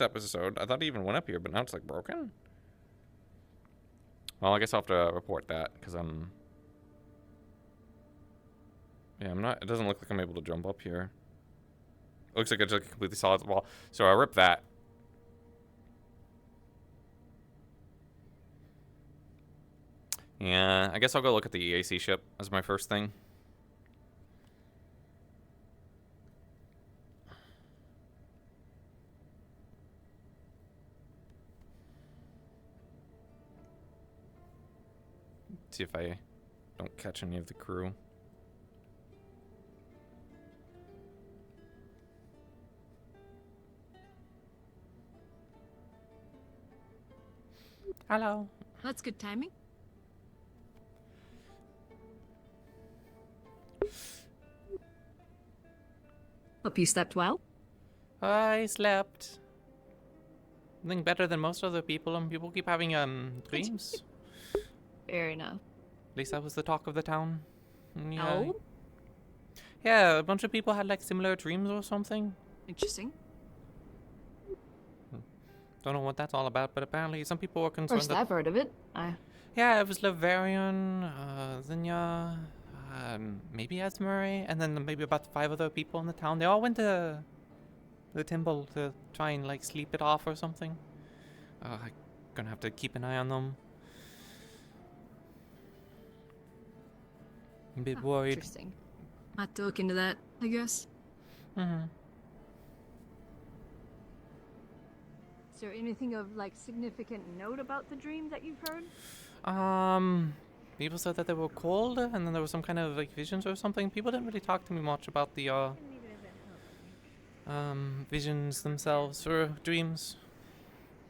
episode. I thought it even went up here, but now it's like broken. Well, I guess I'll have to report that because yeah, I'm not. It doesn't look like I'm able to jump up here. It looks like it's like a completely solid wall. So I ripped that. Yeah, I guess I'll go look at the EAC ship as my first thing. See if I don't catch any of the crew. Hello. That's good timing. Hope you slept well. I slept. Nothing better than most other people. People keep having dreams. Fair enough. At least that was the talk of the town. Yeah. Oh? Yeah, a bunch of people had like similar dreams or something. Interesting. Don't know what that's all about, but apparently some people were concerned. First I've heard of it. Yeah, it was Laverian, Zinja, maybe Esmery, and then maybe about 5 other people in the town. They all went to the temple to try and like sleep it off or something. I'm gonna have to keep an eye on them. I'm a bit worried. Interesting. I'll have to look into that, I guess. Mm-hmm. Is there anything of like significant note about the dream that you've heard? People said that they were cold, and then there was some kind of like visions or something. People didn't really talk to me much about the visions themselves or dreams.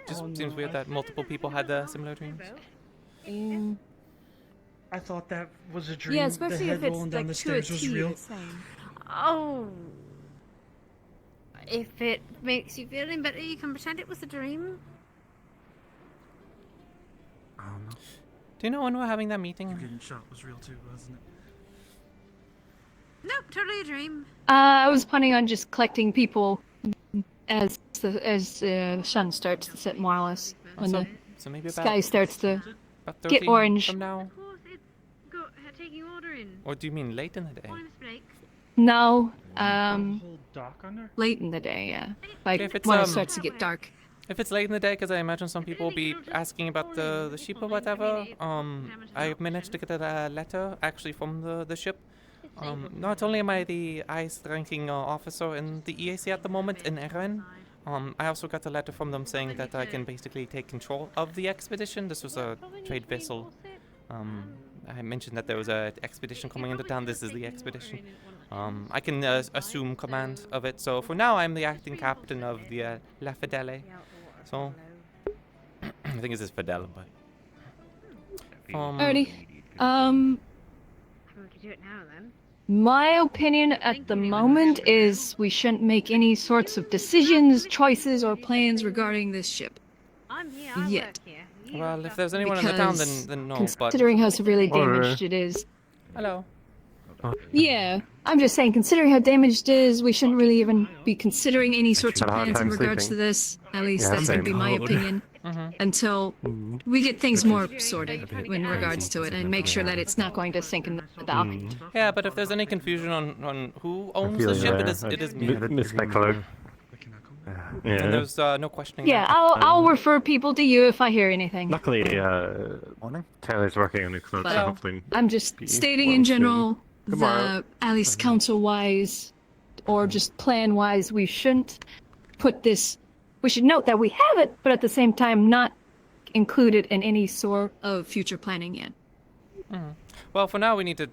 Just seems weird that multiple people had similar dreams. I thought that was a dream. Yeah, especially the if head it's rolling down like the to a stairs was T real. the same. Oh. If it makes you feel any better, you can pretend it was a dream. I don't know. Do you know when we're having that meeting? You getting shot was real too, wasn't it? Nope, totally a dream. I was planning on just collecting people as the sun starts to set more or less. When the So maybe about sky starts to about get 13 orange. from now. Of course, it's got taking order in. Or do you mean late in the day? Honest Blake. No, Whole dock under? late in the day, yeah. Like if it's, when it starts to get dark. If it's late in the day, because I imagine some people will be asking about the ship or whatever, I managed to get a letter actually from the ship. Not only am I the highest ranking officer in the EAC at the moment in Erin, I also got a letter from them saying that I can basically take control of the expedition. This was a trade vessel. I mentioned that there was an expedition coming into town. This is the expedition. I can assume command of it. So for now, I'm the acting captain of the La Fidele. So I think this is Fidel, but Alrighty. We can do it now then. My opinion at the moment is we shouldn't make any sorts of decisions, choices, or plans regarding this ship. I'm here, I Yet. work here. You well, look if after there's anyone in the town, then no. But Considering how severely damaged it is. hello. Yeah, I'm just saying, considering how damaged it is, we shouldn't really even be considering any sorts of plans in regards to this. At least that's going to be my opinion. Until we get things more sorted in regards to it and make sure that it's not going to sink in the dock. Yeah, but if there's any confusion on who owns the ship, it is me. Miss my cloak. And Yeah. there's no questioning. Yeah, that. I'll refer people to you if I hear anything. Luckily, Tyler's working on a cloak, so Hello. hopefully. I'm just be stating well in soon. general, Tomorrow. at least council-wise, or just plan-wise, we shouldn't put this... We should note that we have it, but at the same time not include it in any sort of future planning yet. Well, for now we need to,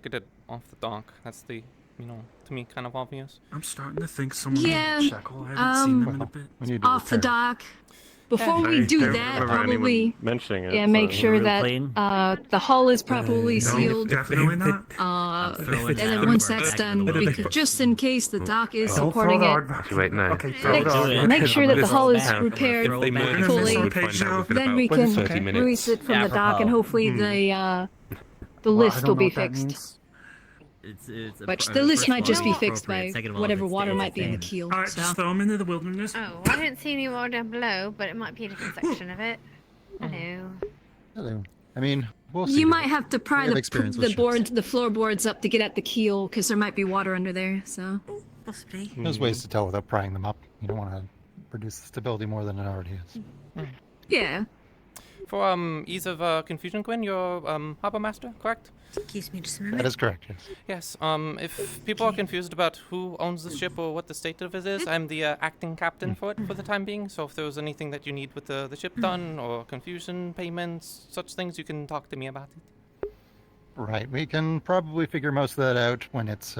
get it off the dock. That's the, to me, kind of obvious. I'm starting to think someone Yeah, named Shekel. I haven't seen them in a bit. We need to Off the return. dock. Before we I do don't that, remember anyone probably mentioning it, make so- sure Real that plane? the hull is properly No, sealed. definitely not. And then once that's done, because just in case the dock is supporting it, Too late now. Okay, throw it on. make sure that the hull is Back. repaired Throw they back. move- We're gonna fully. miss our We'll page find out now. within then about we can 30 minutes. release it from the dock, and hopefully the Well, I list don't will know be what that fixed. means. It's But the list might just be fixed by appropriate. Second of all, whatever it's water the might be in the same. keel. Alright, So. just throw them into the wilderness. Oh, I don't see any water down below, but it might be a different section of it. Hello. Hello. I mean, we'll see. You might have to pry We have the experience with the floorboards up to get at the keel, because there might be water under there. So. Possibly. There's ways to tell without prying them up. You don't want to reduce the stability more than it already is. Yeah. For ease of confusion, Quinn, you're harbor master, correct? Excuse me just a That minute. is correct, yes. Yes. If people are confused about who owns the ship or what the state of it is, I'm the acting captain for it for the time being. So if there was anything that you need with the ship done or confusion payments, such things, you can talk to me about it. Right. We can probably figure most of that out when it's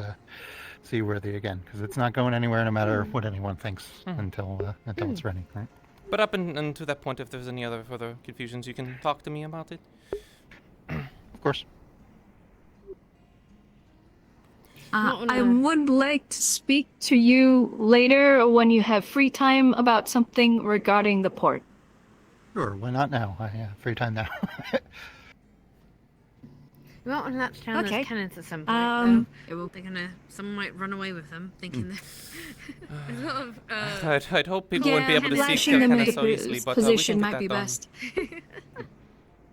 seaworthy again, because it's not going anywhere no matter what anyone thinks until it's ready, right? But up and to that point, if there's any other further confusions, you can talk to me about it. Of course. I would like to speak to you later when you have free time about something regarding the port. Sure. Why not now? I have free time now. We won't want to latch down Okay. those cannons at some point. They're gonna. Someone might run away with them, thinking that. There's a lot of. I'd hope people wouldn't be able to see lashing them cannons into so easily, but position we can might get be that done. best.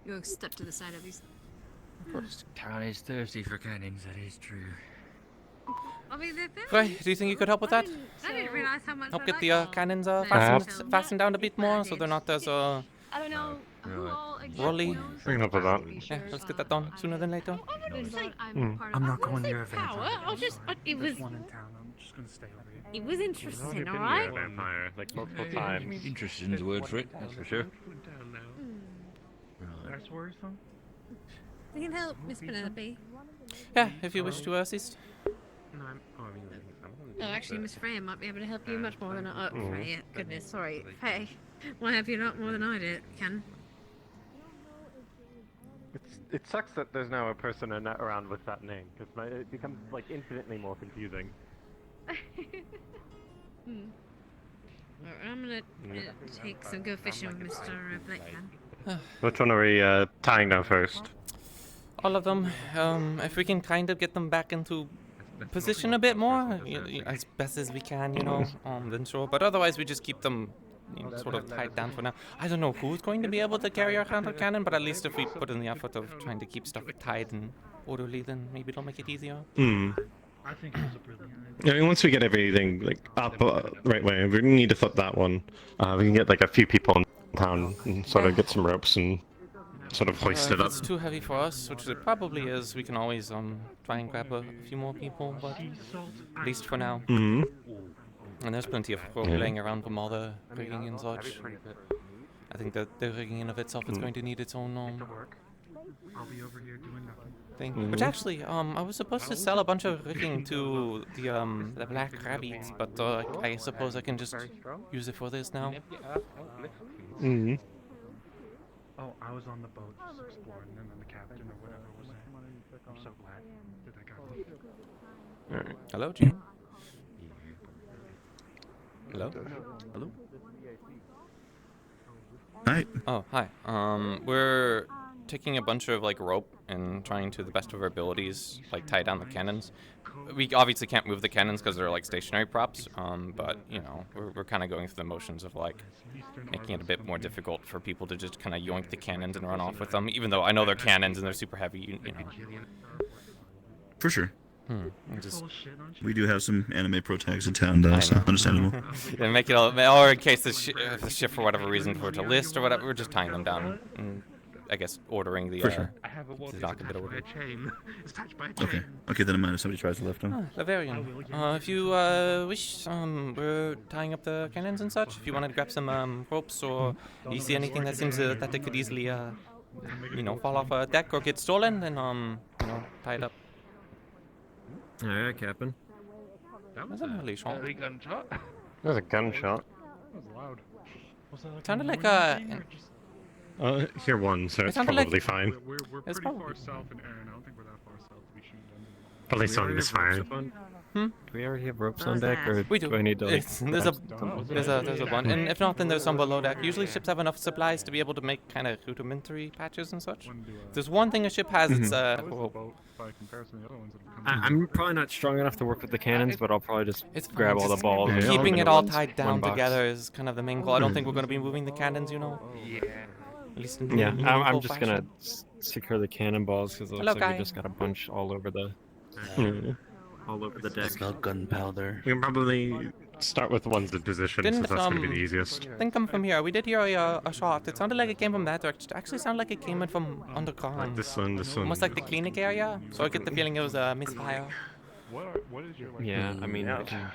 You step to the side of these. Town is thirsty for cannons, that is true. I mean, they're very. Right, do you think you could help with that? I didn't realize how much. Help I get liked the them. cannons No, fastened down a bit more, so they're not as I don't know who Right. all exactly Rolly. knows We can help with that. Yeah, let's get that done sooner than later. I'm not going near a Power. vampire. I'll just. It was. There's one in town. I'm just gonna stay over here. It was interesting, all right. vampire, like multiple times. Interesting's the word for it, that's for sure. Right. That's worrisome. We can help, Miss Penelope. Yeah, if you wish to assist. Oh, actually, Miss Freya might be able to help you much more than I. Freya, goodness, sorry. Hey, why have you not more than I did, Ken? It sucks that there's now a person around with that name, because it becomes like infinitely more confusing. I'm gonna go fishing with Mr. Blake then. Which one are we tying down first? All of them. If we can kind of get them back into position a bit more, as best as we can, then sure. But otherwise, we just keep them, sort of tied down for now. I don't know who's going to be able to carry our counter cannon, but at least if we put in the effort of trying to keep stuff tied and orderly, then maybe it'll make it easier. I think it was a brilliant idea. I mean, once we get everything like up the right way, we need to flip that one. We can get like a few people in town and sort of get some ropes and sort of hoist it If up. it's too heavy for us, which it probably is, we can always try and grab a few more people, but at least for now. Mm-hmm. And there's plenty of rope laying around from all the rigging and such. I think that the rigging in of itself is going to need its own I'll be over here doing nothing. thing. Which actually, I was supposed to sell a bunch of rigging to the Black Rabbits, but I suppose I can just use it for this now. Mm-hmm. Oh, I was on the boat just exploring, and then the captain or whatever was there. I'm so glad that I got leave. Alright. Hello, Gene. Hello. Hello. Hi. Oh, hi. We're taking a bunch of like rope and trying to the best of our abilities, like tie down the cannons. We obviously can't move the cannons because they're like stationary props. But we're kind of going through the motions of like making it a bit more difficult for people to just kind of yoink the cannons and run off with them. Even though I know they're cannons and they're super heavy, For sure. Just We do have some anime pro tags in town, though, so understandable. and make it or in case if the ship for whatever reason were to list or whatever, we're just tying them down and I guess ordering the For sure. the dock a bit order. Okay. Okay, then I mind if somebody tries to lift them. Laverian. If you wish, we're tying up the cannons and such. If you wanted to grab some ropes or you see anything that seems that it could easily, fall off a deck or get stolen, then tie it up. Alright, Captain. That was a really shot. That was a gunshot. Sounded like Here one, so It it's sounded like- probably fine. We're It's pretty probably far south in Aaron. I don't think we're that far south to be shooting them. At least on this fire. Do we already have ropes What on was deck, that? or We do. I need to like? There's a bunch, and if not, then there's some below deck. Usually ships have enough supplies to be able to make kind of rudimentary patches and such. If there's one thing a ship has, it's I'm probably not strong enough to work with the cannons, but I'll probably just it's fine, grab all the just balls. and keeping put it in all one- tied down one box. together is kind of the main goal. I don't think we're going to be moving the cannons, you know. Yeah. At least in Yeah, meaningful I'm just gonna fashion. secure the cannonballs because it looks Hello, like guy. we just got a bunch all over the deck. Smell gunpowder. We can probably start with the ones in position, Didn't, since that's going to be the easiest. Didn't come from here. We did hear a shot. It sounded like it came from that direction. It actually sounded like it came in from Like underground. this one. Almost like the clinic area. So I get the feeling it was a misfire. Yeah, I mean, I can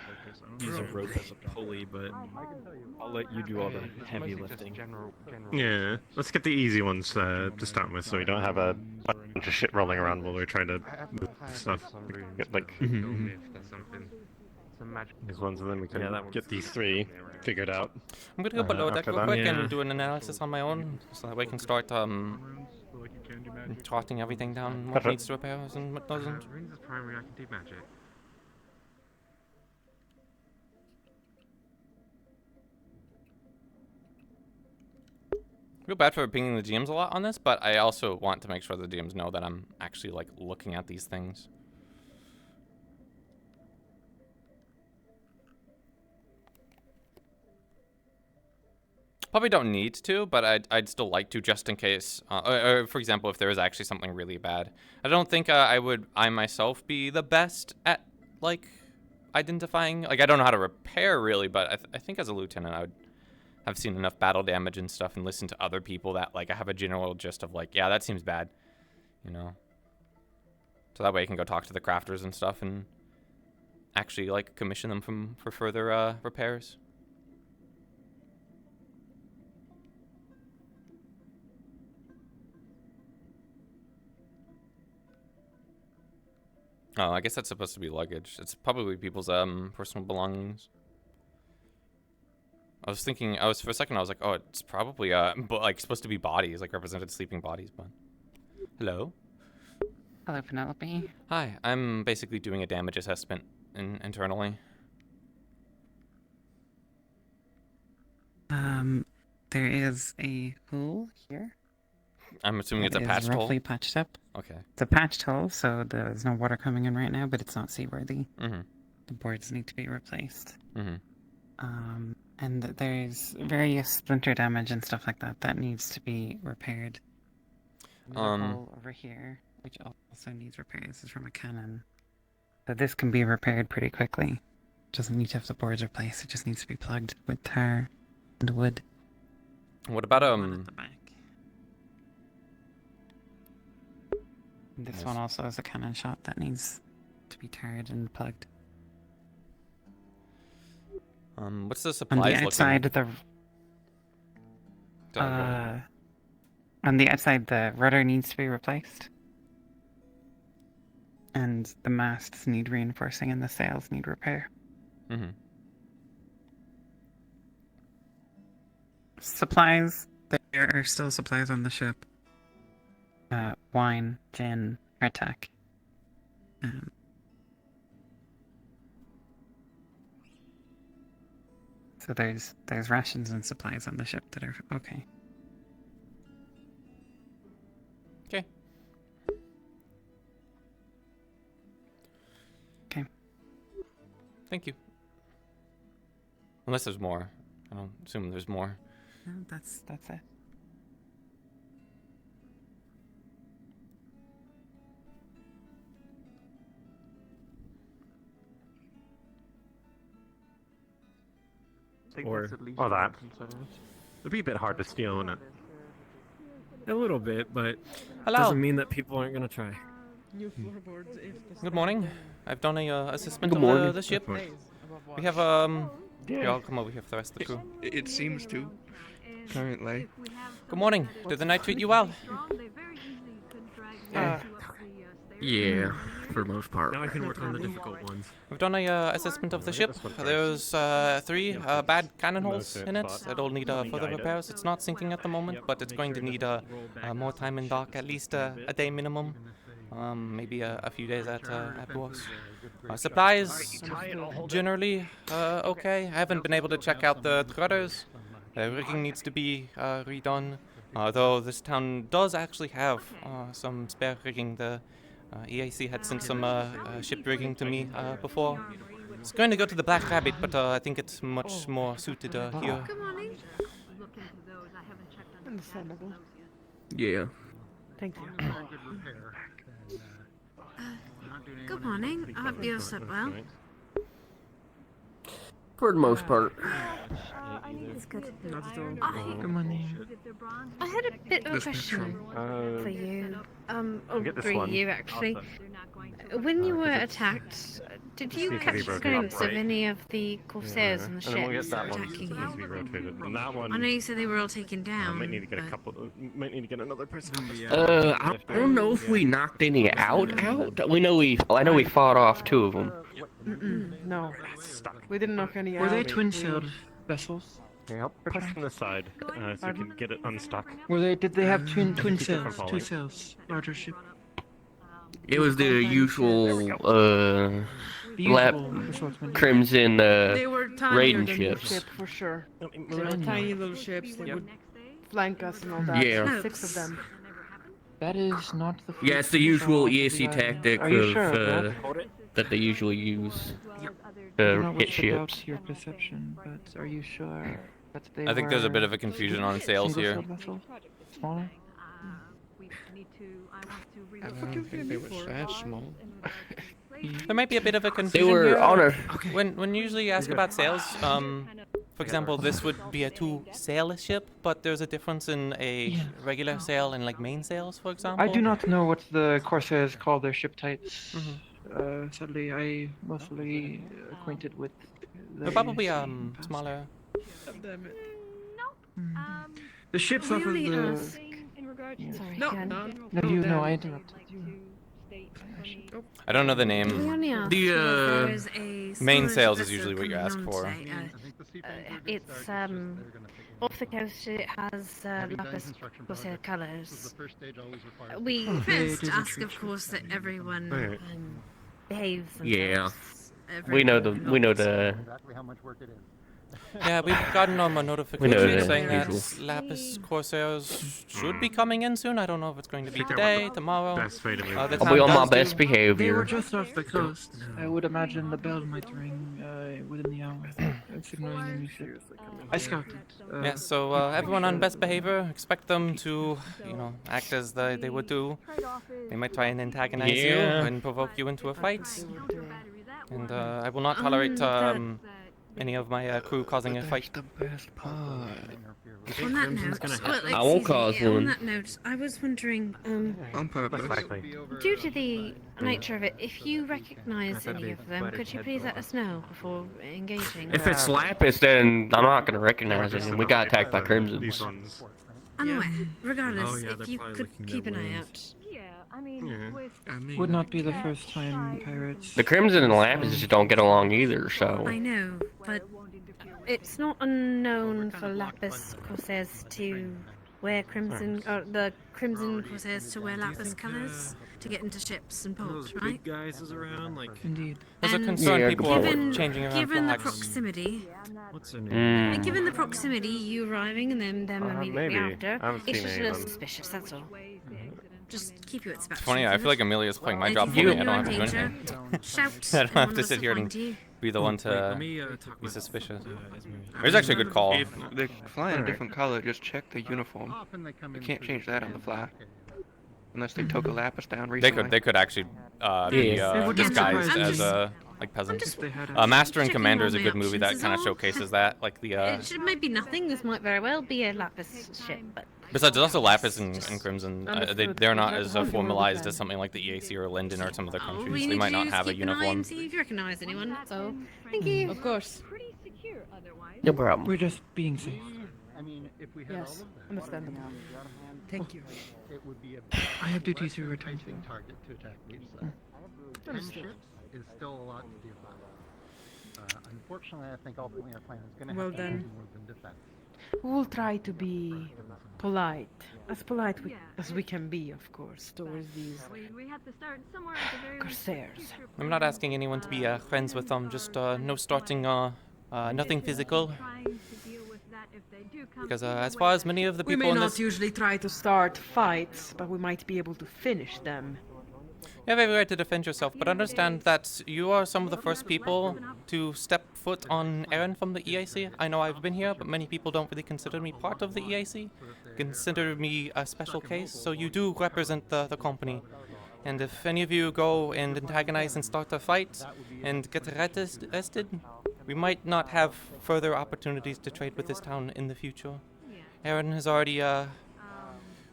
use a rope as a pulley, but I'll let you do all the heavy lifting. Yeah, let's get the easy ones to start with, so we don't have a bunch of shit rolling around while we're trying to move stuff. Get like these ones, and then we can get these three figured out. I'm gonna go below deck after real that. quick Yeah. and do an analysis on my own, so that way I can start trotting everything down, what Perfect. needs to repairs and what doesn't. I feel bad for pinging the GMs a lot on this, but I also want to make sure the GMs know that I'm actually like looking at these things. Probably don't need to, but I'd still like to, just in case. Or for example, if there is actually something really bad. I don't think I myself be the best at like identifying. Like I don't know how to repair really, but I think as a lieutenant I would have seen enough battle damage and stuff and listen to other people that like I have a general gist of like, yeah, that seems bad, you know. So that way I can go talk to the crafters and stuff and actually like commission them for further repairs. Oh, I guess that's supposed to be luggage. It's probably people's personal belongings. I was for a second I was like, oh, it's probably like supposed to be bodies, like represented sleeping bodies, but hello. Hello, Penelope. Hi, I'm basically doing a damage assessment internally. There is a hole here. I'm assuming it's a It is patched hole. roughly patched up. Okay. It's a patched hole, so there's no water coming in right now, but it's not seaworthy. Mm-hmm. The boards need to be replaced. Mm-hmm. And there's various splinter damage and stuff like that that needs to be repaired. There's a hole over here, which also needs repairs. This is from a cannon. So this can be repaired pretty quickly. Doesn't need to have the boards replaced. It just needs to be plugged with tar and wood. What about One at the back. This Nice. one also is a cannon shot that needs to be tarred and plugged. what's the On supplies the looking outside, like? on the outside, the rudder needs to be replaced, and the masts need reinforcing, and the sails need repair. Mm-hmm. Supplies. There are still supplies on the ship. Wine, gin, hardtack. So there's rations and supplies on the ship that are okay. Okay. Okay. Thank you. Unless there's more. I don't assume there's more. No, that's it. Or that. It'd be a bit hard to steal, wouldn't it? a little bit, but Hello. doesn't mean that people aren't gonna try. Good morning. I've done a assessment Good of morning. the ship. We have here, I'll come over here for the rest of the crew. It seems to. Currently. Good morning. Did the night treat you well? Yeah, for the most part. Now I can work on the difficult ones. We've done a assessment of the ship. There's 3 bad cannon holes in it. It'll need further repairs. It's not sinking at the moment, but it's going to need more time in dock, at least a day minimum. maybe a few days at most. Supplies generally okay. I haven't been able to check out the rudders. Rigging needs to be redone. Though this town does actually have some spare rigging. The EAC had sent some ship rigging to me before. It's going to go to the Black Rabbit, but I think it's much more suited here. Good morning. Understandable. Yeah. Thank you. Good morning. I hope you slept well. For the most part. That's good. Good morning. I had a bit of a question for you. Get this For one. you actually. When you were attacked, did you catch a glimpse of any of the corsairs on the And then we'll ships get that one. attacking Needs to be you? rotated. And that one. I know you said they were all taken down. might need to get a but- couple. Might need to get another person. I don't know if we knocked any out. I know we fought off 2 of them. No. We didn't knock any out. Were they twin-sailed vessels? Yeah, I'll push from the side so we can get it unstuck. Were they? Did they have twin Keep it sails? from falling. Two sails, larger ship. It was the usual The lap usual assortment. crimson They were tinier raiding than your ships. ship for sure. They were Tiny. tiny little ships. They would flank us and all that. Yeah. 6 of them. That is not the. Yeah, it's the usual EAC tactic tactic Are you of sure? that they usually use I to don't know hit which about ships. your perception, but are you sure that they I think there's a bit were of a confusion on sales here. single-sailed vessels? Smaller? I don't think they were that small. There might be a bit of a They confusion were here. on a When you usually ask about sales, for example, this would be a 2-sail ship, but there's a difference in a regular sail and like main sails, for example. I do not know what the Corsairs call their ship types. Mm-hmm. Sadly, I mostly acquainted with. They're probably smaller. The ships off of Really the. ask- Sorry, No, go on. No, you. No, I interrupted. I don't know the We name. only asked The, because there is a main storage sales is vessel usually what you coming ask on for. today. It's off the coast. It has lapis corsair colours. We first ask, of course, that everyone Right. behaves Yeah. themselves. we know the Exactly how much work it is. Yeah, we've gotten a We know notification the saying that usual. Lapis Corsairs should be coming in soon. I don't know if it's going to be today, tomorrow. Best way to move. The I'll be town on my does do- best They were behavior. just off the coast. I would imagine the bell might ring within the hour. Signaling a new ship. I scouted. Yeah, so everyone on best behavior, expect them to, act as they would do. They might try and antagonize you Yeah. and provoke you into a fight. And I will not tolerate any of my crew causing a fight. The best part. On that note, I won't cause On one. that note, I was wondering, On purpose. due to the nature of it, if you recognise any of them, could you please let us know before engaging? If it's lapis, then I'm not gonna recognize it. And we got attacked by These crimsons. ones. I'm aware. Regardless, Oh, yeah, they're if you probably could looking keep at an eye wounds. out. Would not be the first time pirates. The crimson and lapis just don't get along either. So I know, but it's not unknown for lapis corsairs to wear crimson, or the crimson corsairs to wear lapis colours to get into ships and ports, Those right? big guys around, like Indeed. There's a And concern Yeah, people given, are changing around given the flags. proximity, what's their name? Mm. given the proximity, you arriving and then them immediately maybe. after, I haven't it's seen just a any of little them. suspicious. That's all. Just keep your It's expectations. funny, I feel like Amelia's playing my job for You- me. I don't have to do You're in anything. danger. Shout. I don't have and to one sit of here us will and find you. be the one Wait, let to me be talk with, suspicious. Esme. There's actually a good call. If they fly in a different color, just check the uniform. You can't change that on the fly. Unless they took a lapis down They recently. could actually be Yeah. It wouldn't disguised surprise as me. like peasants. If they had Master and checking Commander all is a my good movie that options kind of is all. showcases that. Like the It might be nothing. This might very well be a lapis ship, but besides, there's also Lapis and Crimson. Understood. They're not as We'll do what we formalized can. as something like the EAC or Linden or some other we countries. need They might you not to have a keep an eye uniform. and see if you recognise anyone. That's all. Thank you. Of course. No problem. We're just being safe. Yes. Understandable. Thank you. I have duties to return to. Target to attack these. Understood. Is still a lot to deal with. Unfortunately, I think ultimately our plan is going to Well have to done. be more than defense. We'll try to be polite as we can be, of course, towards these corsairs. I'm not asking anyone to be friends with them. Just no starting. Nothing physical. Because as far as many of the We people may in not this, usually try to start fights, but we might be able to finish them. you have every right to defend yourself, but understand that you are some of the first people to step foot on Erin from the EIC. I know I've been here, but many people don't really consider me part of the EIC. Consider me a special case, so you do represent the company. And if any of you go and antagonize and start a fight and get arrested, we might not have further opportunities to trade with this town in the future. Erin has already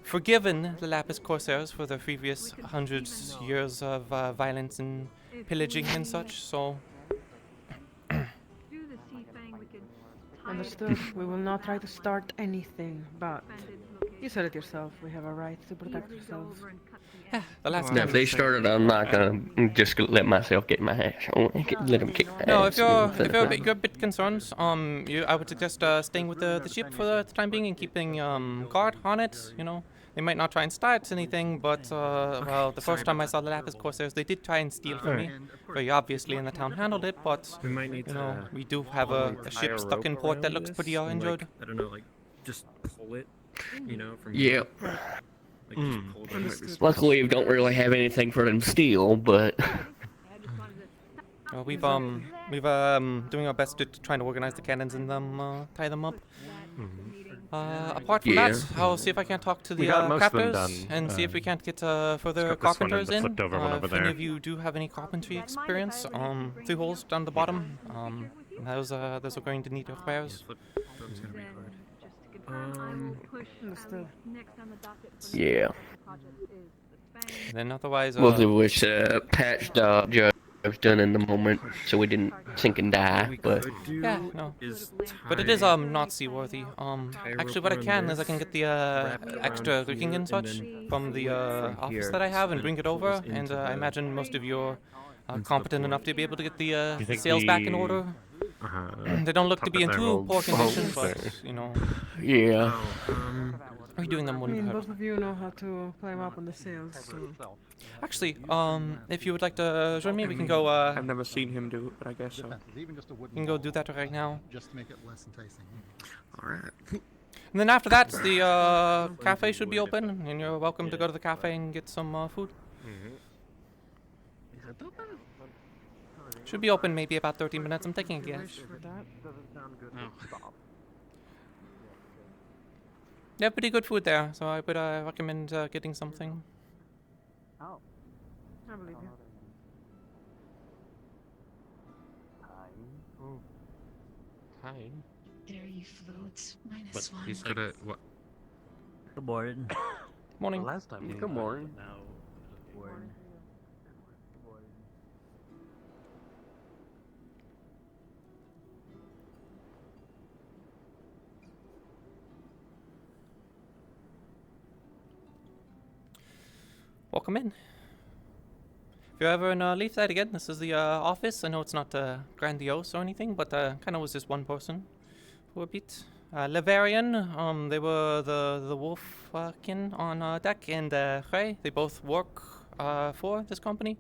forgiven the Lapis Corsairs for their previous hundreds years of violence and pillaging and such, so... Understood. We will not try to start anything, but you said it yourself. We have a right to protect ourselves. Yeah, the last Now, time... if they started, I'm not gonna just let myself get my ass on. Let them kick my No, ass. if you're a bit concerned, I would suggest staying with the ship for the time being and keeping guard on it. You know, they might not try and start anything, but well, the first time I saw the Lapis Corsairs, they did try and steal from me. Very obviously, and the town handled it. But We might need you know, to we do have a ship stuck in port that looks pretty injured. I don't know, like just pull it, you know, from. Yep. Like, just pull it. Luckily, we don't really have anything for them to steal, but. We've doing our best to try to organize the cannons and tie them up. Apart from that, I'll see if I can talk to the crafters and see if we can't get further carpenters in. If any of you do have any carpentry experience, 3 holes down the bottom. Those are going to need repairs. Yeah. And then otherwise, Mostly wish patch job was done in the moment, so we didn't sink and die. But yeah, no. But it is not seaworthy. Actually, what I can is I can get the extra rigging and such from the office that I have and bring it over. And I imagine most of you are competent enough to be able to get the sails back in order. They don't look to be in too poor condition, but you know. Yeah. Redoing them I wouldn't mean, hurt. both of you know how to climb up on the sails, so... Actually, if you would like to join me, we can go. I've never seen him do it, but I guess so. We can go do that right now. Just to make it less enticing. Alright. And then after that, the cafe should be open, and you're welcome to go to the cafe and get some food. Is it open? Should be open maybe about 30 minutes. I'm taking a guess. They have pretty good food there, so I would recommend getting something. Oh. I believe you. Time. There you floats, But -1. he's gonna what? Good morning. Morning. Last time. Good morning. Welcome in. If you're ever in Leafside again, this is the office. I know it's not grandiose or anything, but kind of was just one person for a bit. Levarian, they were the wolfkin on deck, and Ray, they both work for this company.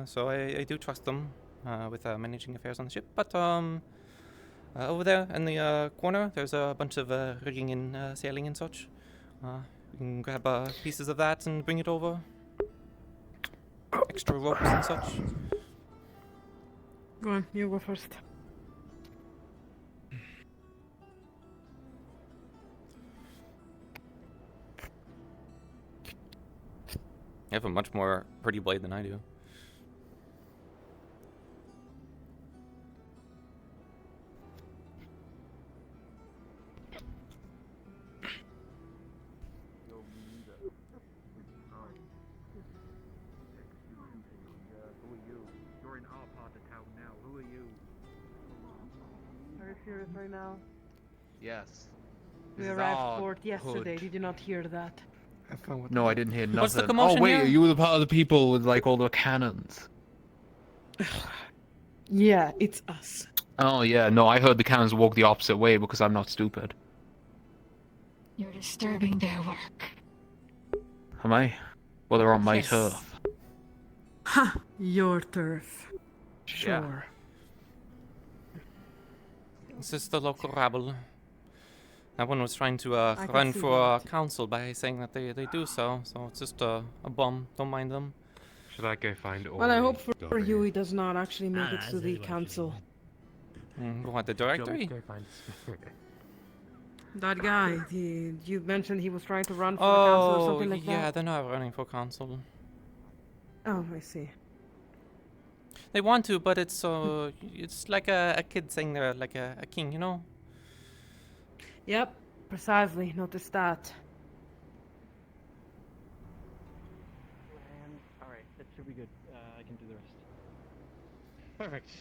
So I do trust them with managing affairs on the ship. But over there in the corner, there's a bunch of rigging and sailing and such. You can grab pieces of that and bring it over. Extra ropes and such. Go on, you go first. You have a much more pretty blade than I do. You're in our part of town now. Who are you? Are you serious right now? Yes. We This is arrived our port yesterday. hood. Did you not hear that? No, I didn't hear nothing. What's the commotion Oh wait, here? you were the part of the people with like all the cannons. Yeah, it's us. Oh yeah, no, I heard the cannons walk the opposite way because I'm not stupid. You're disturbing their work. Am I? Well, they're on my Yes. turf. Ha! Your turf. Yeah. Sure. This is the local rabble. That one was trying to can run see for council by saying that they do so it's just a bum. Don't mind them. Should I go find Well, I hope for you he does not actually make it to the council. What, the directory? That guy, you mentioned he was trying to run for the council or something like yeah, that? they're not running for council. Oh, I see. They want to, but it's like a kid saying they're like a king, you know? Yep, precisely. Noticed that. Alright, that should be good. I can do the rest. Perfect.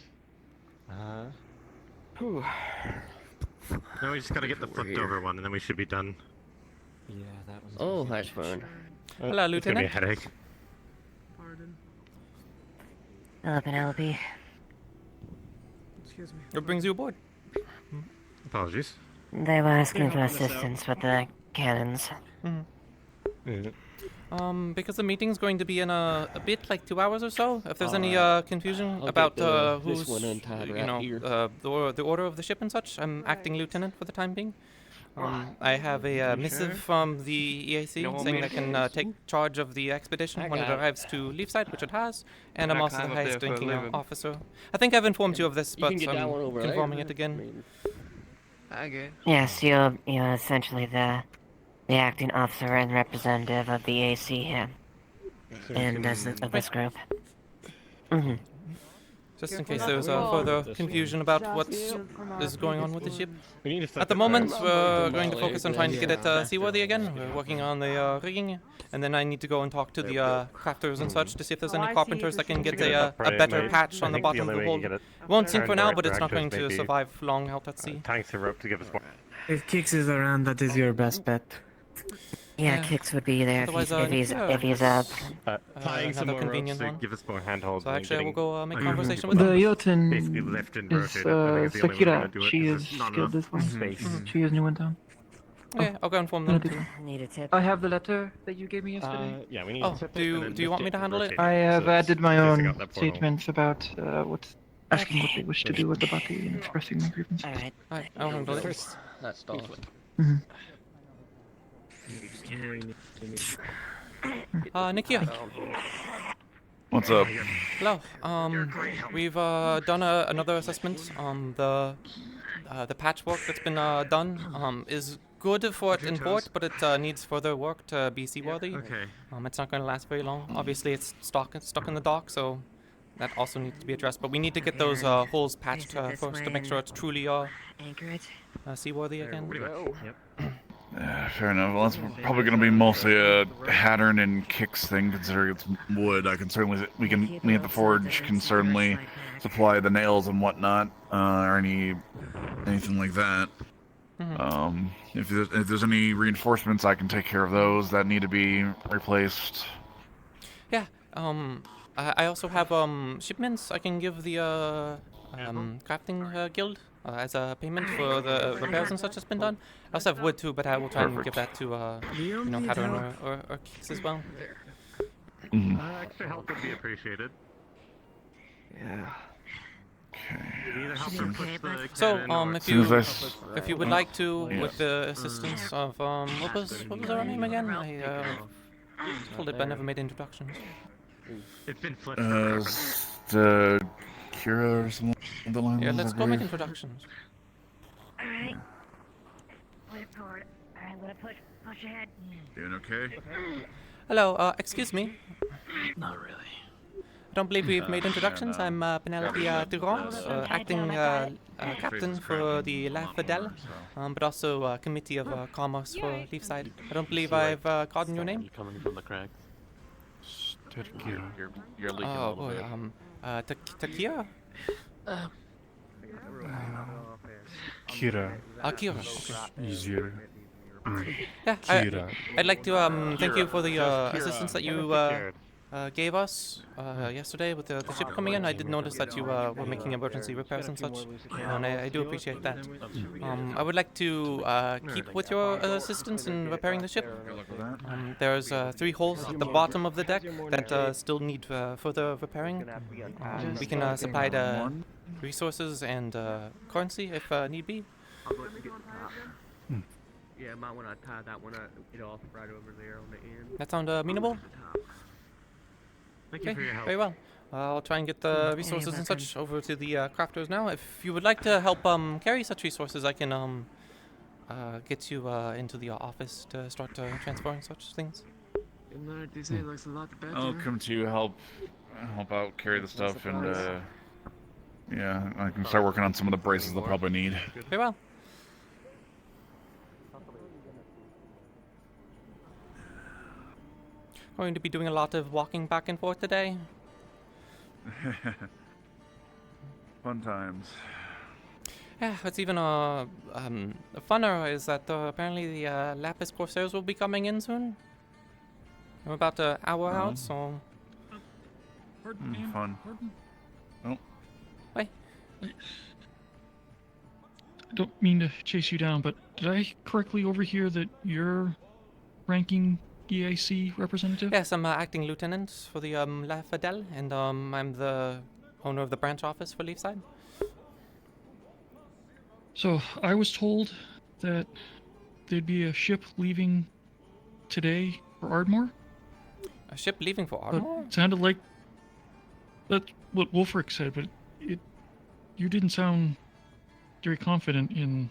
Now we just gotta get the flipped over one, and then we should be done. Yeah, that was. Oh, that's fun. Hello, It's gonna be a Lieutenant. headache. Pardon. Hello, Penelope. Excuse me. What brings you aboard? Apologies. They were asking for assistance with the cannons. Because the meeting's going to be in a bit, like 2 hours or so. If there's any confusion I'll about get this who's, one untied you right know, here. the order of the ship and such, I'm acting lieutenant for the time being. I have a missive from the EAC You know what saying we I can need? take charge of the expedition I when it got it. arrives to Leafside, which it has, and I'm I also the climb up there highest for a ranking living. officer. I think I've informed you of this, You but can get that I'm one over there. confirming it again. I guess. Yes, you're essentially the acting officer and representative of the AC here, and of this group. Mm-hmm. Just in case there's further confusion about what is going on with the ship. At the moment, we're going to focus on trying to get it seaworthy again. We're working on the rigging, and then I need to go and talk to the crafters and such to see if there's any carpenters that can get a better patch on the bottom of the hull. Won't sink for now, but it's not going to survive long out at sea. Tanks and rope to give us more. If Kix is around, that is your best bet. Yeah, Kix would be there Otherwise, if he's up. Tying some another more ropes convenient to one. give us more handholds. So and actually, I will getting- go make conversation with them. The Jotun Basically lift and is rotate it. I think it's the only way we're Sakira. gonna do it, She 'cause is there's not skilled enough this one. space. She is new in town. Okay, I'll go inform them. Need a tip. I have the letter that you gave me yesterday. Yeah, we need Oh, to tip do it you- and then do you want lift me to and handle it? rotate I have so it's added my closing own out that portal. statements about asking what they wish to do with the body and expressing my grievances. Alright. Alright, I'll handle it. First, that's off. Mhm. Nikia. What's up? Hello. We've done another assessment. The patchwork that's been done is good for it in port, but it needs further work to be seaworthy. Okay. It's not going to last very long. Obviously, it's stuck in the dock, so that also needs to be addressed. But we need to get those holes patched first to make sure it's truly Anchor it. seaworthy again. Fair enough. Well, that's probably going to be mostly a Hattern and Kicks thing, considering it's wood. I can certainly, me at the forge can certainly supply the nails and whatnot, or anything like that. If there's any reinforcements, I can take care of those that need to be replaced. Yeah. I also have shipments I can give the crafting guild as a payment for the repairs and such that's been done. I also have wood too, but I will try and give that to Hattern or Kicks as well. Extra help would be appreciated. Yeah. So, if you would like to, with the assistance of what was her name again? I told it, but I never made introductions. It's been flipped. The Kira or something. The line Yeah, was, let's I go make believe. introductions. Alright. Wait for it. Alright, I'm gonna push ahead. Doing okay? Hello, excuse me. Not really. I don't believe we've made introductions. I'm Penelope Durand, acting captain for the La Fidel, but also Committee of Commerce for Leafside. I don't believe I've gotten your name. Coming from the crack. You're leaking Oh boy, Takia? Kira. Kira, okay. Easier. Yeah, I'd like to thank you for the assistance that you gave us yesterday with the ship coming in. I did notice that you were making emergency repairs and such, and I do appreciate that. I would like to keep with your assistance in repairing the ship. There's 3 holes at the bottom of the deck that still need further repairing. We can supply the resources and currency if need be. Yeah, might want to tie that one up, get off right over there on the end. That sound amenable? Thank you for your help. Very well. I'll try and get the resources and such over to the crafters now. If you would like to help carry such resources, I can get you into the office to start transferring such things. Looks a lot better. I'll come to you, help out, carry the stuff, and yeah, I can start working on some of the braces they'll probably need. Very well. Going to be doing a lot of walking back and forth today. Fun times. Yeah, what's even funner is that apparently the Lapis Corsairs will be coming in soon. I'm about an hour out, so... Fun. Oh. Wait. I don't mean to chase you down, but did I correctly overhear that you're ranking EAC representative? Yes, I'm acting lieutenant for the La Fidel, and I'm the owner of the branch office for Leafside. So, I was told that there'd be a ship leaving today for Ardmore? A ship leaving for Ardmore? It sounded like that's what Wolfric said, but you didn't sound very confident in...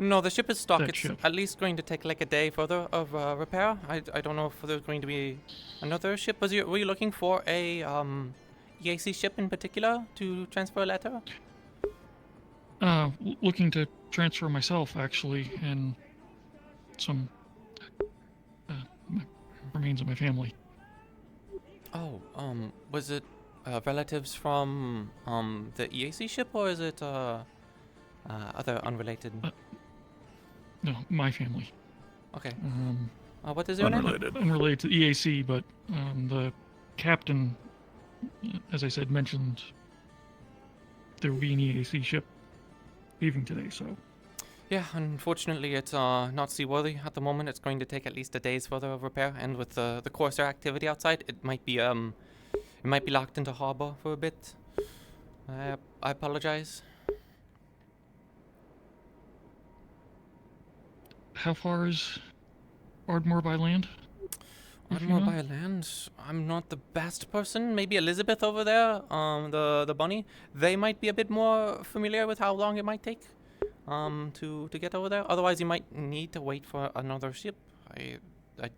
No, the ship is stuck. That It's ship. at least going to take like a day further of repair. I don't know if there's going to be another ship. Were you looking for a EAC ship in particular to transfer a letter? Looking to transfer myself, actually, and some remains of my family. Oh, was it relatives from the EAC ship, or is it other unrelated? No, my family. Okay. What is your name? Unrelated to EAC, but the captain, as I said, mentioned there will be an EAC ship leaving today, so... Yeah, unfortunately it's not seaworthy at the moment. It's going to take at least a day's further of repair, and with the Corsair activity outside, it might be locked into harbor for a bit. I apologize. How far is Ardmore by land? Ardmore by land? I'm not the best person. Maybe Elizabeth over there, the bunny. They might be a bit more familiar with how long it might take to get over there. Otherwise, you might need to wait for another ship.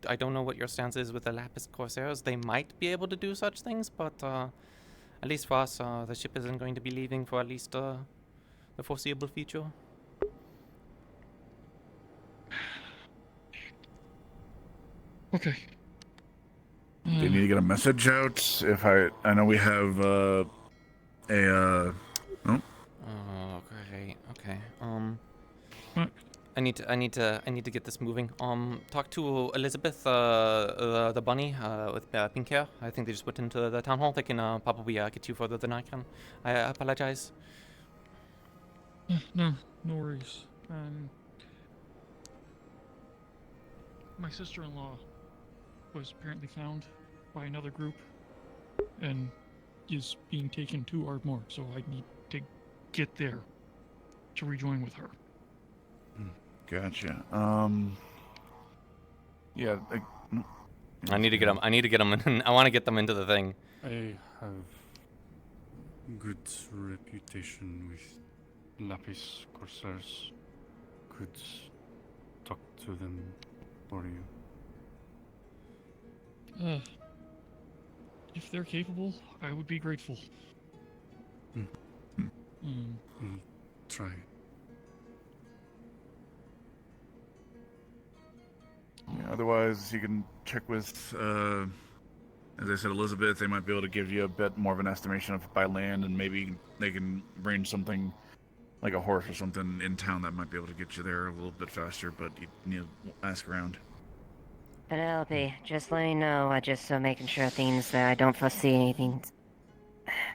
I don't know what your stance is with the Lapis Corsairs. They might be able to do such things, but at least for us, the ship isn't going to be leaving for at least the foreseeable future. Okay. Do you need to get a message out? If I know we have oh. Okay. I need to get this moving. Talk to Elizabeth, the bunny, with pink hair. I think they just went into the town hall. They can probably get you further than I can. I apologize. No worries. My sister-in-law was apparently found by another group and is being taken to Ardmore, so I need to get there to rejoin with her. Gotcha. Yeah. I need to get them. I need to get them. I want to get them into the thing. I have good reputation with Lapis Corsairs. Could talk to them for you. If they're capable, I would be grateful. Try. Yeah, otherwise, you can check with, as I said, Elizabeth. They might be able to give you a bit more of an estimation of by land, and maybe they can arrange something like a horse or something in town that might be able to get you there a little bit faster, but you need to ask around. Penelope, just letting you know, just so making sure things that I don't foresee anything.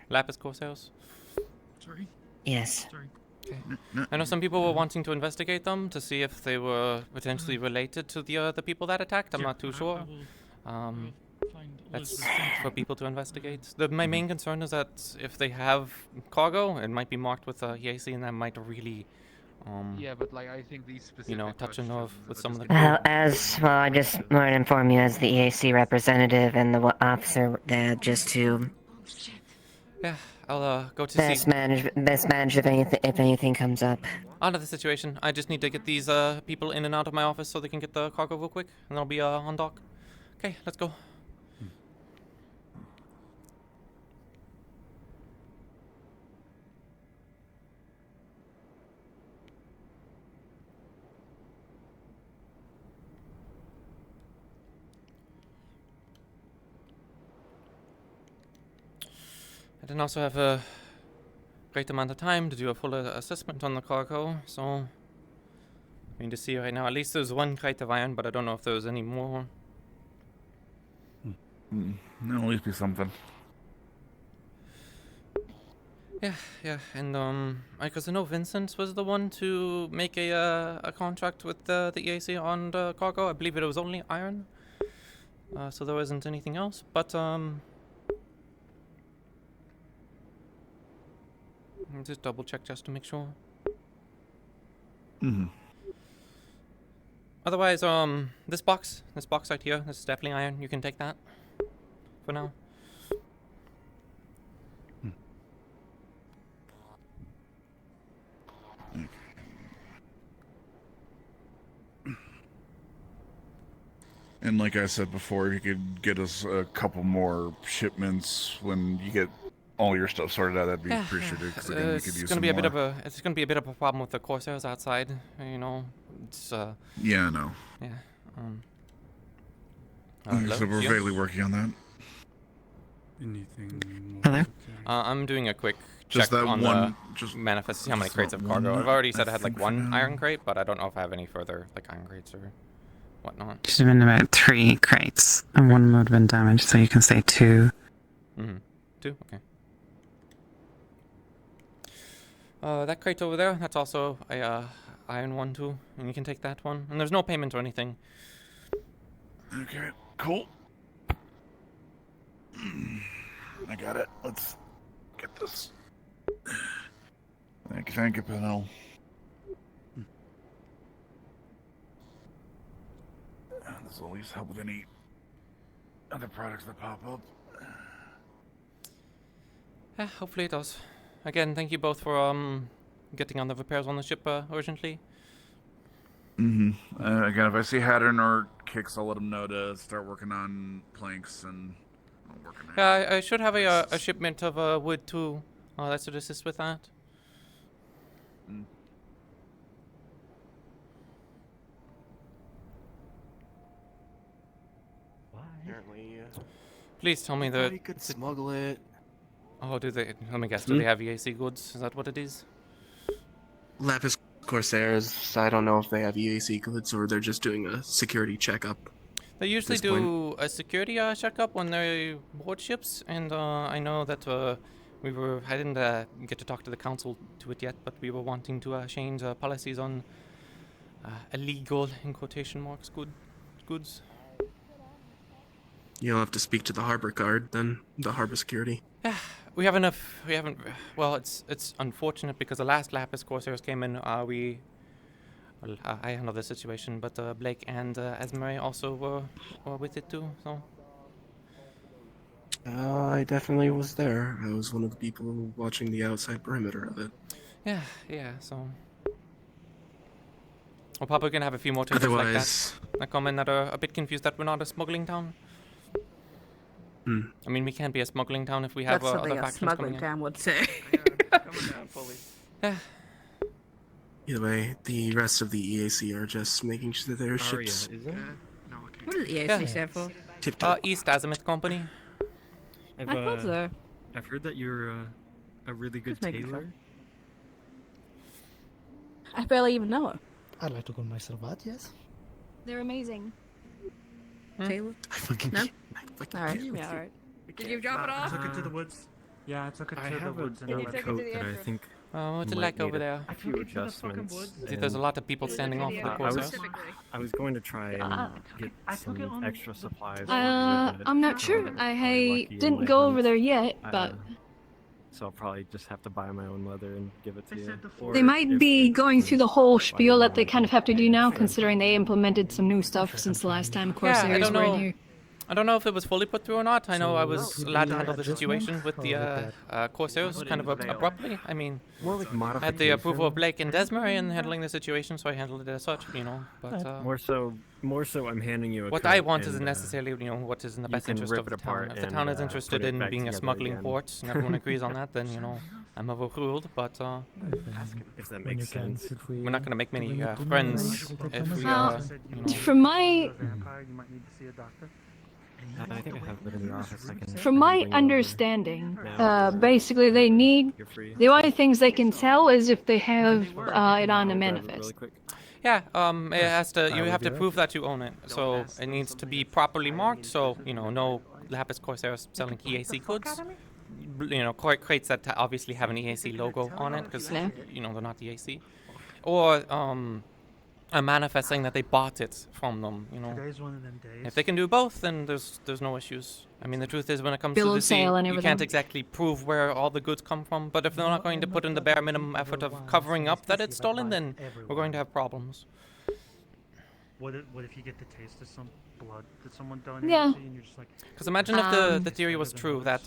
Lapis Corsairs? Sorry? Yes. Sorry. Okay. I know some people were wanting to investigate them to see if they were potentially related to the people that attacked. I'm not too sure. That's for people to investigate. My main concern is that if they have cargo, it might be marked with EAC, and that might really, yeah, but like I think these specific touch a nerve with some of the. Well, I just want to inform you as the EAC representative and the officer there, just to. Yeah, I'll go to best see. manage if anything comes up. Out of the situation, I just need to get these people in and out of my office so they can get the cargo real quick, and I'll be on dock. Okay, let's go. I didn't also have a great amount of time to do a full assessment on the cargo, so I mean to see right now. At least there's one crate of iron, but I don't know if there's any more. There'll at least be something. Yeah, and because I know Vincent was the one to make a contract with the EAC on the cargo. I believe it was only iron, so there wasn't anything else. But just double check just to make sure. Otherwise, this box right here, this is definitely iron. You can take that for now. And like I said before, if you could get us a couple more shipments when you get all your stuff sorted out, that'd be appreciated. Because again, we could use some more. It's gonna be a bit of a problem with the Corsairs outside. You know, it's Yeah, I know. Yeah. So we're vaguely working on that. Anything more? Hello? I'm doing a quick Just check that on one. the manifest to see how many just crates that of cargo. one, I've already said I I had like think, one for now. iron crate, but I don't know if I have any further like iron crates or whatnot. Should have been about 3 crates, and one would have been damaged, so you can say 2. 2? Okay. That crate over there, that's also a iron one too, and you can take that one. And there's no payment or anything. Okay, cool. I got it. Let's get this. Thank you, Penelope. This will at least help with any other products that pop up. Yeah, hopefully it does. Again, thank you both for getting on the repairs on the ship urgently. Again, if I see Hattern or Kicks, I'll let them know to start working on planks and working. Yeah, I should have a shipment of wood too. That should assist with that. Apparently, Please tell me that. you could smuggle it. Oh, do they? Let me guess. Do they have EAC goods? Is that what it is? Lapis Corsairs, I don't know if they have EAC goods or they're just doing a security checkup. They usually do a security checkup when they board ships, and I know that I didn't get to talk to the council to it yet, but we were wanting to change policies on illegal, in quotation marks, goods. You'll have to speak to the harbor guard, then, the harbor security. Yeah, we haven't. Well, it's unfortunate because the last Lapis Corsairs came in. I handled the situation, but Blake and Esme also were with it too. So. I definitely was there. I was one of the people watching the outside perimeter of it. Yeah. So. We're probably gonna have a few more traders like that come in that are a bit confused that we're not a smuggling town. I mean, we can't be a smuggling town if we have That's other something a factions smuggling coming in. town would say. Yeah. Either way, the rest of the EAC are just making sure that their ships. What does EAC stand for? East Azimuth Company. I've, I thought so. I've heard that you're a really good Just making tailor. fun. I barely even know her. I'd like to call myself that, yes. They're amazing. Taylor? No? Alright. Yeah, alright. Did you drop it off? I took it to the woods. Yeah, I took it I to the have woods. an old coat that I think What's it might like over need there? a few adjustments. See, there's a lot of people standing off the Corsairs. I was going to try and get some extra supplies. I'm not sure. I didn't go over there yet, but so I'll probably just have to buy my own leather and give it to you. they might be going through the whole spiel that they kind of have to do now, considering they implemented some new stuff since the last time Corsairs were in here. I don't know if it was fully put through or not. I know I was allowed to handle the situation with the Corsairs kind of abruptly. I mean, I had the approval of Blake and Desmarais in handling the situation, so I handled it as such, you know. But more so, I'm handing you a what coat I want and, isn't necessarily, you know, what is in the you best can interest rip of it the town. apart If the town is and, interested put it in back being a together smuggling again. port and everyone agrees on that, then, you know, I'm overruled. But if that makes sense. We're not going to make many friends if we, Well, you know. from my I think I have it in the office. From my understanding, basically they need, the only things they can tell is if they have it on a manifest. Yeah, it has to. You have to prove that you own it. So it needs to be properly marked. So you know, no Lapis Corsairs selling EAC goods. You know, crates that obviously have an EAC logo on it because you know they're not EAC, or a manifest saying that they bought it from them. You know, Today's one of them days. if they can do both, then there's no issues. I mean, the truth is, when it comes Bill to the of sale and you everything. can't exactly prove where all the goods come from. But if they're not going to put in the bare minimum effort of covering up that it's stolen, then we're going to have problems. What if you get the taste of some blood that someone donated Yeah. to you and you're just like... Because imagine if the theory was true that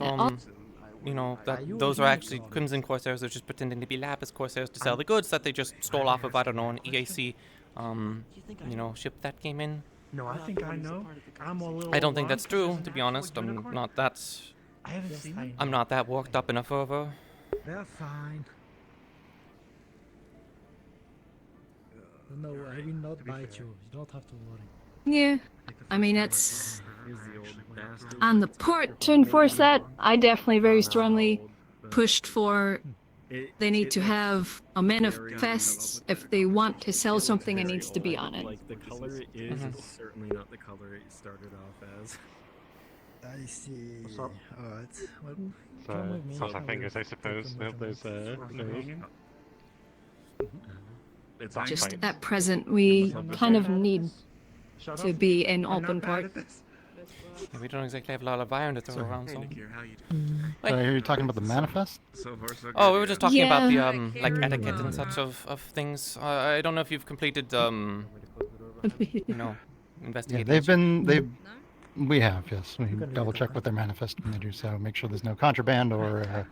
you know, that those are actually Crimson Corsairs. They're just pretending to be Lapis Corsairs to sell the goods that they just stole off of, I don't know, an EAC, you know, ship that came in. No, I think I know. I'm a little I don't think that's alarmed true, to be honest. I'm not that. I haven't seen them. I'm not that worked up in a fervor. They're fine. No, I will not bite you. You don't have to worry. Yeah, I mean, it's on the port to enforce that. I definitely very strongly pushed for they need to have a manifest. If they want to sell something, it needs to be on it. Like the color it is certainly not the color it started off as. I see. What's up? Alright. Well, come with me. Cross our fingers, I suppose. I hope there's no. It's Just at present, we kind of need to be in open port. Yeah, we don't exactly have a lot of iron to throw around, so. So are you talking about the manifest? Oh, we were just talking about the Yeah. like etiquette and such of things. I don't know if you've completed you know, Yeah, investigating. We have, yes. We double check with their manifest when they do so. Make sure there's no contraband or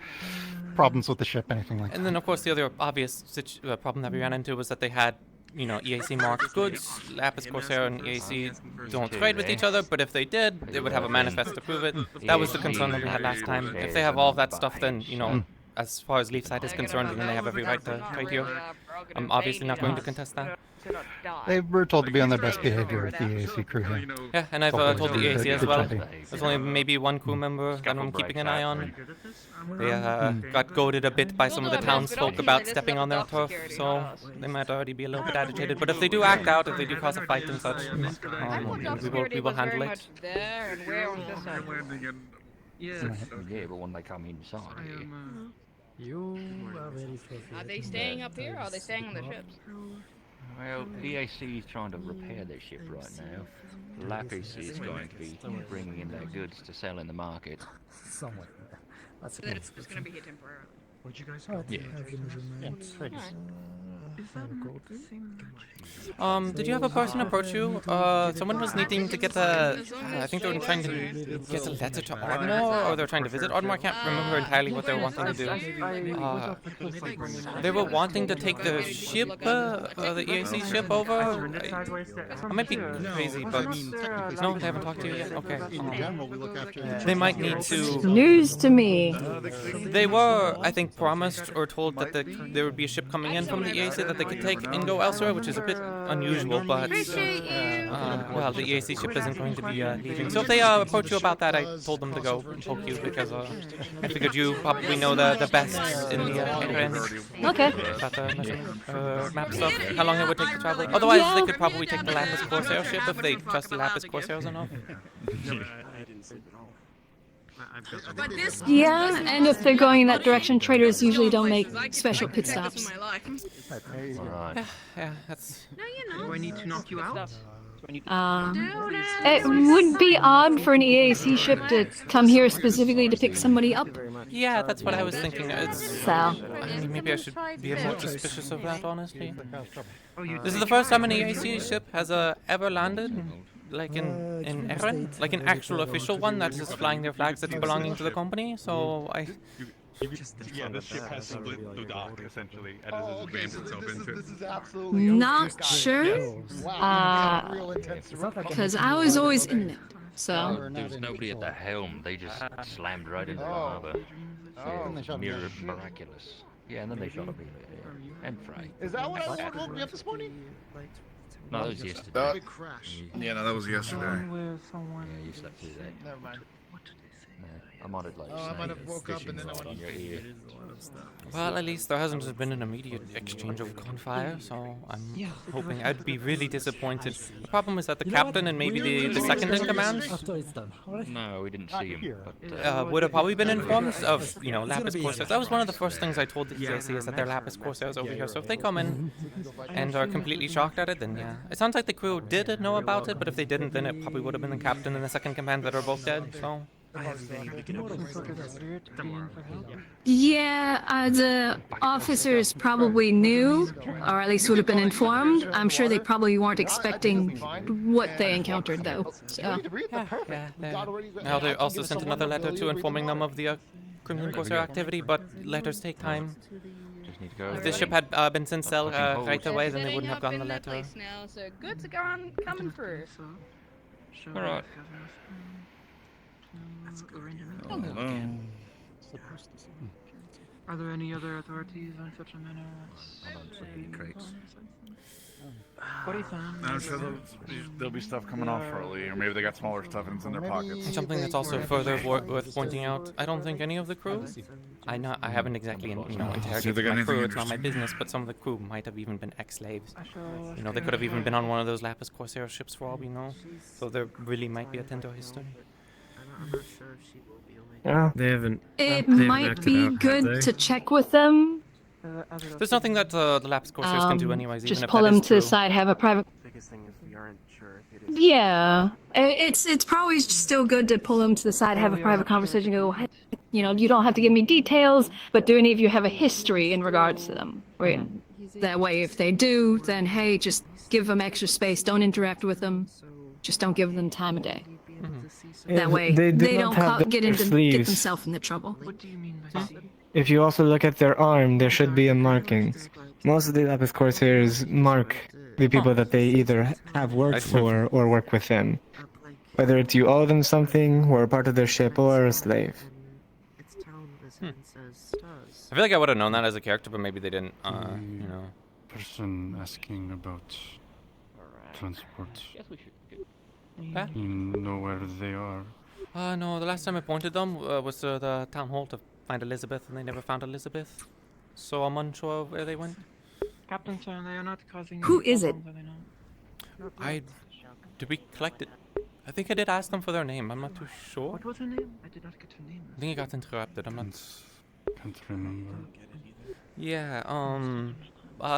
problems with the ship, anything like that. And then, of course, the other obvious problem that we ran into was that they had, you know, EAC marked goods. Lapis Corsair and EAC don't trade with each other, but if they did, they would have a manifest to prove it. That was the concern that we had last time. If they have all of that stuff, then, you know, as far as Leafside is concerned, then they have every right to trade here. I'm obviously not going to contest that. They were told to be on their best behavior with the EAC crew here. Yeah, and I've told the EAC as well. There's only maybe one crew member that I'm keeping an eye on. They got goaded a bit by some of the townsfolk about stepping on their turf, so they might already be a little bit agitated. But if they do act out, if they do cause a fight and such, we will handle it. Yeah, but when they come inside here... You are very fluffy. Are they staying up here or are they staying on the ships? Well, EAC is trying to repair their ship right now. Lapis is going to be bringing in their goods to sell in the market. Somewhere. That's So that it's just going to be here temporarily. Where'd you guys Oh, go? yeah. Have the measurements. Did you have a person approach you? Someone was needing to get a... I think they were trying to get a letter to Ardmore, or they were trying to visit Ardmore. I can't remember entirely what they were wanting to do. They were wanting to take the ship, the EAC ship over. I might be crazy, but... No, they haven't talked to you yet? Okay. They might need to... News to me. They were, I think, promised or told that there would be a ship coming in from the EAC shit that they could take and go elsewhere, which is a bit unusual, but well, the EAC ship isn't going to be leaving. So if they approach you about that, I told them to go and poke you because I figured you probably know the best in the end. Okay. About the map stuff, how long it would take to travel. Otherwise, they could probably take the Lapis Corsair ship if they trust the Lapis Corsairs enough. Yeah, and if they're going in that direction, traders usually don't make special pit stops. Yeah, that's... Do I need to knock you out? It would be odd for an EAC ship to come here specifically to pick somebody up. Yeah, that's what I was thinking. So. Maybe I should be more suspicious of that, honestly. This is the first time an EAC ship has ever landed, like in Erin, like an actual official one that's just flying their flags that's belonging to the company. So Yeah, the ship has split the dock, essentially, and Okay, so this is absolutely Not sure. Because I was always in it. So. There was nobody at the helm. They just slammed right into the harbour. So, miraculous. Yeah, and then they shot a bit and Fry. Is that what I woke me up this morning? No, that was yesterday. Yeah, no, that was yesterday. Yeah, you slept through that. Never mind. I might have like I might have woke up and then I went on your ear. Well, at least there hasn't just been an immediate exchange of gunfire, so I'm hoping. I'd be really disappointed. The problem is that the captain and maybe the second in command. No, we didn't see him. But, would have probably been informed of, Lapis Corsairs. That was one of the first things I told the EAC is that they're Lapis Corsairs over here. So if they come in and are completely shocked at it, then yeah. It sounds like the crew did know about it, but if they didn't, then it probably would have been the captain and the second command that are both dead. So. Yeah, the officers probably knew, or at least would have been informed. I'm sure they probably weren't expecting what they encountered, though. So. Now they also sent another letter to informing them of the Crimson Corsair activity, but letters take time. If this ship had been sent right away, then they wouldn't have gotten the letter. Now, so goods are coming through. All right. Are there any other authorities on such a matter? What do you think? I'm sure there'll be stuff coming off shortly, or maybe they got smaller stuff and it's in their pockets. Something that's also further worth pointing out, I don't think any of the crew, I haven't exactly, interrogated my crew, it's not my business, but some of the crew might have even been ex-slaves. They could have even been on one of those Lapis Corsair ships for all we know, so there really might be a tender history. I'm not sure if she will be Yeah, they haven't. It might be good to check with them. There's nothing that the Lapis Corsairs can do anyways. Just even if pull that them is to true. the side, have a private. biggest thing is we aren't sure if it is. Yeah, it's probably still good to pull them to the side, have a private conversation. Go, "Hey, you don't have to give me details, but do any of you have a history in regards to them? That way, if they do, then hey, just give them extra space. Don't interact with them. Just don't give them time of day. That way, they don't get themselves into trouble. What do you mean by If you also look at their arm, there should be a marking. Most of the Lapis Corsairs mark the people that they either have worked for or work with them. Whether it's you owe them something, or a part of their ship, or a slave. I feel like I would have known that as a character, but maybe they didn't, Person asking about transport. Huh? You know where they are. No, the last time I pointed them was to the town hall to find Elizabeth, and they never found Elizabeth. So I'm unsure of where they went. Captain, sir, they are not causing. Who is it? Did we collect it? I think I did ask them for their name. I'm not too sure. What was her name? I did not get her name. I think it got interrupted. I'm not. Can't remember. Yeah.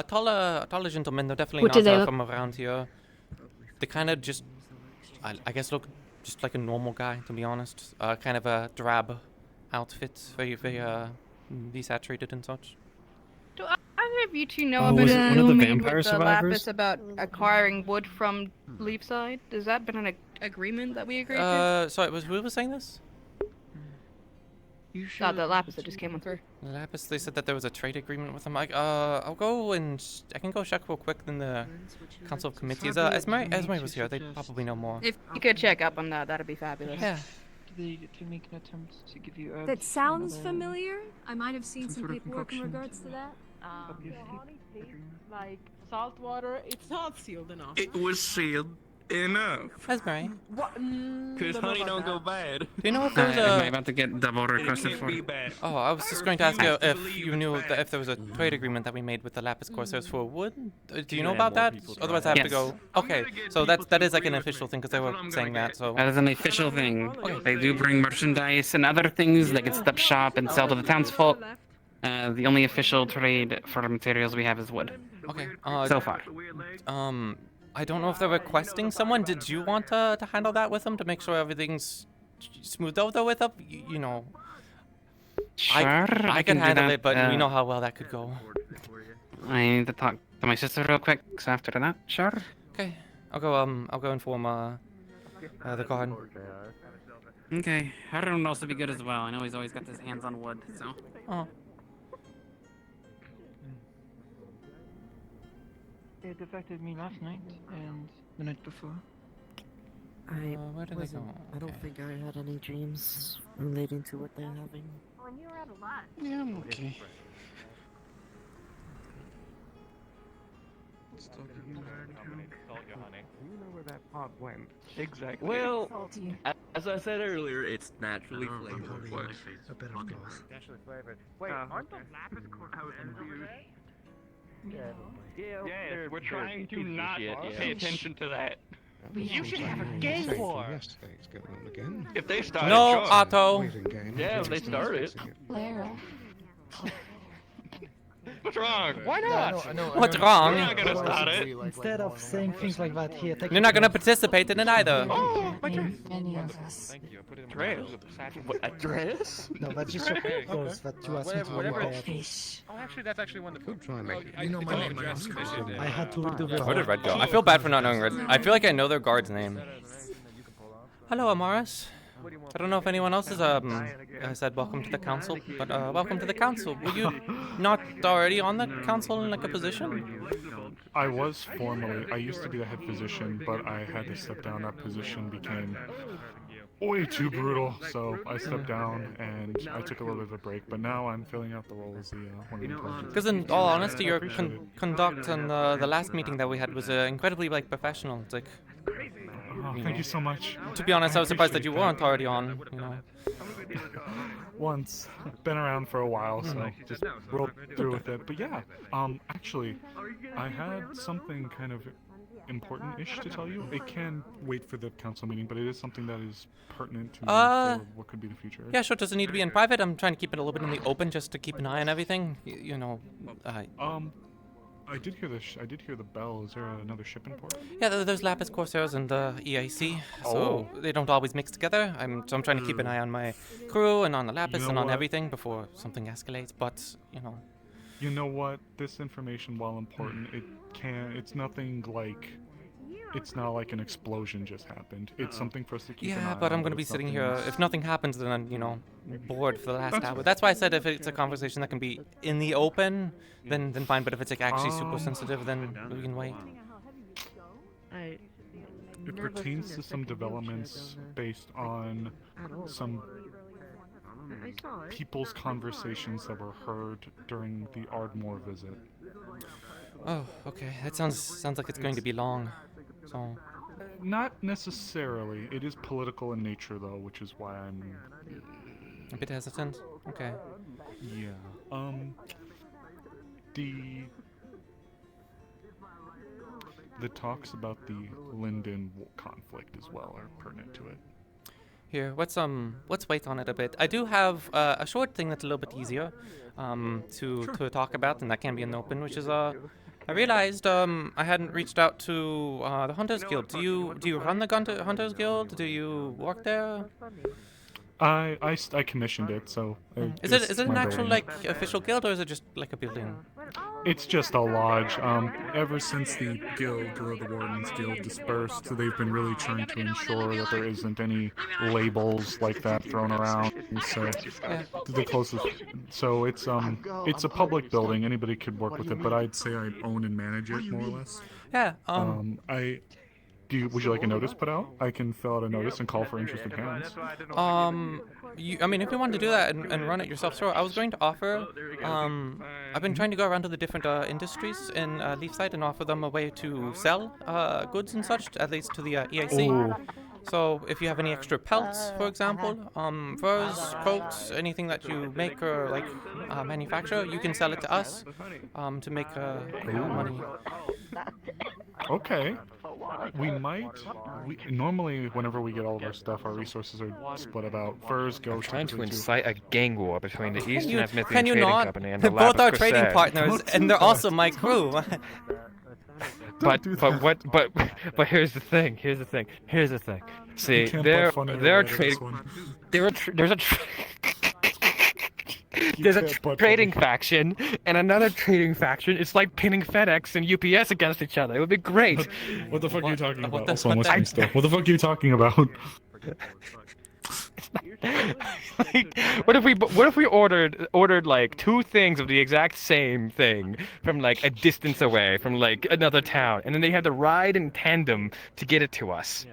Taller gentlemen. They're definitely What do they not look- from around here. They kind of just, I guess, look just like a normal guy, to be honest. Kind of a drab outfit, very desaturated and such. Do either of you two know Oh, about was it one of the made vampire with the survivors? Lapis about acquiring wood from Leafside? Has that been an agreement that we agreed to? Sorry, who was saying this? Not the Lapis that just came on through. Lapis, they said that there was a trade agreement with them. I'll go and I can go check real quick in the Council of Committees. Esme was here. They probably know more. If you could check up on that, that'd be fabulous. Yeah. To make an attempt to give you That sounds familiar. I might have seen some sort of paperwork in concoction. regards to that. like salt water. It's not sealed enough. It was sealed enough. Raspberry. What? Because honey don't go bad. Do you know if there's Am I a... about to get double requested can't for? be bad. Oh, I was just going to ask you if you knew if there was a trade agreement that we made with the Lapis Corsairs for wood. Do you know about that? Otherwise, I have to go. Okay, so that is like an official thing because they were saying that. So That is an official thing. They do bring merchandise and other things they can set up shop and sell to the townsfolk. The only official trade for materials we have is wood. Okay. So far. I don't know if they're requesting someone. Did you want to handle that with them to make sure everything's smoothed over with them? You know. Sure, I can do handle that, it, but we know how well that could go. I need to talk to my sister real quick. So after that, sure. Okay. I'll go inform the guard. Okay. Harold will also be good as well. I know he's always got his hands on wood, so. Oh. It affected me last night and the night before. Where did they go? I don't think I had any dreams relating to what they're having. Yeah, I'm okay. You know where that pot went. Exactly. Well, as I said earlier, it's naturally flavored. But... A bit of both. Naturally flavored. Wait, aren't the Lapis Corsairs? Yes, we're trying to not pay attention to that. You should have a gang war. If they start No, sure. Otto. Yeah, if they start it. What's wrong? Why not? What's wrong? We're not gonna start it. Instead of saying things like that here, take You're not gonna participate in it either. Oh, my dress. many of us. Thank you. I put it in Dress? What, a dress? No, that's just your clothes that you asked me to repair. Oh, actually, that's actually one of the. You know my name, I had to redo the Where did Red go? I feel bad for not knowing Red. I feel like I know their guard's name. Hello, Amaris. I don't know if anyone else has said welcome to the council, but welcome to the council. Were you not already on the council in like a position? I was formerly. I used to be the head physician, but I had to step down. That position became way too brutal, so I stepped down and I took a little bit of a break. But now I'm filling out the role as the one of the employees. Because in all honesty, your conduct in the last meeting that we had was incredibly like professional. It's like. Oh, thank you so much. To be honest, I was surprised that you weren't already on. You know. Once, been around for a while, so just rolled through with it. But yeah, actually, I had something kind of important-ish to tell you. It can wait for the council meeting, but it is something that is pertinent to for what could be the future. Yeah, sure. Does it need to be in private? I'm trying to keep it a little bit in the open, just to keep an eye on everything. You know. I did hear I did hear the bell. Is there another ship in port? Yeah, there's Lapis Corsairs and EIC, so they don't always mix together. So I'm trying to keep an eye on my crew and on the Lapis and on everything before something escalates. But you know. You know what? This information, while important, it's nothing like. It's not like an explosion just happened. It's something for us to keep an eye on. Yeah, but I'm going to be sitting here. If nothing happens, then I'm, you know, bored for the last hour. That's why I said if it's a conversation that can be in the open, then fine. But if it's like actually super sensitive, then we can wait. It pertains to some developments based on some people's conversations that were heard during the Ardmore visit. Oh, okay. That sounds like it's going to be long. So. Not necessarily. It is political in nature, though, which is why I'm a bit hesitant. Okay. Yeah. The talks about the Linden conflict as well are pertinent to it. Here, let's wait on it a bit. I do have a short thing that's a little bit easier to talk about, and that can be in the open, which is I realized I hadn't reached out to the Hunters Guild. Do you run the Hunters Guild? Do you work there? I commissioned it, so. Is it an actual like official guild, or is it just like a building? It's just a lodge. Ever since the guild, or the Wardens Guild, dispersed, they've been really trying to ensure that there isn't any labels like that thrown around. So the closest. So it's a public building. Anybody could work with it, but I'd say I own and manage it more or less. Yeah. Would you like a notice put out? I can fill out a notice and call for interested hands. I mean, if you wanted to do that and run it yourself, sure. I was going to offer, I've been trying to go around to the different industries in Leafside and offer them a way to sell goods and such, at least to the EAC. Ooh. So if you have any extra pelts, for example, furs, coats, anything that you make or like manufacture, you can sell it to us to make money. Okay. We might. Normally, whenever we get all of our stuff, our resources are split about. Furs go trying to typically incite a gang war between the Eastern Asmithian Can you Trading not? Company and They're the both Lapis our trading Crusade. partners, and they're also my crew. But here's the thing. See, can't they're butt funny they're related trading. this one. There's a trading faction and another trading faction. It's like pinning FedEx and UPS against each other. It would be great. What the fuck are you talking about? the- Also, I'm what the- listening still. What the fuck are you talking about? Like, what if we ordered like 2 things of the exact same thing from like a distance away from like another town, and then they had to ride in tandem to get it to us.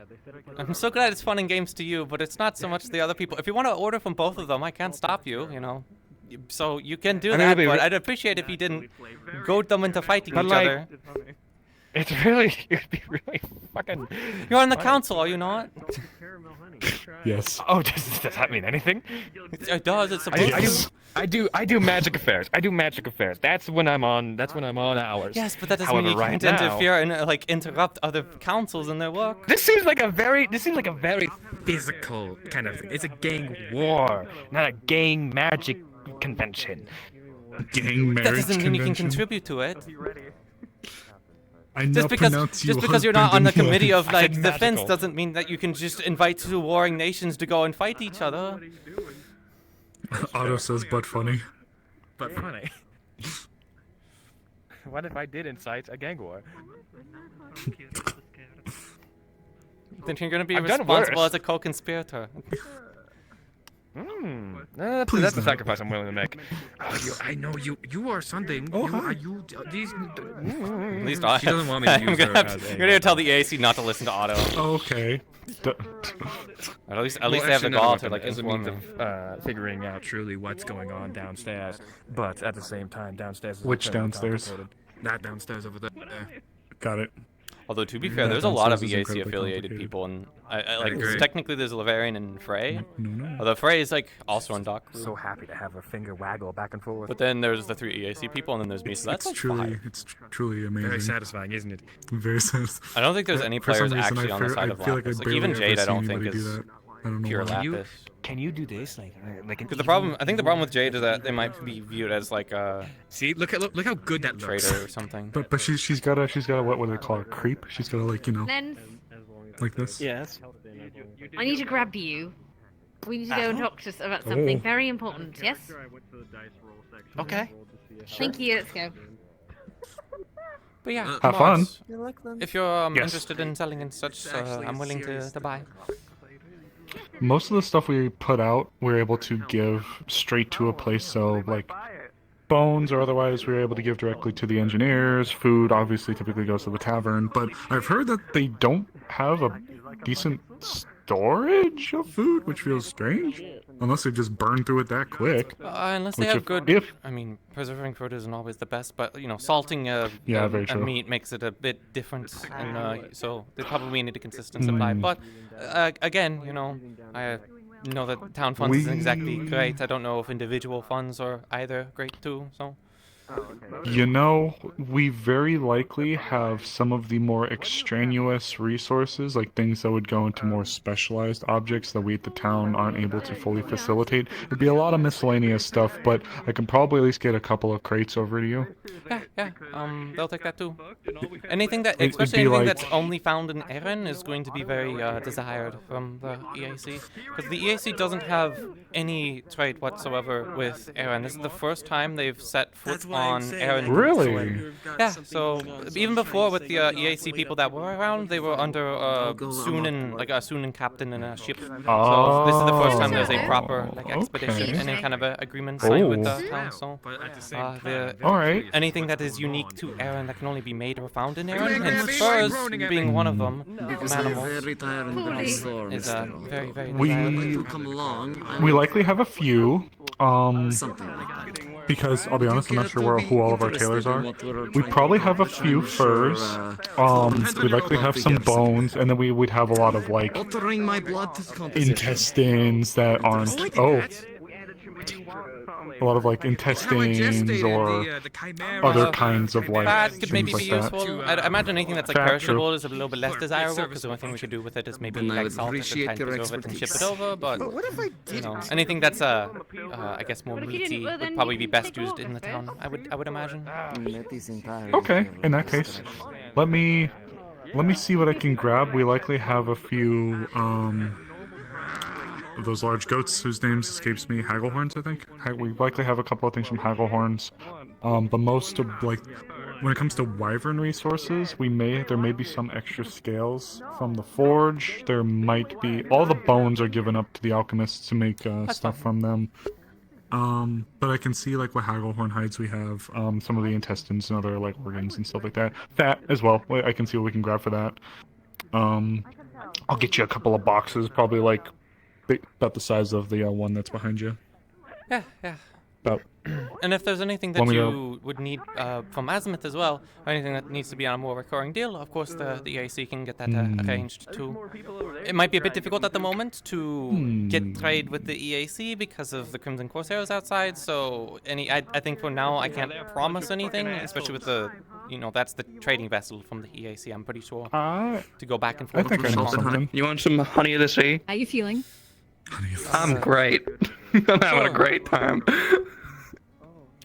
I'm so glad it's fun and games to you, but it's not so much the other people. If you want to order from both of them, I can't stop you, you know. So you can do I mean, that, it'd be but re- I'd appreciate if you didn't goad them into fighting But, each like, other. It would be really fucking. You're on the council, are you not? Yes. Oh, does that mean anything? It does. It's supposed to. I do magic affairs. That's when I'm on hours. Yes, but that doesn't However, mean you right can't now, interfere and like interrupt other councils in their work. This seems like a very physical kind of thing. It's a gang war, not a gang magic convention. Gang That marriage doesn't mean you can convention. contribute to it. I Just now because pronounce you you're not on the husband and committee of wife. like said defense magical. doesn't mean that you can just invite 2 warring nations to go and fight each other. Otto says, but funny. But funny. What if I did incite a gang war? Then you're gonna be I've done responsible worse. as a co-conspirator. That's Please the don't. sacrifice I'm willing to make. I know you are something. Oh, you, hi. are you these? At least I. She doesn't want me to I'm use gonna her have as to, a- you're gonna tell the EAC not to listen to Otto. Okay. At least they have the gall to like as a inform means them. of figuring out truly what's going on downstairs. But at the same time, downstairs. Is Which incredibly downstairs? complicated. That downstairs over there. Got it. Although to be fair, That there's a lot of downstairs is EAC incredibly affiliated complicated. people, and I like agree. technically there's Lavarian and Frey. No. Although Frey is like also on Dock. So happy to have her finger waggle back and forth. But then there's the 3 EAC people, and then there's me. So that's like 5. It's truly amazing. Very satisfying, isn't it? Very satisfying. I don't think there's any For some players reason, actually on the side of I feel like I Lapis. Like even barely ever Jade, I see don't think anybody do is that. I don't know pure why. Lapis. Can you do this like Because the problem, I think the problem with Jade is that they might be viewed as like a See, look how good that looks. traitor or something. But she's got a what do they call it? Creep. She's got a like Then like this. Yes. I need to grab you. We need to go and talk to us about something Oh. very important. Yes. Okay. Thank you. Let's go. But yeah, Have fun. Morris, You like them? if you're Yes. interested in selling and such, I'm willing to buy. Most of the stuff we put out, we're able to give straight to a place. So like bones or otherwise, we're able to give directly to the engineers. Food obviously typically goes to the tavern, but I've heard that they don't have a decent storage of food, which feels strange. Unless they just burn through it that quick. Unless they Which have good. I mean, preserving food isn't always the best, but you know, salting Yeah, very a true. meat makes it a bit different, and so they probably need a consistent supply. But again, you know, I know that town funds isn't exactly great. I don't know if individual funds are either great too. So. You know, we very likely have some of the more extraneous resources, like things that would go into more specialized objects that we at the town aren't able to fully facilitate. It'd be a lot of miscellaneous stuff, but I can probably at least get a couple of crates over to you. Yeah. They'll take that too. Anything that, It'd especially be anything like- that's only found in Erin, is going to be very desired from the EAC, because the EAC doesn't have any trade whatsoever with Erin. This is the first time they've set foot on Erin. Really? Yeah. So even before with the EAC people that were around, they were under Sunan, like a Sunan captain in a ship. So this is the first time there's a proper like expedition, okay. any kind of a agreement signed with Oh. the town. So Alright. anything that is unique to Erin that can only be made or found in Erin, and furs being one of them, animals, is very, very We desired. we likely have a few. because I'll be honest, I'm not sure who all of our tailors are. We probably have a few furs. We'd likely have some bones, and then we would have a lot of like intestines that aren't. Oh. A lot of like intestines or other kinds of like Fat could maybe things be like useful. that. I imagine anything that's like Fat, perishable true. is a little bit less desirable because the only thing we could do with it is maybe like salt it to try and preserve it and ship it over. But you know, anything that's I guess more meaty would probably be best used in the town. I would imagine. Okay, in that case, let me see what I can grab. We likely have a few those large goats whose names escapes me. Hagglehorns, I think. We likely have a couple of things from Hagglehorns. But most of like when it comes to wyvern resources, there may be some extra scales from the forge. There might be all the bones are given up to the alchemists to make stuff from them. But I can see like what Hagglehorn hides we have, some of the intestines and other like organs and stuff like that. Fat as well. I can see what we can grab for that. I'll get you a couple of boxes, probably like about the size of the one that's behind you. Yeah. About. And if there's anything that you would need from Azimuth as well, or anything that needs to be on a more recurring deal, of course the EAC can get that arranged too. It might be a bit difficult at the moment to get trade with the EAC because of the Crimson Corsairs outside. So I think for now I can't promise anything, especially with the that's the trading vessel from the EAC. I'm pretty sure to go back and forth. I think I know something. You want some honey of the sea? How you feeling? I'm great. I'm having a great time.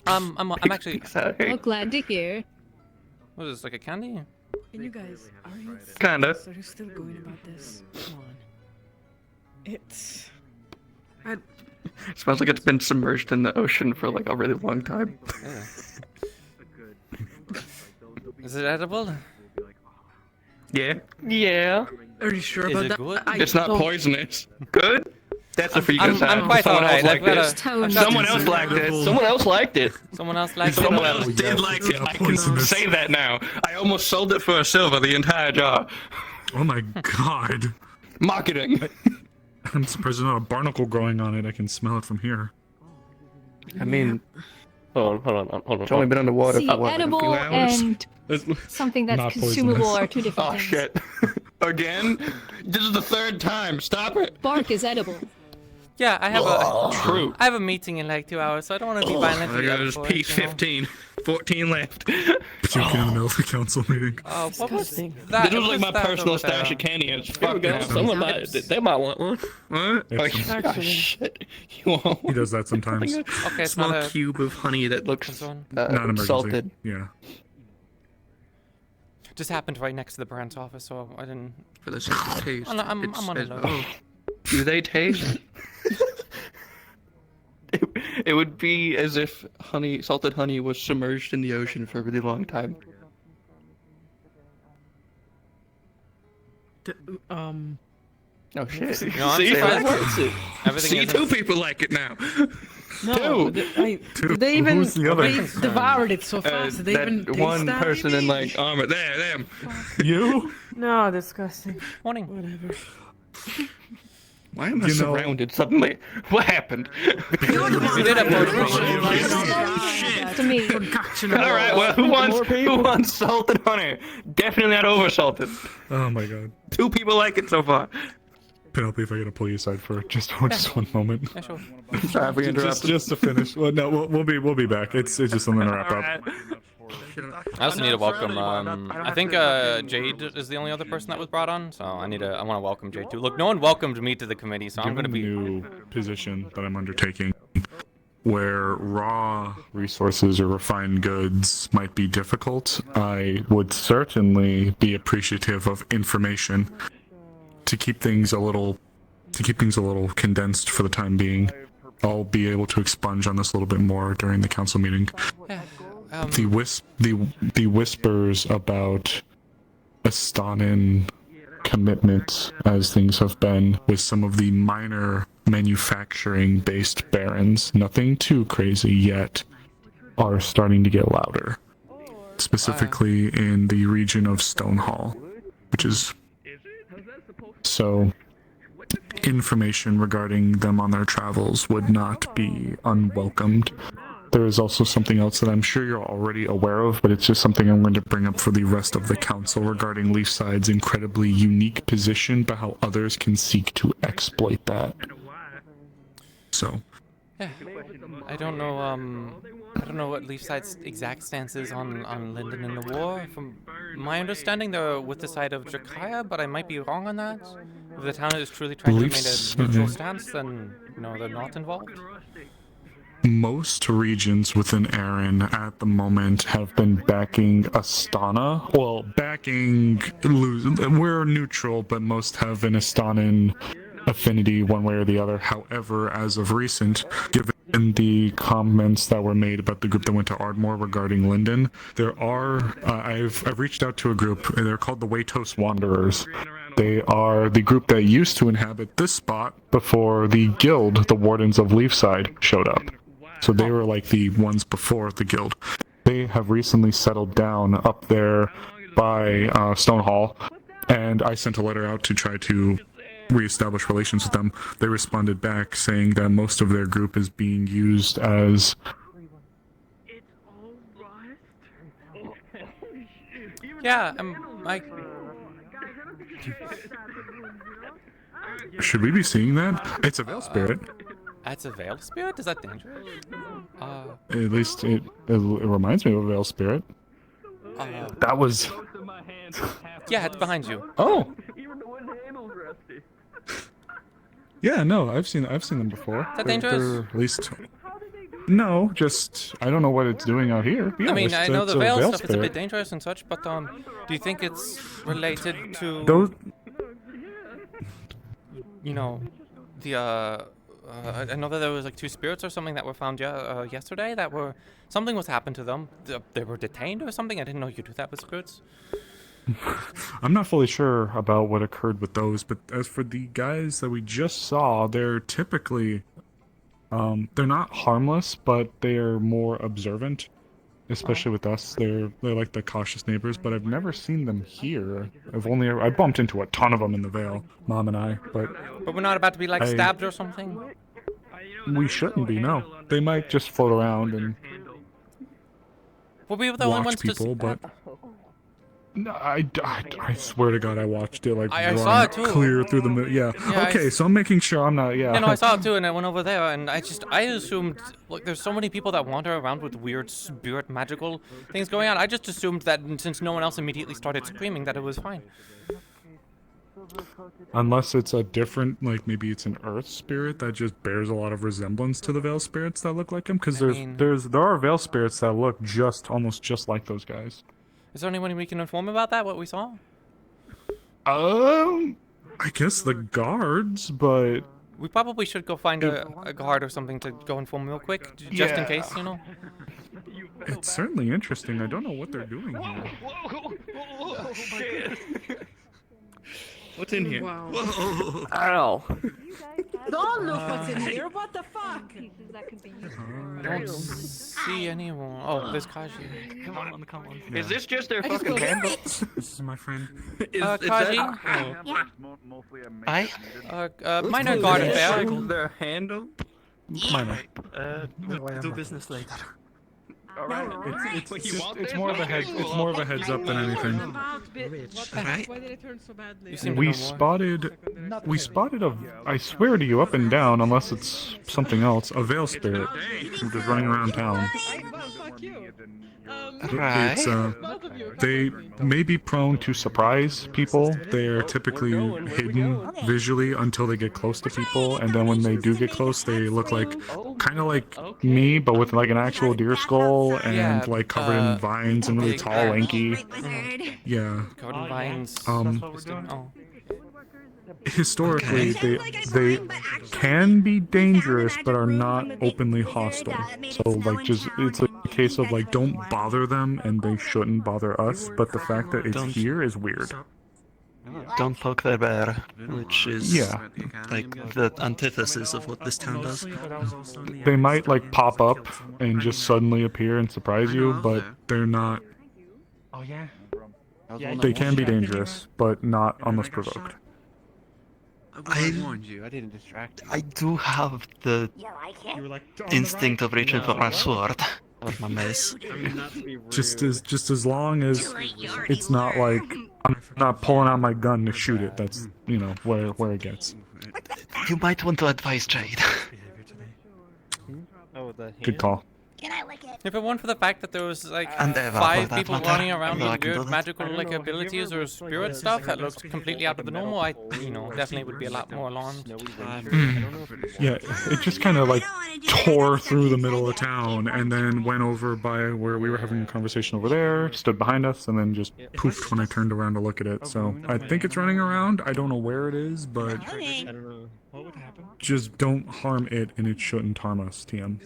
I'm actually. Well, glad to hear. What is this, like a candy? And you guys, are you Kinda. Are you still going about this? Come on. It smells like it's been submerged in the ocean for like a really long time. Yeah. Is it edible? Yeah. Yeah. Are you sure Is about it that? good? It's not poisonous. Good? That's it for you guys. I'm quite alright. Someone else liked it. Someone else liked it. Someone else liked it. Someone else did like it. I can say that now. I almost sold it for a silver, the entire jar. Oh my god. Marketing. I'm surprised there's not a barnacle growing on it. I can smell it from here. I mean, hold on. it's only been underwater See, for what, a edible few hours? and something that's Not consumable poisonous. are two different Oh things. shit. Again? This is the third time. Stop it. Bark is edible. Yeah, I have True. I have a meeting in like 2 hours, so I don't want to be violent. I got piece 15. 14 left. Puking in the middle of the council meeting. Oh, what was Disgusting. that? This was What like my that personal over stash there? of candy. It's Here we go. fucking Someone might. They might want one. What? Oh, Actually. shit. You want He does that sometimes. Okay, it's small not a cube of honey that looks concern. Not an emergency. salted. Yeah. Just happened right next to the branch office, so I didn't. For the sake of taste. I'm on a low. Do they taste? It would be as if salted honey was submerged in the ocean for a really long time. Oh shit. No, I'm See, saying I like like it. everything See, is two people like it now. No, they even Who's the other? they devoured it so fast. They even that taste one that? person in like armor. There, them. You? No, disgusting. Morning. Whatever. Why am I You know- surrounded suddenly? What happened? We did have To me. All right, well, who wants salted honey? Definitely not over salted. Oh my god. 2 people like it so far. Penelope, if I gotta pull you aside for just one moment. Yeah, sure. Sorry for interrupting. Just to finish. Well, no, we'll be back. It's just something to wrap up. I also need to welcome. I think Jade is the only other person that was brought on, so I want to welcome Jade too. Look, no one welcomed me to the committee, so I'm Given going to the be. new position that I'm undertaking, where raw resources or refined goods might be difficult, I would certainly be appreciative of information to keep things a little condensed for the time being. I'll be able to expunge on this a little bit more during the council meeting. Yeah, The whispers about Astanin commitment, as things have been with some of the minor manufacturing-based barons, nothing too crazy yet, are starting to get louder. Specifically in the region of Stonehall, which is... So, information regarding them on their travels would not be unwelcomed. there is also something else that I'm sure you're already aware of, but it's just something I'm going to bring up for the rest of the council regarding Leafside's incredibly unique position, but how others can seek to exploit that. So. Yeah, I don't know. I don't know what Leafside's exact stance is on Linden in the war. From my understanding, they're with the side of Jakaya, but I might be wrong on that. If the town is truly trying to make a neutral stance, then no, they're not involved. Most regions within Aaron at the moment have been backing Astana. Well, we're neutral, but most have an Astanan affinity one way or the other. However, as of recent, given the comments that were made about the group that went to Ardmore regarding Linden, there are, I've reached out to a group, they're called the Waitos Wanderers. They are the group that used to inhabit this spot before the guild, the Wardens of Leafside, showed up. So they were like the ones before the guild. They have recently settled down up there by Stonehall, and I sent a letter out to try to reestablish relations with them. They responded back saying that most of their group is being used as yeah, I should we be seeing that? It's a Veil Spirit. That's a Veil Spirit? Is that dangerous? At least it reminds me of a Veil Spirit. That was yeah, it's behind you. Oh. Yeah, no, I've seen them before. Is that dangerous? They're at least no, just I don't know what it's doing out here. I mean, I know the Veil stuff Spirit. is a bit dangerous and such, but do you think it's related to those? You know, the I know that there was like 2 spirits or something that were found yesterday that were something was happened to them. They were detained or something. I didn't know you do that with spirits. I'm not fully sure about what occurred with those, but as for the guys that we just saw, they're typically, they're not harmless, but they are more observant, especially with us. They're like the cautious neighbors, but I've never seen them here. I bumped into a ton of them in the Vale, Mom and I, but we're not about to be like stabbed or something. We shouldn't be. No, they might just float around and we'll be the only watch ones people, but. No, I swear to God, I watched it like I saw it too. Clear through the yeah. Okay, so I'm making sure I'm not. Yeah. Yeah, no, I saw it too, and I went over there, and I assumed like there's so many people that wander around with weird spirit magical things going on. I just assumed that since no one else immediately started screaming, that it was fine. Unless it's a different, like maybe it's an earth spirit that just bears a lot of resemblance to the Veil spirits that look like him, because there are Veil spirits that look almost just like those guys. Is there anyone we can inform about that? What we saw? I guess the guards, but we probably should go find a guard or something to go inform real quick, just in case, you know. It's certainly interesting. I don't know what they're doing here. Oh, shit. What's in here? Wow. Ow. Don't look what's in here. What the fuck? I don't see anyone. Oh, there's Kaji. Come on. Is this just their fucking candle? This is my friend. Kaji? Minor Is guard that affair. their handle? Minor. Do business later. Alright. It's more of a heads up than anything. Alright. Why did it turn so badly? We spotted I swear to you, up and down, unless it's something else, a Veil spirit just running around town. Fuck you. It's, they may be prone to surprise people. They are typically hidden visually until they get close to people, and then when they do get close, they look like kind of like me, but with like an actual deer skull and like covered in vines and really tall, lanky. Yeah. Covered in vines. Historically, they can be dangerous, but are not openly hostile. So, like, it's a case of, like, don't bother them, and they shouldn't bother us, but the fact that it's here is weird. Don't poke the bear, which is like the antithesis of what this town does. They might, like, pop up and just suddenly appear and surprise you, but they're not... Oh, yeah? They can be dangerous, but not unless provoked. I warned you. I didn't distract you. I do have the instinct of reaching for my sword or my mace. I mean, not to be rude. Just as long as it's not like I'm not pulling out my gun to shoot it. That's where it gets. You might want to advise Jade. Oh, the Good call. If it weren't for the fact that there was like And Eva, 5 for that people matter. running around No, I with can do weird that. magical like abilities or spirit stuff that looked completely out of the normal, I definitely would be a lot more alarmed. Yeah, it just kind of like tore through the middle of town and then went over by where we were having a conversation over there, stood behind us, and then just poofed when I turned around to look at it. So I think it's running around. I don't know where it is, but I don't know. What would happen? just don't harm it and it shouldn't harm us, TM.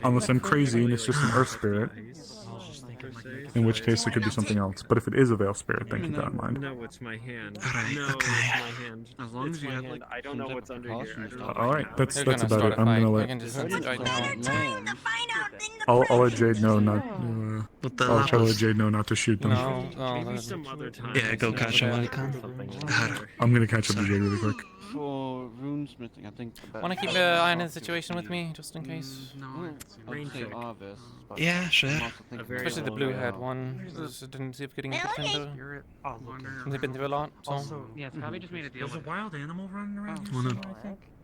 Unless I'm crazy and it's just an earth spirit. In which case it could be something else. But if it is a Veil spirit, then keep that in mind. No, it's my hand. Alright, no, okay. it's my hand. As long as you have like, I don't know what's under here. I don't know Alright, that's They're about gonna it. I'm start a gonna fight. I let can just sense it right now. I'll let Jade know not What the I'll try to let lapis? Jade know not to shoot them. No, Maybe some other time. Yeah, go catch him while you can. I'm gonna catch up to Jade really quick. For runesmithing, I think. Want to keep an eye on the situation with me, just in case? Yeah, sure. Especially the blue-haired one. Just didn't see if getting picked into. They've been through a lot, so. Yeah, probably just made a deal. There's a wild animal running around. Wanna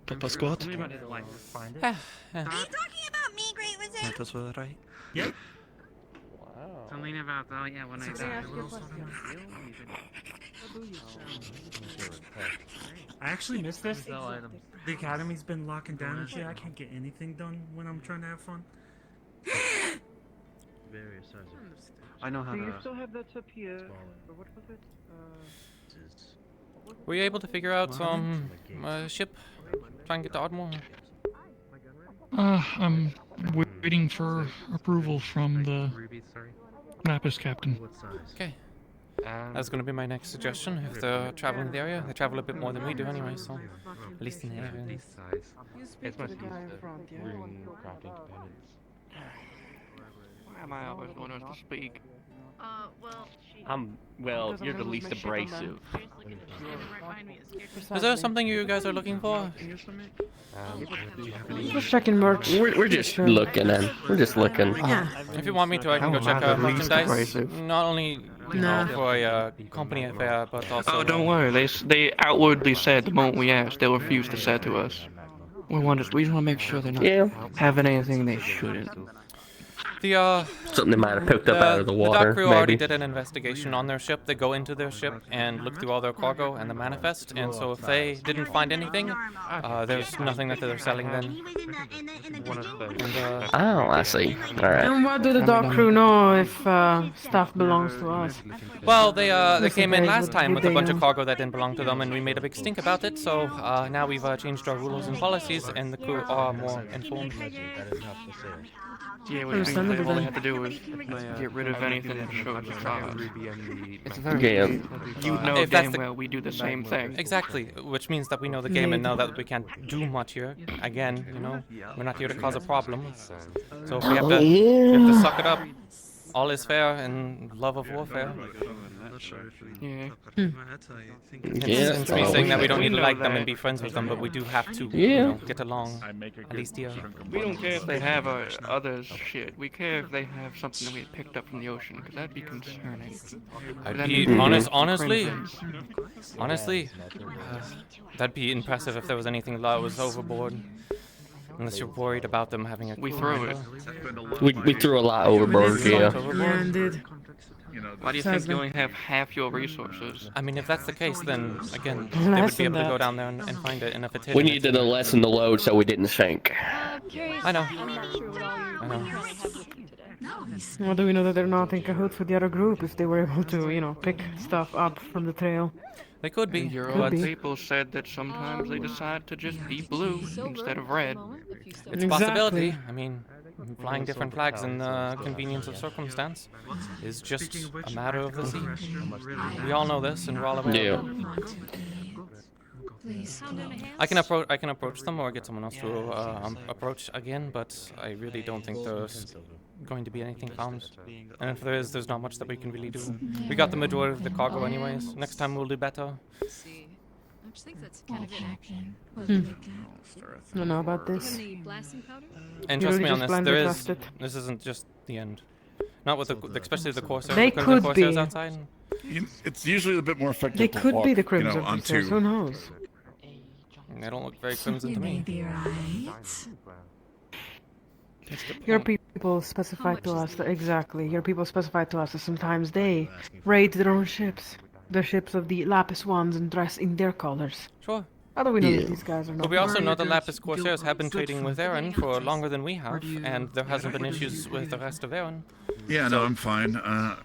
pop a squat? Somebody might have, like, find it. Yeah. That was all right. Yep. Something about when I died. I actually missed this. The academy's been locking down and shit. I can't get anything done when I'm trying to have fun. Various sizes. I know how Do you to. still have that up here? Or what was it? Were you able to figure out ship? Try and get to Ardmore? I'm waiting for approval from the Lapis captain. Okay. That's going to be my next suggestion. If they're traveling the area, they travel a bit more than we do anyway, so at least in the area. It's much easier rune crafting components. Why am I always the one who has to speak? Well, you're the least abrasive. Is there something you guys are looking for? Just checking merch. We're just looking, and we're just looking. Yeah. If you want me to, I can go check out merchandise. Not only for a company affair, but also. Oh, don't worry. They outwardly said the moment we asked, they refused to say to us. We just want to make sure they're not having anything they shouldn't. Something they might have picked up out of the water. The dock crew maybe. already did an investigation on their ship. They go into their ship and look through all their cargo and the manifest. And so if they didn't find anything, there's nothing that they're selling then. Oh, I see. All right. And what do the dock crew know if stuff belongs to us? Well, they came in last time with a bunch of cargo that didn't belong to them, and we made a big stink about it. So now we've changed our rules and policies, and the crew are more informed. Yeah, we think all they have to do is get rid of anything that shows the cause. It's very easy. You know If that's damn well we do the same thing. Exactly, which means that we know the game and know that we can't do much here. Again, we're not here to cause a problem. So if we have to suck it up, all is fair in love of warfare. Yeah. It's me saying that we don't need to like them and be friends with them, but we do have to, get along. At least here. We don't care if they have others shit. We care if they have something that we had picked up from the ocean, because that'd be concerning. I'd be honestly, that'd be impressive if there was anything that was overboard. Unless you're worried about them having a. We threw it. We threw a lot overboard, yeah. Yeah, indeed. Why do you think you only have half your resources? I mean, if that's the case, then again, they would be able to go down there and find it. And if it's hidden, We needed to lessen the load so we didn't sink. I know. How do we know that they're not in cahoots with the other group if they were able to, pick stuff up from the trail? They could be. Your old people said that sometimes they decide to just be blue instead of red. It's a possibility. I mean, flying different flags in the convenience of circumstance is just a matter of the sea. We all know this, and we're all aware of it. I can approach them or get someone else to approach again, but I really don't think there's going to be anything found. And if there is, there's not much that we can really do. We got the majority of the cargo anyways. Next time we'll do better. just think that's kind of inaction. Don't know about this. Any blasting powder? And You trust really me on just this, blindly trust it. this isn't just the end. Not with especially the Corsairs. They the Crimson could Corsairs be. outside. It's usually a bit more effective. They to could walk, be the Crimson you know, Corsairs, onto who knows? They don't look very crimson to me. Your people specified to us that exactly. Your people specified to us that sometimes they raid their own ships, the ships of the Lapis ones, and dress in their colors. Sure. How do we know that these guys are not? But we also know the Lapis Corsairs have been trading with Aaron for longer than we have, and there hasn't been issues with the rest of Aaron. Yeah, no, I'm fine. I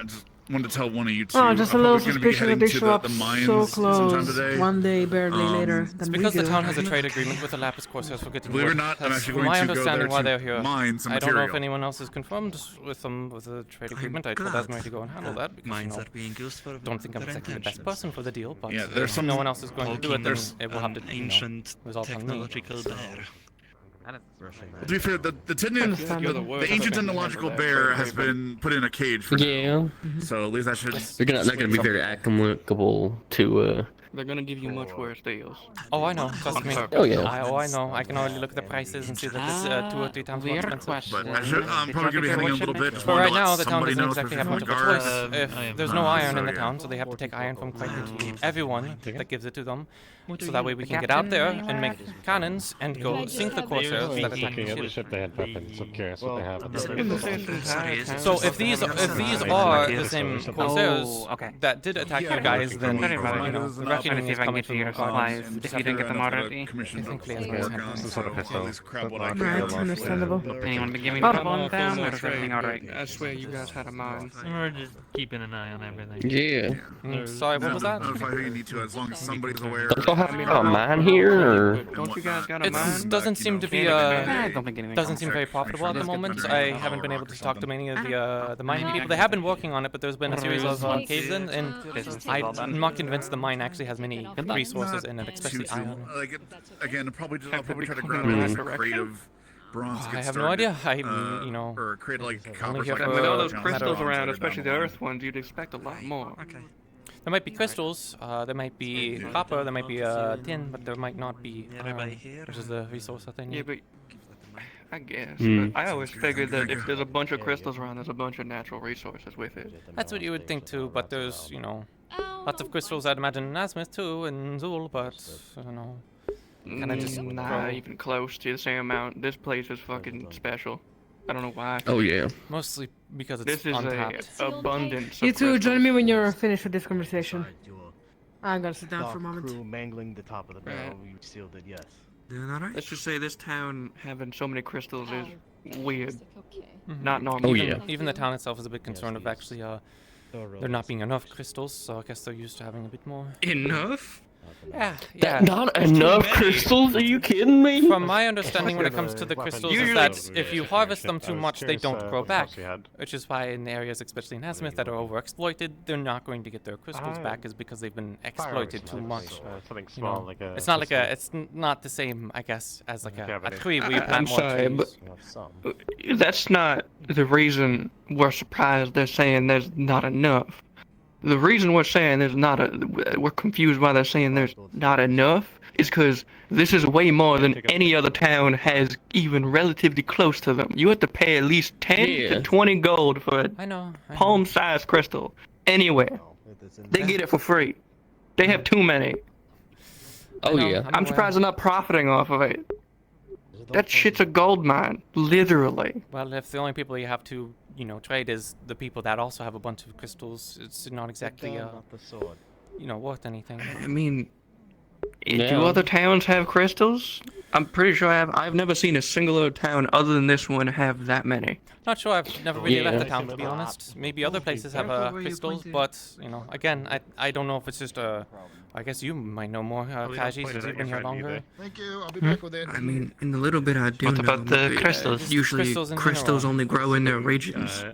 just wanted to tell one of you two. Oh, just a I'm little probably gonna be suspicion that heading they to show up the mines so sometime close today. one day, barely later It's than we because the do. town has a trade agreement with the Lapis Corsairs for getting Believe it or wood. not, I'm That's actually from going my to go understanding there why to they're here. mine some I don't know if material. anyone else is confirmed with them with the trade agreement. I told Esme to go and handle that because Mines are being used for don't think I'm their exactly the best intentions. person for the deal, but Yeah, if there's some no one else is going to do it, then Poking it will have to an you know, ancient result on me. technological bear. To be fair, the ancient technological bear has been put in a cage for now. So at least that should. They're not going to be very applicable to. They're gonna give you much worse deals. Oh, I know. Trust me. Oh, yeah. I know. I can already look at the prices and see that it's 2 or 3 times more expensive. But I'm probably gonna be heading in a little bit. Just But wanted right to let now, the town somebody doesn't know exactly have much of a regards. choice. If there's no iron in the town, so they have to take iron from quite literally everyone that gives it to them. So that way we can get out there and make cannons and go sink the Corsairs that attack the ship. ship they had weapons. I'm curious what they have. So if these are the same Corsairs that did attack you guys, then you know the reckoning is coming from the Wardens. If you didn't get them already. Thankfully, everyone's Some sort of pistol. Right, understandable. Anyone been giving Oh. them all down, or is everything alright? I swear you guys had a mine. We're just keeping an eye on everything. Yeah. Sorry, what was that? Notify who you need to, as long as somebody's aware. Don't y'all have a mine here, or? Don't you guys got a It mine? doesn't seem to be I don't think anything doesn't seem very profitable at the moment. I haven't been able to talk to many of the mining people. They have been working on it, but there's been a series of caves-in, and I'm not convinced the mine actually has many resources in it, especially iron. Like, again, I'll probably try to grab a crate of bronze. I have no idea. You know, or create like only copper. here With for all those a crystals matter of- around, especially the earth ones, you'd expect a lot more. Okay. There might be crystals, there might be copper, there might be tin, but there might not be iron, which is the resource that they need. Yeah, but I guess. Mm. But I always figured that if there's a bunch of crystals around, there's a bunch of natural resources with it. That's what you would think too, but there's, you know, lots of crystals I'd imagine in Asmith too, and Zul, but, I don't know. Kinda just Not grow. even close to the same amount. This place is fucking special. I don't know why. Oh yeah. Mostly because it's This is untapped. a abundance. You of two, crystals. join me when you're finished with this conversation. I'm gonna sit down for a moment. Crew mangling the top of the barrel. You sealed it, yes. Doing alright? Let's just say this town having so many crystals is weird. Mhm. Not normal. Oh, Even, yeah. even the town itself is a bit concerned of actually there not being enough crystals, so I guess they're used to having a bit more. Enough? Yeah. Not enough crystals? Are you kidding me? From my understanding, when it comes to the crystals, is that if you harvest them too much, they don't grow back. Which is why in areas, especially in Asmith, that are overexploited, they're not going to get their crystals back, is because they've been exploited too much. Something You small, know, like a. it's not like it's not the same, I guess, as like a tree where you I'm plant more sorry, trees. but that's not the reason we're surprised they're saying there's not enough. The reason we're saying we're confused why they're saying there's not enough is because this is way more than any other town has even relatively close to them. You have to pay at least 10 to 20 gold for a I know. palm-sized crystal anywhere. They get it for free. They have too many. Oh yeah. I'm surprised they're not profiting off of it. That shit's a gold mine, literally. Well, if the only people you have to, you know, trade is the people that also have a bunch of crystals, it's not exactly, you know, worth anything. I mean, Yeah. do other towns have crystals? I'm pretty sure I've never seen a single other town other than this one have that many. Not sure. I've never really left Yeah. the town, to be honest. Maybe other places have crystals, but you know, again, I don't know if it's just I guess you might know more, Kaji, since you've been here longer. Thank you. I'll be back with it. I mean, in the little bit I do What know, about the maybe, crystals? Usually, Crystals in crystals general. only grow in their regions.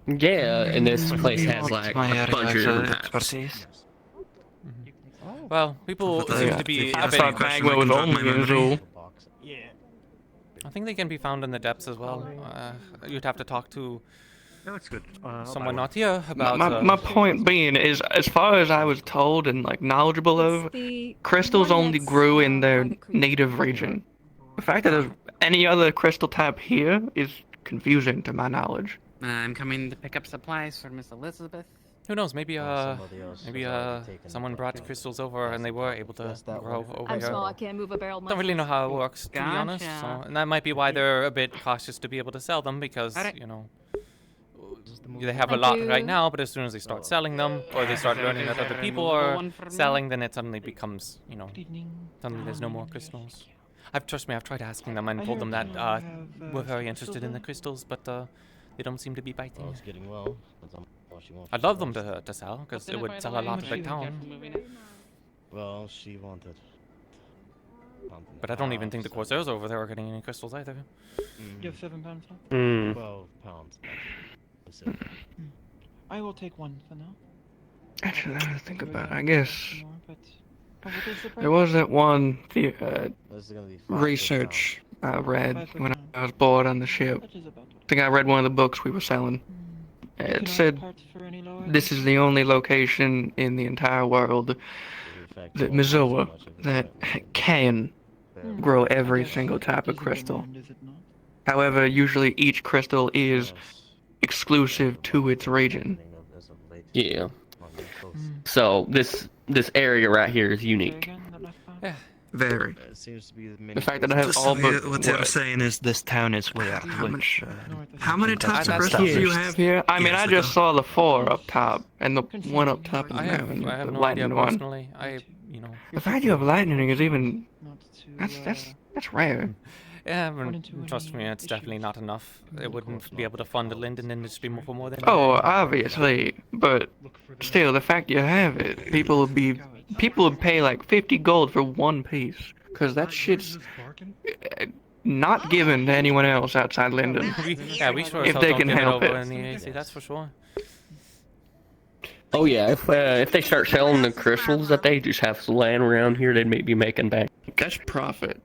Yeah, and this place has like My a area bunch is, of expertise. Well, people seem to be. I thought magma was only in Zul. I think they can be found in the depths as well. You'd have to talk to That looks good. Someone not here about. My point being is, as far as I was told and like knowledgeable of, crystals only grew in their native region. The fact that there's any other crystal type here is confusing to my knowledge. I'm coming to pick up supplies for Miss Elizabeth. Who knows? Maybe someone brought crystals over and they were able to grow over I'm here. small, I can't move a barrel Don't really know how it works, to be honest. So, and that might be why they're a bit cautious to be able to sell them because you know they have a lot right now, but as soon as they start selling them or they start learning that other people are selling, then it suddenly becomes suddenly there's no more crystals. Trust me, I've tried asking them and told them that we're very interested in the crystals, but they don't seem to be biting. Well, it's getting well. I'd love them to sell, because it would sell a lot to the town. Well, she wanted. But I don't even think the Corsairs over there are getting any crystals either. You have £7 left? 12 pounds. I will take one for now. Actually, now to think about it, I guess there was that one research I read when I was bored on the ship. I think I read one of the books we were selling. It said this is the only location in the entire world, that Missouri, that can grow every single type of crystal. However, usually each crystal is exclusive to its region. Yeah. So this area right here is unique. Yeah. Very. The fact that I have all but what they're saying is this town is weird. Which, how many types of crystals do you have here? I mean, I just saw the 4 up top, and the one up top is I have the no lightning idea one. personally. The fact you have lightning is even that's rare. Yeah, trust me, it's definitely not enough. It wouldn't be able to fund the Linden industry for more than. Oh, obviously, but still, the fact you have it, people would pay like 50 gold for one piece, because that shit's not given to anyone else outside Linden. we sure if they can help it. In the AC, that's for sure. Oh yeah, if they start selling the crystals that they just have laying around here, they'd maybe be making back. That's profit.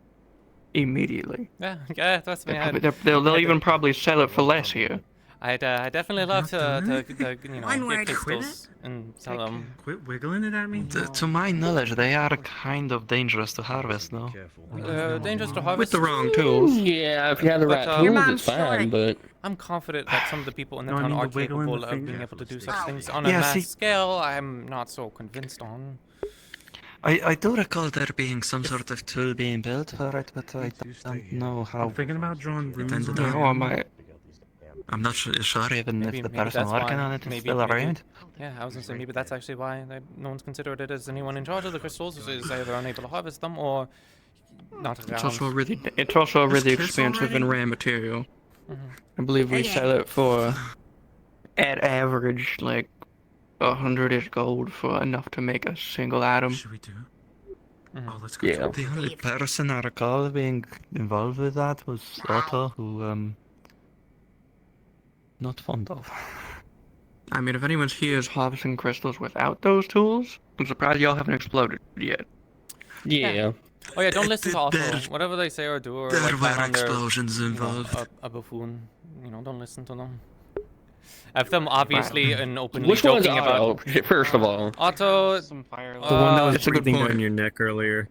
Immediately. Yeah, that's me. They'll even probably sell it for less here. I'd definitely love to get crystals and sell them. Quit wiggling it at me. To my knowledge, they are kind of dangerous to harvest, no? Dangerous to harvest with the wrong tools. Yeah, if you have the right tools, it's fine. But I'm confident that some of the people in the town are capable of being able to do such things on a Yeah, mass see- scale. I'm not so convinced on. I do recall there being some sort of tool being built for it, but I don't know how. I'm thinking about drawing it runes. ended on up. it. I'm not sure even Maybe if the that's person working why. on it is Maybe- still maybe- around. Yeah, I was gonna say maybe that's actually why no one's considered it as anyone in charge of the crystals is either unable to harvest them or not around. It's also a really expensive and rare material. I believe we sell it for, at average, like 100-ish gold for enough to make a single item. Should we do? Oh, let's go. Yeah. The only person I recall being involved with that was Otto, who not fond of. I mean, if anyone's here is harvesting crystals without those tools, I'm surprised y'all haven't exploded yet. Yeah. Oh yeah, don't listen to Otto. Whatever they say or do, or there like were plan on their, explosions involved. A buffoon. Don't listen to them. Of them obviously and openly Which one's joking Otto? about. First of all, Otto. The one that was breathing down your neck earlier.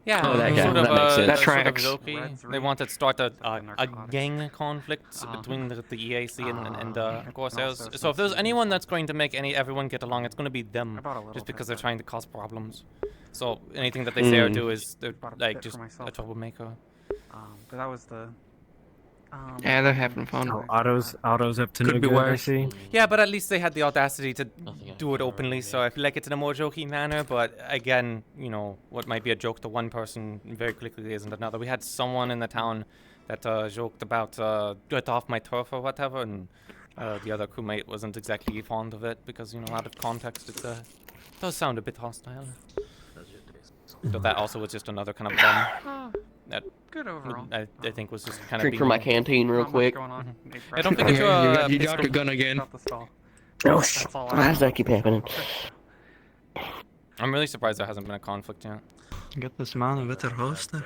Yeah, Oh, that guy. sort of, That makes sense. That sort of tracks. jokey. They wanted to start a gang conflict between the EAC and the Corsairs. So if there's anyone that's going to make everyone get along, it's going to be them, just because they're trying to cause problems. So anything that they say or do is they're like just a troublemaker. But that was the. Yeah, they're having fun. Otto's up to Could no be good, I worse. see. Yeah, but at least they had the audacity to do it openly, so I feel like it's in a more jokey manner, but again, what might be a joke to one person very quickly isn't another. We had someone in the town that joked about get off my turf or whatever, and the other crewmate wasn't exactly fond of it because, out of context, it does sound a bit hostile. So that also was just another kind of bum. That good overall. I think was just kind of drink from my canteen real quick. I don't think it's You got your gun again. Oh, why does that keep happening? I'm really surprised there hasn't been a conflict yet. Get this man a better host. Do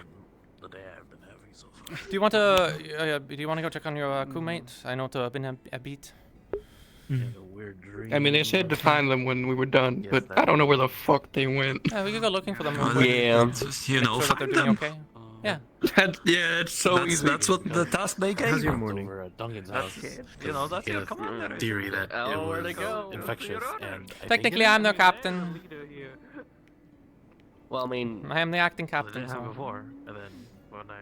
you want to go check on your crewmate? I know it's been a beat. I mean, they said to find them when we were done, but I don't know where the fuck they went. Yeah, we could go looking for them. Yeah. You know, sure that they're find doing them. okay. Yeah. Yeah, it's so easy. That's what the task they gave. How's your morning? That's come on. Theory that it was infectious, and Technically, I'm the captain. Well, I mean, I am the acting captain. So. before, and then when I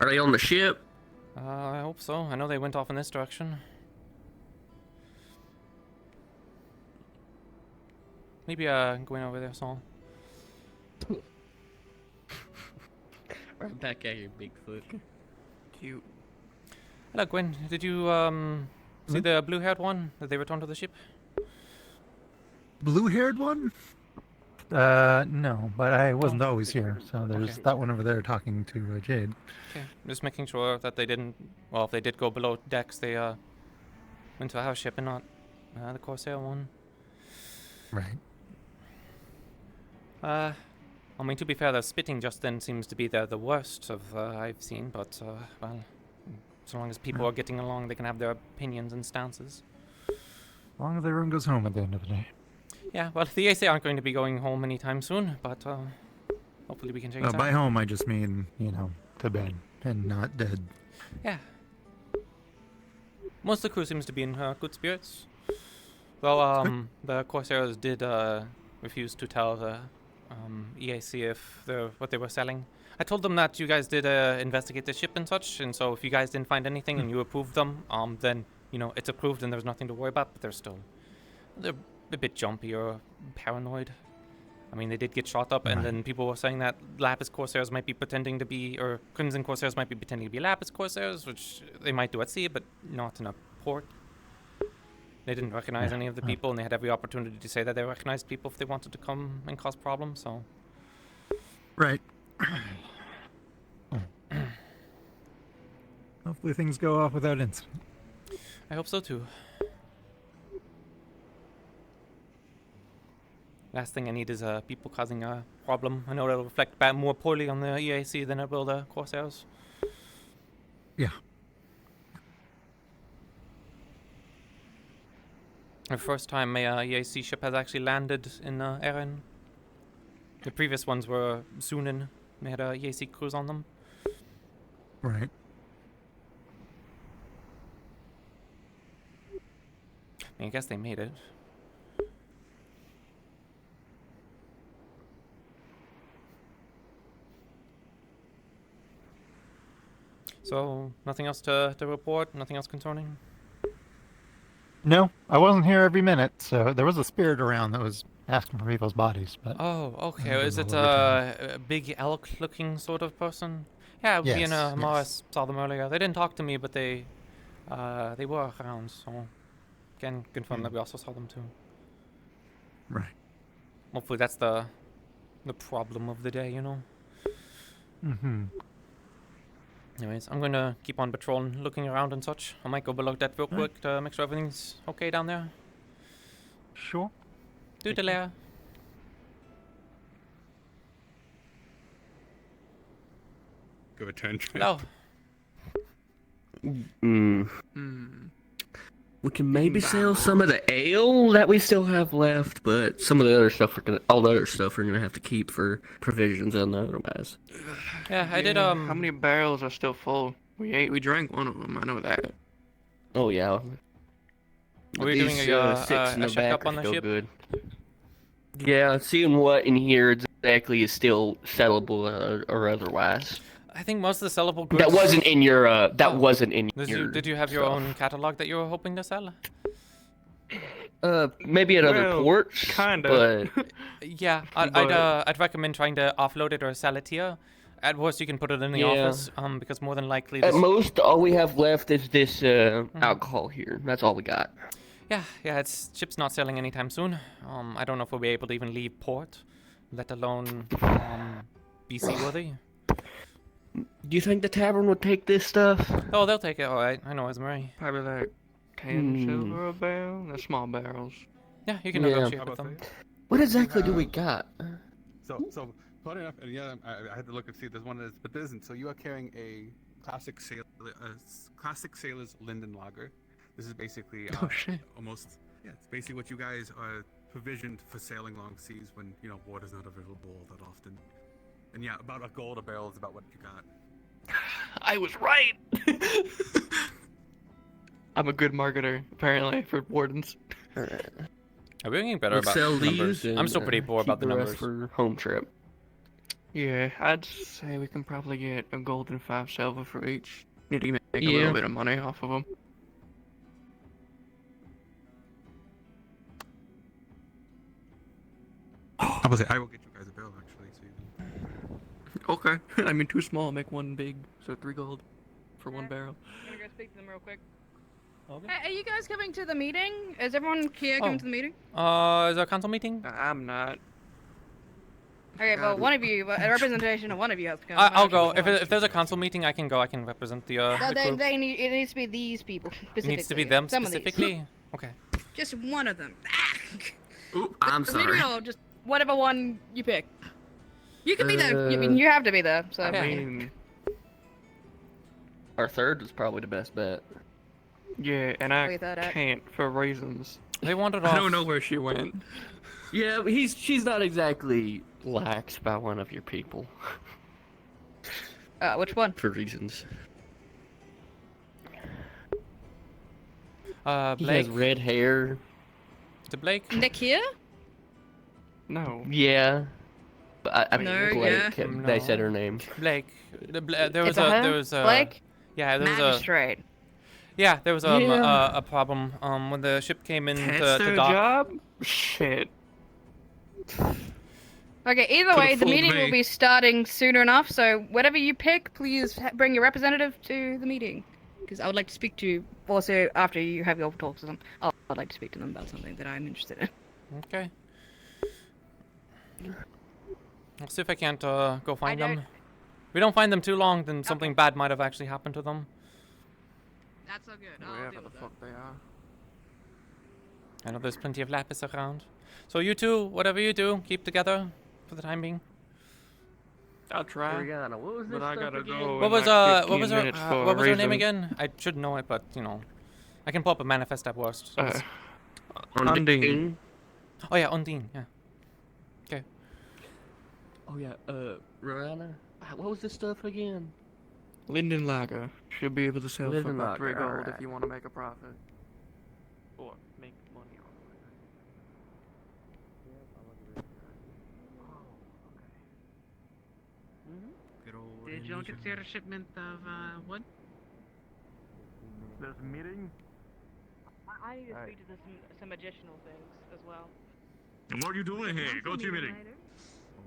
are they on the ship? I hope so. I know they went off in this direction. Maybe going over there, Saul. Right back at your Bigfoot. Cute. Hello, Gwen. Did you see the blue-haired one that they returned to the ship? Blue-haired one? No, but I wasn't always here, so there's Okay. that one over there talking to Jade. Okay, just making sure that they didn't. Well, if they did go below decks, they went to a house ship and not the Corsair one. Right. I mean, to be fair, the spitting just then seems to be the worst of I've seen, but well, so long as people are getting along, they can have their opinions and stances. As long as everyone goes home at the end of the day. Yeah, well, the AC aren't going to be going home anytime soon, but hopefully we can change that. By home, I just mean, to bed and not dead. Yeah. Most of the crew seems to be in good spirits. Though the Corsairs did refuse to tell the EAC if what they were selling. I told them that you guys did investigate the ship and such, and so if you guys didn't find anything and you approved them, then it's approved and there's nothing to worry about. But they're a bit jumpy or paranoid. I mean, they did get shot up, and then people were saying that Lapis Corsairs might be pretending to be, or Crimson Corsairs might be pretending to be Lapis Corsairs, which they might do at sea, but not in a port. They didn't recognize any of the people, and they had every opportunity to say that they recognized people if they wanted to come and cause problems, so... Right. Hopefully things go off without incident. I hope so, too. Last thing I need is people causing a problem. I know that'll reflect more poorly on the EAC than it will the Corsairs. Yeah. The first time a EAC ship has actually landed in Erin. The previous ones were Sunan. They had a EAC cruise on them. Right. I guess they made it. So, nothing else to report? Nothing else concerning? No, I wasn't here every minute, so there was a spirit around that was asking for people's bodies, but... Oh, okay. Is it a big elk-looking sort of person? Yeah, me and Morris saw them earlier. They didn't talk to me, but they were around, so... Can confirm that we also saw them too. Right. Hopefully that's the problem of the day, Mm-hmm. Anyways, I'm going to keep on patrol and looking around and such. I might go below that real quick to make sure everything's okay down there. Sure. Doodalea. Give a turn. Hello. We can maybe sell some of the ale that we still have left, but some of the other stuff all the other stuff we're gonna have to keep for provisions and otherwise. Yeah, I did. How many barrels are still full? We drank one of them. I know that. Oh yeah. Are we doing a checkup on the ship? Good. Yeah, seeing what in here exactly is still sellable or otherwise. I think most of the sellable goods... That wasn't in your, wasn't in your... Did you have your own catalog that you were hoping to sell? Maybe at other ports, kinda. But... Yeah, I'd recommend trying to offload it or sell it here. At worst, you can put it in the office, because more than likely... At most, all we have left is this, alcohol here. That's all we got. Yeah, ship's not sailing anytime soon. I don't know if we'll be able to even leave port, let alone, be seaworthy. Do you think the tavern would take this stuff? Oh, they'll take it, alright. I know, Esmery. Probably like 10 silver a barrel. They're small barrels. Yeah, you can negotiate with them. What exactly do we got? So, funny enough, and yeah, I had to look and see if there's one that is, but there isn't. So you are carrying a classic sailor's Linden lager. This is basically Oh, shit. almost it's basically what you guys provisioned for sailing long seas when water's not available all that often. And yeah, about a gold a barrel is about what you got. I was right. I'm a good marketer, apparently, for Wardens. Are we getting better Let's about sell the numbers? these I'm still and, pretty poor keep about the the numbers. rest for home trip. Yeah, I'd say we can probably get a gold and 5 silver for each. Need to make a Yeah. little bit of money off of them. I will say I will get you guys a barrel actually. So you can... Okay. I mean, 2 small make 1 big, so 3 gold for 1 barrel. I'm gonna go speak to them real quick. Okay. Hey, are you guys coming to the meeting? Is everyone here coming to the meeting? Is there a council meeting? I'm not. Okay, well, one of you, a representation of one of you has to come. I'll go. If there's a council meeting, I can go. I can represent the No, the crew. it needs to be these people specifically. It needs to be them Some of these. specifically? Okay. Just one of them. Ooh, I'm Maybe sorry. no, just whatever one you pick. You can be there. I mean, you have to be there. So. I mean, Our third was probably the best bet. yeah, and I Wait, that- can't for reasons. They wandered I off. don't know where she went. Yeah, but she's not exactly lax by one of your people. Which one? For reasons. He has Blake. red hair. To Blake? Nick here? No. Yeah. But I mean, No, Blake. yeah. They said her name. Blake. There was It's a her? there was a Blake? Yeah, there was Magistrate. Yeah, there was Yeah. a problem when the ship came in That's to their dock. job? Shit. Okay, either Could've way, the fooled meeting me. will be starting soon enough, so whatever you pick, please bring your representative to the meeting. Because I would like to speak to, also, after you have your talks with them, I'd like to speak to them about something that I'm interested in. Okay. I'll see if I can't go find them. If we don't find them too long, then something bad might have actually happened to them. That's so good. Wherever the fuck they are. I know there's plenty of lapis around. So you two, whatever you do, keep together for the time being. I'll try. Ariana, what was this But I stuff gotta again? go. What in was like what 15 was her minutes for what was her name reason. again? I should know it, but you know, I can pull up a manifest at worst. So it's- Undine. Oh yeah, Undine. Yeah. Okay. Oh yeah, Rihanna? What was this stuff again? Linden Lager. She'll be able to sell for Linden about 3 Lager, gold alright. if you want to make a profit. Or make money on Did y'all get a shipment of wood? There's a meeting. I need to speak to some additional things as well. And what are you doing here? Go to your meeting.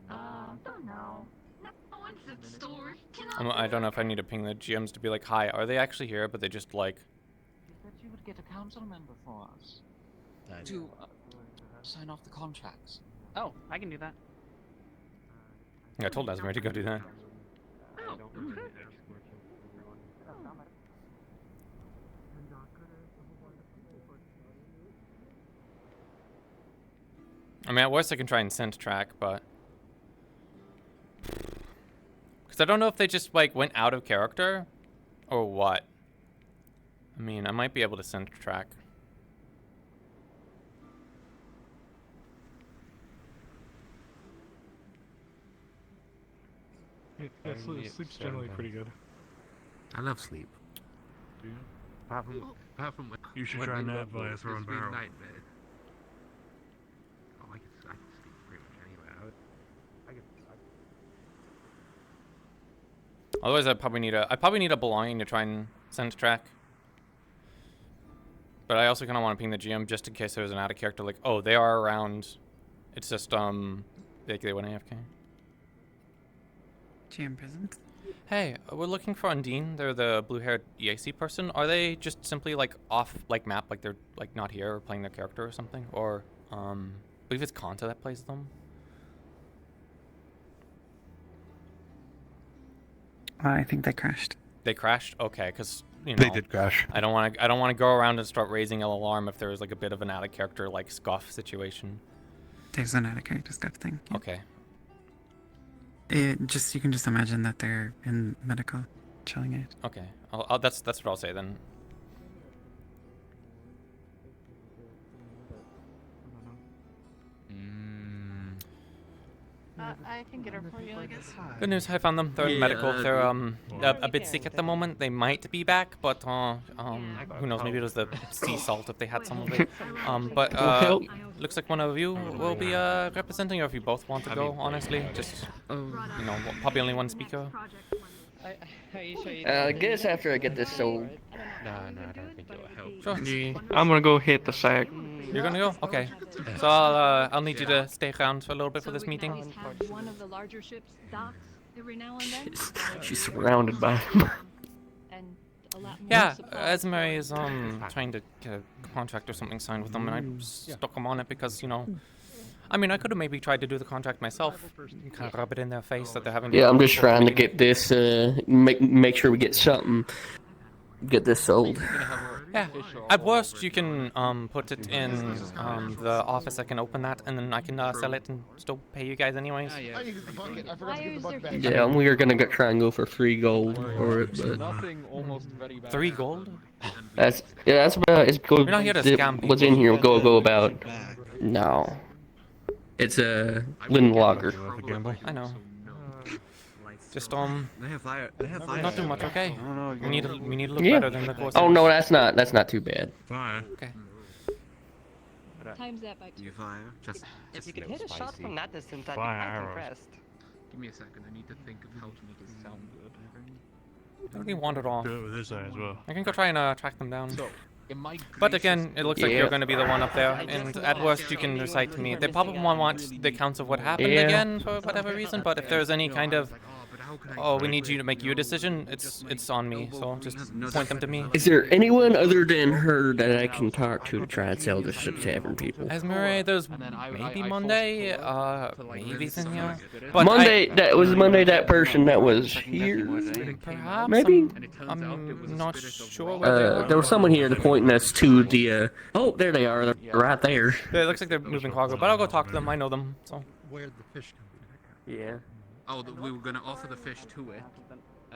Don't know. I don't know if I need to ping the GMs to be like, hi, are they actually here? But they just like. You said you would get a council member for us to sign off the contracts. Oh, I can do that. Yeah, I told Asmir to go do that. Oh. I mean, at worst I can try and scent track, but because I don't know if they just like went out of character or what. I mean, I might be able to scent track. Yeah, sleep's generally pretty good. I love sleep. Do you? Apart from when, You should when try we Nat love via those, throwing it's been barrel. night bed. Oh, I can sleep pretty much anywhere. I can Otherwise, I probably need a belonging to try and scent track. But I also kind of want to ping the GM just in case there's an out of character. Like, oh, they are around. It's just like they went AFK. GM present. Hey, we're looking for Undine. They're the blue-haired EAC person. Are they just simply like off like map, like they're like not here or playing their character or something? Or I believe it's Kanta that plays them. I think they crashed. They crashed. Okay, because you know They did crash. I don't want to go around and start raising an alarm if there's like a bit of an out of character like scoff situation. There's an out of character stuff thing. Yeah. Okay. You can just imagine that they're in medical, chilling out. Okay. That's what I'll say then. I can get her for you, I guess. Good news, I found them. They're in Yeah, medical. They're a bit sick at the moment. They might be back, but who knows? Maybe it was the sea salt if they had some of it. But looks like one of you will be representing, or if you both want to go. Honestly, just you know, probably only one speaker. I guess after I get this sold. No, I don't think it'll help. Sure. Yeah, I'm gonna go hit the sack. You're gonna go? Okay. So I'll need you to stay around for a little bit for this meeting. Have one of the larger ships docked every now and then. She's surrounded by them. And a lot more Yeah, supplies. Esme is trying to get a contract or something signed with them, and I stuck them on it because, you know, I mean, I could have maybe tried to do the contract myself, kind of rub it in their face that they're having. Yeah, I'm just trying to get this, make sure we get something, get this sold. Yeah, at worst you can put it in the office. I can open that, and then I can sell it and still pay you guys anyways. I used the bucket. I forgot to get the bucket back. Yeah, we were gonna try and go for 3 gold for it, but 3 gold? that's about as good. You're not here to scam What's in people. here? Go about. No, it's a Lynn Lager. I know. Just They have fire. They have fire. not too much, okay? We need to look Yeah. better than the course. Oh no, that's not too bad. Fire. Okay. Times that by 2. You fire. Just. If you could hit a shot from that distance, I'd be Fire quite arrows. impressed. Give me a second. I need to think of how to make it sound good. I think he wandered off. Do it with this eye as well. I can go try and track them down. But again, it looks like you're going to be the one up there, and at worst you can recite to me. They probably won't want the accounts of what happened Yeah. again for whatever reason, but if there's any kind of, oh, we need you to make your decision, it's on me, so just point them to me. Is there anyone other than her that I can talk to try and sell this to tavern people? Esmeralda, there's maybe Monday, maybe Zinnia. But Monday, that was Monday. That person that was here, perhaps, maybe. I'm not sure where they are. There was someone here pointing us to the. Oh, there they are. They're right there. Yeah, it looks like they're moving cargo, but I'll go talk to them. I know them, so. Where'd the fish come Yeah. Oh, we were gonna offer the fish to it.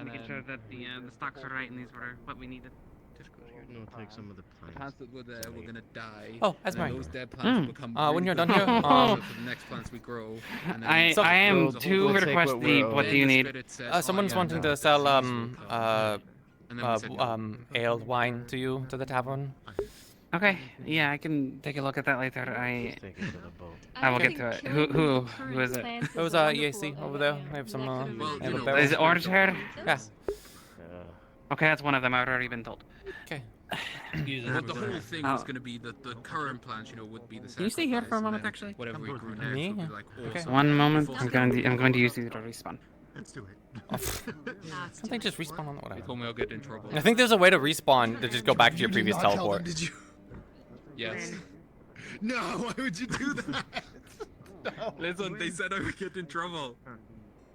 Making sure that the stocks are right and these were what we needed. Just go here. No, take some of the plants that were there. We're gonna die. Oh, and Esme. those dead plants will become. When you're done green here, plants for the next plants we grow. And then I am to request what do you need? Someone's wanting to sell ale wine to the tavern. Okay, yeah, I can take a look at that later. I will get to it. Who is it? It was EAC over there. I have some. I have a barrel. Is it Orator? Yeah. Okay, that's one of them. I've already been told. Okay. But the whole thing was going to be that the current plants, would be the. Can you stay here for a sacrifice, moment, and actually? Whatever we grew next Me? would be like Okay. awesome. One moment. I'm going to use these to respawn. Let's do it. Can't they just respawn on the They whatever? told me I'll get in trouble. I think there's a way to respawn to just go back to your previous teleport. Did you? Yes. No, why would you do that? No, Listen, they said I would get in trouble.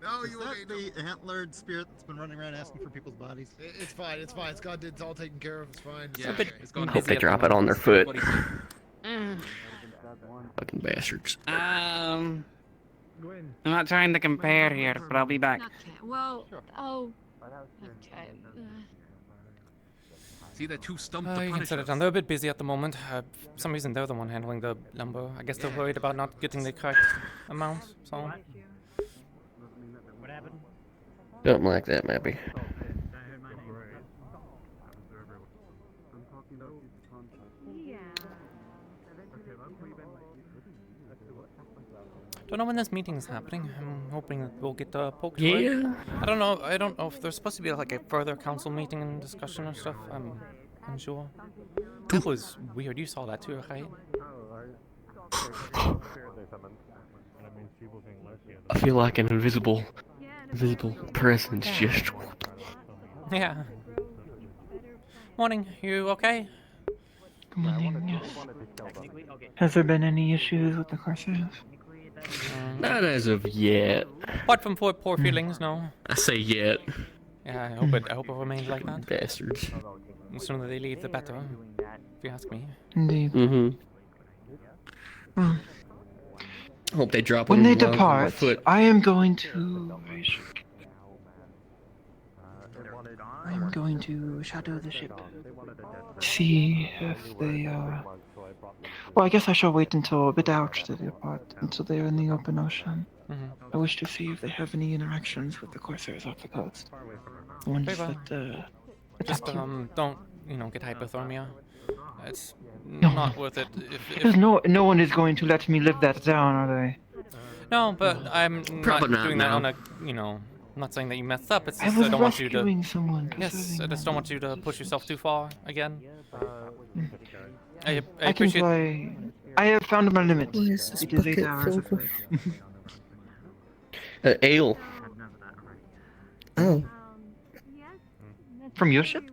No, you that the antlered spirit that's been running around asking for people's bodies? It's fine. It's fine. It's God. It's all taken care of. It's fine. Yeah, it's gone. Hope they drop it on their foot. Fucking bastards. I'm not trying to compare here, but I'll be back. Well, oh, okay. See, they're too stumped You to can punish set it us. down. They're a bit busy at the moment. For some reason, they're the one handling the lumber. I guess they're worried about not getting the correct amount. So. Something like that, maybe. Don't know when this meeting is happening. I'm hoping that we'll get poked for Yeah. it. I don't know. I don't know if there's supposed to be like a further council meeting and discussion or stuff. I'm unsure. That was weird. You saw that too, right? I feel like an invisible presence just. Yeah. Morning. You okay? Good morning, yes. Has there been any issues with the courses? Not as of yet. Apart from poor feelings, no. I say yet. Yeah, I hope it remains like that. Bastards. The sooner they leave, the better. If you ask me. Indeed. Mm-hmm. Hope they drop When them they while they're on depart, foot. I am going to. I'm going to shadow the ship. See if they Well, I guess I shall wait until a bit out to depart, until they are in the open ocean. I wish to see if they have any interactions with the Corsairs off the coast. The ones Very well. that, Just attacked you. don't get hypothermia. It's No, not no. worth it. Because no one is going to let me live that down, are they? No, but I'm Probably not not doing that now. on a I'm not saying that you messed up. It's I just was I don't want you to. rescuing someone. Yes, I just don't want you to push yourself too far again. I I can appreciate. play. I have found my limit. What is this It is 8 bucket hours of filled with? play. Ale. Oh. From your ship?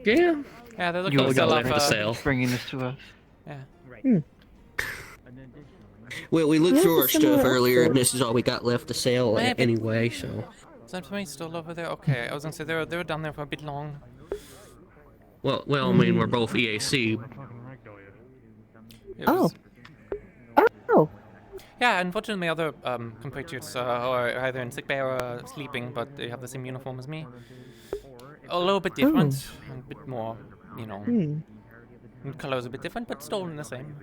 Yeah. Yeah, they're You looking only to got sell left off. to sell. Bringing this to us. Yeah. Well, we looked Yeah, through our there's someone stuff else earlier, there. and this is all we got left to sell Hey, but- anyway, so. Is that somebody still over there? Okay, I was gonna say they were down there for a bit long. Well, I mean, we're both EAC. It Oh. was- Oh. Yeah, unfortunately, my other compatriots are either in sickbay or sleeping, but they have the same uniform as me. A little bit different, a bit more, colors a bit different, but still the same.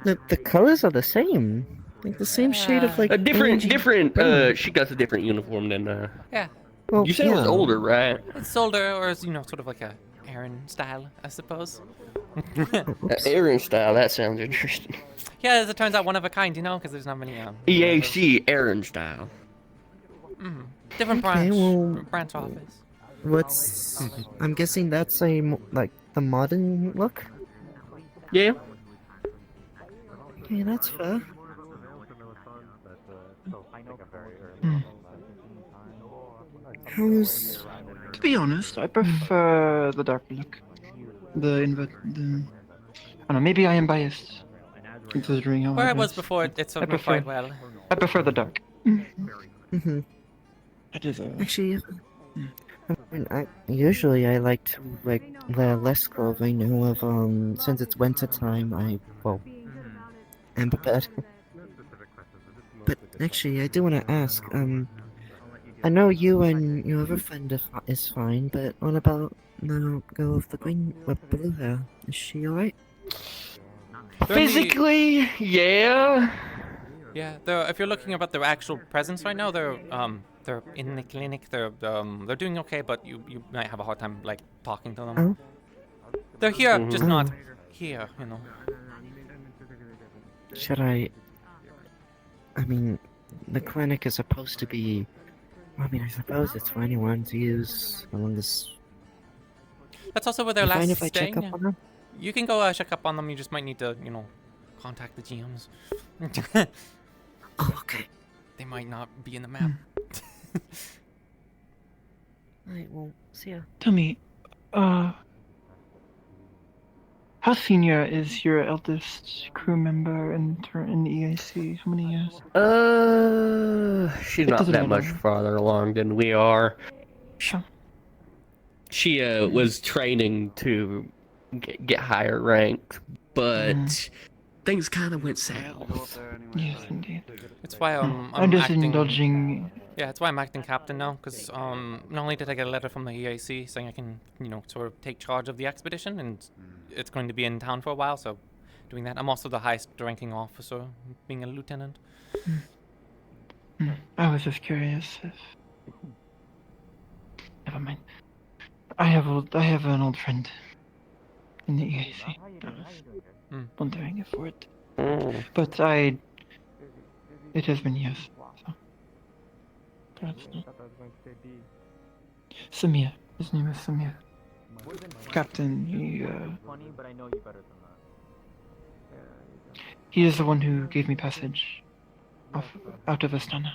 The colors are the same. Like the same shade of like. A different. orangey- She got a different uniform than. Yeah, Well, You said it was yeah. older, right? it's older, or is sort of like a Aaron style, I suppose. Aaron style. That sounds interesting. Yeah, as it turns out, one of a kind, because there's not many. EAC Aaron style. Different Okay, well- branch office. What's? I'm guessing that's like the modern look. Yeah. Okay, that's fair. How's? To be honest, I prefer the darker look. I don't know, maybe I am biased. Considering how Where I it was is. before, it served I me quite prefer- well. I prefer the dark. Mm-hmm. That is Actually, I mean, usually I like to wear less clothing. However, since it's winter time, am prepared. But actually, I do want to ask. I know you and your other friend is fine, but what about the girl with the blue hair? Is she alright? Physically, yeah. Yeah, if you're looking about their actual presence right now, they're in the clinic. They're doing okay, but you might have a hard time like talking to them. Oh. They're here, just not here. Should I mean, the clinic is supposed to be. I mean, I suppose it's for anyone to use along this. That's also where they're You last mind if I staying. check up on them? You can go check up on them. You just might need to, contact the GMs. Oh, okay. They might not be in the map. Alright, well, see ya. Tell me, how senior is your eldest crew member in the EAC? How many years? She's It not doesn't that matter. much farther along than we are. Sure. She was training to get higher ranked, but things kind of went south. Yes, indeed. It's why I'm just acting. indulging. Yeah, it's why I'm acting captain now, because not only did I get a letter from the EAC saying I can, sort of take charge of the expedition, and it's going to be in town for a while, so doing that. I'm also the highest ranking officer, being a lieutenant. I was just curious if. Never mind. I have an old friend in the EAC. I was wondering if it. But it has been years. So. Perhaps not. Samir. His name is Samir. Captain, he is the one who gave me passage out of Astana.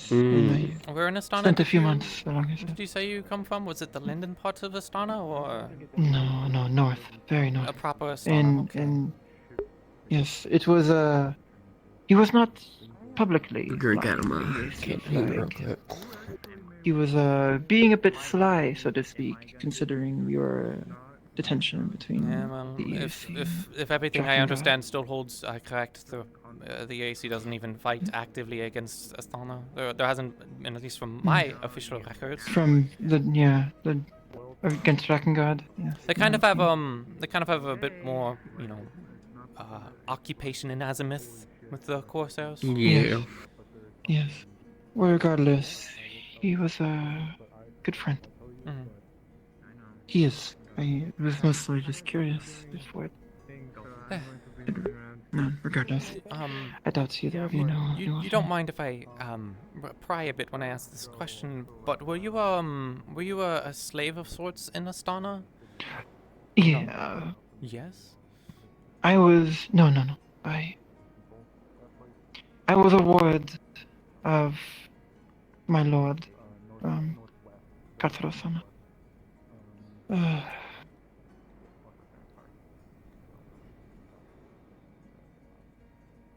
Where in Astana? Spent a few months along his. Did you say you come from? Was it the Linden parts of Astana, or? No, north, very north. A proper Astana. And yes, it was he was not publicly. He was being a bit sly, so to speak, considering your detention between. Yeah, well, the if everything I Tracking understand still holds correct, the AC doesn't even fight actively against Astana. There hasn't been, at least from my official records. From the against Drakengard. Yes. They kind of have a bit more, occupation in Azimuth with the Corsairs? Yeah. Yes. Well, regardless, he was a good friend. Mhm. He is. I was mostly just curious before it. No, regardless. I doubt either of you know. You don't mind if I pry a bit when I ask this question, but were you a slave of sorts in Astana? Yeah. Yes. I was no. I was a ward of my lord, Katsuro-sama.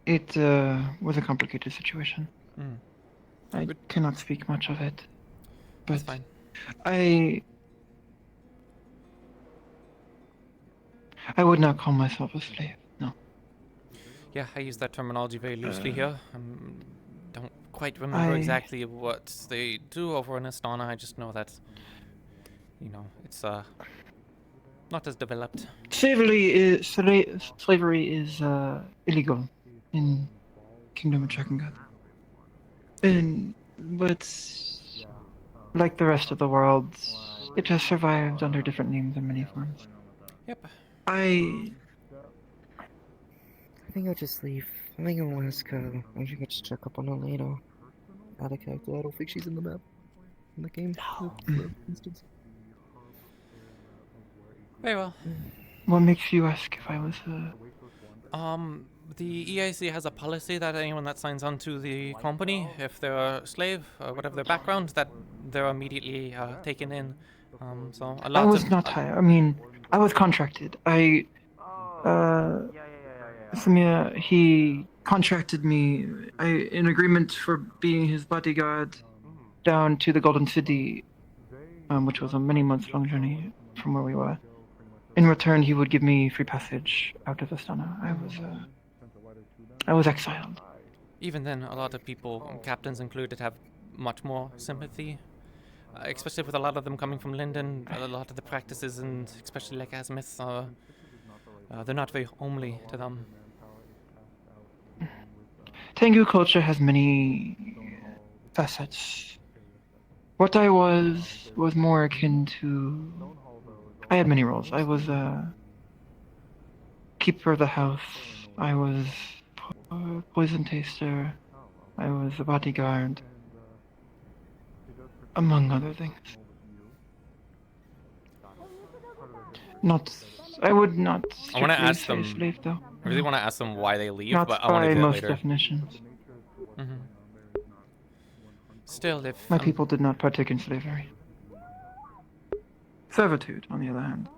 It was a complicated situation. Mm. I cannot speak much of it, but That's fine. I would not call myself a slave. No. Yeah, I use that terminology very loosely here. Don't quite remember exactly what they do over in Astana. I just know that, it's not as developed. Slavery is illegal in Kingdom of Drakengard. But like the rest of the world, it has survived under different names in many forms. Yep. I think I'll just leave. I think I'll ask her. I think I'll just check up on her later. Out of character, I don't think she's in the map. In the game, for instance. Very well. What makes you ask if I was The EIC has a policy that anyone that signs on to the company, if they're a slave or whatever their background, that they're immediately taken in. So a lot I was of not hired. I mean, I was contracted. Samir, he contracted me in agreement for being his bodyguard down to the Golden City, which was a many months long journey from where we were. In return, he would give me free passage out of Astana. I was exiled. Even then, a lot of people, captains included, have much more sympathy. Especially with a lot of them coming from Linden, a lot of the practices, and especially like Azimuth, they're not very homely to them. Tengu culture has many facets. What I was more akin to... I had many roles. I was a keeper of the house. I was a poison taster. I was a bodyguard. Among other things. I would not I want to strictly ask say them. slave, though. I really want to ask them why they leave, Not but I want to by do it most later. definitions. Still, if my people did not partake in slavery. Servitude, on the other hand,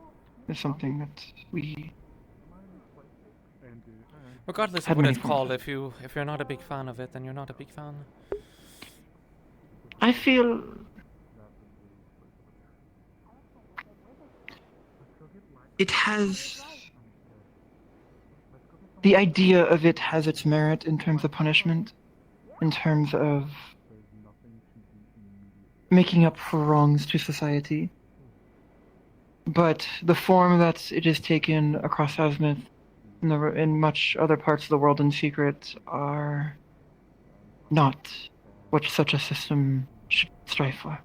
is something that we. Regardless had of what many it's forms called, if you're not a big fan of it, then you're not a big fan. I feel it has the idea of it has its merit in terms of punishment, in terms of making up for wrongs to society. But the form that it is taken across Azimuth in much other parts of the world in secret are not what such a system should strive for.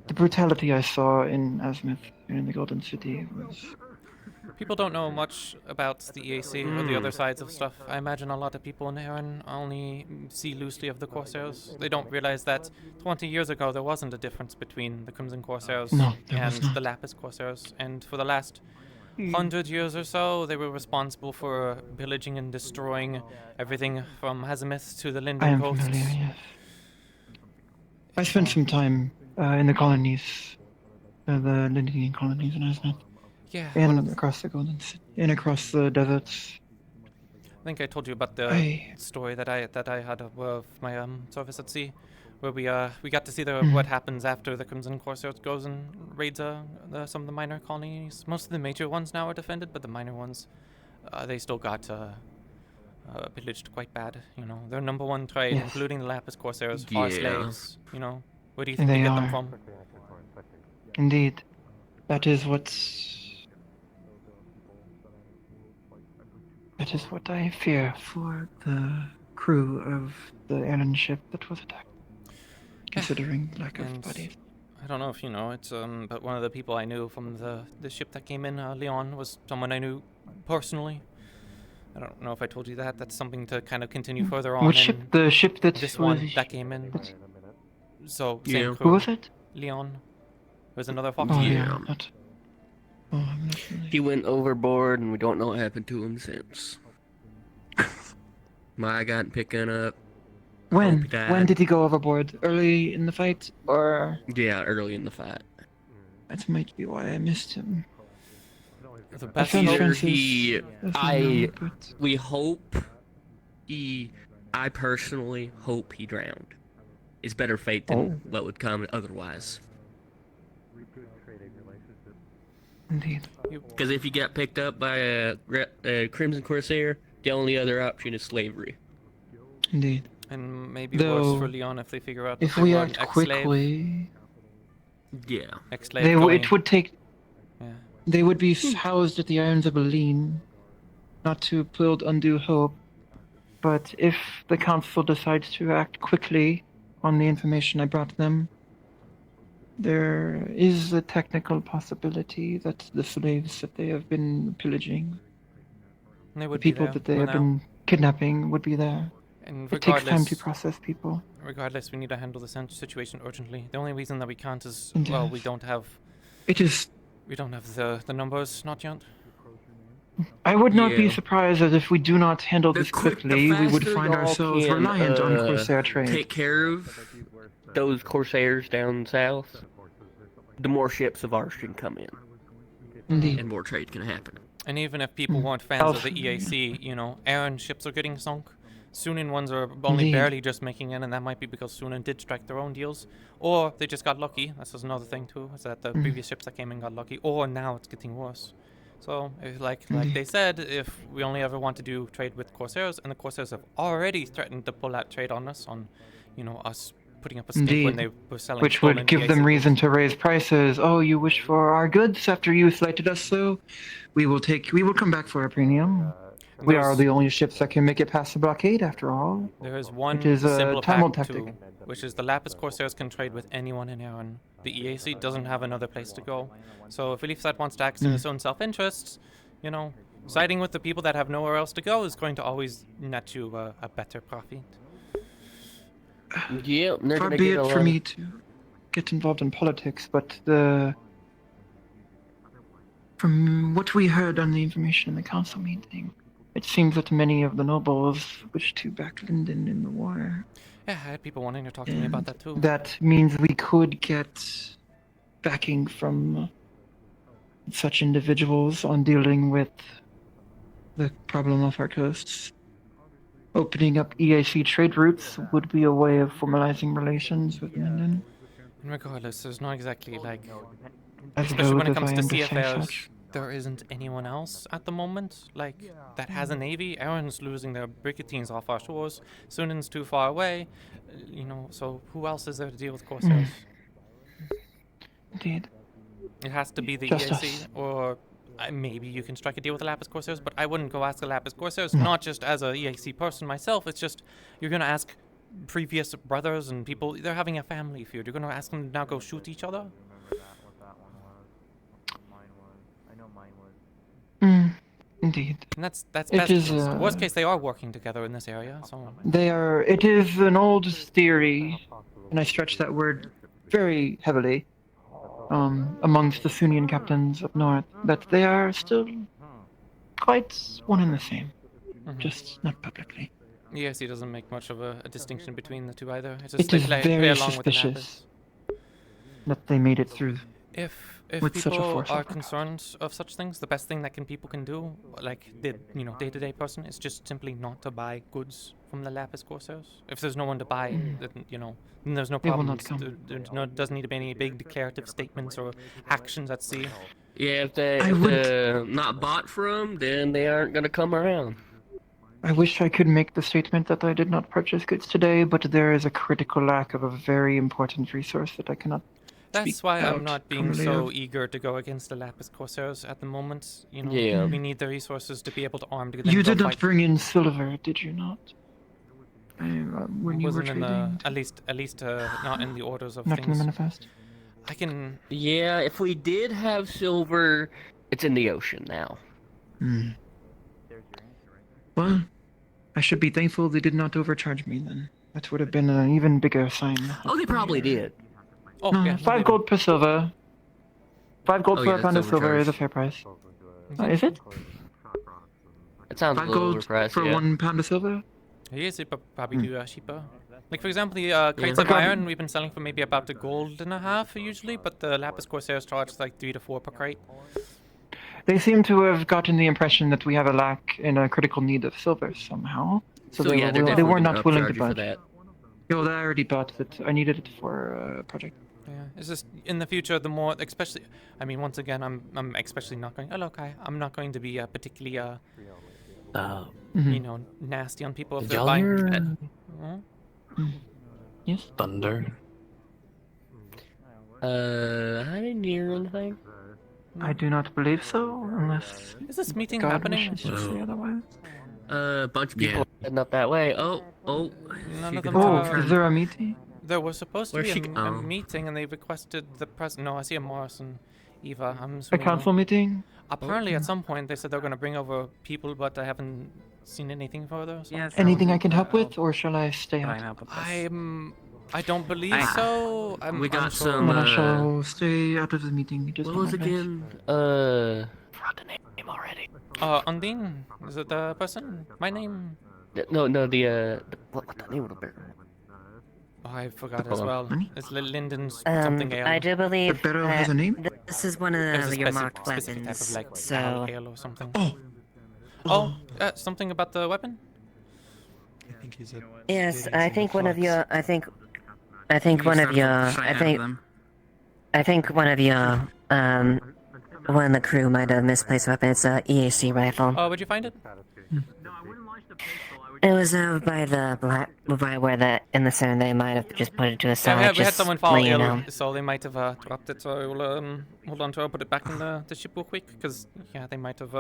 The brutality I saw in Azimuth and in the Golden City was... People don't know much about the EAC or the other sides of stuff. I imagine a lot of people in Erin only see loosely of the Corsairs. They don't realize that 20 years ago there wasn't a difference between the Crimson Corsairs and the Lapis Corsairs. And for the last 100 years or so, they were responsible for pillaging and destroying everything from Azimuth to the I Linden am coasts. familiar, yes. I spent some time in the colonies, the Lindenian colonies in Azimuth. Yeah, and across the Golden City, and across the deserts. I think I told you about the story that I had of my service at sea, where we got to see what happens after the Crimson Corsairs goes and raids some of the minor colonies. Most of the major ones now are defended, but the minor ones, they still got pillaged quite bad. Their number one trade, including the Lapis Corsairs, are slaves. Where do you think they get them from? Indeed. That is what I fear for the crew of the alien ship that was attacked. Considering lack of And bodies. I don't know if you know it, but one of the people I knew from the ship that came in, Leon, was someone I knew personally. I don't know if I told you that. That's something to kind of continue further on. Which ship? The ship that this was... one that came in. So Yeah. same crew. Who was it? Leon. There's another Fox. Oh, Yeah. I'm not really... He went overboard, and we don't know what happened to him since. My got picking up. When? Hope he died. When did he go overboard? Early in the fight, or...? Yeah, early in the fight. That might be why I missed him. The I best found hope- Francis He, as I, known, but... we hope he, I personally hope he drowned. It's better fate than what would come otherwise. Indeed. Because if you get picked up by a Crimson Corsair, the only other option is slavery. Indeed. And maybe Though, worse for Leon if they figure out if that we they were an act ex-slave. quickly... Yeah. Ex-slave It going. would take... Yeah. They would be housed at the Irons of Aline, not to build undue hope. But if the council decides to act quickly on the information I brought them, there is a technical possibility that the slaves that they have been pillaging, They the would be people there that they for have now. been kidnapping, would be there. And It takes time to regardless- process people. Regardless, we need to handle the situation urgently. The only reason that we can't is, And well, yes. we don't have... It is... We don't have the numbers, not yet. I would not be Yeah. surprised that if we do not handle this quickly, we would faster find y'all ourselves can, reliant on Corsair trade. Take care of those Corsairs down south, the more ships of ours can come in. Indeed. And more trade can happen. And even if people weren't fans of the EAC, you know, Aaron ships are getting sunk. Sunan ones are only Indeed. barely just making in, and that might be because Sunan did strike their own deals. Or they just got lucky. That's just another thing, too, is that the previous ships that came in got lucky. Or now it's getting worse. So, like they said, if we only ever want to do trade with Corsairs, and the Corsairs have already threatened to pull that trade on us, on, you know, us putting up a stink when they were selling Which stolen would give EAC them goods. reason to raise prices. Oh, you wish for our goods after you slighted us so? We will come back for a premium. We are There's- the only ships that can make it past the blockade, after all. There is one It is a simple time pact tactic. too, which is the Lapis Corsairs can trade with anyone in Aaron. The EAC doesn't have another place to go. So if Elifsat wants to act in its own self-interest, you know, siding with the people that have nowhere else to go is going to always net you a better profit. Yeah, they're Far gonna be get a it for lot me of- to get involved in politics, but from what we heard on the information in the council meeting, it seems that many of the nobles wish to back Linden in the war. Yeah, I had people wanting to talk to me about that too. That means we could get backing from such individuals on dealing with the problem off our coasts. Opening up EAC trade routes would be a way of formalizing relations with Linden. And regardless, there's not exactly like, As especially when it though comes I to am to say CFAs, such. there isn't anyone else at the moment like that has a navy. Aaron's losing their brigantines off our shores. Sunan's too far away, you know. So who else is there to deal with Corsairs? Indeed. It has to be the Just EAC, us. or maybe you can strike a deal with the Lapis Corsairs. But I wouldn't go ask the Lapis Corsairs, No. not just as a EAC person myself. It's just you're gonna ask previous brothers and people. They're having a family feud. You're gonna ask them to now go shoot each other. Indeed. And that's It best is, case. Worst case, they are working together in this area. So They are. It is an old theory, and I stretch that word very heavily, amongst the Sunian captains up north, that they are still quite one and the same, just not publicly. EAC doesn't make much of a distinction between the two either. It's just It they is play very along with the Lapis. suspicious that they made it through. If with such a people force are like that. concerned of such things, the best thing that people can do, like the day-to-day person, is just simply not to buy goods from the Lapis Corsairs. If there's no one to buy, then then there's no They will problem. not come. There doesn't need to be any big declarative statements or actions at sea. Yeah, if I would- they're not bought from, then they aren't gonna come around. I wish I could make the statement that I did not purchase goods today, but there is a critical lack of a very important resource that I cannot That's why I'm not being commonly so of. eager to go against the Lapis Corsairs at the moment. You know, Yeah. we need the resources to be able to arm to then You go did not fight. bring in silver, did you not? When you were Wasn't in the trading? at least not in the orders of Not in the things. manifest? I can. Yeah, if we did have silver, it's in the ocean now. Hmm. Well, I should be thankful they did not overcharge me then. That would have been an even bigger sign. Oh, they probably did. Oh, No, yeah, 5 gold per silver. 5 gold Oh, for yeah, a pound of that's silver is a overcharged. fair price. Is it? It sounds 5 a little gold overpriced, for yeah. 1 pound of silver? Yes, it probably do cheaper. Like for example, the crates Yeah. of iron we've been selling for maybe about $1.50 usually, but the Lapis Corsairs charge like 3 to 4 per crate. They seem to have gotten the impression that we have a lack in a critical need of silver somehow. So, So, they, yeah, were, they're they definitely were gonna not willing to upcharge you for budge. that. Yo, I already bought it. I needed it for a project. Yeah, it's just in the future, the more, especially, I mean, once again, I'm especially not going. Hello, Kai. I'm not going to be particularly you know, nasty on people if they're Y'all buying. hear Yes. thunder? I didn't hear anything. I do not believe so, unless Is this meeting God happening? wishes to say otherwise. A bunch of people heading up that way. Oh. None of She them can Oh, turn. is there a meeting? There was supposed to Where's be she a oh. meeting, and they requested the president. No, I see a Morris and Eva. I'm A assuming council meeting? Apparently, at some point, they said they're going to bring over people, but I haven't seen anything further. So. Yes. Anything I can help with, or shall I stay out? I don't believe so. We got unsure. some. Then I shall stay out of the meeting. Just What was not my place. again? Forgot the name already. Undine? Is it the person? My name? No, the what the name of the bear? Oh, I forgot as Hold on. well. Honey? It's Linden's something ale. I do believe The barrel has a name? this is one It was of a your specific marked type of weapons. like So ale or something. Oh. Something about the weapon? I think he's a yes, I think one of your. I think one of your. I think one of your. One of the crew might have misplaced a weapon. It's a EAC rifle. Oh, would you find it? It was by the by where the in the center. They might have just put it to a side. Yeah, we had just someone fall let you ill, know. so they might have dropped it. So I will hold on to it. I'll put it back in the ship real quick, because yeah, they might have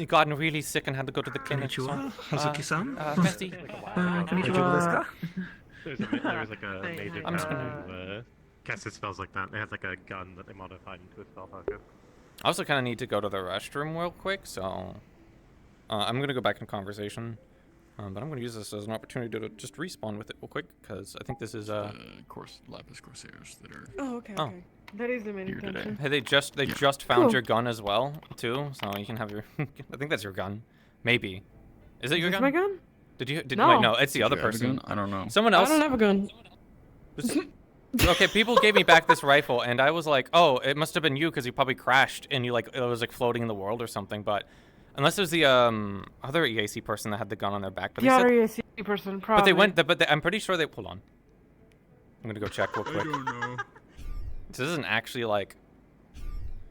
gotten really sick and had to go to the clinic. So, Hazuki-san? merci. Konnichiwa. There's like a major I'm just town who casted spells like that. They had like a gun that they modified into a spell pocket. I also kind of need to go to the restroom real quick, so I'm going to go back in conversation. But I'm going to use this as an opportunity to just respawn with it real quick, because I think this is Lapis Corsairs that are. Oh, okay, Oh. okay. That is the main Here today. intention. Hey, they just found Cool. your gun as well, too, so you can have your... I think that's your gun. Maybe. Is it your Is gun? my gun? Did No. Wait, no, it's the Did other you have a person. gun? I don't know. Someone else... I don't have a gun. Okay, people gave me back this rifle, and I was like, oh, it must have been you, because you probably crashed, and you, like, it was, like, floating in the world or something, but... Unless it was the, other EAC person that had the gun on their back, but The they other said... EAC person, But probably. they went, but I'm pretty sure they... Hold on. I'm gonna go check real quick. I don't know. This isn't actually, like...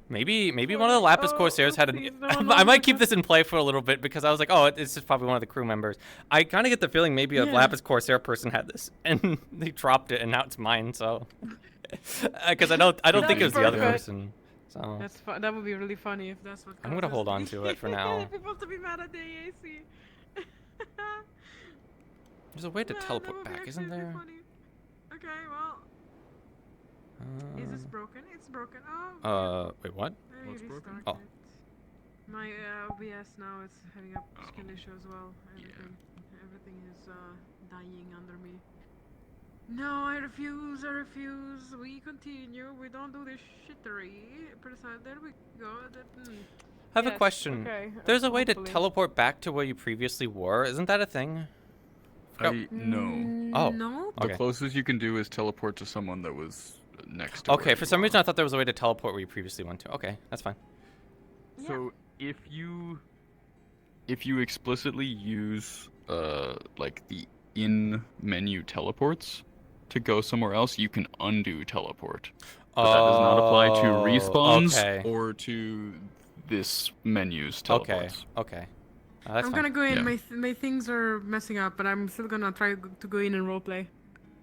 Maybe one of the Lapis Corsairs had an... please, no, I might keep this in play for a little bit, because I was like, oh, it's just probably one of the crew members. I kind of get the feeling maybe a Yeah. Lapis Corsair person had this, and they dropped it, and now it's mine, so... Because I don't think it was the other Perfect. person, so... That's that would be really funny if that's what. I'm gonna hold on to it for now. People to be mad at the EAC. There's a way to Yeah, that teleport would be back, actually isn't really there? funny. Okay, well, is this broken? It's broken. Oh. Wait, what? I restarted Oh. it. My OBS now is having a skill issue as well. Everything is dying under me. No, I refuse. We continue. We don't do this shittery. There we go. I have a Yes, question. okay, There's a way to hopefully. teleport back to where you previously were. Isn't that a thing? No. Oh. No. The Okay. closest you can do is teleport to someone that was next to. Okay. For some reason, I thought there was a way to teleport where you previously went to. Okay, that's fine. So if you explicitly use like the in menu teleports to go somewhere else, you can undo teleport. But that does not apply to Oh, respawns okay. or to this menu's teleports. Okay. That's I'm fine. gonna go in. Yeah. My things are messing up, but I'm still gonna try to go in and roleplay.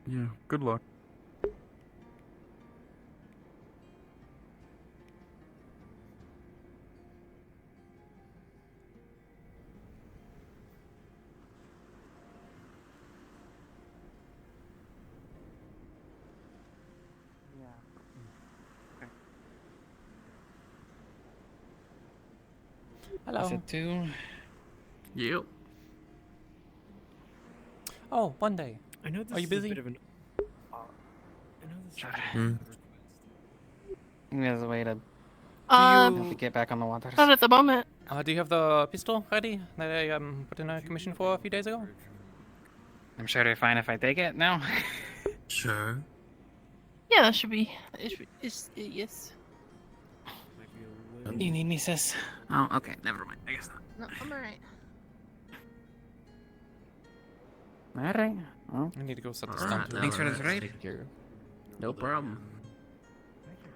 Yeah. Good luck. Hello. Is it 2? Yep. Oh, Monday. I know this Are you is busy? a bit of an. I know this is a bit of Hmm. There's a way to get back on the water. Not at the moment. Do you have the pistol ready that I put in a commission for a few days ago? I'm sure they're fine if I take it now. Sure. Yeah, that should be. Yes. You need me, sis? Oh, okay. Never mind. I guess not. No, I'm alright. Alright. Well, I need to go set this down too. thanks for this raid. No problem.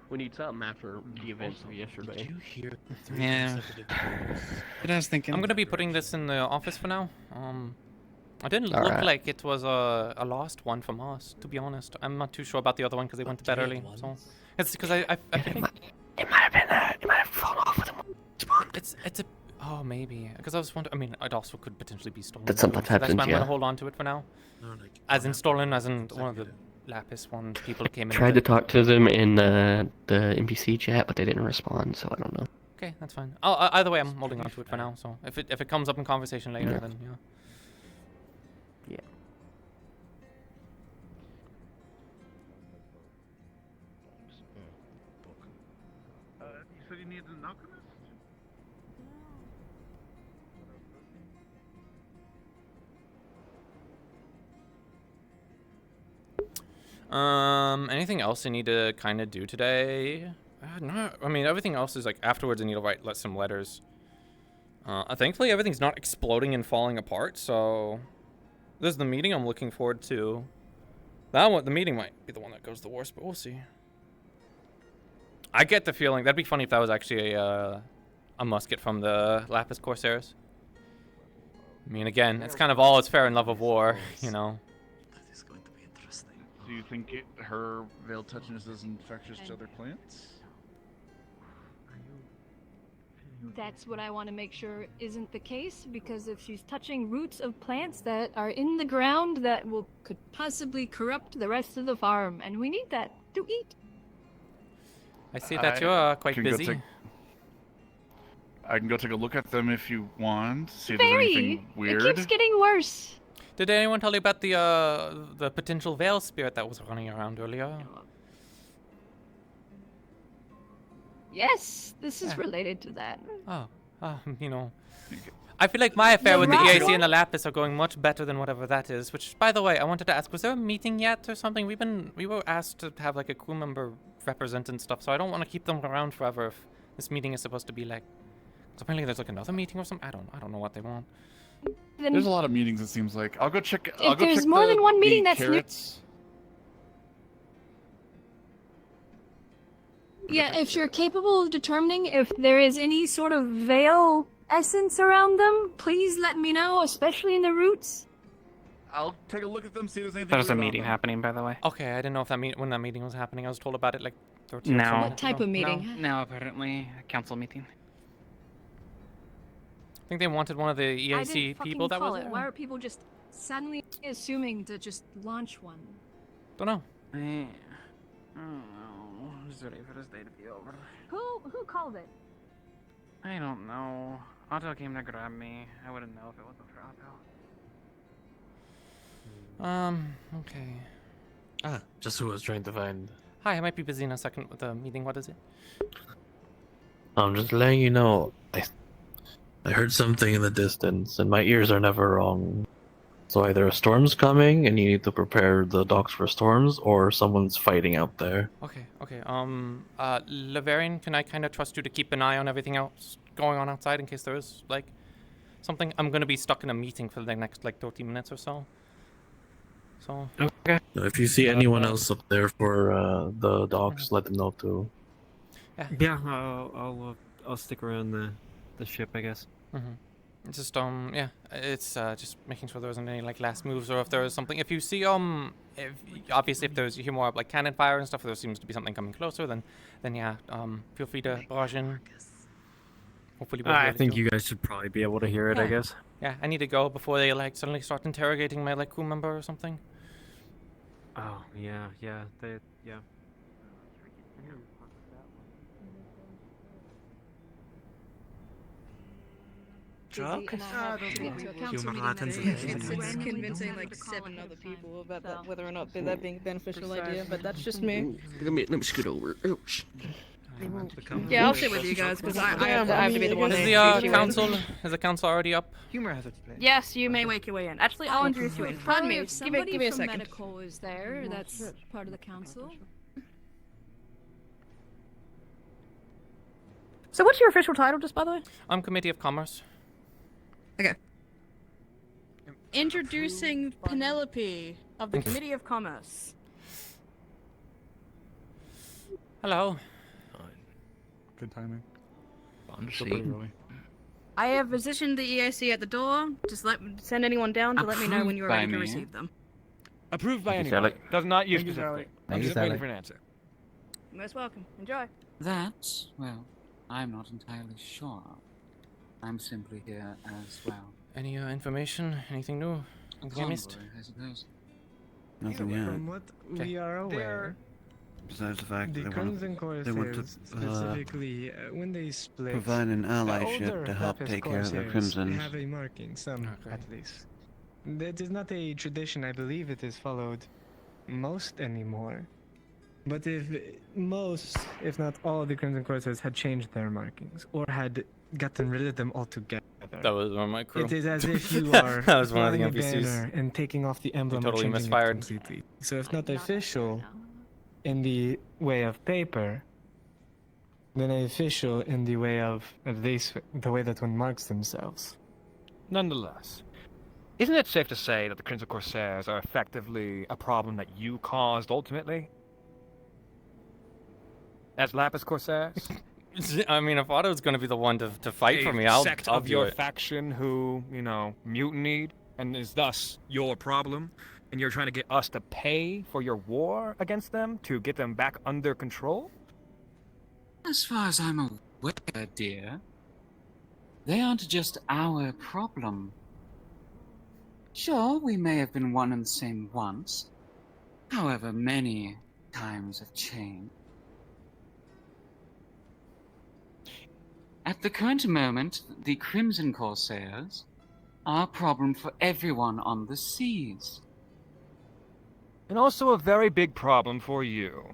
We need something after the events of yesterday. Did you hear the Yeah. But I was thinking. I'm gonna be putting this in the office for now. It didn't look Alright. like it was a lost one from us, to be honest. I'm not too sure about the other one because they went to bed early. So it's because I think It might have been. It might have fallen off with him. it's a. Oh, maybe. Because I was wondering. I mean, it also could potentially be stolen. That too, sometimes so that's happens, why I'm yeah. gonna hold on to it for now. No, like, As in stolen, as in one of the lapis ones. People came in. Tried to with it. talk to them in the NPC chat, but they didn't respond, so I don't know. Okay, that's fine. Either way, I'm holding on to it for now. So if it comes up in conversation later, Yeah. then yeah. Yeah. You said you needed an alchemist? Anything else I need to kind of do today? No, I mean everything else is like afterwards. I need to write some letters. Thankfully everything's not exploding and falling apart. So this is the meeting I'm looking forward to. That one, the meeting might be the one that goes the worst, but we'll see. I get the feeling that'd be funny if that was actually a musket from the Lapis Corsairs. I mean, again, it's kind of all it's fair in love of war, you know. Do you think her veiled touchiness is infectious to other plants? That's what I want to make sure isn't the case, because if she's touching roots of plants that are in the ground, that could possibly corrupt the rest of the farm, and we need that to eat. I see that you're quite can go busy. I can go take a look at them if you want. See if there's Very. anything weird. It keeps getting worse. Did anyone tell you about the potential veil spirit that was running around earlier? Yes, this is related to that. You know, I feel like my affair The with the rock EAC one? and the Lapis are going much better than whatever that is. Which, by the way, I wanted to ask: was there a meeting yet or something? We were asked to have like a crew member represent and stuff, so I don't want to keep them around forever. If this meeting is supposed to be like, 'cause apparently there's like another meeting or something. I don't know what they want. Then There's a lot of meetings. It seems like. I'll go check. If there's more than one meeting, that's new. carrots. Yeah, if you're capable of determining if there is any sort of veil essence around them, please let me know, especially in the roots. I'll take a look at them. See if there's anything. There's a weird about meeting them. happening, by the way. Okay, I didn't know if when that meeting was happening. I was told about it like 13 or so No. minutes What type ago. of meeting? No, apparently a council meeting. I think they wanted one of the I EAC didn't fucking people that call was it. there. Why are people just suddenly assuming to just launch one? Don't know. I don't know. Just ready for this day to be over. Who called it? I don't know. Otto came to grab me. I wouldn't know if it wasn't for Otto. Okay. Just who I was trying to find. Hi, I might be busy in a second with the meeting. What is it? I'm just letting you know. I heard something in the distance, and my ears are never wrong. So either a storm's coming, and you need to prepare the docks for storms, or someone's fighting out there. Okay. Lavarian, can I kind of trust you to keep an eye on everything else going on outside in case there is, like, something? I'm going to be stuck in a meeting for the next, like, 30 minutes or so. So... Okay. If you see anyone else up there for the docks, let them know too. Yeah, I'll stick around the ship, I guess. It's just, yeah, it's, just making sure there isn't any, like, last moves or if there is something. If you see, obviously if you hear more, like, cannon fire and stuff, if there seems to be something coming closer, then yeah, feel free to barrage in. Hopefully we'll be I able to think do- you guys should probably be able to hear it, I Yeah. guess. Yeah, I need to go before they, like, suddenly start interrogating my, like, crew member or something. Oh, yeah. joke? and I have to get to a council Humor meeting happens that day. It's convincing like 7 other people about that, whether or not that being a beneficial idea, but that's just me. Let me scoot over. Ouch. Yeah, I'll sit with you guys because I have to be the one. Is to the council already up? Humor has its place. Yes, you may wake your way in. Actually, I'll introduce you in. Pardon me. If Give me a somebody from second. medical is there, that's part of the council. So, what's your official title, just by the way? I'm Committee of Commerce. Okay. Introducing Penelope of the Committee of Commerce. Hello. Good timing. Still pretty early. I have positioned the EAC at the door. Just send anyone down to let me know when you're ready to receive them. Approved by Thank you, anybody. Sally. Does not use Thank you, specifically. Sally. I'm Thank you, just waiting Sally. for an answer. Most welcome. Enjoy. That, well, I'm not entirely sure. I'm simply here as well. Any information? Anything new? Anything I missed? Convoy, I suppose. Nothing yet. From what we are aware, Besides the fact the that Crimson they want to specifically, when they split, provide an the allyship older to help Lapis take care of the Corsairs Crimsons. have a marking, some at least. That is not a tradition I believe it is followed most anymore. But if most, if not all, the Crimson Corsairs had changed their markings or had gotten rid of them altogether. That was one of my crew. It is as if you are that was one of the flying a NPCs. banner and taking off the emblem totally or changing misfired. it completely. So if not official in the way of paper, then official in the way of at least the way that one marks themselves. Nonetheless, isn't it safe to say that the Crimson Corsairs are effectively a problem that you caused ultimately? As Lapis Corsairs? I mean, if Otto's going to be the one to fight for me, I'll sect I'll of do your it. faction who, mutinied and is thus your problem, and you're trying to get us to pay for your war against them to get them back under control? As far as I'm aware, dear, they aren't just our problem. Sure, we may have been one and the same once. However, many times have changed. At the current moment, the Crimson Corsairs are a problem for everyone on the seas. And also a very big problem for you.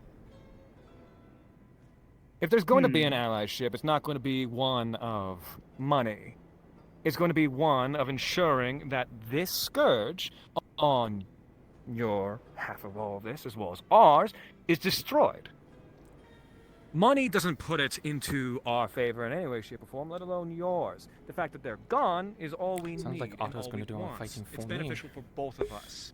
If there's going to be an allyship, it's not going to be one of money. It's going to be one of ensuring that this scourge on your half of all this, as well as ours, is destroyed. Money doesn't put it into our favor in any way, shape, or form, let alone yours. The fact that they're gone is all we need. Sounds like and Otto's all going we to do all want. fighting for It's me. beneficial for both of us.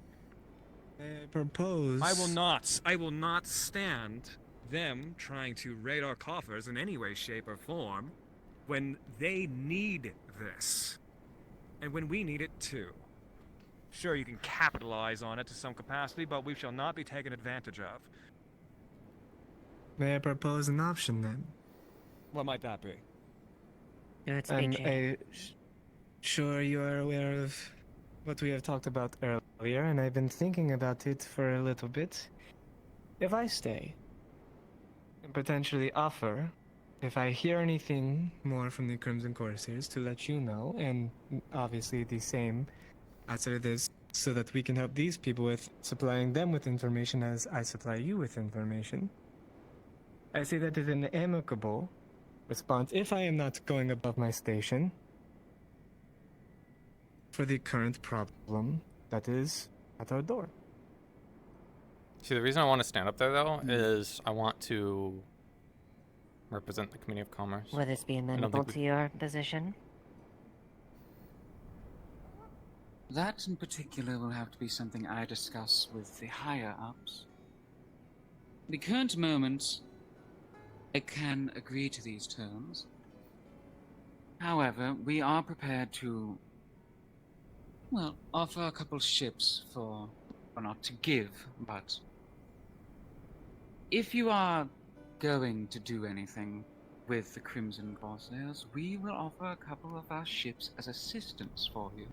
Propose. I will not stand them trying to raid our coffers in any way, shape, or form when they need this. And when we need it too. Sure, you can capitalize on it to some capacity, but we shall not be taken advantage of. May I propose an option then? What might that be? Sure you are aware of what we have talked about earlier, and I've been thinking about it for a little bit. If I stay, and potentially offer, if I hear anything more from the Crimson Corsairs, to let you know, and obviously the same after this, so that we can help these people with supplying them with information as I supply you with information. I see that as an amicable response, if I am not going above my station, for the current problem that is at our door. See, the reason I want to stand up there, though, is I want to represent the Committee of Commerce. Will this be I don't amenable think to your position? That in particular will have to be something I discuss with the higher-ups. The current moment, I can agree to these terms. However, we are prepared to, well, offer a couple ships for, well, not to give, but if you are going to do anything with the Crimson Corsairs, we will offer a couple of our ships as assistance for you.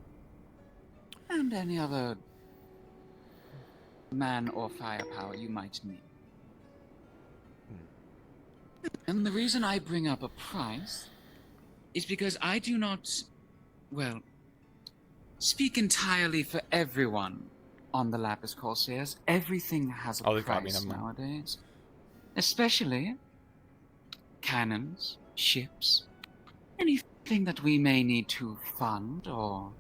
And any other man or firepower you might need. And the reason I bring up a price is because I do not well, speak entirely for everyone on the Lapis Corsairs. Everything has a Oh, they got me, price never mind. nowadays. Especially cannons, ships, anything that we may need to fund or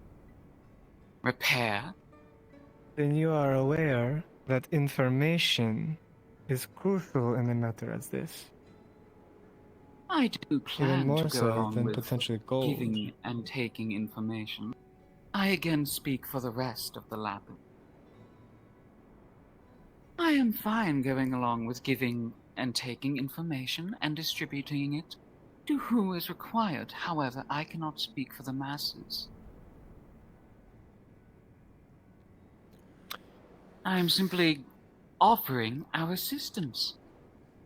repair. Then you are aware that information is crucial in a matter as this. I do Even plan more to go so along than with potentially gold. giving and taking information. I again speak for the rest of the Lapis. I am fine going along with giving and taking information and distributing it to who is required. However, I cannot speak for the masses. I am simply offering our assistance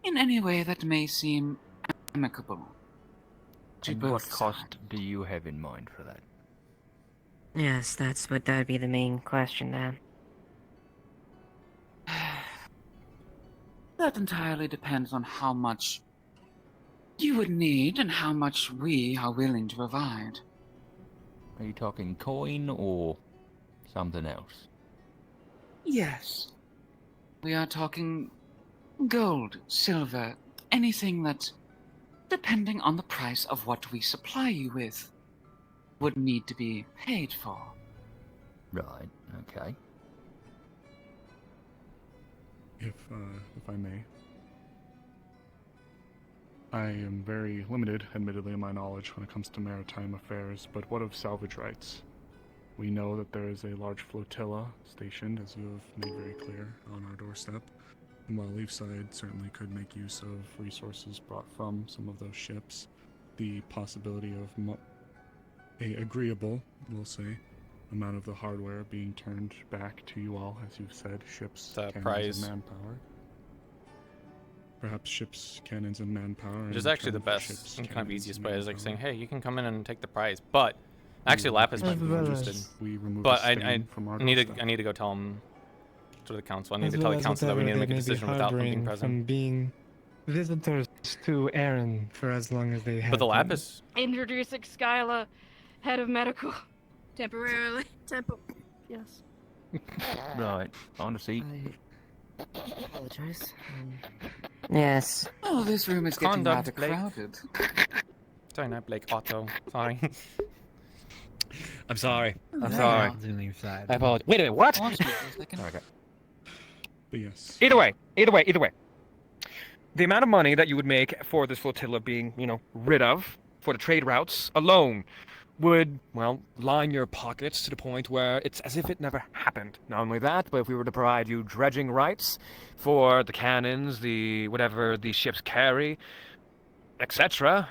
in any way that may seem amicable. To And both what sides. cost do you have in mind for that? Yes, that would be the main question then. That entirely depends on how much you would need and how much we are willing to provide. Are you talking coin or something else? Yes. We are talking gold, silver, anything that, depending on the price of what we supply you with, would need to be paid for. Right, okay. If I may. I am very limited, admittedly, in my knowledge when it comes to maritime affairs, but what of salvage rights? We know that there is a large flotilla stationed, as you have made very clear, on our doorstep. And while Leafside certainly could make use of resources brought from some of those ships, the possibility of a agreeable, we'll say, amount of the hardware being turned back to you all, as you've said, ships, cannons, prize. and manpower. Perhaps ships, cannons, and manpower. Which is in actually the return for best ships, and kind of cannons, easiest and way is like manpower. saying, hey, you can come in and take the prize. But actually, Lapis might be As well interested. as we remove But the stain from our doorstep. I need to go tell him to the council. I need As to tell well the as council that we need to whatever make a they may be decision without them being harboring present. from being visitors to Aaron for as long as they have. But the been. Lapis. Introducing Skyla, head of medical. Temporarily. Yes. Right, on a seat. I apologize. Yes. Oh, this room is getting Condoms, rather Blake. crowded. Sorry, not Blake. Otto. Sorry. I'm sorry. I'm Yeah. sorry. I apologize. Wait a minute, what? Pause me for a second. Okay. But yes. Either way. The amount of money that you would make for this flotilla being, rid of, for the trade routes alone, would, well, line your pockets to the point where it's as if it never happened. Not only that, but if we were to provide you dredging rights for the cannons, whatever the ships carry, etc.,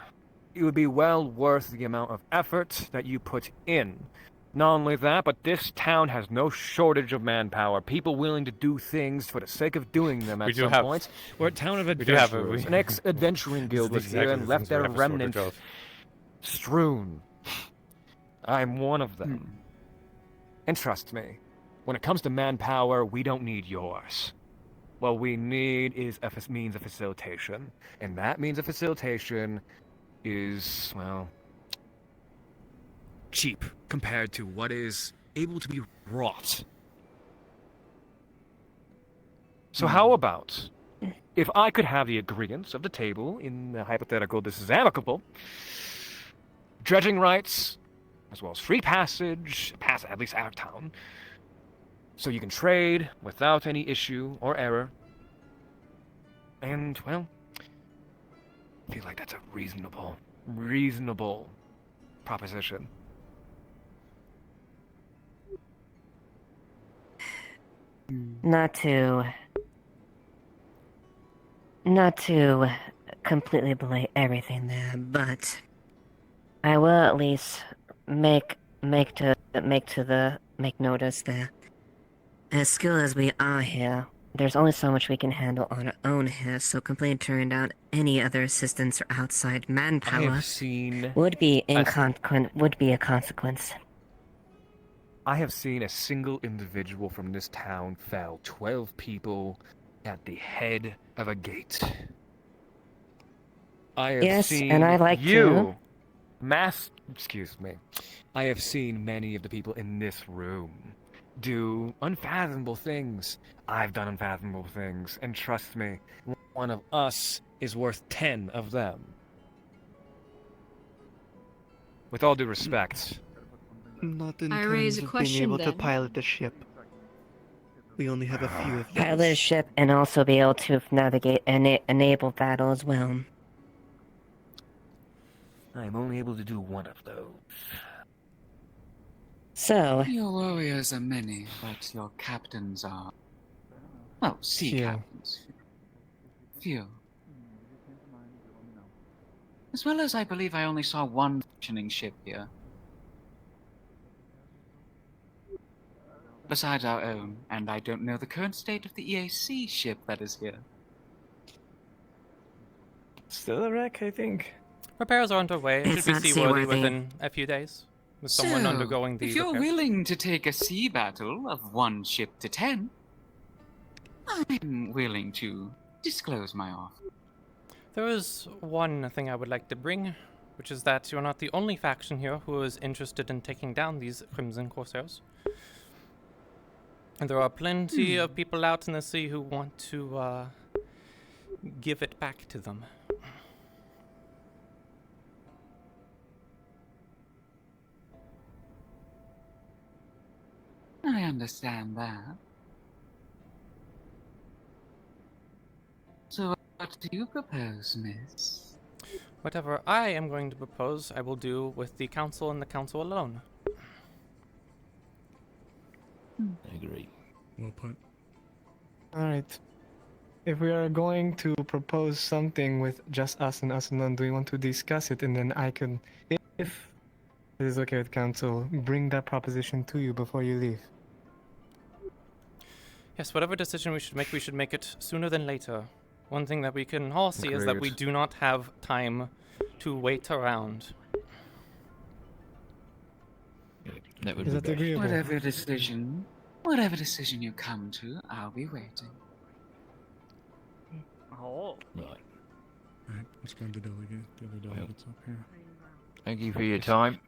it would be well worth the amount of effort that you put in. Not only that, but this town has no shortage of manpower. People willing to do things for the sake of doing them at some point. We're a town of adventurers. An ex-adventuring guild was here and left their remnants strewn. I'm one of them. And trust me, when it comes to manpower, we don't need yours. What we need is a means of facilitation. And that means of facilitation is, well, cheap compared to what is able to be wrought. So how about if I could have the agreements of the table in the hypothetical this is amicable, dredging rights, as well as free passage, at least out of town, so you can trade without any issue or error. And, well, I feel like that's a reasonable proposition. Not to completely belay everything there, but I will at least make notice that as skilled as we are here, there's only so much we can handle on our own here, so completely turning down any other assistance or outside manpower would be a consequence. I have seen a single individual from this town fell 12 people at the head of a gate. I have Yes, seen and I like you excuse me. I have seen many of the people in this room do unfathomable things. I've done unfathomable things, and trust me, one of us is worth 10 of them. With all due respect. Not in terms of being able to pilot the ship. We only have a few of Pilot a ship and also be able to navigate and enable battle as well. I'm only able to do one of those. So... Your warriors are many, but your captains are... well, sea captains. Few. As well as I believe I only saw one functioning ship here. Besides our own, and I don't know the current state of the EAC ship that is here. Still a wreck, I think. Repairs are underway. It It's should not be seaworthy seaworthy. within a few days. With someone So, undergoing the if you're repairs. willing to take a sea battle of 1 ship to 10, I'm willing to disclose my offer. There is one thing I would like to bring, which is that you're not the only faction here who is interested in taking down these Crimson Corsairs. And there are plenty of people out in the sea who want to give it back to them. I understand that. So what do you propose, miss? Whatever I am going to propose, I will do with the council and the council alone. I agree. Well put. Alright. If we are going to propose something with just us and us alone, do we want to discuss it? And then I can, if it is okay with council, bring that proposition to you before you leave. Yes, whatever decision we should make it sooner than later. One thing that we can all see is that we Agreed. do not have time to wait around. That would Is be that best. agreeable? Whatever decision you come to, I'll be waiting. Oh. Right. Alright, let's go to the other delegates up here. Thank you for your time.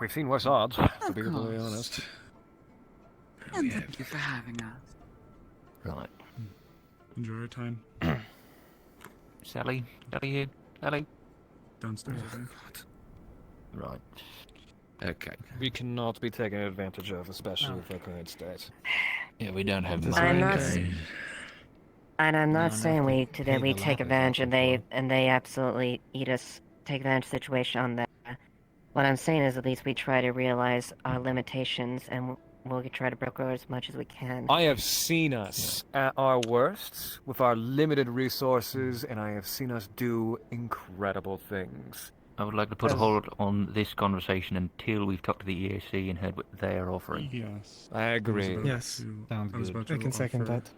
We've seen worse odds, to Of be brutally course. honest. And thank you for having us. Right. Enjoy your time. Sally? Sally here? Sally? Downstairs, I think. Right. Okay. We cannot be taken advantage of, especially with our current state. Yeah, we don't have I'm not, money. and I'm not No, saying no, we pay we the take lappers advantage up and they absolutely eat us, take advantage of the situation on that. What I'm saying is at least we try to realize our limitations and we'll try to broker as much as we can. I have seen us at our worst with our limited resources, and I have seen us do incredible things. I would like to put a hold on this conversation until we've talked to the EAC and heard what they are offering. Yes. I agree. Yes. I was about to I can second offer, that.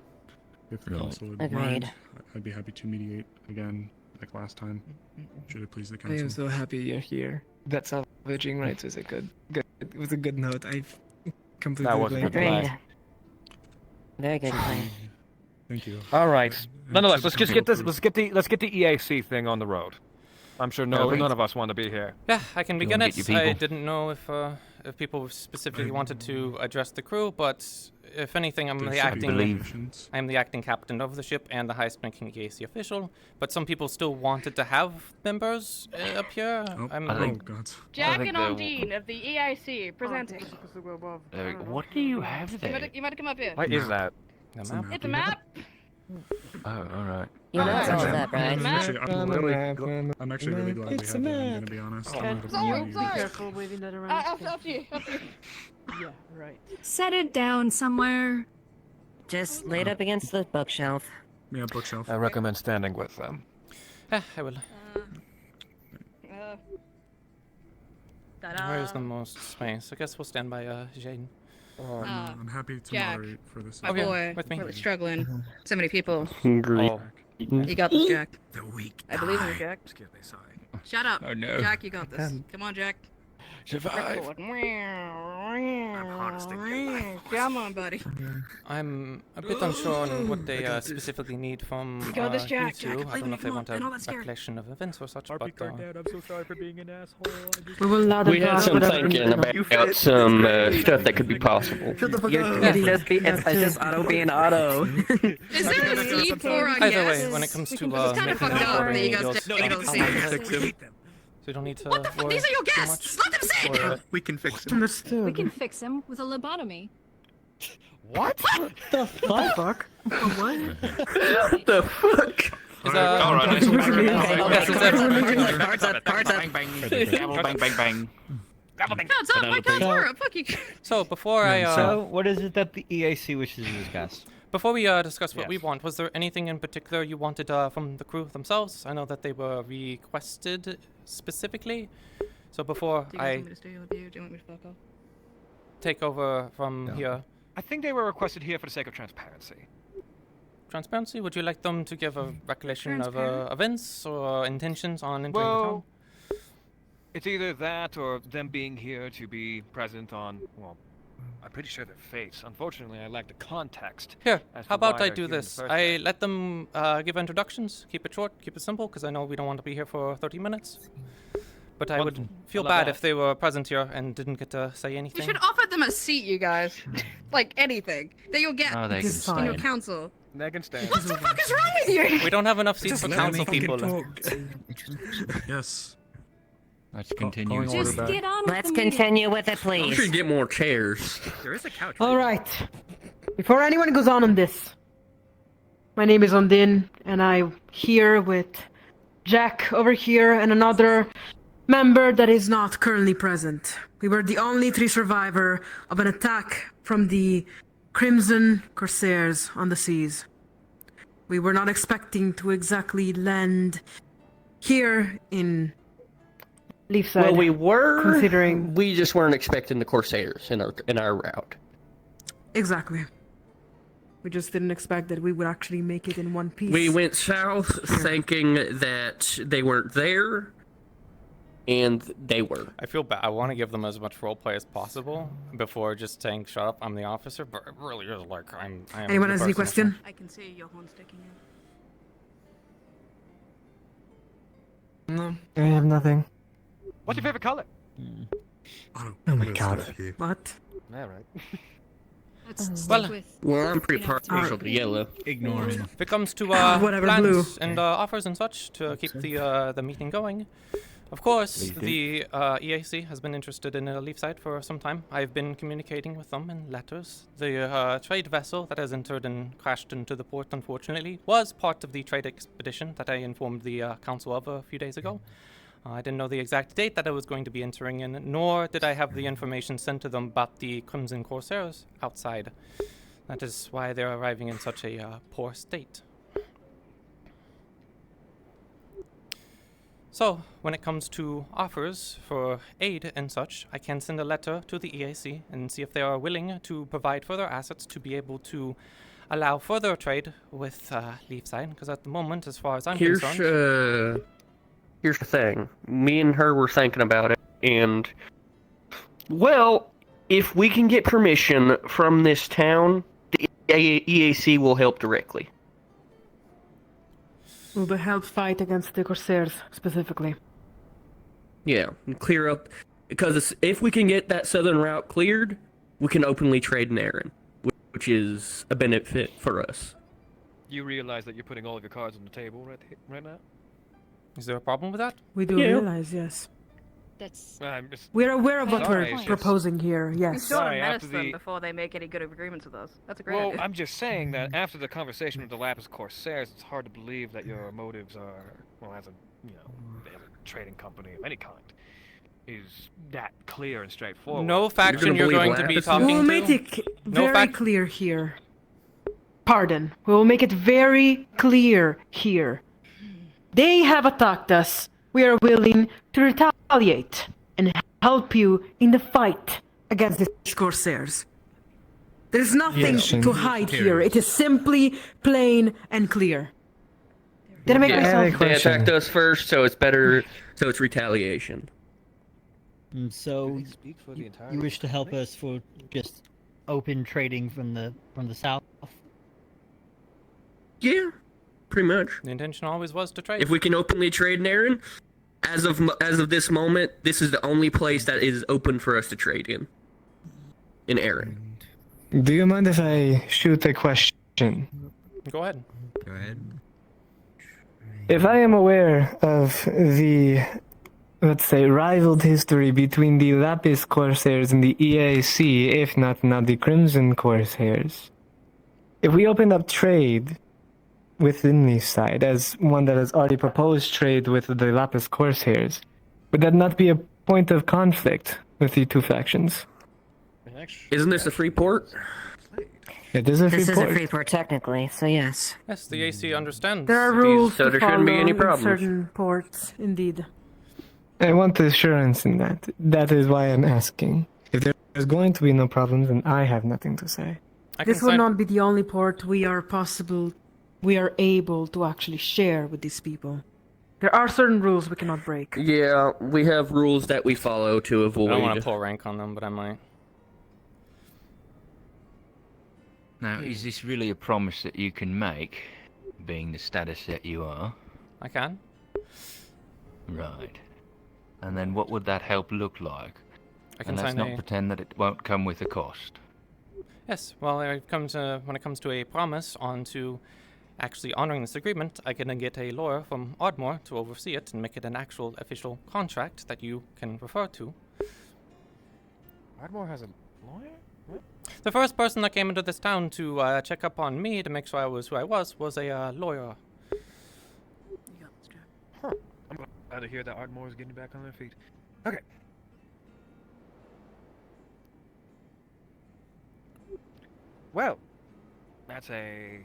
If the Right. council would Agreed. mind, I'd be happy to mediate again, like last time. Should it please the I am council? so happy you're here. That salvaging rights was a good. It was a good note. I completely That was a good blanked. plan. Very good plan. Thank you. All right. Nonetheless, should let's just come get this. through. Let's get the EAC thing on the road. I'm sure none of us want to be here. Yeah, I can You begin wanna it. get your I people? didn't know if people specifically wanted to address the crew, but if anything, I'm There the should be acting. regulations. I'm the acting captain of the ship and the highest-ranking EAC official. But some people still wanted to have members up here. Oh, I'm. I think- God. Jack think and the- Ondine of the EIC presenting. What do you have You there? might come up here. What is that? The It's a map? map. It's a map. Oh, alright. You know it's all Alright. that, right? Actually, I'm Map, actually really glad we It's have a that, I'm map. gonna be honest. Sorry, I'm sorry. Careful waving that around. After you. Yeah, right. Set it down somewhere. Just lay it up against the bookshelf. Yeah, bookshelf. I recommend standing with them. I will. Ta-da. Where's the most space? I guess we'll stand by Jane. I'm happy to Jack. moderate for this. My Okay, boy, with me. really struggling. So many people. Oh, You got this, Jack. The weak. I believe in you, Jack. Excuse me, sorry. Shut up. Oh, no. Jack, you got this. Come on, Jack. Survive. Record. Come on, buddy. I'm a bit unsure on what they specifically need from Got this, you Jack. two. Jack, I don't know if they come want on, a they're not that scared. recollection of events or such, but I'm so sorry for being an asshole. We will not We had advise some whatever thinking about some stuff that could be possible. Shut the fuck up. It's just Otto being Otto. Is there a seed for our either guests? way, when it comes to It's kind of making fucked the up that recording, you guys just, don't I'll fix them. So you don't need to worry These are your too guests! much, Let them sit! or- We can fix it. We can fix him with a lobotomy. What? The fuck? What? What the fuck? Is Bang, bang, bang. No, it's not my camera. Fuck you. So before So, what is it that the EAC wishes to discuss? Before we discuss what we want, was there anything in particular you wanted from the crew themselves? I know that they were requested specifically. So before Do you guys want me to stay with you? Do you want me to fuck off? take over from here, I think they were requested here for the sake of transparency. transparency, would you like them to give a recollection of events or intentions on entering the town? Well, it's either that or them being here to be present on, well, I'm pretty sure their face. Unfortunately, I lack the context. Here, as to how about why I they're do here in the this? first I place. let them give introductions, keep it short, keep it simple, because I know we don't want to be here for 30 minutes. But I would feel love bad that. if they were present here and didn't get to say You anything. should offer them a seat, you guys. Like anything. That you'll get Oh, they can in your stand. council. Megan stands. What the fuck is wrong with you? We don't have enough seats for council people. Yes. Let's continue. Just get on with Let's the meeting. continue with it, We please. should get more chairs. There is a couch. All right. Before anyone goes on this, my name is Ondine, and I'm here with Jack over here and another member that is not currently present. We were the only three survivor of an attack from the Crimson Corsairs on the seas. We were not expecting to exactly land here in Leafside. Well, we were considering. We just weren't expecting the Corsairs in our route. Exactly. We just didn't expect that we would actually make it in one piece. We went south thinking that they weren't there, and they were. I feel bad. I want to give them as much roleplay as possible before just saying, "Shut up, I'm the officer." But it really is like I am. Anyone the has any person. question? I can see your horn sticking out. No, I have nothing. What's your favorite color? Oh my god. What? Yeah, right. Well, I'm pretty partial to yellow. Ignore him. If it comes to Whatever, plans blue. and offers and such to keep the meeting going, of course, the EAC has been interested in a Leafside for some time. I've been communicating with them in letters. The trade vessel that has entered and crashed into the port, unfortunately, was part of the trade expedition that I informed the council of a few days ago. I didn't know the exact date that I was going to be entering in, nor did I have the information sent to them about the Crimson Corsairs outside. That is why they're arriving in such a poor state. So, when it comes to offers for aid and such, I can send a letter to the EAC and see if they are willing to provide further assets to be able to allow further trade with Leafside, because at the moment, as far as I'm concerned... Here's the thing. Me and her were thinking about it, and well, if we can get permission from this town, the EAC will help directly. Will they help fight against the Corsairs specifically? Yeah, and clear up, because if we can get that southern route cleared, we can openly trade in Aaron, which is a benefit for us. You realize that you're putting all of your cards on the table right now? Is there a problem with that? We do realize, yes. That's. We're aware of what Sorry, we're it's proposing here, You yes. sort of Sorry, menace after them the- before they make any good agreements with us. That's a great Well, idea. I'm just saying that after the conversation with the Lapis Corsairs, it's hard to believe that your motives are, well, as a trading company of any kind, is that clear and straightforward. No faction you're going to be talking We will to? make it No very clear here. Pardon. We will make it very clear here. They have attacked us. We are willing to retaliate and help you in the fight against these Corsairs. There's nothing Yes, to hide here. It is simply plain and clear. Did I make myself They attacked us first, so it's better. So it's retaliation. So you wish to help us for just open trading from the south? Yeah, pretty much. The intention always was to trade. If we can openly trade in Aaron, as of this moment, this is the only place that is open for us to trade in. In Aaron. Do you mind if I shoot a question? Go ahead. Go ahead. If I am aware of the, let's say, rivaled history between the Lapis Corsairs and the EAC, if not now the Crimson Corsairs, if we open up trade within the side as one that has already proposed trade with the Lapis Corsairs, would that not be a point of conflict with the two factions? Isn't this a free port? It is a free This is port. a free port technically, so yes. Yes, the AC understands. There are rules So to there shouldn't be follow any in problems. certain ports, indeed. I want assurance in that. That is why I'm asking. If there's going to be no problems, then I have nothing to say. This would not be the only port we are able to actually share with these people. There are certain rules we cannot break. Yeah, we have rules that we follow to avoid. I don't want to pull rank on them, but I might. Now, is this really a promise that you can make, being the status that you are? I can. Right. And then what would that help look like? I can And let's sign not a- pretend that it won't come with a cost. Yes, well, when it comes to a promise onto actually honoring this agreement, I can then get a lawyer from Ardmore to oversee it and make it an actual official contract that you can refer to. Ardmore has a lawyer? What? The first person that came into this town to check up on me to make sure I was who I was a lawyer. Huh. I'm glad to hear that Ardmore is getting back on their feet. Okay. Well, that's a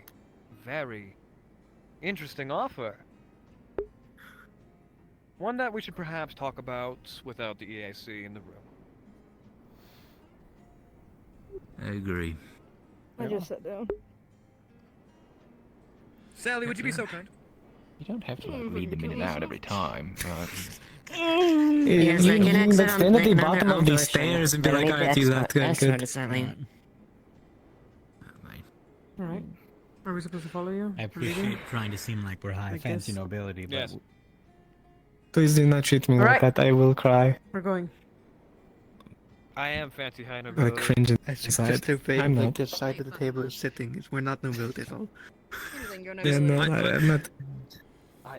very interesting offer. One that we should perhaps talk about without the EAC in the room. I agree. I just sat down. Sally, would you be so kind? You don't have to read them in and out every time. You can stand at the bottom of these stairs and be like, alright, you that good. Alright. Are we supposed to follow you? I appreciate trying to seem like we're high I fancy guess. nobility, but Yes. Please do not treat me Alright. like that. I will cry. We're going. I am fancy high I nobility. cringe That's inside. just the way I'm like not. the side of the table is sitting. We're not nobility at all. Yeah, no, I'm not.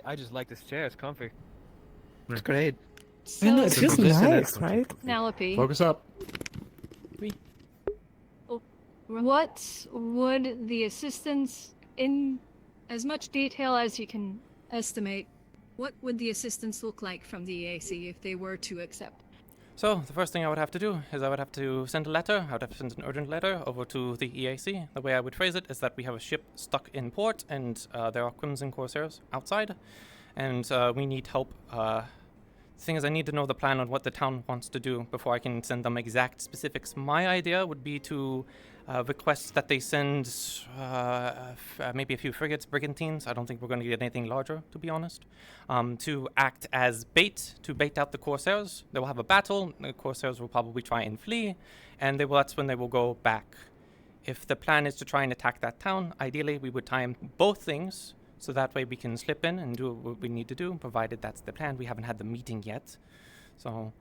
I just like this chair. It's comfy. It's great. I know, it feels Listen, nice, that's- right? Penelope. Focus up. What would the assistance, in as much detail as you can estimate, what would the assistance look like from the EAC if they were to accept? So, the first thing I would have to do is I would have to send a letter. I would have to send an urgent letter over to the EAC. The way I would phrase it is that we have a ship stuck in port and there are Crimson Corsairs outside. And we need help. The thing is, I need to know the plan on what the town wants to do before I can send them exact specifics. My idea would be to request that they send maybe a few frigates, brigantines. I don't think we're going to get anything larger, to be honest. To act as bait, to bait out the Corsairs. They will have a battle. The Corsairs will probably try and flee, and that's when they will go back. If the plan is to try and attack that town, ideally we would time both things, so that way we can slip in and do what we need to do, provided that's the plan. We haven't had the meeting yet, so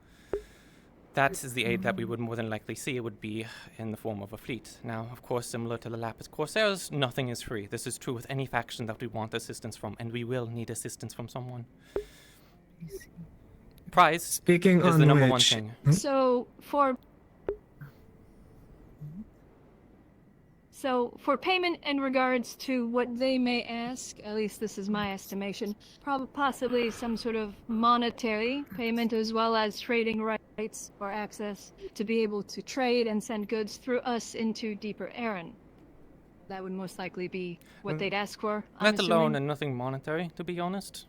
that is the aid that we would more than likely see. It would be in the form of a fleet. Now, of course, similar to the Lapis Corsairs, nothing is free. This is true with any faction that we want assistance from, and we will need assistance from someone. Prize Speaking is on the number one which, thing. So for payment in regards to what they may ask, at least this is my estimation, possibly some sort of monetary payment as well as trading rights or access to be able to trade and send goods through us into deeper Aaron. That would most likely be what they'd ask for. I'm Let alone assuming. and nothing monetary, to be honest.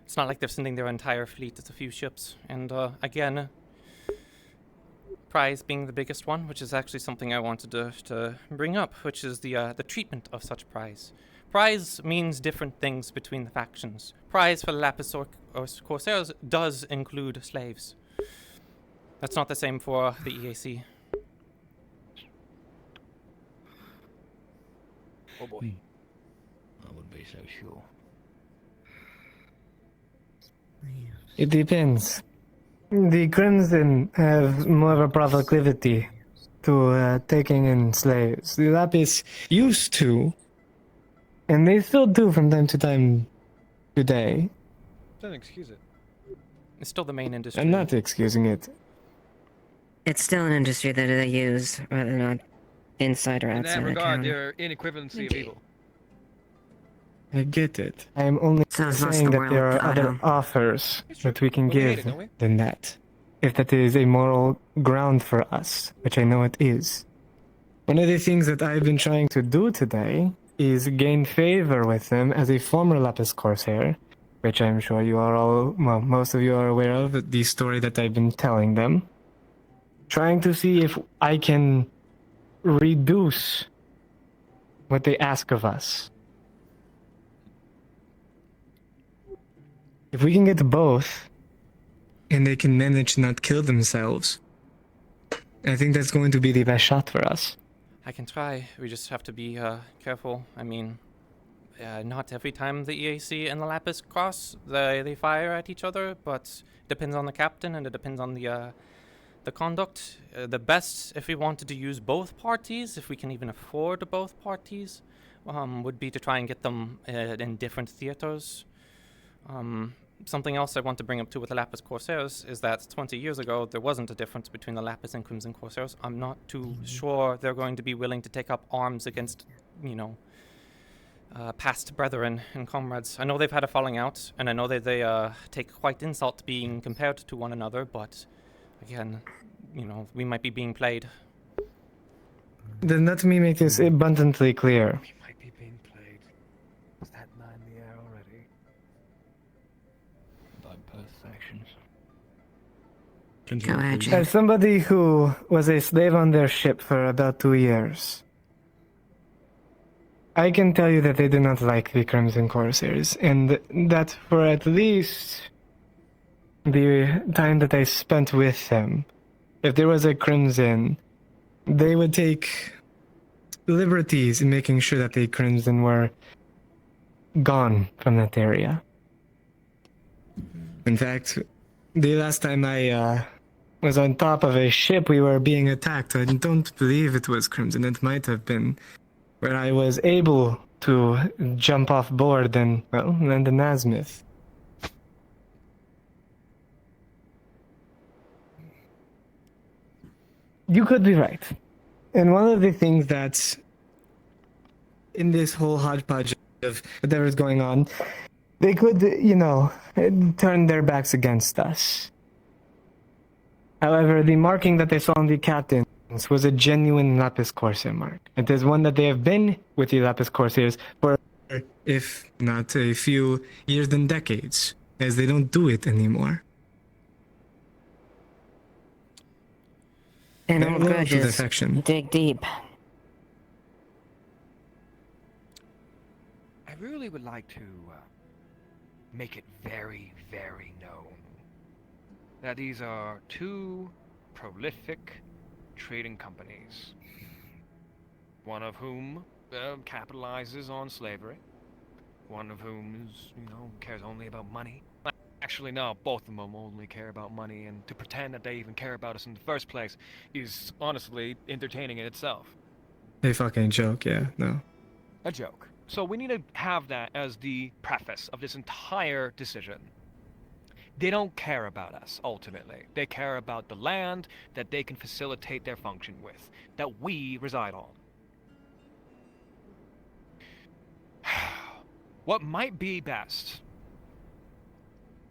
It's not like they're sending their entire fleet. It's a few ships. And again, prize being the biggest one, which is actually something I wanted to bring up, which is the treatment of such prize. Prize means different things between the factions. Prize for the Lapis Corsairs does include slaves. That's not the same for the EAC. Oh boy. I wouldn't be so sure. It depends. The Crimson have more of a proclivity to taking in slaves. The Lapis used to, and they still do from time to time today. Don't excuse it. It's still the main industry. I'm not excusing it. It's still an industry that they use, whether or not inside or In outside that the regard, town. they're inequivalency of evil. I get it. I am only So is most saying of the that there world, are other Otto. offers that we can But we hate give it, don't we? than that. If that is a moral ground for us, which I know it is. One of the things that I've been trying to do today is gain favor with them as a former Lapis Corsair, which I'm sure you are all, well, most of you are aware of, the story that I've been telling them. Trying to see if I can reduce what they ask of us. If we can get both, and they can manage to not kill themselves, I think that's going to be the best shot for us. I can try. We just have to be careful. I mean, not every time the EAC and the Lapis cross, they fire at each other, but it depends on the captain and it depends on the conduct. The best, if we wanted to use both parties, if we can even afford both parties, would be to try and get them in different theaters. Something else I want to bring up too with the Lapis Corsairs is that 20 years ago there wasn't a difference between the Lapis and Crimson Corsairs. I'm not too sure they're going to be willing to take up arms against, past brethren and comrades. I know they've had a falling out, and I know that they take quite insult being compared to one another, but again, we might be being played. Then let me make this abundantly clear. We might be being played. Is that man in the air already? By both factions. Go ahead, Jake. As somebody who was a slave on their ship for about 2 years, I can tell you that they do not like the Crimson Corsairs, and that for at least the time that I spent with them, if there was a Crimson, they would take liberties in making sure that the Crimson were gone from that area. In fact, the last time I was on top of a ship, we were being attacked. I don't believe it was Crimson. It might have been, where I was able to jump off board and, well, land in Azimuth. You could be right. And one of the things that's in this whole hodgepodge of whatever's going on, they could, turn their backs against us. However, the marking that they saw on the captains was a genuine Lapis Corsair mark. It is one that they have been with the Lapis Corsairs for, if not a few years, then decades, as they don't do it anymore. And They're old loyal to their grudges faction. dig deep. I really would like to make it very, very known that these are two prolific trading companies, one of whom capitalizes on slavery, one of whom is, cares only about money. Actually, no, both of them only care about money, and to pretend that they even care about us in the first place is honestly entertaining in itself. A fucking joke, yeah, no. A joke. So we need to have that as the preface of this entire decision. They don't care about us, ultimately. They care about the land that they can facilitate their function with, that we reside on. What might be best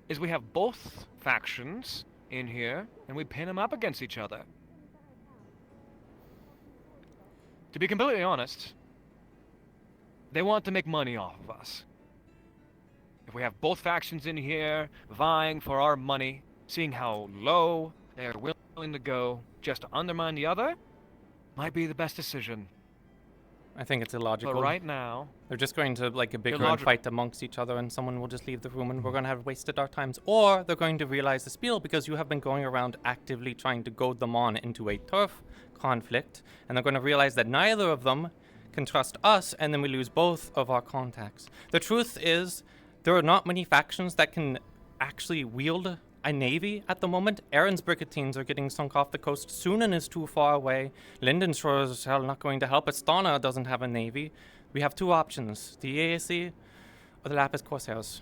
is we have both factions in here, and we pin them up against each other. To be completely honest, they want to make money off of us. If we have both factions in here vying for our money, seeing how low they are willing to go just to undermine the other, might be the best decision. I think it's illogical. But right now, they're just going to like a big illogical. fight amongst each other, and someone will just leave the room, and we're going to have wasted our times. Or they're going to realize the spiel because you have been going around actively trying to goad them on into a turf conflict, and they're going to realize that neither of them can trust us, and then we lose both of our contacts. The truth is, there are not many factions that can actually wield a navy at the moment. Aaron's brigantines are getting sunk off the coast. Sunan is too far away. Linden sure as hell not going to help. Astana doesn't have a navy. We have two options: the EAC or the Lapis Corsairs.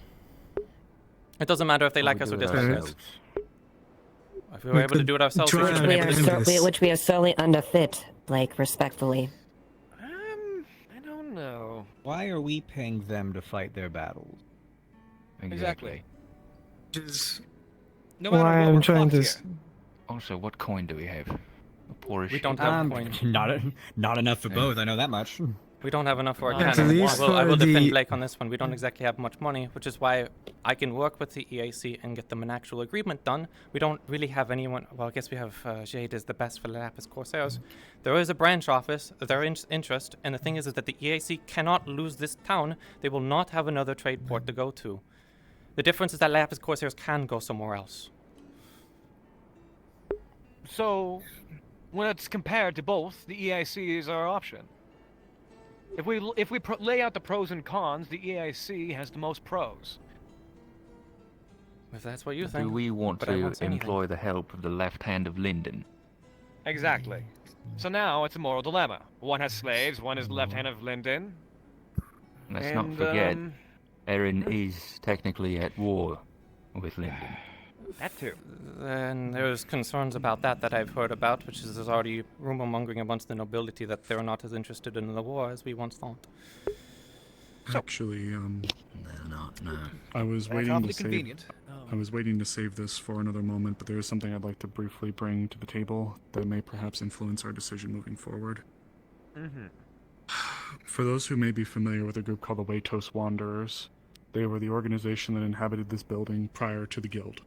It doesn't matter if they like us or dislike us. If we were able to do it ourselves, we would have been able to do it. Which we are solely unfit, Blake, respectfully. I don't know. Why are we paying them to fight their battles? Exactly. No matter why I'm trying to. Also, what coin do we have? A Polish. We don't have coin. Not enough for both. I know that much. We don't have enough for a At cannon. least I will for defend the- Blake on this one. We don't exactly have much money, which is why I can work with the EAC and get them an actual agreement done. We don't really have anyone. Well, I guess we have Jade is the best for the Lapis Corsairs. There is a branch office. Their interest, and the thing is that the EAC cannot lose this town. They will not have another trade port to go to. The difference is that Lapis Corsairs can go somewhere else. So, when it's compared to both, the EIC is our option. If we lay out the pros and cons, the EIC has the most pros. If that's what you think. Do we want but I to won't say anything. employ the help of the left hand of Linden? Exactly. So now it's a moral dilemma. One has slaves, one is the left hand of Linden. Let's not forget, Erin is technically at war with Linden. That too. And there's concerns about that I've heard about, which is there's already rumor mongering amongst the nobility that they're not as interested in the war as we once thought. Actually, No. I was That's waiting awfully to convenient. I was waiting to save this for another moment, but there is something I'd like to briefly bring to the table that may perhaps influence our decision moving forward. For those who may be familiar with a group called the Waitos Wanderers, they were the organization that inhabited this building prior to the guild.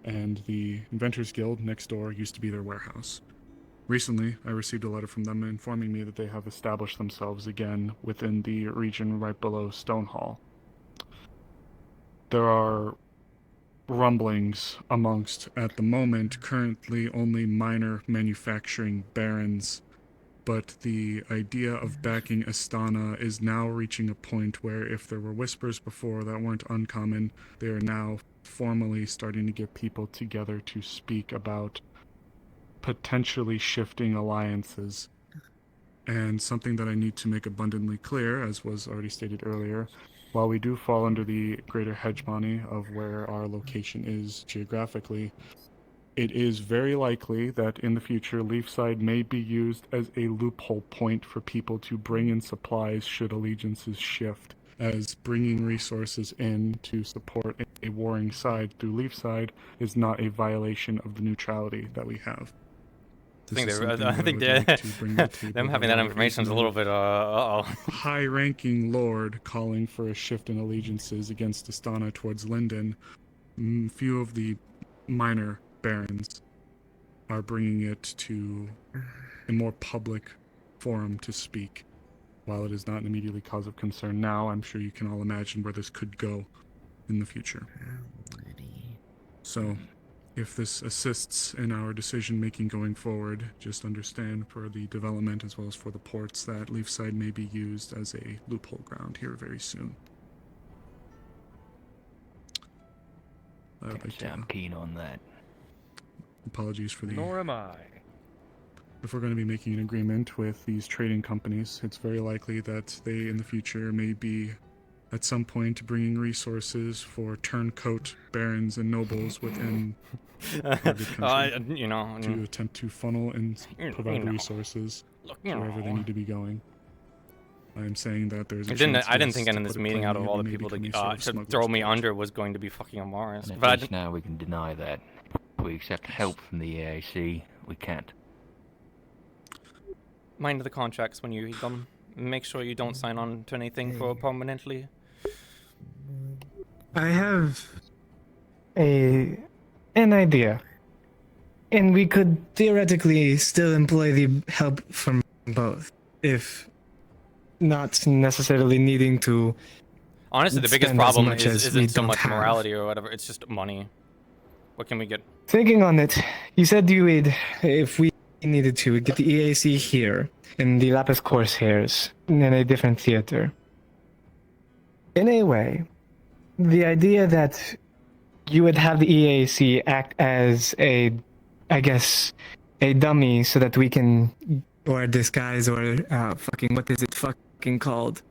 And the Inventors Guild next door used to be their warehouse. Recently, I received a letter from them informing me that they have established themselves again within the region right below Stonehall. There are rumblings amongst, at the moment, currently only minor manufacturing barons, but the idea of backing Astana is now reaching a point where if there were whispers before that weren't uncommon, they are now formally starting to get people together to speak about potentially shifting alliances. And something that I need to make abundantly clear, as was already stated earlier, while we do fall under the greater hegemony of where our location is geographically, it is very likely that in the future Leafside may be used as a loophole point for people to bring in supplies should allegiances shift, as bringing resources in to support a warring side through Leafside is not a violation of the neutrality that we have. I think them having that information is a little bit, High-ranking lord calling for a shift in allegiances against Astana towards Linden. Few of the minor barons are bringing it to a more public forum to speak. While it is not an immediately cause of concern now, I'm sure you can all imagine where this could go in the future. So, if this assists in our decision-making going forward, just understand for the development as well as for the ports that Leafside may be used as a loophole ground here very soon. I'm keen on that. Apologies for the... Nor am I. If we're going to be making an agreement with these trading companies, it's very likely that they in the future may be at some point bringing resources for turncoat barons and nobles within our good country to attempt to funnel and provide resources wherever they need to be going. I'm saying that there's a I didn't think in this meeting out of all the people to throw me under was going to be fucking Amaris. And But at least now we can deny that. If we accept help from the EAC, we can't. Mind the contracts when you read them. Make sure you don't sign on to anything for permanently. I have an idea. And we could theoretically still employ the help from both if not necessarily needing to. Honestly, the biggest spend as problem much as we isn't so don't much have. morality or whatever. It's just money. What can we get? Thinking on it, you said you would, if we needed to, get the EAC here and the Lapis Corsairs in a different theater. In a way, the idea that you would have the EAC act as a dummy so that we can, or disguise, or what is it fucking called?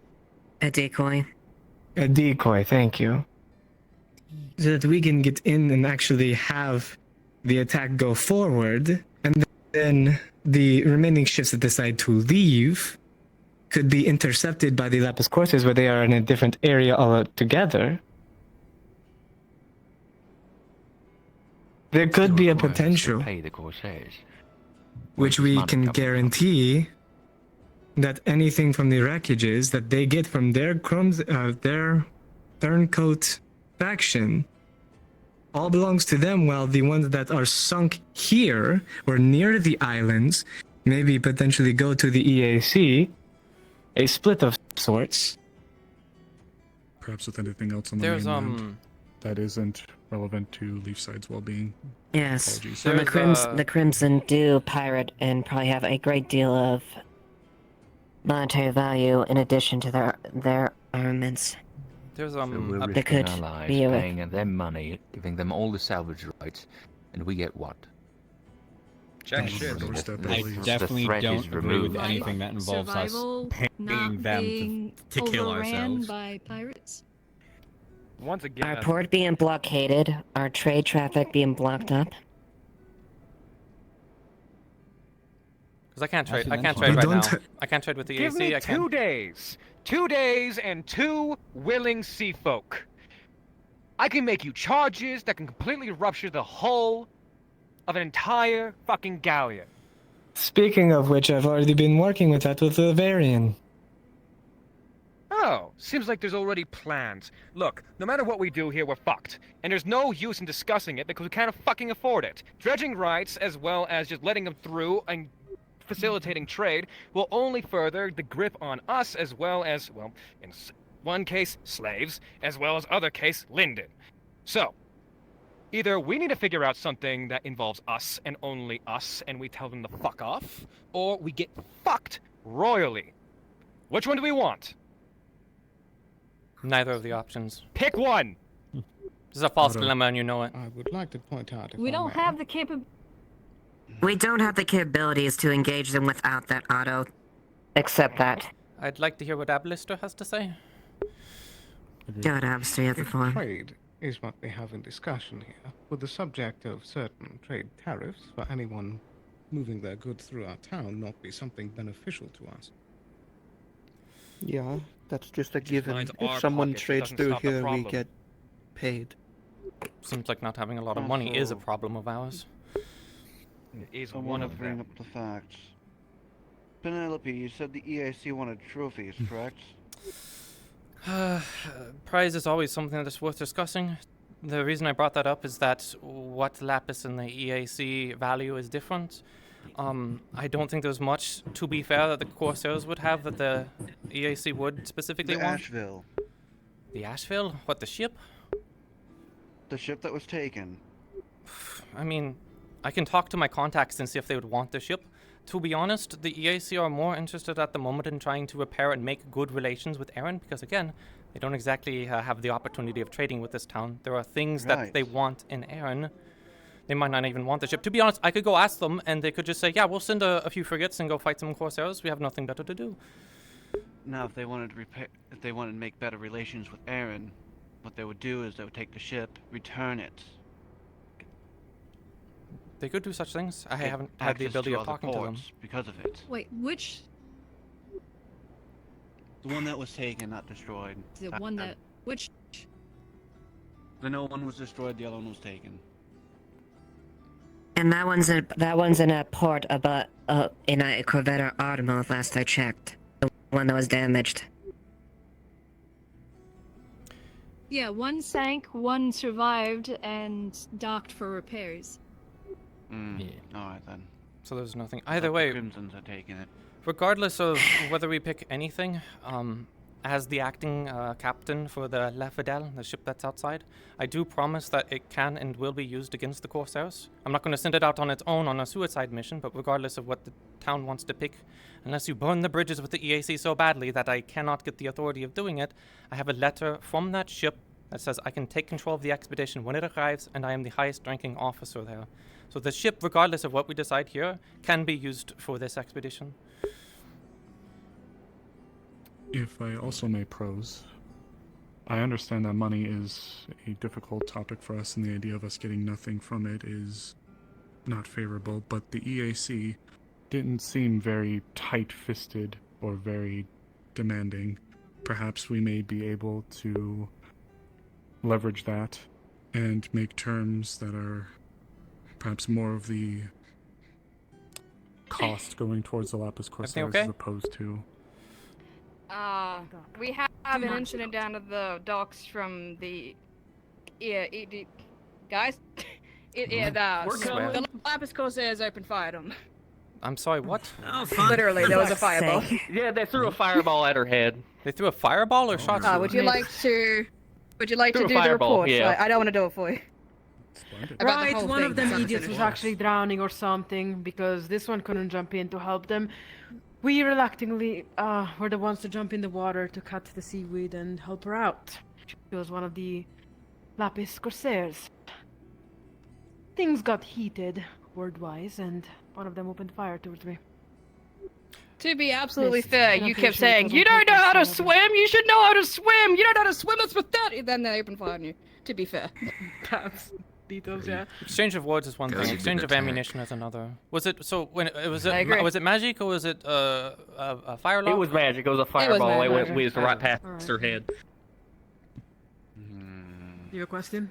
A decoy. A decoy, thank you. So that we can get in and actually have the attack go forward, and then the remaining ships that decide to leave could be intercepted by the Lapis Corsairs where they are in a different area altogether. There could be a potential, Pay the Corsairs. which we can guarantee that anything from the wreckages that they get from their their turncoat faction all belongs to them, while the ones that are sunk here or near the islands maybe potentially go to the EAC, a split of sorts. Perhaps with anything else on the mainland that isn't relevant to Leafside's well-being. Yes, Apologies. the Crimson do pirate and probably have a great deal of monetary value in addition to their armaments. There's So we're They risking could our lives, be paying them money, giving them all the salvage rights, and we get what? Check shit. I definitely don't agree with anything that involves Survival, us paying them being to kill overran ourselves. by pirates. Once again, Our port being blockaded, our trade traffic being blocked up. Because I can't trade. I Actually, can't that's trade fine. right now. I can't trade with the give EAC. me I can't. 2 days. 2 days and 2 willing sea folk. I can make you charges that can completely rupture the hull of an entire fucking galleon. Speaking of which, I've already been working with that with the Varian. Oh, seems like there's already plans. Look, no matter what we do here, we're fucked. And there's no use in discussing it because we can't fucking afford it. Dredging rights, as well as just letting them through and facilitating trade, will only further the grip on us as well as, well, in one case, slaves, as well as other case, Linden. So, either we need to figure out something that involves us and only us, and we tell them to fuck off, or we get fucked royally. Which one do we want? Neither of the options. Pick one! This is a false dilemma, and you know it. I would like to point out. We don't have the capability. We don't have the capabilities to engage them without that auto. Accept that. I'd like to hear what Ablister has to say. Good, obviously, at the form. Trade is what we have in discussion here, with the subject of certain trade tariffs for anyone moving their goods through our town not be something beneficial to us. Yeah, that's just a given. lines If our someone pockets, it trades doesn't through stop the here, we problem. get paid. Seems like not having a lot of money is a problem of ours. Is I one want to of bring them. up the facts. Penelope, you said the EAC wanted trophies, correct? Prize is always something that's worth discussing. The reason I brought that up is that what Lapis and the EAC value is different. I don't think there's much, to be fair, that the Corsairs would have that the EAC would specifically The want. Asheville. The Asheville? What, the ship? The ship that was taken. I mean, I can talk to my contacts and see if they would want the ship. To be honest, the EAC are more interested at the moment in trying to repair and make good relations with Erin, because again, they don't exactly have the opportunity of trading with this town. There are things that Right. they want in Erin. They might not even want the ship. To be honest, I could go ask them, and they could just say, yeah, we'll send a few frigates and go fight some Corsairs. We have nothing better to do. Now, if they wanted to make better relations with Aaron, what they would do is they would take the ship, return it. They could do such things. I get haven't had the access ability to of other talking to them. ports because of it. Wait, which The one that was taken, not destroyed. the one that which? The no one was destroyed, the other one was taken. And that one's in a port about in a Corvette or Automobile last I checked. The one that was damaged. Yeah, one sank, one survived, and docked for repairs. Alright then. So there's nothing. Either way, Crimsons are taking it. regardless of whether we pick anything, as the acting captain for the La Fidèle, the ship that's outside, I do promise that it can and will be used against the Corsairs. I'm not going to send it out on its own on a suicide mission, but regardless of what the town wants to pick, unless you burn the bridges with the EAC so badly that I cannot get the authority of doing it, I have a letter from that ship that says I can take control of the expedition when it arrives, and I am the highest ranking officer there. So the ship, regardless of what we decide here, can be used for this expedition. If I also may prose, I understand that money is a difficult topic for us, and the idea of us getting nothing from it is not favorable, but the EAC didn't seem very tight-fisted or very demanding. Perhaps we may be able to leverage that and make terms that are perhaps more of the cost going towards the Lapis Corsairs as opposed to... We have an incident down at the docks from the... guys? The Lapis Corsairs opened fire on them. I'm sorry, what? Oh, literally, there was a fireball. Yeah, they threw a fireball at her head. They threw a fireball or shots? Would you like to do the report? Yeah. I don't want to do it for you. Right, one of them idiots was actually drowning or something because this one couldn't jump in to help them. We reluctantly were the ones to jump in the water to cut the seaweed and help her out. She was one of the Lapis Corsairs. Things got heated, word-wise, and one of them opened fire towards me. To be absolutely Yes, fair, and you I'm kept pretty sure it saying, was "You on don't know purpose, how to some of swim. You should know how to swim. You don't know how to swim. That's pathetic." Then they opened fire on you. To be fair. Perhaps details, yeah. Exchange of words is one thing. Exchange of ammunition is another. Was it so? When it was it magic or was it a fire lock? It was magic. It was a fireball. It went whizzed right past her head. You have a question?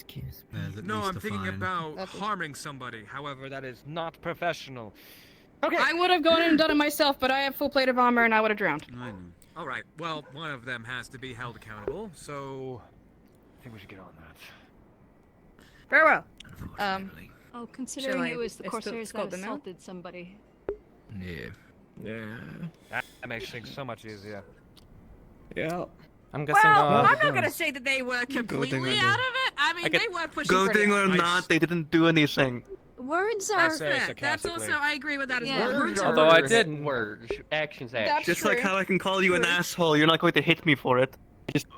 Excuse me. No, I'm thinking about harming somebody. However, that is not professional. Okay. I would have gone in and done it myself, but I have full plate of armor and I would have drowned. I know. All right. Well, one of them has to be held accountable. So, I think we should get on that. Very well. Oh, considering it was the escort Corsairs that them out? assaulted somebody. Yeah. Yeah. That makes things so much easier. Yeah. I'm guessing. Well, I'm not gonna say that they were completely out of it. I mean, they were pushing pretty Goading or hard. not, they didn't do anything. Words are Fair. That's also, I agree with that as well. Words are Although I words. didn't. Words. Actions, actions. That's Just true. like how I can call you an asshole, you're not going to hit me for it.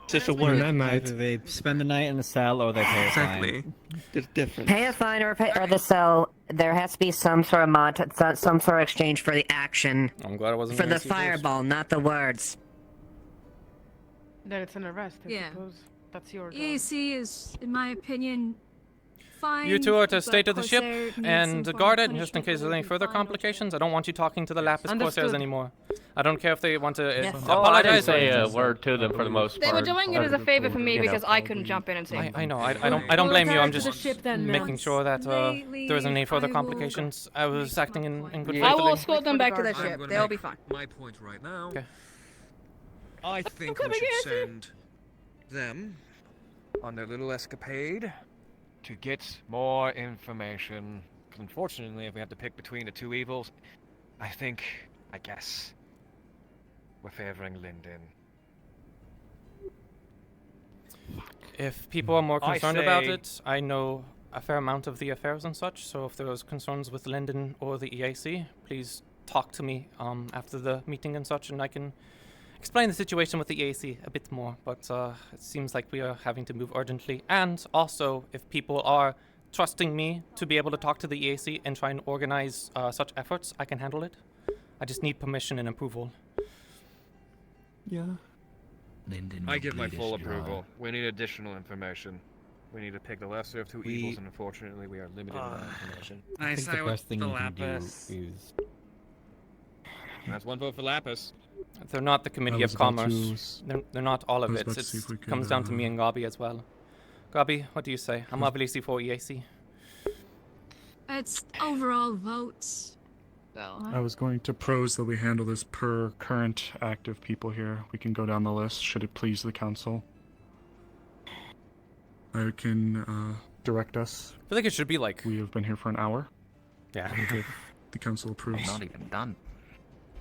Just a word. Either they spend the night in the cell or they pay a fine. Exactly. There's difference. Pay a fine or the cell. There has to be some sort of some sort of exchange for the action. I'm glad I wasn't For gonna the see this. fireball, not the words. Then it's an arrest, I suppose. That's your job. EAC is, in my opinion, fine. You two are to but stay to the ship Corsair needs and some guard form it of just in punishment, case there's whether any it be further fine or complications. I don't want you talking to the Lapis Corsairs Understood. anymore. I don't care if they want to Yes. Oh, I didn't apologize. say or a anything. word to them for the most They part. were doing it as a favor for me because I couldn't jump in and save them. I know. I don't blame you. I'm Back to just the ship then, making ma'am. sure that Lately, there isn't any further I will complications. I was acting in good faith. I will Lee. escort them back to their I'm ship. gonna They'll make be fine. My point right now. Okay. I think we should send them on their little escapade to get more information. 'Cause unfortunately, if we have to pick between the two evils, I guess, we're favoring Linden. If people are more I concerned about say- it, I know a fair amount of the affairs and such. So if there's concerns with Linden or the EAC, please talk to me after the meeting and such, and I can explain the situation with the EAC a bit more. But it seems like we are having to move urgently. And also, if people are trusting me to be able to talk to the EAC and try and organize such efforts, I can handle it. I just need permission and approval. Yeah. I give my full approval. We need additional information. We need to pick the lesser of two evils, and unfortunately, we are limited in that information. I think the best thing you can do is... That's one vote for Lapis. They're not the Committee of was about Commerce. They're not all of I was it. about to see It if we could, comes down to me and Gabi as well. Gabi, what do you say? I'm obviously for EAC. It's overall votes. So, I was going to prose that we handle this per current active people here. We can go down the list, should it please the council. I can direct us. I feel like it should be like... We have been here for an hour. Yeah. If the council approves. Not even done.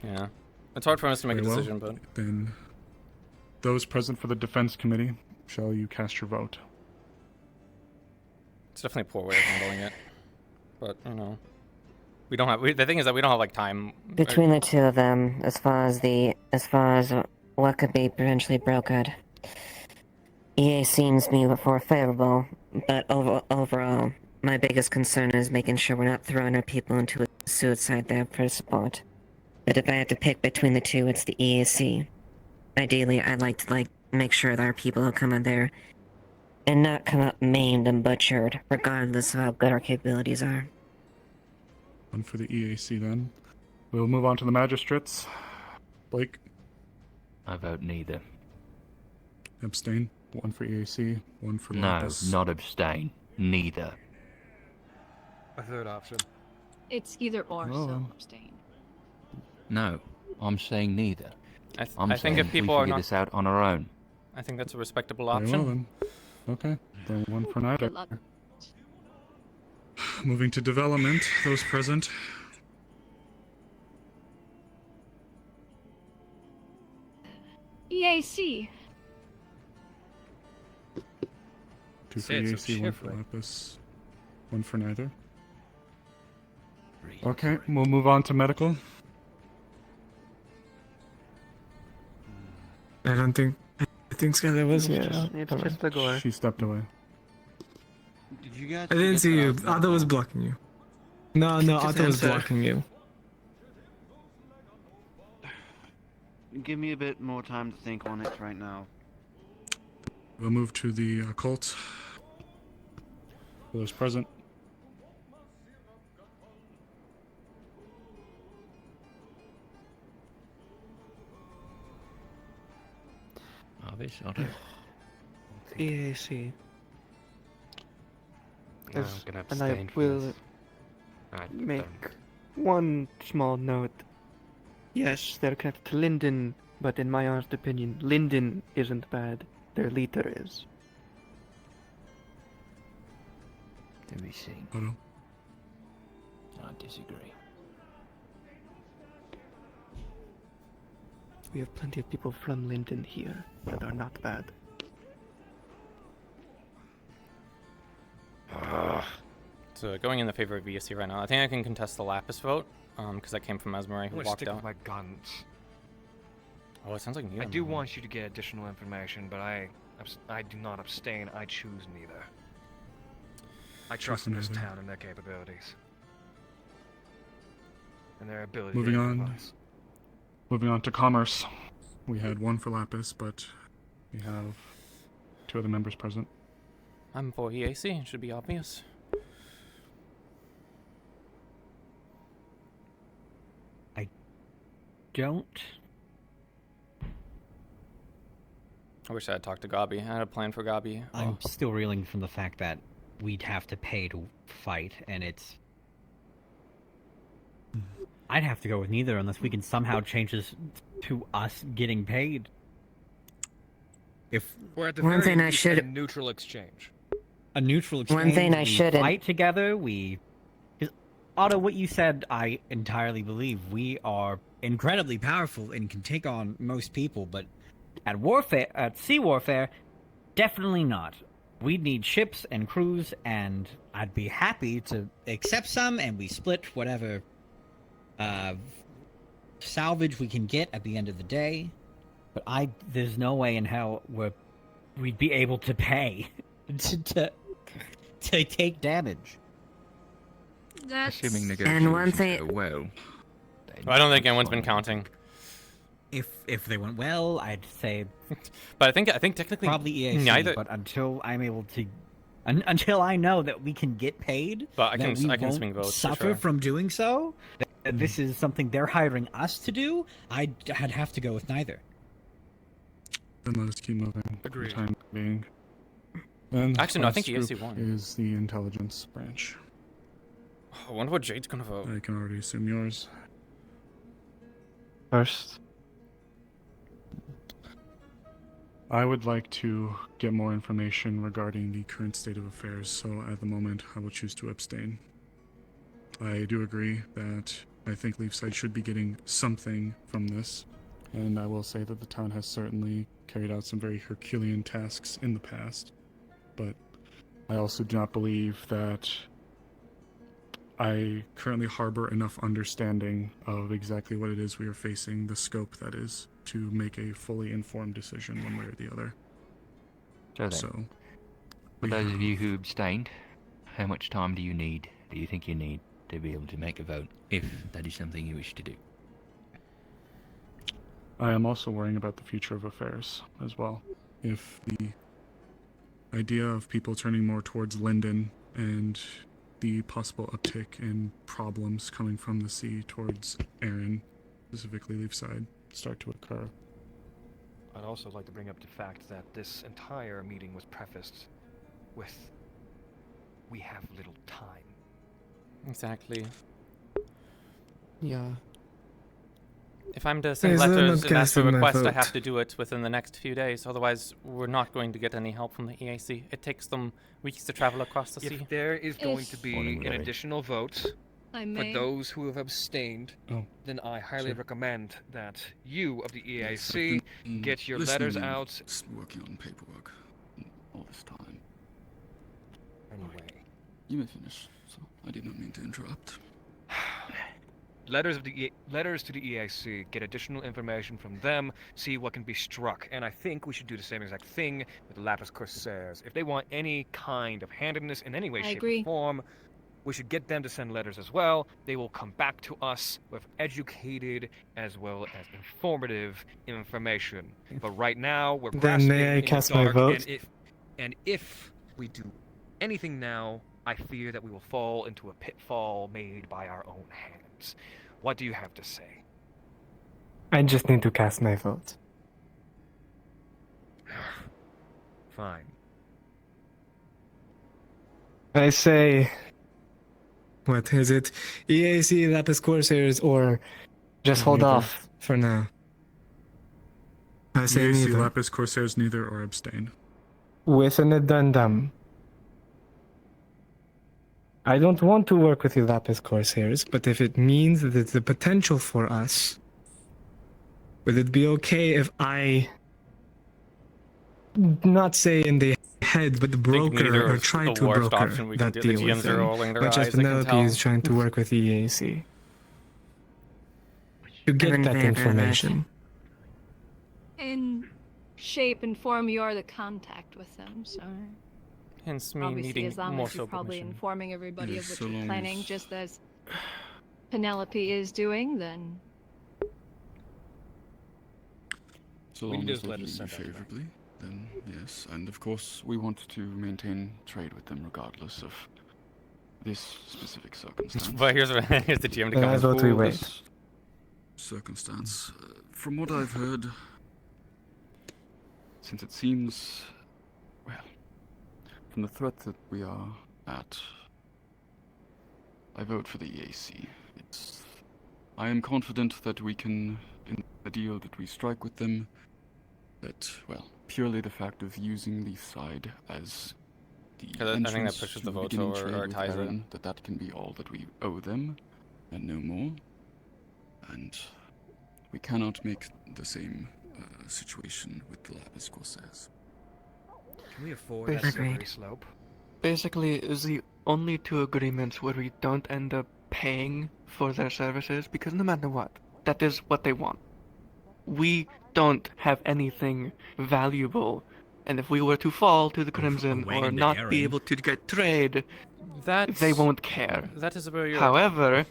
Yeah. It's hard for us to make a Very well. decision, but Then, those present for the defense committee, shall you cast your vote? it's definitely a poor way of handling it. But you know, we don't have. The thing is that we don't have like time. Between the two of them, as far as what could be potentially brokered, EA seems me more favorable, but overall, my biggest concern is making sure we're not throwing our people into a suicide there for support. But if I have to pick between the two, it's the EAC. Ideally, I'd like to make sure that our people will come in there and not come out maimed and butchered, regardless of how good our capabilities are. One for the EAC then. We'll move on to the magistrates. Blake? I vote neither. Abstain. One for EAC, one for No, Lapis. not abstain. Neither. A third option. It's either or, Oh. so abstain. No, I'm saying neither. I'm I saying think if people we are figure not, this out on our own. I think that's a respectable Very well option. then. Okay, then one for neither. Good luck. Moving to development, those present. EAC. Two for Say it so EAC, one for cheerfully. Lapis. One for neither. Okay, we'll move on to medical. I don't think. I think Skylar was here. It's just a gore. She stepped away. Did you guys? I didn't forget see that I you. was Otto was blocking you. No, Just Otto was answer. blocking you. Give me a bit more time to think on it right now. We'll move to the occult. For those present. Obvious, I don't. EAC. No, Yes, I'm gonna and I abstain from will this. make one small note. Yes, they're connected to Linden, but in my honest opinion, Linden isn't bad. Their leader is. To be seen. Otto. I disagree. We have plenty of people from Linden here that are not bad. So going in the favor of VSC right now. I think I can contest the Lapis vote, because that came from Esmeray, I'm who gonna walked stick out. with my guns. Oh, it sounds like neither. I do want you to get additional information, but I do not abstain. I choose neither. I trust in this neither. town and their capabilities. And their ability Moving to on. improvise. Moving on to commerce. We had one for Lapis, but we have two other members present. I'm for EAC. It should be obvious. Don't. I wish I had talked to Gabi. I had a plan for Gabi. I'm still reeling from the fact that we'd have to pay to fight, and it's. I'd have to go with neither unless we can somehow change this to us getting paid. If We're at the One very thing I least should- a neutral exchange. a neutral exchange, One thing I we shouldn't- fight together. We, 'cause, Otto, what you said, I entirely believe. We are incredibly powerful and can take on most people, but at sea warfare, definitely not. We'd need ships and crews, and I'd be happy to accept some, and we split whatever salvage we can get at the end of the day. But there's no way in hell we'd be able to pay to take damage. That's... Assuming And negotiations one thing- go well. I don't think anyone's been counting. If they went well, I'd say. But I think technically probably EAC. neither. But until I'm able to, until I know that we can get paid, But I that can we swing won't votes for suffer sure. from doing so. That this is something they're hiring us to do. I'd have to go with neither. Then let us keep moving. Agreed. For the time being. And Actually, no, I last think ESC group won. is the intelligence branch. I wonder what Jade's gonna vote. I can already assume yours. First. I would like to get more information regarding the current state of affairs, so at the moment I will choose to abstain. I do agree that I think Leafside should be getting something from this, and I will say that the town has certainly carried out some very Herculean tasks in the past, but I also do not believe that I currently harbor enough understanding of exactly what it is we are facing, the scope that is, to make a fully informed decision one way or the other. So, for those of you who abstained, how much time do you think you need to be able to make a vote, if that is something you wish to do? I am also worrying about the future of affairs as well. If the idea of people turning more towards Linden and the possible uptick in problems coming from the sea towards Erin, specifically Leafside, start to occur. I'd also like to bring up the fact that this entire meeting was prefaced with, we have little time. Exactly. Yeah. If I'm to send Is there letters not and ask for casting my requests, I vote? have to do it within the next few days. Otherwise, we're not going to get any help from the EAC. It takes them weeks to travel across the sea. If there is going to be an additional vote I for may. those who have abstained, then I highly recommend that you of the EAC get your letters out. Just working on paperwork all this time. Anyway. You may finish, so I did not mean to interrupt. Letters to the EAC, get additional information from them, see what can be struck, and I think we should do the same exact thing with the Lapis Corsairs. If they want any kind of handedness in any way, shape, or form, we should get them to send letters as well. They will come back to us with educated as well as informative information. But right now, we're Then grasping may I in the cast my dark, vote? and if we do anything now, I fear that we will fall into a pitfall made by our own hands. What do you have to say? I just need to cast my vote. Fine. I say, what is it? EAC, Lapis Corsairs, or just hold Neither. off for now. I say EAC, neither. Lapis Corsairs, neither, or abstain. With an addendum. I don't want to work with the Lapis Corsairs, but if it means that it's a potential for us, would it be okay if I, not say in the head, but broker or try to broker that deal with them, much as Penelope is trying to work with EAC to get that information. In shape and form, you are the contact with them, so. Hence me Obviously, needing as long more as you're so probably permission. informing everybody Yes, of what so you're long planning, as- just as Penelope is doing, then So We long can do as is let they us view send out favorably, then yes. And of course, we want to maintain trade with them regardless of this specific circumstance. But here's the GM to Then come I in. vote we For wait. this circumstance, from what I've heard, since it seems, well, from the threat that we are at, I vote for the EAC. I am confident that we can, in the deal that we strike with them, that, well, purely the fact of using the side as the I think that entrance pushes to the vote beginning or trade with ties it. Aaron, that can be all that we owe them, and no more. And we cannot make the same situation with the Lapis Corsairs. Can we afford that Basically- slippery slope? Basically, is the only two agreements where we don't end up paying for their services, because no matter what, that is what they want. We don't have anything valuable, and if we were to fall to the Crimson or wagon to not Erin. be able to get trade, they won't care. That is where you're. However,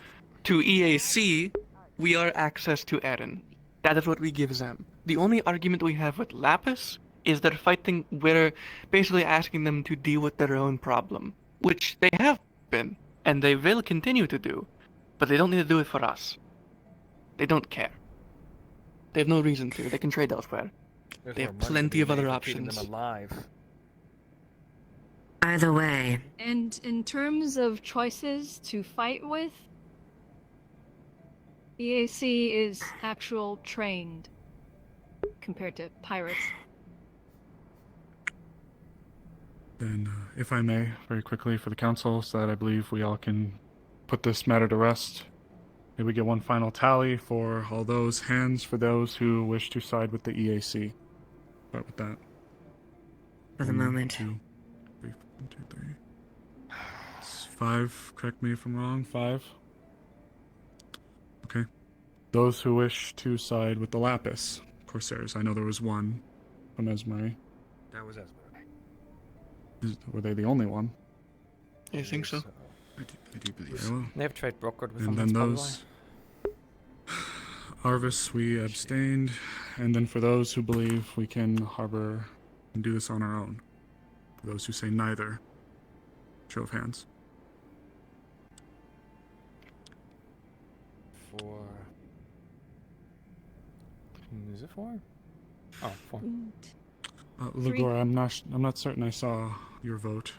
to EAC, we are access to Erin. That is what we give them. The only argument we have with Lapis is they're fighting, we're basically asking them to deal with their own problem, which they have been, and they will continue to do, but they don't need to do it for us. They don't care. They have no reason to. They can trade elsewhere. There's They more have money to plenty be of made other for keeping options. them alive. Either way, and in terms of choices to fight with, EAC is actual trained compared to pirates. Then, if I may, very quickly for the council, so that I believe we all can put this matter to rest. May we get one final tally for all those hands for those who wish to side with the EAC. Start with that. For the moment. 2, 3, 1, 2, 3. It's 5. Correct me if I'm wrong. 5. Okay. Those who wish to side with the Lapis Corsairs. I know there was one from Esmeri. That was Esmeri. Were they the only one? I think so. I do believe so. They have trade brokered with And them. then That's Arvis, we abstained. And then for those who believe we can harbor and do this on our own. For those who say neither, show of hands. 4. Is it 4? Oh, 4. Ligora, I'm not certain I saw your vote.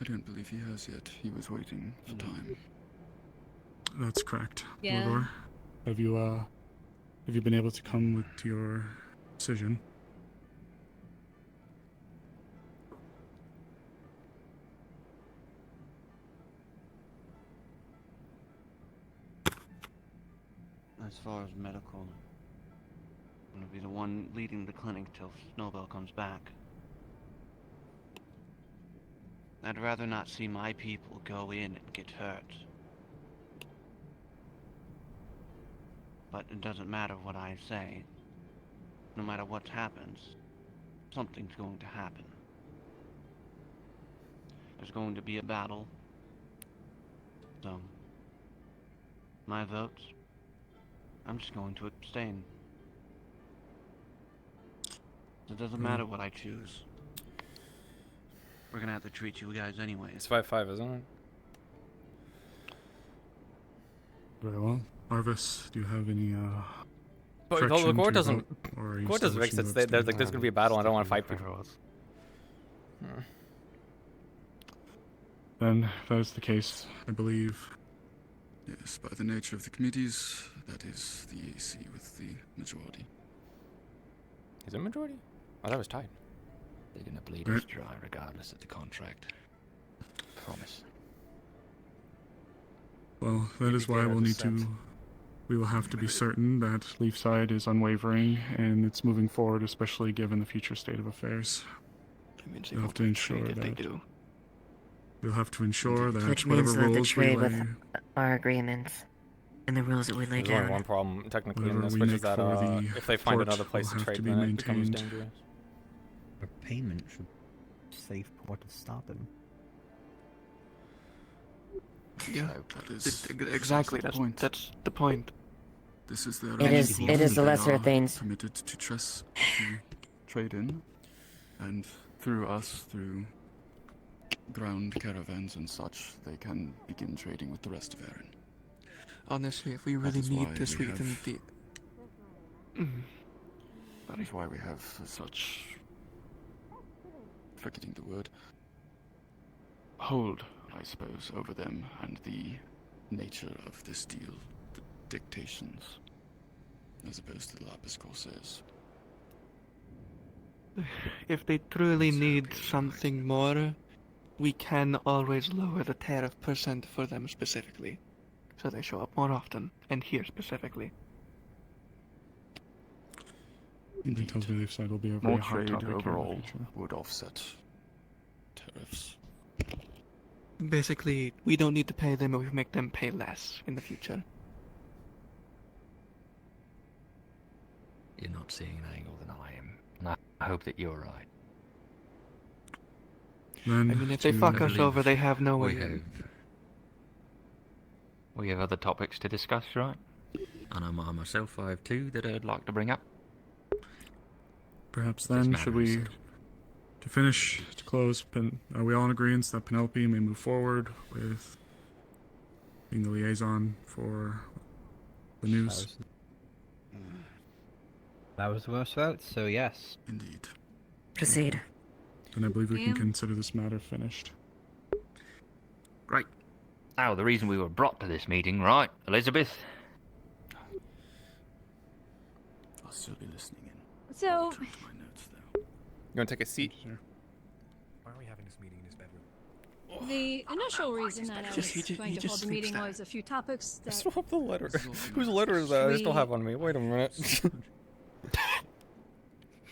I don't believe he has yet. He was waiting for time. That's correct. Yeah. Ligor, have you been able to come to your decision? As far as medical, I'm gonna be the one leading the clinic till Snowbell comes back. I'd rather not see my people go in and get hurt. But it doesn't matter what I say. No matter what happens, something's going to happen. There's going to be a battle. So, my vote, I'm just going to abstain. It doesn't matter what I choose. We're gonna have to treat you guys anyway. It's 5-5, isn't it? Very well. Arvis, do you have any But correction the to court your doesn't. vote, or are you Court still doesn't wishing fix to it. There's abstain? there's gonna be a battle. I don't want to fight people. Then, if that is the case, I believe. Yes, by the nature of the committees, that is the AC with the majority. Is it majority? I thought it was tied. They're gonna bleed us dry regardless of the contract. Promise. Well, that is why we'll need to. We will have to be certain that Leafside is unwavering and it's moving forward, especially given the future state of affairs. We'll have to ensure that. We'll have to ensure that Which whatever means we'll have to rules we trade lay, with our agreements and the rules that we lay There's down. only one problem technically in whatever this, we which make is that for the if they find port another place will to have trade, to be then it becomes maintained. dangerous. A payment should save port of stopping. Yeah, That is exactly. the That's point. that's the point. This is their It is the lesser things. Permitted to trade in, and through us, through ground caravans and such, they can begin trading with the rest of Erin. Honestly, if we That really is need why to we sweeten have- the. That is why we have such, forgetting the word, hold, I suppose, over them and the nature of this deal, the dictations, as opposed to the Lapis Corsairs. If they truly need something more, we can always lower the tariff percent for them specifically, so they show up more often and here specifically. It tells me Leafside will be a very More hot trade topic here in the overall future. would offset tariffs. Basically, we don't need to pay them if we make them pay less in the future. You're not seeing an angle than I am, and I hope that you're right. Then, I mean, if they fuck us over, they have no way in. We have other topics to discuss, right? And I myself, I have two that I'd like to bring up. Perhaps This then, matter should is we, to close, are we all in agreement that Penelope may move forward with being the liaison for the news? That was the most vote, so yes. Indeed. Proceed. And I believe we Yeah. can consider this matter finished. Right. Now, the reason we were brought to this meeting, right, Elizabeth? I'll still be listening in. So, Turn to my notes, though. You want to take a seat? Why are we having this meeting in his bedroom? The initial reason that I was he going to just hold the thinks meeting that. was a few topics I that still have the letter. Whose letter is that? I still have on me. Wait a minute.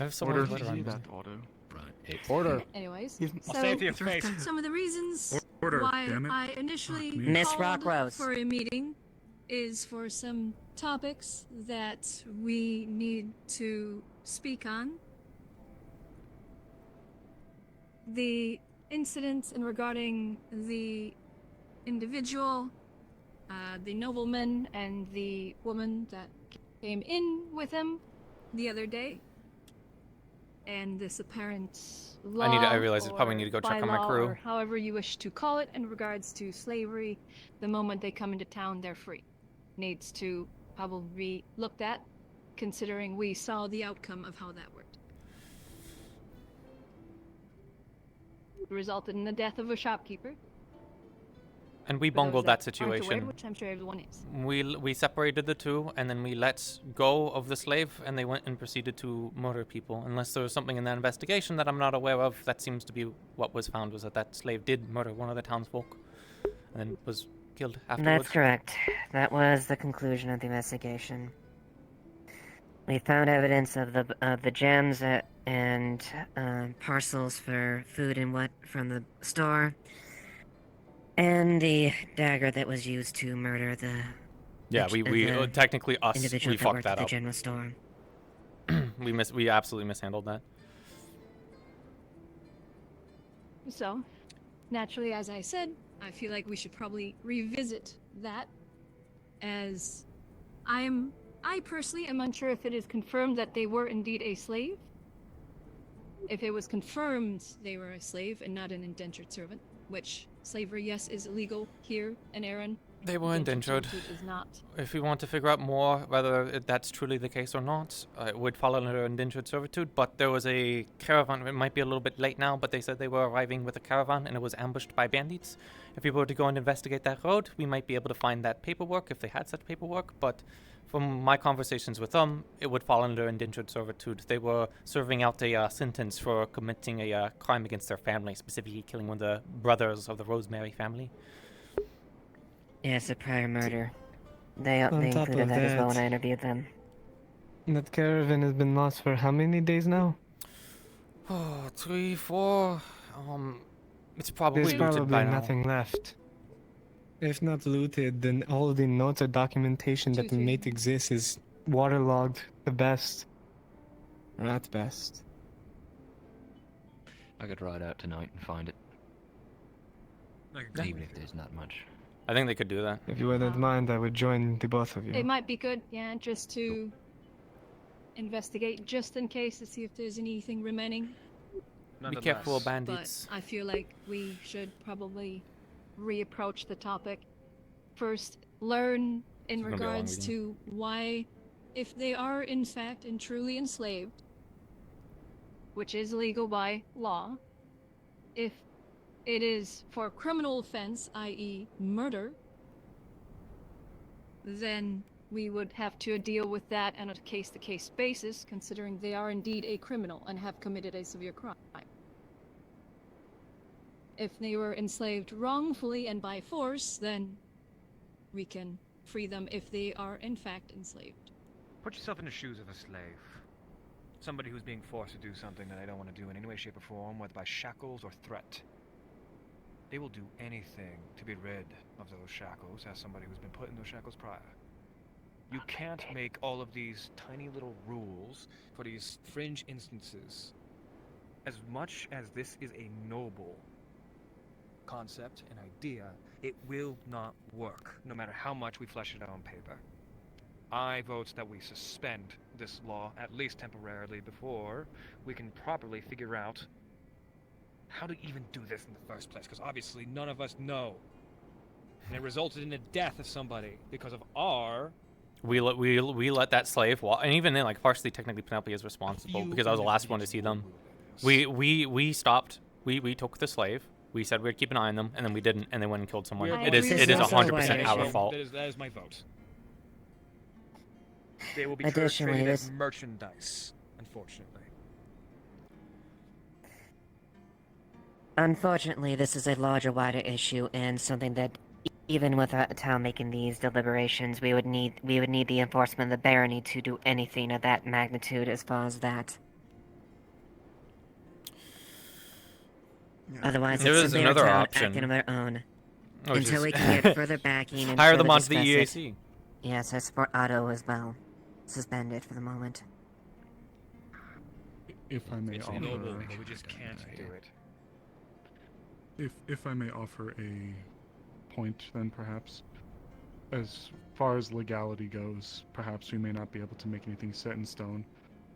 I have someone's letter on me. That auto. Right. Order. Anyways, I'll so say it to your face. some of the reasons Order, why damn it. I initially Miss called Rockrose. for a meeting is for some topics that we need to speak on. The incidents in regarding the individual, the nobleman, and the woman that came in with him the other day, and this apparent law. I realize I probably need to go check on my bylaw, crew. or however you wish to call it, in regards to slavery. The moment they come into town, they're free. Needs to probably be looked at, considering we saw the outcome of how that worked. It resulted in the death of a shopkeeper. And we For those bungled that aren't aware, situation. which I'm sure everyone is. We separated the two, and then we let go of the slave, and they went and proceeded to murder people. Unless there was something in that investigation that I'm not aware of, that seems to be what was found, was that that slave did murder one of the townsfolk, and then was killed afterwards. That's correct. That was the conclusion of the investigation. We found evidence of the gems and parcels for food and what from the store, and the dagger that was used to murder the. Yeah, we technically us individual we that fucked worked that at the up. general store. we absolutely mishandled that. So, naturally, as I said, I feel like we should probably revisit that, as I personally am unsure if it is confirmed that they were indeed a slave. If it was confirmed they were a slave and not an indentured servant, which slavery, yes, is illegal here in Erin. They were indentured. servitude is not. If we want to figure out more whether that's truly the case or not, it would fall under indentured servitude. But there was a caravan. It might be a little bit late now, but they said they were arriving with a caravan and it was ambushed by bandits. If we were to go and investigate that road, we might be able to find that paperwork if they had such paperwork. But from my conversations with them, it would fall under indentured servitude. They were serving out a sentence for committing a crime against their family, specifically killing one of the brothers of the Rosemary family. Yes, a prior murder. They On top included of that as well that- when I interviewed them. That caravan has been lost for how many days now? Oh, 3, 4. It's probably There's looted probably by now. nothing left. If not looted, then all the notes or documentation that may exist is waterlogged. The best. At best. I could ride out tonight and find it. Even if there's not much. I think they could do that. If you wouldn't mind, I would join the both of you. It might be good, yeah, just to investigate, just in case, to see if there's anything remaining. Be careful of bandits. But I feel like we should probably reapproach the topic. First, learn in It's gonna be a long regards meeting. to why, if they are in fact and truly enslaved, which is illegal by law, if it is for criminal offense, i.e. murder, then we would have to deal with that on a case-to-case basis, considering they are indeed a criminal and have committed a severe crime. If they were enslaved wrongfully and by force, then we can free them if they are in fact enslaved. Put yourself in the shoes of a slave. Somebody who's being forced to do something that they don't want to do in any way, shape, or form, whether by shackles or threat. They will do anything to be rid of those shackles as somebody who's been put in those shackles prior. You can't make all of these tiny little rules for these fringe instances. As much as this is a noble concept and idea, it will not work, no matter how much we flesh it out on paper. I vote that we suspend this law, at least temporarily, before we can properly figure out how to even do this in the first place, because obviously none of us know. And it resulted in the death of somebody because of our... We let that slave walk, and even then, like, partially technically Penelope is responsible because I was the last one to see them. We stopped. We took the slave. We said we'd keep an eye on them, and then we didn't, and they went and killed someone. It is 100% our fault. That is my vote. They will be treated as merchandise, unfortunately. Unfortunately, this is a larger, wider issue, and something that, even without the town making these deliberations, we would need the enforcement of the barony to do anything of that magnitude as far as that. Otherwise, There it's is simply our another town option. acting on their own. Which Until is we can get further backing and hire further them onto the discuss EAC. it. Yes, I support Otto as well. Suspended for the moment. If I may It's offer, noble, but we just can't do it. if I may offer a point, then perhaps, as far as legality goes, perhaps we may not be able to make anything set in stone,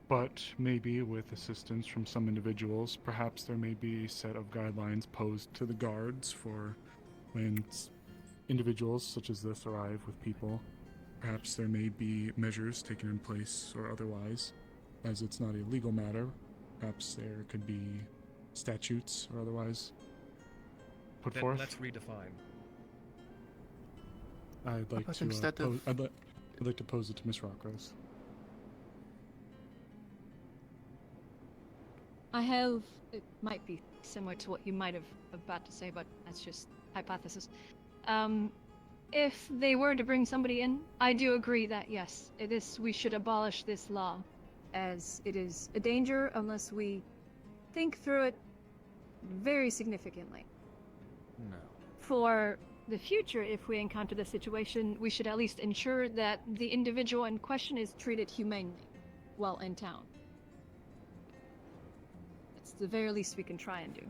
but maybe with assistance from some individuals, perhaps there may be a set of guidelines posed to the guards for when individuals such as this arrive with people. Perhaps there may be measures taken in place or otherwise, as it's not a legal matter. Perhaps there could be statutes or otherwise put Then forth. let's redefine. I'd like But to instead of- I'd like to pose it to Miss Rockrose. I have. It might be similar to what you might have about to say, but that's just hypothesis. If they were to bring somebody in, I do agree that yes, we should abolish this law, as it is a danger unless we think through it very significantly. No. For the future, if we encounter this situation, we should at least ensure that the individual in question is treated humanely while in town. It's the very least we can try and do.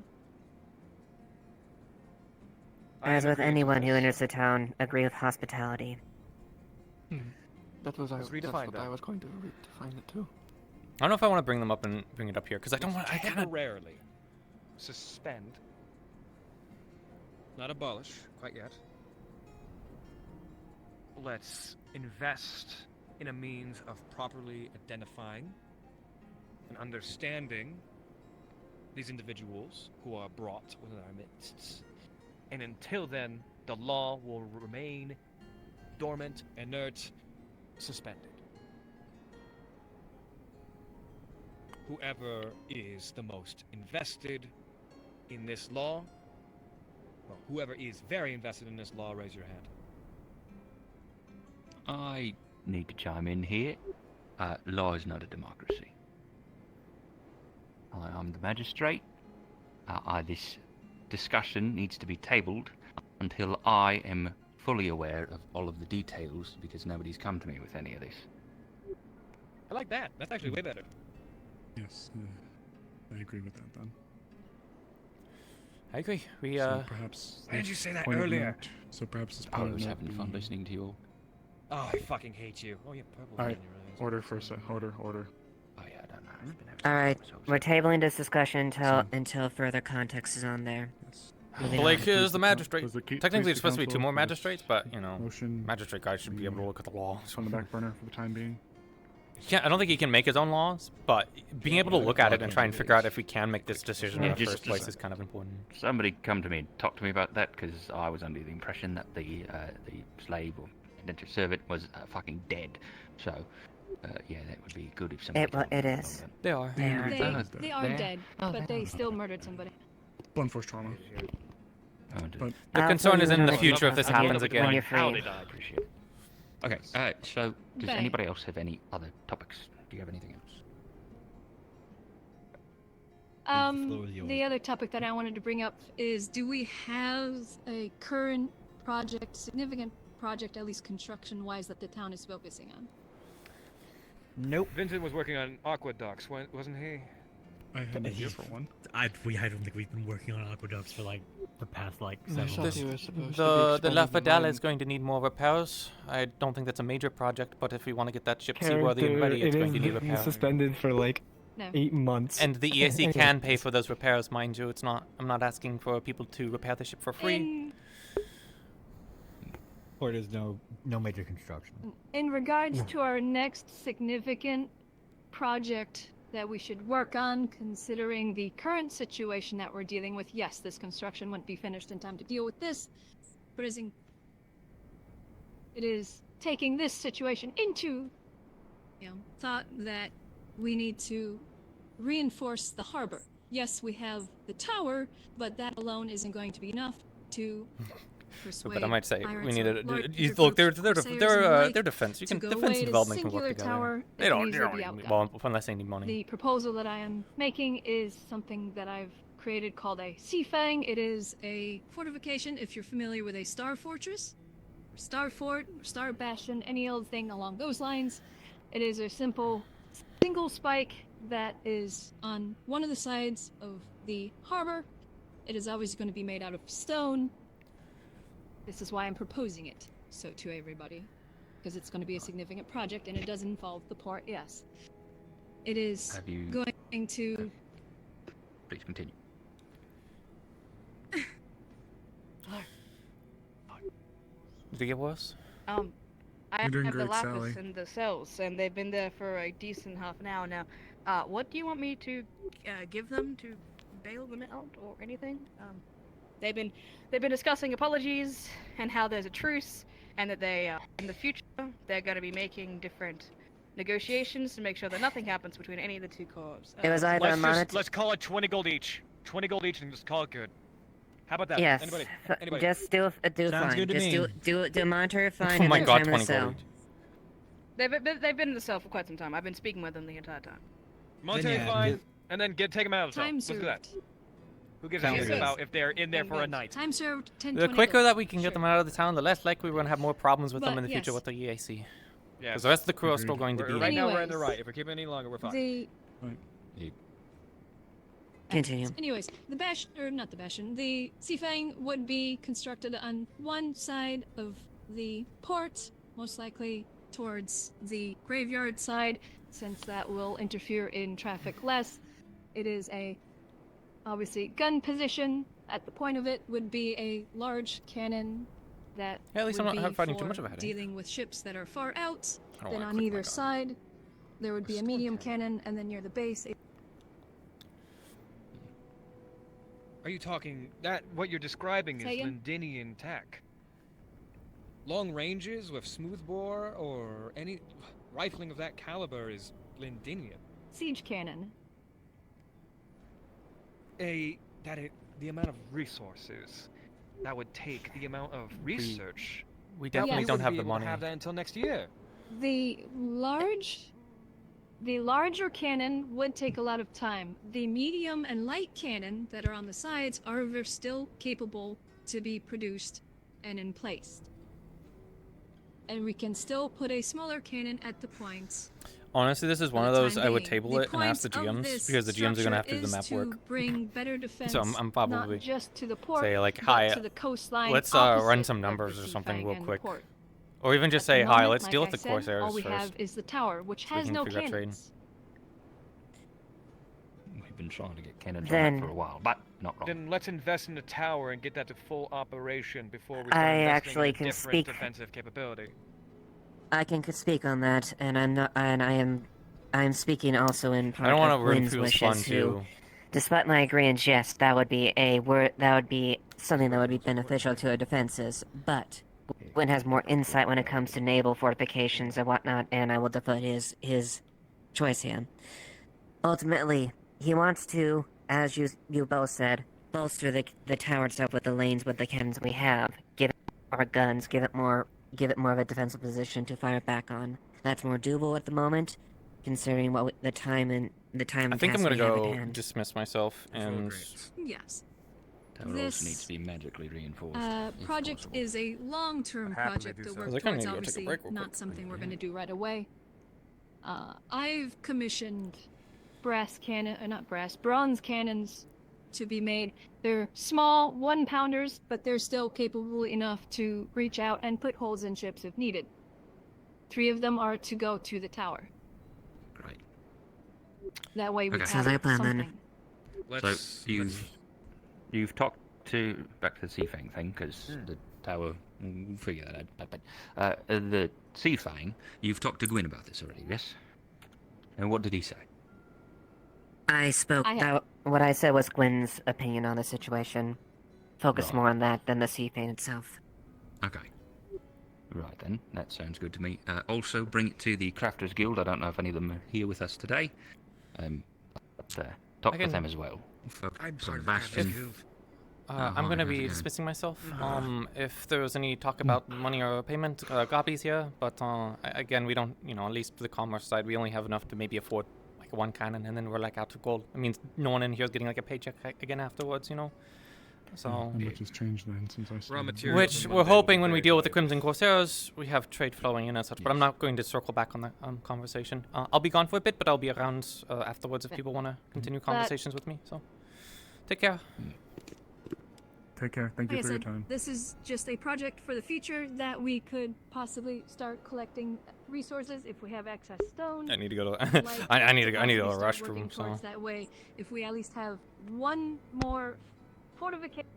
As with anyone who enters the town, agree with hospitality. That's what redefine that. I was going to redefine it too. I don't know if I want to bring them up and bring it up here because I don't want. I kind of Temporarily suspend, not abolish quite yet. Let's invest in a means of properly identifying and understanding these individuals who are brought within our midst. And until then, the law will remain dormant, inert, suspended. Whoever is the most invested in this law, well, whoever is very invested in this law, raise your hand. I need to chime in here. Law is not a democracy. I'm the magistrate. This discussion needs to be tabled until I am fully aware of all of the details, because nobody's come to me with any of this. I like that. That's actually way better. Yes, I agree with that then. I agree. We So perhaps. Why didn't you this say that point of earlier? note- So perhaps this I point of was note having fun be- listening to you all. Oh, I fucking hate you. Oh, you have purple Alright, in your eyes. order for a sec. Order. Oh yeah, I don't know. Alright, we're tabling this discussion until further context is on there. Moving Blake on. is the magistrate. Does the key- Technically, please there's supposed to be counsel 2 more for this magistrates, but you know, motion magistrate guy should be able to look at the law. It's on the back burner for the time being. I don't think he can make his own laws, but being able to look at it and try and figure out if we can make this decision in the first place is kind of important. Somebody come to me and talk to me about that, because I was under the impression that the slave or indentured servant was fucking dead. So, yeah, that would be good if somebody. It is. They are. They are. They are There? dead, Oh, but they they are. still murdered somebody. Blunt force trauma. But The I'll concern tell is you in when the I- future if this when happens you're again. free. How did I appreciate it? Okay, so does Bye. anybody else have any other topics? Do you have anything else? floor is yours. The other topic that I wanted to bring up is, do we have a current project, significant project, at least construction-wise, that the town is focusing on? Nope. Vincent was working on aqueducts, wasn't he? I had an idea for one. I don't think we've been working on aqueducts for like the past like I several thought months. he was supposed to be The La expanding the Fidel mine. is going to need more repairs. I don't think that's a major project, but if we want to get that ship Character, seaworthy and ready, it's it going to is need repairs. suspended for like No. 8 months. And the EAC can pay for those repairs, mind you. It's not. I'm not asking for people to repair the ship for free. Or there's no major construction. In regards to our next significant project that we should work on, considering the current situation that we're dealing with, yes, this construction wouldn't be finished in time to deal with this, but it is taking this situation into thought that we need to reinforce the harbor. yes, we have the tower, but that alone isn't going to be enough to persuade But I might say we pirates need or a. larger Look, groups, corsairs and the like their defense. You to can go defense away and to development can work singular together. tower They that can don't. easily be Need, outgunned. well, unless they need money. The proposal that I am making is something that I've created called a Sea Fang. It is a fortification, if you're familiar with a Star Fortress, or Star Fort, or Star Bastion, any old thing along those lines. It is a simple single spike that is on one of the sides of the harbor. It is always going to be made out of stone. This is why I'm proposing it so to everybody, because it's going to be a significant project and it does involve the port, yes. It is going to... Please continue. Did it get worse? I You're doing have the great, lapis Sally. and the cells, and they've been there for a decent half an hour now. What do you want me to give them to bail them out or anything? They've been discussing apologies and how there's a truce, and that they in the future they're going to be making different negotiations to make sure that nothing happens between any of the two corps. It was either Let's call it 20 gold each. 20 gold each, and just call it good. How about that? Yes. Anybody? Just do Sounds fine. good to Just me. do monetary fine. Oh my and god, determine 20 the gold sale. each. They've been in the cell for quite some time. I've been speaking with them the entire time. Monetary fine, and then take them out of the cell. Time Let's do that. served. Who gives a Sounds shit good. about if they're in there for a night? Time served, 10, The 20 quicker gold. that we can get them out of the town, the less likely we're going to have more problems with them But in the future yes. with the EAC. Yeah. Because the rest of the crew are still going to be Right there. now we're in the Anyways, right. If we keep it any longer, we're fine. The Continue. Anyways, the the Sea Fang would be constructed on one side of the port, most likely towards the graveyard side, since that will interfere in traffic less. It is a, obviously, gun position. At the point of it would be a large cannon that Yeah, at least would I'm not be fighting for too much of a headache. dealing with ships that are far out. I don't Then wanna on click my either gun. side, there would be a medium cannon, and then near the base, Are you talking that? What you're describing is Say again? Lindinian tech. Long ranges with smoothbore or any rifling of that caliber is Lindinian. siege cannon. The amount of resources that would take, the amount of research. We definitely Yes. don't have be the able to money. have that until next year. The larger cannon would take a lot of time. The medium and light cannon that are on the sides are still capable to be produced and in place. And we can still put a smaller cannon at the points. Honestly, this is one for of the those time I would being. table The it and ask the point of GMs this because the GMs are going to have to do the structure map is work. to bring better defense, So I'm probably not just to the port, say like, but hi, to the coastline. let's run opposite some of numbers the or sea something fang real and quick. port. Or even just At the say, hi, moment, let's like deal I with the said, Corsairs all we first. have is the tower, which so we has can no figure out trade. cannons. We've been trying to get cannons on Then- that for a while, but not wrong. Then let's invest in the tower and get that to full operation before we I start investing actually in a can different speak- defensive capability. I can speak on that, and I'm speaking also in part I don't want of to ruin Wynn's Fuel's wishes, fun, who, too. despite my agreement, yes, that would be something that would be beneficial to our defenses, but Wynn has more insight when it comes to naval fortifications and whatnot, and I will defer his choice here. Ultimately, he wants to, as you both said, bolster the tower itself with the lanes with the cannons we have, give it our guns, give it more of a defensive position to fire back on. That's more doable at the moment, considering the time I think I'm task going to we have at go hand. dismiss myself and... Yes. Tower This, also needs to be magically reinforced. if project possible. is a long-term Happily project do to so. work I kinda towards. need to go take a Obviously, break real not quick. something we're going to do right away. I've commissioned bronze cannons to be made. They're small, 1-pounders, but they're still capable enough to reach out and put holes in ships if needed. 3 of them are to go to the tower. Great. That way we Okay. have Sounds like a plan, something. then. So you've talked to back to the Sea Fang thing because the tower. We'll figure that out. But the Sea Fang, you've talked to Gwyn about this already, yes? And what did he say? I spoke. What I said was Gwen's opinion on the situation. Focus Right. more on that than the sea pain itself. Okay. Right then, that sounds good to me. Also, bring it to the Crafters Guild. I don't know if any of them are here with us today. Talk I with can- them as well. I'm sort of Bastion. I'm gonna be dismissing myself. If there was any talk about money or payment, Gabi's here. But again, we don't, at least for the commerce side, we only have enough to maybe afford like one cannon, and then we're like out of gold. I mean, no one in here is getting like a paycheck again afterwards, So. How much has changed then since I started? Which we're hoping when we deal with the Crimson Corsairs, we have trade flowing in as such. But I'm not going to circle back on that conversation. I'll be gone for a bit, but I'll be around afterwards if people want to continue conversations with me. So, take care. Take care. Thank you Like I for your said, time. this is just a project for the future that we could possibly start collecting resources if we have excess stone. I need to go to. I need to go to the restroom. So. That way, if we at least have one more fortification.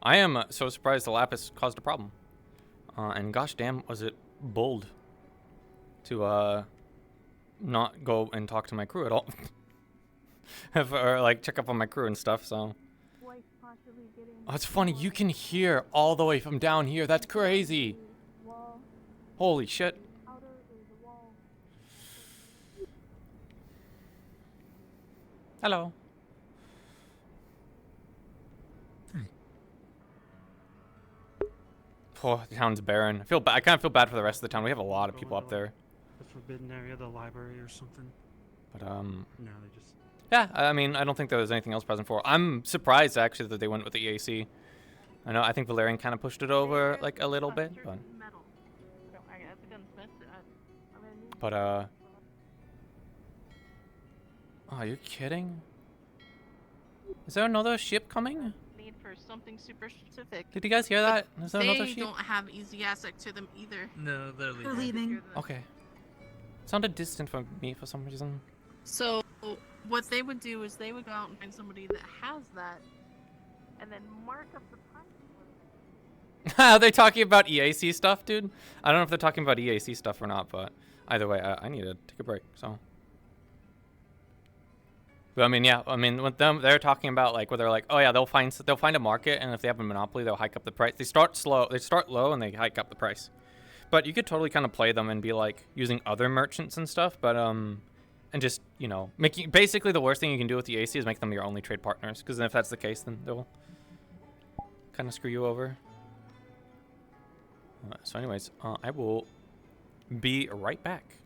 I am so surprised the Lapis caused a problem. And gosh damn, was it bold to not go and talk to my crew at all. Or like check up on my crew and stuff, so. Oh, it's funny, you can hear all the way from down here. That's crazy. Holy shit. Hello. Oh, the town's barren. I kind of feel bad for the rest of the town. We have a lot of people up there. The forbidden area, the library or something. But No, they just. Yeah, I mean, I don't think there was anything else present for. I'm surprised actually that they went with the EAC. I think Valerian kind of pushed it over like a little bit, but oh, are you kidding? Is there another ship coming? Need for something super specific. Did you guys hear that? Is there another They ship? don't have easy access to them either. No, they're leaving. They're leaving. Okay. Sounded distant from me for some reason. So what they would do is they would go out and find somebody that has that, and then mark up the price. Are they talking about EAC stuff, dude? I don't know if they're talking about EAC stuff or not, but either way, I need to take a break, so. But I mean, yeah, with them, they're talking about like where they're like, oh yeah, they'll find a market, and if they have a monopoly, they'll hike up the price. They start low, and they hike up the price. But you could totally kind of play them and be like using other merchants and stuff, but and just making basically the worst thing you can do with the AC is make them your only trade partners, because then if that's the case, then they'll kind of screw you over. So anyways, I will be right back.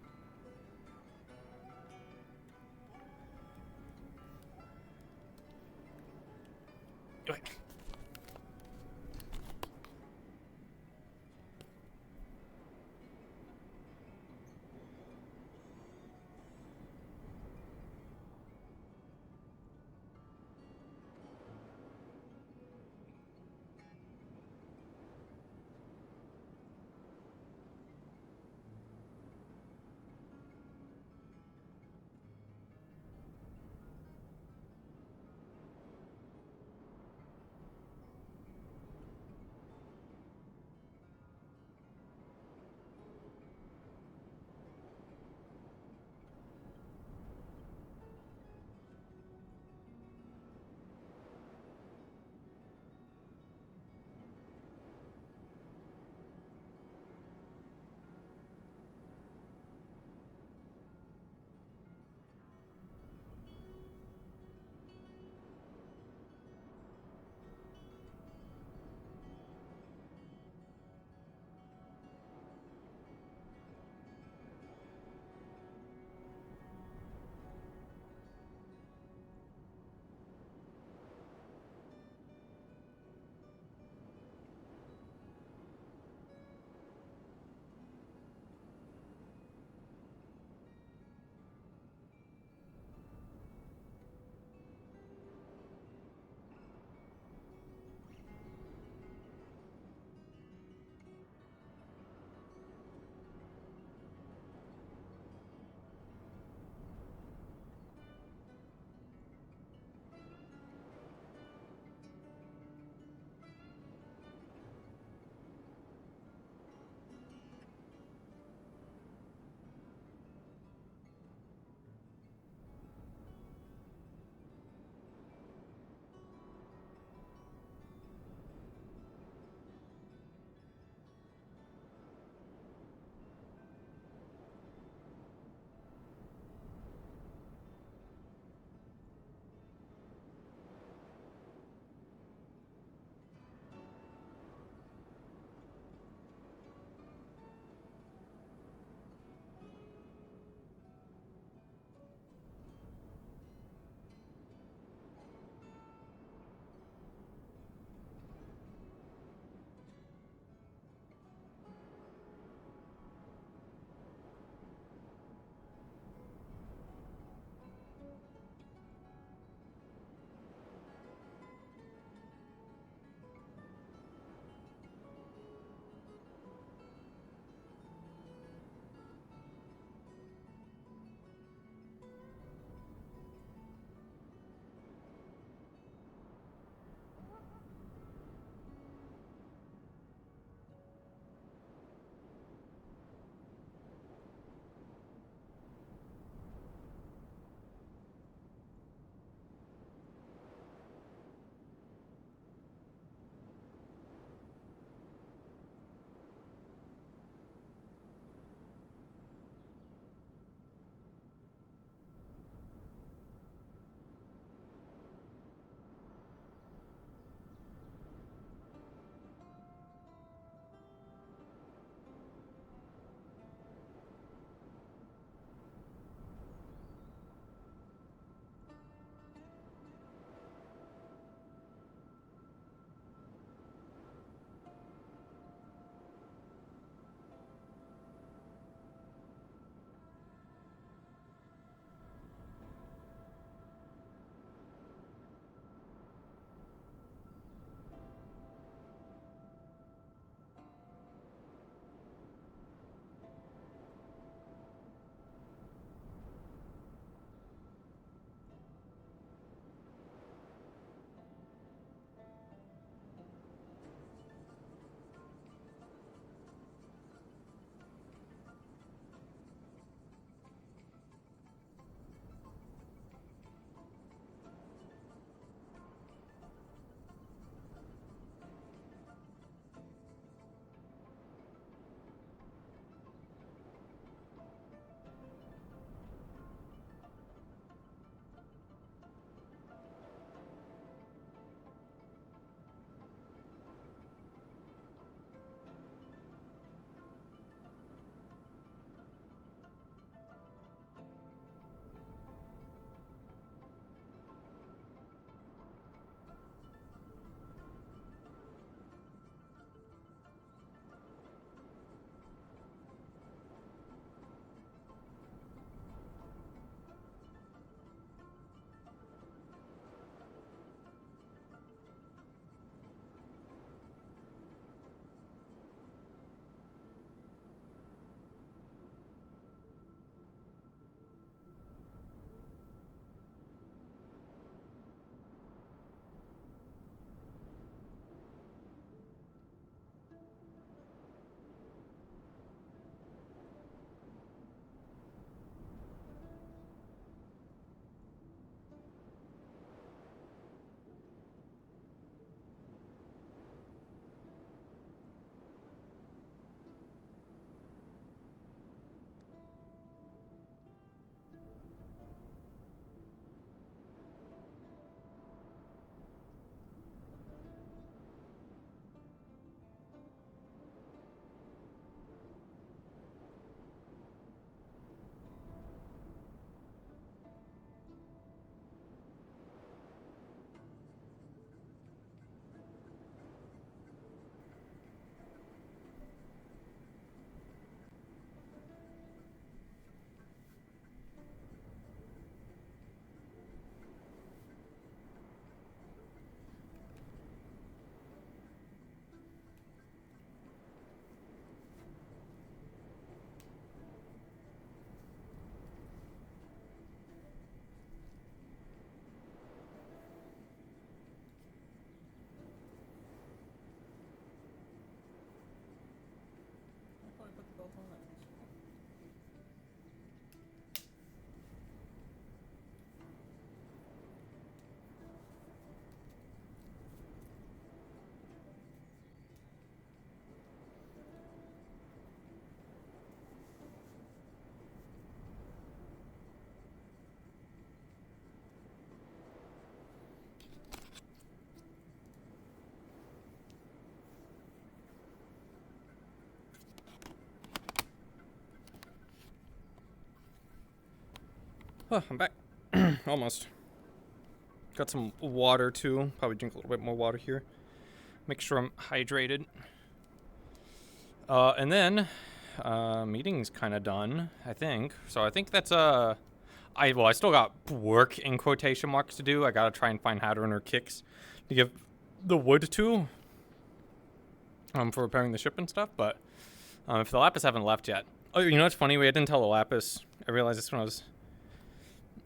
Oh, I'm back. Almost. Got some water too. Probably drink a little bit more water here. Make sure I'm hydrated. And then, meeting's kind of done, I think. So I think that's I still got work in quotation marks to do. I gotta try and find Hatter and her kicks to give the wood to. For repairing the ship and stuff. But if the Lapis haven't left yet. Oh, you know what's funny? We didn't tell the Lapis. I realized this when I was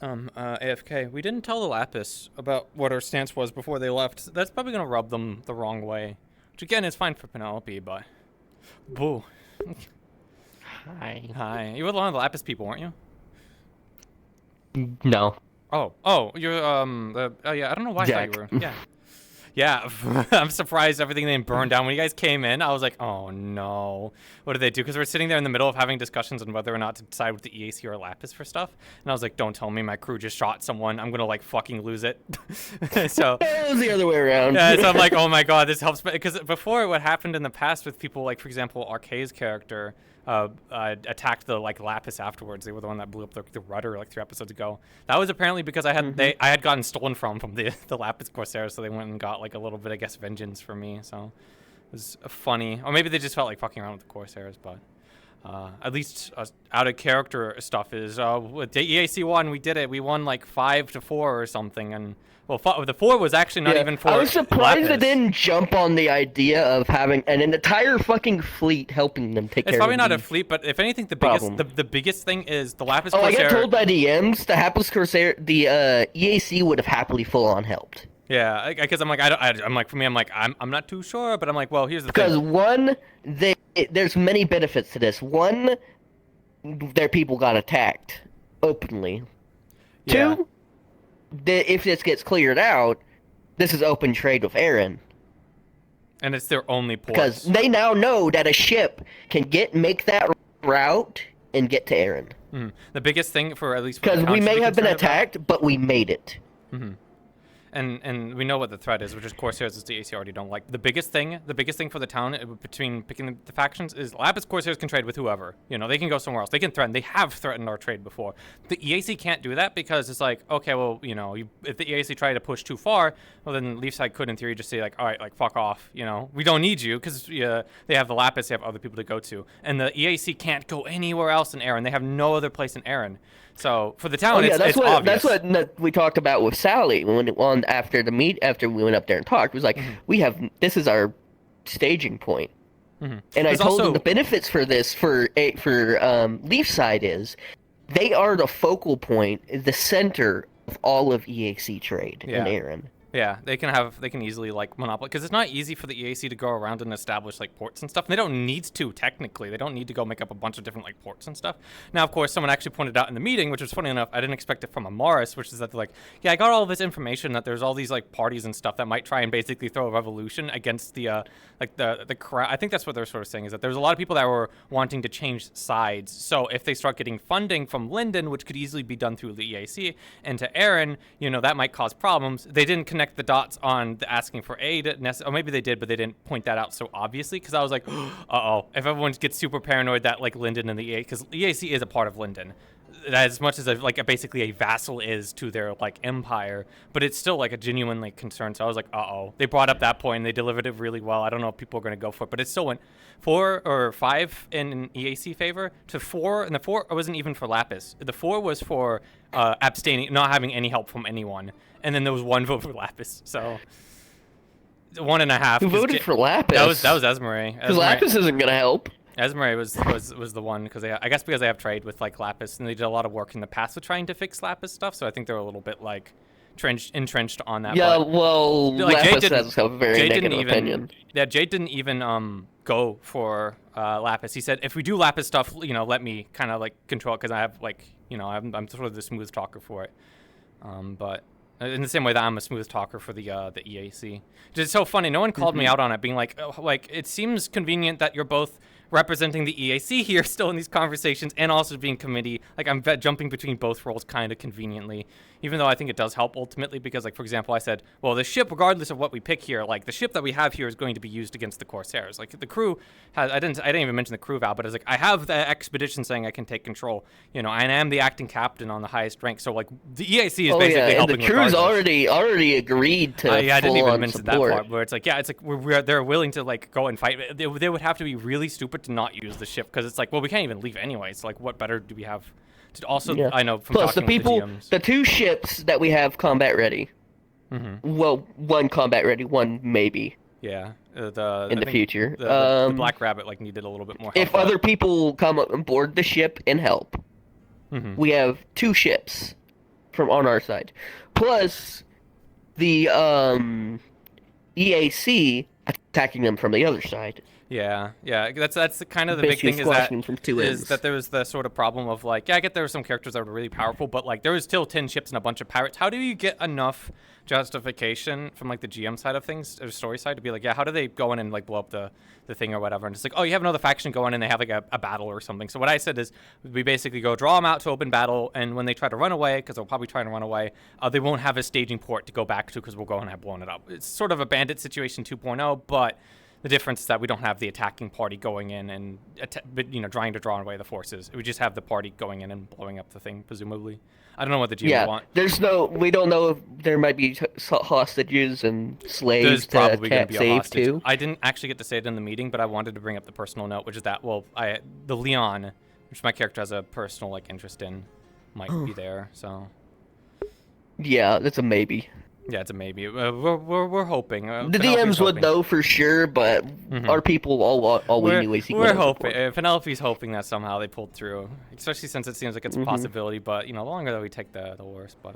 AFK. We didn't tell the Lapis about what our stance was before they left. That's probably gonna rub them the wrong way. Which again is fine for Penelope, but boo. Hi. Hi. You were one of the Lapis people, weren't you? No. Oh, you're oh yeah, I don't know why Jack. I thought you were. Yeah. Yeah, I'm surprised everything didn't burn down. When you guys came in, I was like, oh no. What did they do? Because we're sitting there in the middle of having discussions on whether or not to decide with the EAC or Lapis for stuff. And I was like, don't tell me my crew just shot someone. I'm going to like fucking lose it. So it was the other way around. Yeah, so I'm like, oh my god, this helps. Because before, what happened in the past with people like, for example, Arcay's character attacked the like Lapis afterwards. They were the one that blew up the rudder like 3 episodes ago. That was apparently because I had gotten stolen from the Lapis Corsairs, so they went and got like a little bit, I guess, vengeance for me. So it was funny, or maybe they just felt like fucking around with the Corsairs. But at least out of character stuff is with the EAC one, we did it. We won like 5-4 or something, and well, the 4 was actually not even for I was surprised Lapis. they didn't jump on the idea of having an entire fucking fleet helping them take care of It's probably not the a fleet, but if anything, the problem. biggest thing is the Lapis I Corsair. got told by DMs the Lapis Corsair, the EAC would have happily full on helped. Yeah, because I'm like, I'm like, for me, I'm like, I'm not too sure, but I'm like, well, here's the Because thing. one, there's many benefits to this. One, their people got attacked openly. Yeah. Two, if this gets cleared out, this is open trade with Aaron. And it's their only port. Because they now know that a ship can make that route and get to Aaron. The biggest thing for at least Because we may have been attacked, but we made it. And we know what the threat is, which is Corsairs, which the AC already don't like. The biggest thing for the town between picking the factions is Lapis Corsairs can trade with whoever. You know, they can go somewhere else. They can threaten. They have threatened our trade before. The EAC can't do that because it's like, okay, well, you know, if the EAC tried to push too far, well, then Leafside could, in theory, just say like, all right, like fuck off. You know, we don't need you because they have the Lapis, they have other people to go to, and the EAC can't go anywhere else in Aaron. They have no other place in Aaron. So for the town, it's obvious. That's what we talked about with Sally after we went up there and talked. It was like this is our staging point. And I told them the benefits for this for Leafside is they are the focal point, the center of all of EAC trade in Aaron. Yeah, they can easily like monopolize, because it's not easy for the EAC to go around and establish like ports and stuff. And they don't need to technically. They don't need to go make up a bunch of different like ports and stuff. Now, of course, someone actually pointed out in the meeting, which was funny enough. I didn't expect it from Amaris, which is that they're like, yeah, I got all this information that there's all these like parties and stuff that might try and basically throw a revolution against the like the crowd. I think that's what they're sort of saying, is that there's a lot of people that were wanting to change sides. So if they start getting funding from Linden, which could easily be done through the EAC, and to Aaron, you know, that might cause problems. They didn't connect the dots on the asking for aid, or maybe they did, but they didn't point that out so obviously, because I was like, uh-oh, if everyone gets super paranoid that like Linden and the EAC, because EAC is a part of Linden, as much as basically a vassal is to their like empire, but it's still like a genuinely concern. So I was like, uh-oh. They brought up that point and they delivered it really well. I don't know if people are going to go for it, but it still went 4 or 5 in EAC favor to 4, and the 4 wasn't even for Lapis. The 4 was for abstaining, not having any help from anyone, and then there was 1 vote for Lapis. So 1.5. Who voted for Lapis? That was Esmeralda. Because Lapis isn't going to help. Esmeralda was the one, because I guess because they have trade with like Lapis, and they did a lot of work in the past with trying to fix Lapis stuff. So I think they're a little bit like entrenched on that. Yeah, but, well, like, Lapis has a very negative opinion. Yeah, Jade didn't even go for Lapis. He said, if we do Lapis stuff, you know, let me kind of like control it, because I have like, you know, I'm sort of the smooth talker for it. But in the same way that I'm a smooth talker for the EAC. It's so funny. No one called me out on it, being like, oh, like, it seems convenient that you're both representing the EAC here still in these conversations and also being committee. Like, I'm jumping between both roles kind of conveniently, even though I think it does help ultimately because, like, for example, I said, well, the ship, regardless of what we pick here, like, the ship that we have here is going to be used against the Corsairs. Like, the crew has, I didn't even mention the crew, Val, but it's like, I have the expedition saying I can take control, you know, and I am the acting captain on the highest rank, so, like, the EAC is basically helping and the crew's regardless. already agreed to Yeah, I didn't even mention support. that part, where it's like, yeah, it's like they're willing to like go and fight. They would have to be really stupid to not use the ship because it's like, well, we can't even leave anyway. So like, what better do we have? To also, Yeah. I know from Plus the talking people, with the GMs. the 2 ships that we have combat ready. Well, 1 combat ready, 1 maybe. Yeah, in the think future. The Black Rabbit like needed a little bit more help. If other people come on board the ship and help, we have 2 ships from on our side, plus the EAC attacking them from the other side. Yeah, that's kind of the big Basically thing squashing from 2 ends. is that there was the sort of problem of like, yeah, I get there were some characters that were really powerful, but like there was still 10 ships and a bunch of pirates. How do you get enough justification from like the GM side of things or story side to be like, yeah, how do they go in and like blow up the thing or whatever? And it's like, oh, you have another faction going and they have like a battle or something. So what I said is we basically go draw them out to open battle, and when they try to run away, because they'll probably try to run away, they won't have a staging port to go back to because we'll go and have blown it up. It's sort of a bandit situation 2.0, but the difference is that we don't have the attacking party going in and, trying to draw away the forces. We just have the party going in and blowing up the thing, presumably. I don't know what the GM want. We don't know if there might be hostages and slaves There's probably going to be a save hostage. too. I didn't actually get to say it in the meeting, but I wanted to bring up the personal note, which is that, well, the Leon, which my character has a personal like interest in, might be there, so. Yeah, that's a maybe. Yeah, it's a maybe. We're hoping. The DMs would know for sure, but our people all we knew is he we're hoping. Penelope's hoping that somehow they pulled through, especially since it seems like it's a possibility. But the longer that we take, the worse. But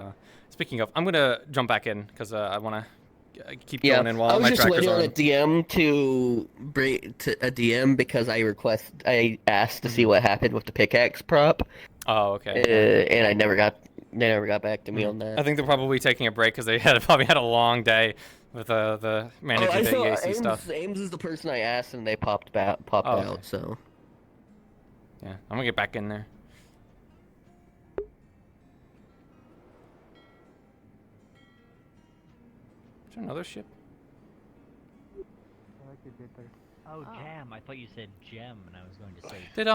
speaking of, I'm gonna jump back in because I want to keep going in while I was my just tracker's waiting on on. a DM to bring to a DM because I asked to see what happened with the pickaxe prop. Oh, okay. And they never got back to me on that. I think they're probably taking a break because they probably had a long day with the managing the EAC stuff. Ames is the person I asked, and they popped out. Okay. So. Yeah, I'm gonna get back in there. Is there another ship? Oh, Jam. I thought you said Gem, and I was going to say... Did,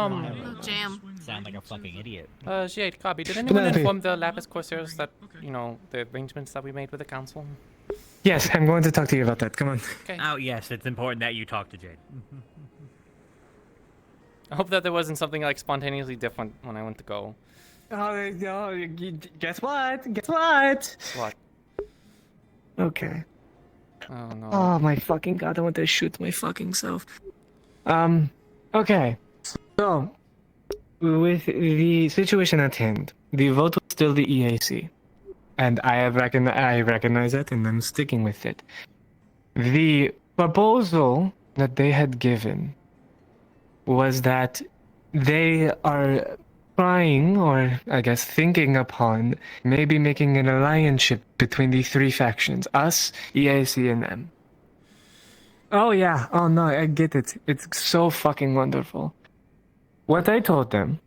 Jam. Sound like a fucking idiot. Jade, copy. Did anyone inform the Lapis Corsairs that, the arrangements that we made with the council? Yes, I'm going to talk to you about that. Come on. Okay. Oh, yes, it's important that you talk to Jade. I hope that there wasn't something like spontaneously different when I went to go. Oh, guess what? Guess what? What? Okay. Oh no. Oh my fucking god, I want to shoot my fucking self. Okay. So, with the situation at hand, the vote was still the EAC. And I recognize it, and I'm sticking with it. The proposal that they had given was that they are trying, or I guess thinking upon, maybe making an alliance between the 3 factions, us, EAC, and them. Oh yeah, oh no, I get it. It's so fucking wonderful. What I told them,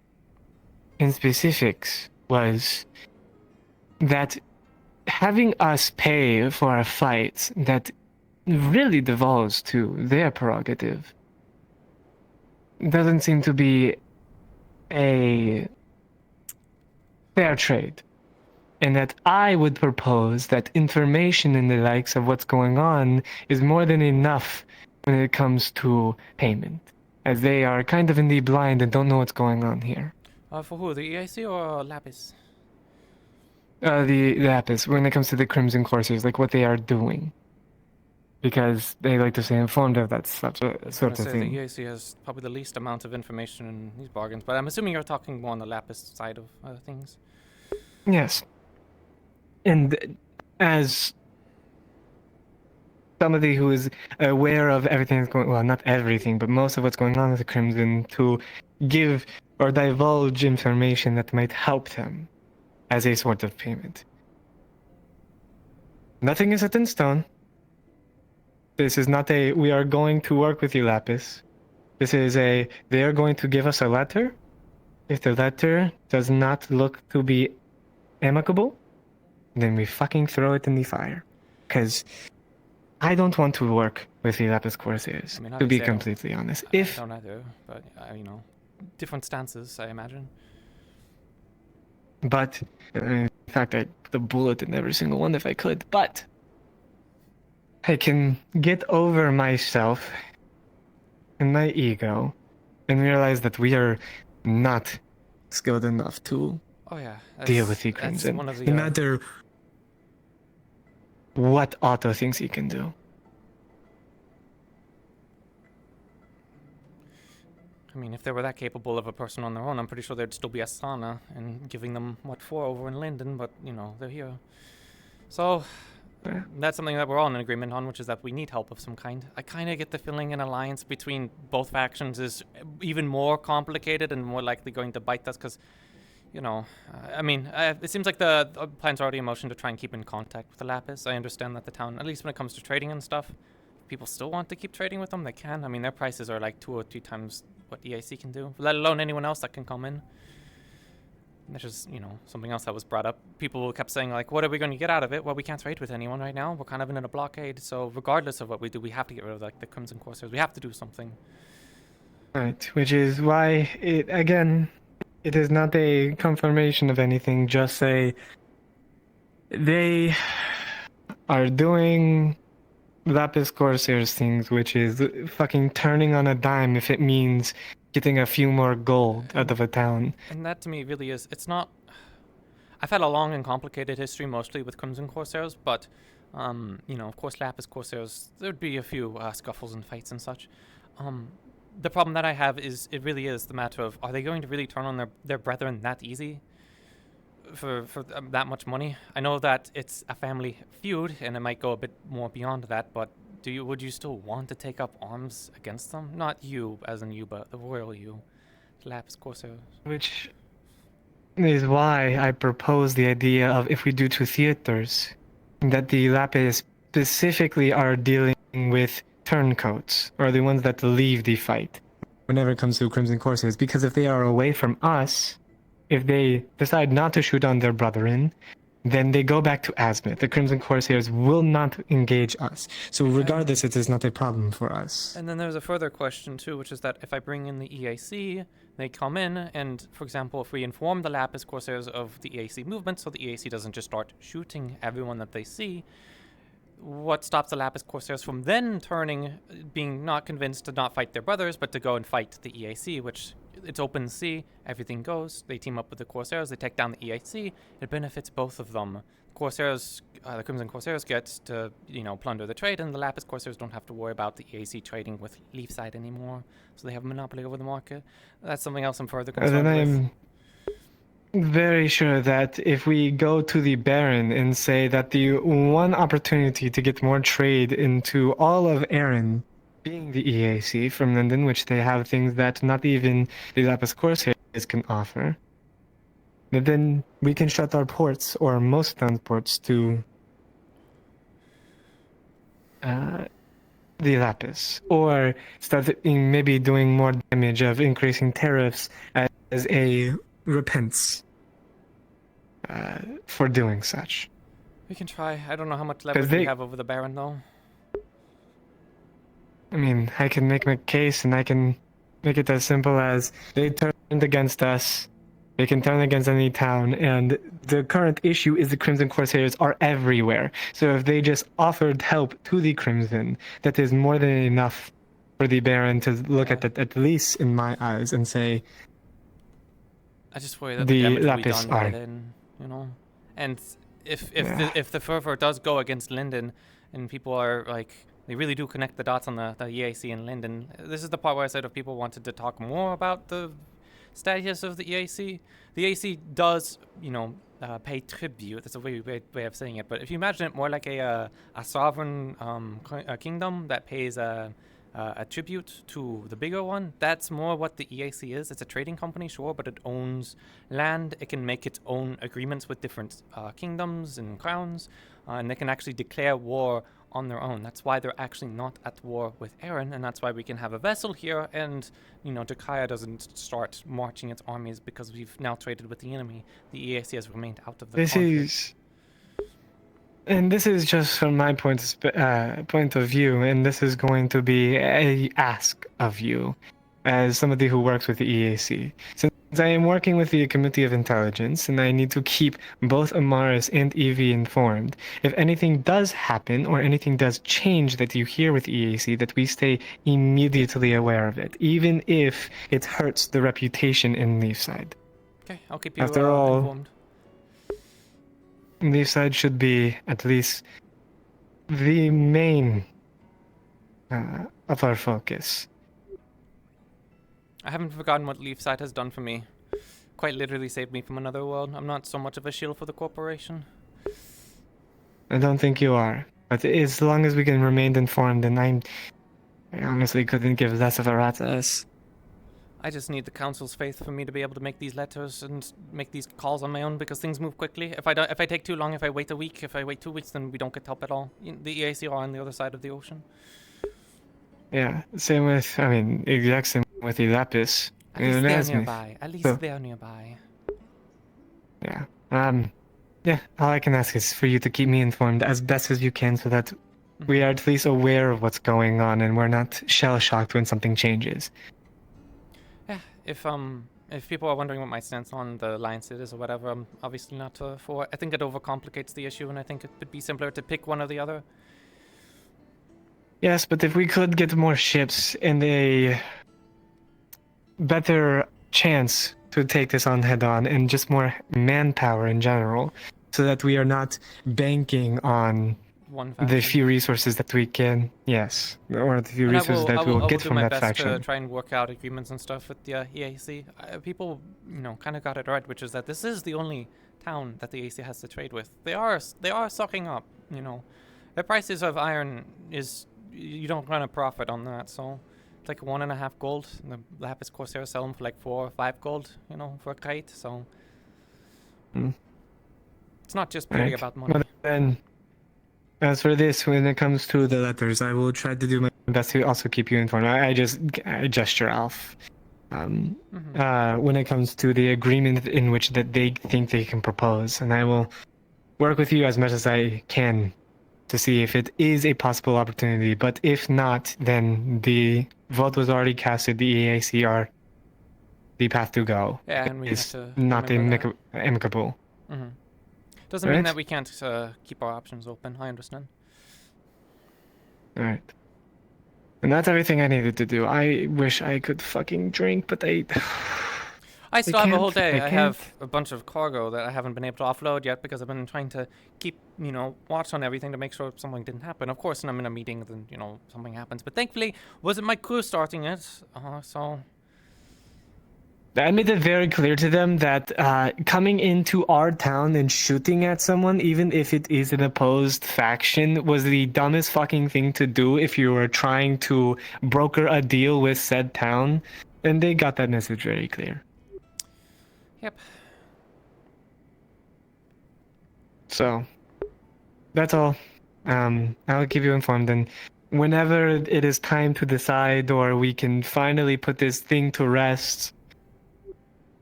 in specifics, was that having us pay for our fights, that really devolves to their prerogative, doesn't seem to be a fair trade, and that I would propose that information in the likes of what's going on is more than enough when it comes to payment, as they are kind of in the blind and don't know what's going on here. For who, the EIC or Lapis? The Lapis, when it comes to the Crimson Corsairs, like what they are doing. Because they like to stay informed of that sort of thing. The EAC has probably the least amount of information in these bargains, but I'm assuming you're talking more on the Lapis side of things. Yes. And as somebody who is aware of everything that's going, well, not everything, but most of what's going on with the Crimson, to give or divulge information that might help them as a sort of payment. Nothing is set in stone. This is not we are going to work with you, Lapis. They are going to give us a letter. If the letter does not look to be amicable, then we fucking throw it in the fire. Because I don't want to work with the Lapis Corsairs, I mean, to be obviously completely honest. I don't either, but different stances, I imagine. But, in fact, I'd put a bullet in every single one if I could. But I can get over myself and my ego and realize that we are not skilled enough to deal with the Crimson. One of the, no matter what Otto thinks he can do. I mean, if they were that capable of a person on their own, I'm pretty sure there'd still be a sauna and giving them what for over in Linden, but they're here. So that's something that we're all in agreement on, which is that we need help of some kind. I kind of get the feeling an alliance between both factions is even more complicated and more likely going to bite us because, it seems like the plan's already in motion to try and keep in contact with the Lapis. I understand that the town, at least when it comes to trading and stuff, if people still want to keep trading with them, they can. I mean, their prices are like 2 or 3 times what EAC can do, let alone anyone else that can come in. And that's just, something else that was brought up. People kept saying, like, what are we going to get out of it? Well, we can't trade with anyone right now. We're kind of in a blockade, so regardless of what we do, we have to get rid of, like, the Crimson Corsairs. We have to do something. Right, which is why, it is not a confirmation of anything, just they are doing Lapis Corsairs things, which is fucking turning on a dime if it means getting a few more gold out of a town. And that to me really is, it's not, I've had a long and complicated history mostly with Crimson Corsairs, but, of course Lapis Corsairs, there'd be a few scuffles and fights and such. The problem that I have is, it really is the matter of, are they going to really turn on their brethren that easy? For that much money? I know that it's a family feud, and it might go a bit more beyond that, but would you still want to take up arms against them? Not you, as in you, but the royal you. Lapis Corsairs. Which is why I propose the idea of, if we do 2 theaters, that the Lapis specifically are dealing with turncoats, or the ones that leave the fight, whenever it comes to Crimson Corsairs, because if they are away from us, if they decide not to shoot on their brethren, then they go back to Asmith. The Crimson Corsairs will not engage us. So regardless, it is not a problem for us. And then there's a further question too, which is that if I bring in the EAC, they come in, and for example, if we inform the Lapis Corsairs of the EAC movement, so the EAC doesn't just start shooting everyone that they see, what stops the Lapis Corsairs from then being not convinced to not fight their brothers, but to go and fight the EAC, which it's open sea, everything goes, they team up with the Corsairs, they take down the EAC, it benefits both of them. Corsairs, the Crimson Corsairs get to, plunder the trade, and the Lapis Corsairs don't have to worry about the EAC trading with Leafside anymore, so they have a monopoly over the market. That's something else I'm further concerned with. And I'm very sure that if we go to the Baron and say that the one opportunity to get more trade into all of Erin being the EAC from London, which they have things that not even the Lapis Corsairs can offer, then we can shut our ports, or most transports, to the Lapis, or start maybe doing more damage of increasing tariffs as a repentance for doing such. We can try. I don't know how much leverage we have over the Baron, though. I mean, I can make my case, and I can make it as simple as they turned against us. They can turn against any town, and the current issue is the Crimson Corsairs are everywhere. So if they just offered help to the Crimson, that is more than enough for the Baron to look at least in my eyes, and say, I just worry that the damage will be Lapis done by are. then, And if the fervor does go against Linden, and people are like, they really do connect the dots on the EAC in Linden. This is the part where I said if people wanted to talk more about the status of the EAC. The EAC does, pay tribute. That's a weird way of saying it. But if you imagine it more like a sovereign kingdom that pays a tribute to the bigger one, that's more what the EAC is. It's a trading company, sure, but it owns land. It can make its own agreements with different kingdoms and crowns, and they can actually declare war on their own. That's why they're actually not at war with Aaron, and that's why we can have a vessel here, and, Dakaya doesn't start marching its armies because we've now traded with the enemy. The EAC has remained out of the conflict. This is just from my point of view, and this is going to be a ask of you, as somebody who works with the EAC. Since I am working with the Committee of Intelligence, and I need to keep both Amaris and Evie informed, if anything does happen or anything does change that you hear with EAC, that we stay immediately aware of it, even if it hurts the reputation in Leafside. Okay, I'll keep you After all, informed. Leafside should be at least the main of our focus. I haven't forgotten what Leafside has done for me. Quite literally saved me from another world. I'm not so much of a shield for the corporation. I don't think you are. But as long as we can remain informed, and I honestly couldn't give less of a rat's ass. I just need the council's faith for me to be able to make these letters and make these calls on my own, because things move quickly. If I take too long, if I wait a week, if I wait 2 weeks, then we don't get help at all. The EAC are on the other side of the ocean. Yeah, same with, exact same with the Lapis. At least they're nearby. At least they're nearby. Yeah. Yeah, all I can ask is for you to keep me informed as best as you can, so that we are at least aware of what's going on and we're not shell-shocked when something changes. Yeah, if people are wondering what my stance on the alliance is or whatever, I'm obviously not for. I think it overcomplicates the issue, and I think it would be simpler to pick one or the other. Yes, but if we could get more ships and a better chance to take this on head-on, and just more manpower in general, so that we are not banking on the few resources that we can, or the few resources that we will get from that faction. I will do my best to try and work out agreements and stuff with the EAC. People, kind of got it right, which is that this is the only town that the EAC has to trade with. They are sucking up. The prices of iron is, you don't run a profit on that, so it's like 1.5 gold. The Lapis Corsairs sell them for like 4 or 5 gold, for a kite. So it's not just purely about money. But then, as for this, when it comes to the letters, I will try to do my best to also keep you informed. I gesture off. When it comes to the agreement in which that they think they can propose, and I will work with you as much as I can to see if it is a possible opportunity. But if not, then the vote was already casted. The EAC are the path to go. Yeah, and we is have to not amicable. Doesn't mean that we can't keep our options open. I understand. Alright. And that's everything I needed to do. I wish I could fucking drink, but I still have a whole day. I have a bunch of cargo that I haven't been able to offload yet because I've been trying to keep, watch on everything to make sure something didn't happen. Of course, when I'm in a meeting, then, something happens. But thankfully, wasn't my crew starting it, so... I made it very clear to them that coming into our town and shooting at someone, even if it is an opposed faction, was the dumbest fucking thing to do if you were trying to broker a deal with said town. And they got that message very clear. Yep. So, that's all. I'll keep you informed, and whenever it is time to decide, or we can finally put this thing to rest,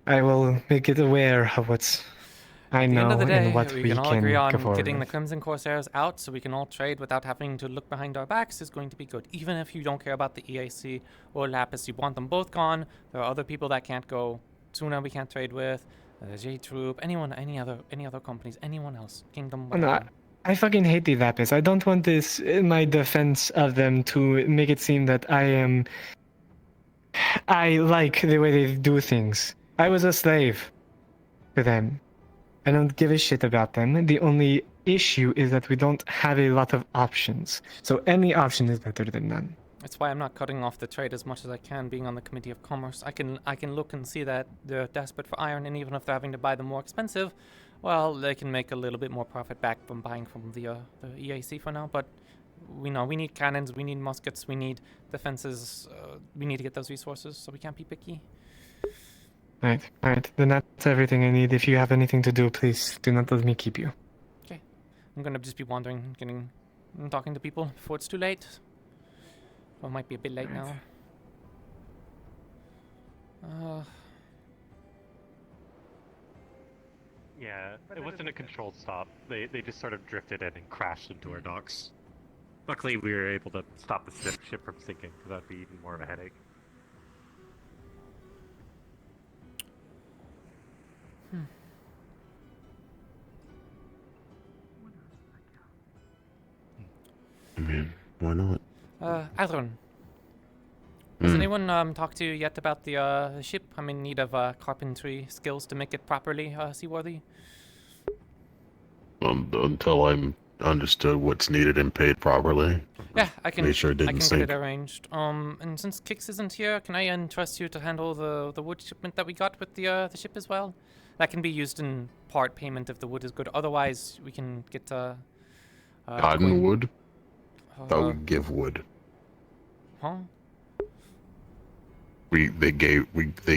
I will make it aware of what's I know At the end of the day, and what we can all agree go on forward getting the with. Crimson Corsairs out so we can all trade without having to look behind our backs is going to be good. Even if you don't care about the EAC or Lapis, you want them both gone. There are other people that can't go. Tuna we can't trade with. J Troop, any other companies, anyone else, Kingdom. Oh, no, I fucking hate the Lapis. I don't want this in my defense of them to make it seem that I like the way they do things. I was a slave to them. I don't give a shit about them. The only issue is that we don't have a lot of options. So any option is better than none. That's why I'm not cutting off the trade as much as I can, being on the Committee of Commerce. I can look and see that they're desperate for iron, and even if they're having to buy them more expensive, well, they can make a little bit more profit back from buying from the EAC for now. But we know we need cannons, we need muskets, we need defenses. We need to get those resources, so we can't be picky. Alright. Then that's everything I need. If you have anything to do, please do not let me keep you. Okay. I'm gonna just be wandering, getting and talking to people before it's too late. Well, it might be a bit late now. Yeah, it wasn't a controlled stop. They just sort of drifted in and crashed into our docks. Luckily, we were able to stop the ship from sinking, because that'd be even more of a headache. I mean, why not? Adron. Has anyone talked to you yet about the ship? I'm in need of carpentry skills to make it properly seaworthy. Until I'm understood what's needed and paid properly. Yeah, I can. Make sure it didn't I can sink. get it arranged. And since Kix isn't here, can I entrust you to handle the wood shipment that we got with the ship as well? That can be used in part payment if the wood is good. Otherwise, we can get Cottonwood? I would give wood. Huh? They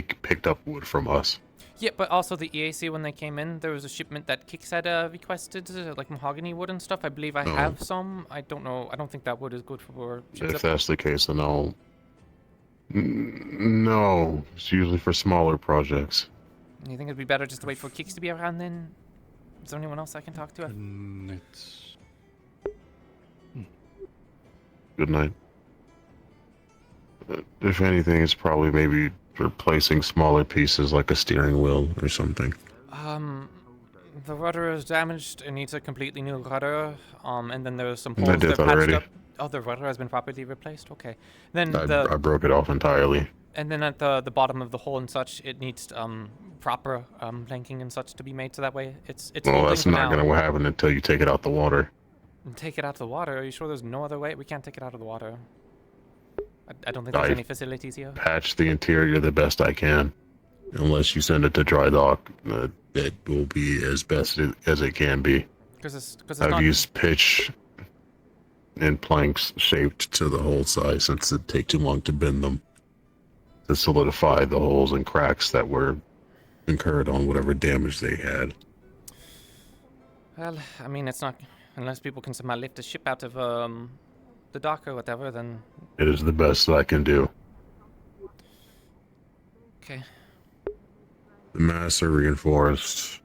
picked up wood from us. Yeah, but also the EAC, when they came in, there was a shipment that Kix had requested, like mahogany wood and stuff. I believe I have some. I don't know. I don't think that wood is good for ships. If that's the case, then I'll... No, it's usually for smaller projects. You think it'd be better just to wait for Kix to be around then? Is there anyone else I can talk to? Good night. If anything, it's probably maybe replacing smaller pieces like a steering wheel or something. The rudder is damaged. It needs a completely new rudder. And then there's some holes I did that that patched already. up. Oh, the rudder has been properly replaced? Okay. Then I broke it off entirely. And then at the bottom of the hole and such, it needs proper planking and such to be made, so that way it's Well, holding that's for not now. going to happen until you take it out the water. And take it out of the water? Are you sure there's no other way? We can't take it out of the water. I don't think there's any facilities here. Patch the interior the best I can. Unless you send it to dry dock, it will be as best as it can be. Because I've not... used pitch and planks shaped to the hole size since it'd take too long to bend them to solidify the holes and cracks that were incurred on whatever damage they had. Well, I mean, it's not... Unless people can somehow lift a ship out of the dock or whatever, then... It is the best I can do. Okay. The masts are reinforced.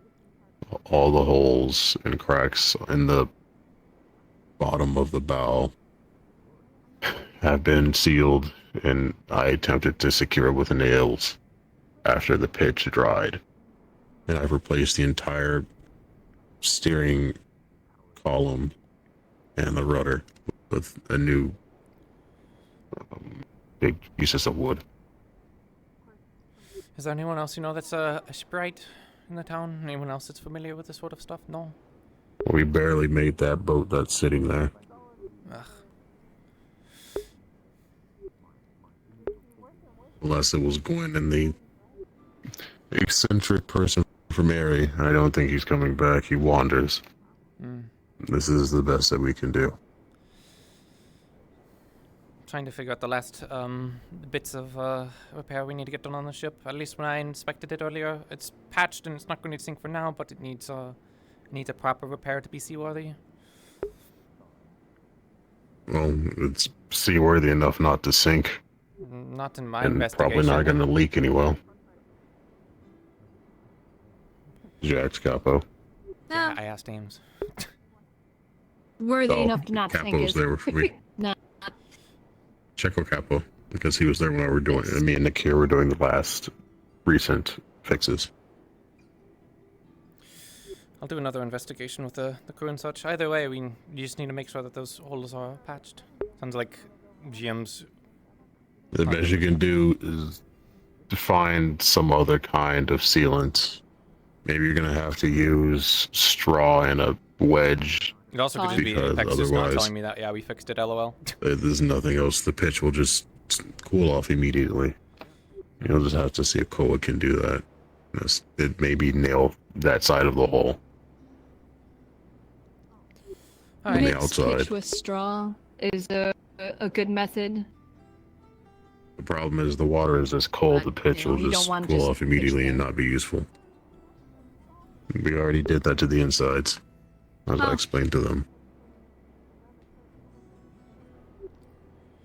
All the holes and cracks in the bottom of the bow have been sealed, and I attempted to secure it with nails after the pitch dried. And I've replaced the entire steering column and the rudder with a new big pieces of wood. Is there anyone else you know that's a shipwright in the town? Anyone else that's familiar with this sort of stuff? No? We barely made that boat that's sitting there. Ugh. Unless it was Gwen and the eccentric person from Mary. I don't think he's coming back. He wanders. This is the best that we can do. Trying to figure out the last bits of repair we need to get done on the ship. At least when I inspected it earlier, it's patched and it's not going to sink for now, but it needs a proper repair to be seaworthy. Well, it's seaworthy enough not to sink. Not in my And investigation. probably not going to leak anyway. Jack's capo. Yeah, I asked Ames. Worthy Oh, enough to not sink Capo's is there for me. not. Checo Capo, because he was there when we were doing. Me and Nick here were doing the last recent fixes. I'll do another investigation with the crew and such. Either way, you just need to make sure that those holes are patched. Sounds like GM's... The best you can do is to find some other kind of sealant. Maybe you're going to have to use straw and a wedge. It also could just be because Apex just not otherwise, telling me that, yeah, we fixed it, lol. there's nothing else. The pitch will just cool off immediately. You'll just have to see if Koa can do that. It maybe nail that side of the hole. On the Mix outside. pitch with straw is a good method. The problem is the water is this cold, the pitch will you don't just want to cool just off immediately and not be useful. We already did that to the insides, as I explained to them.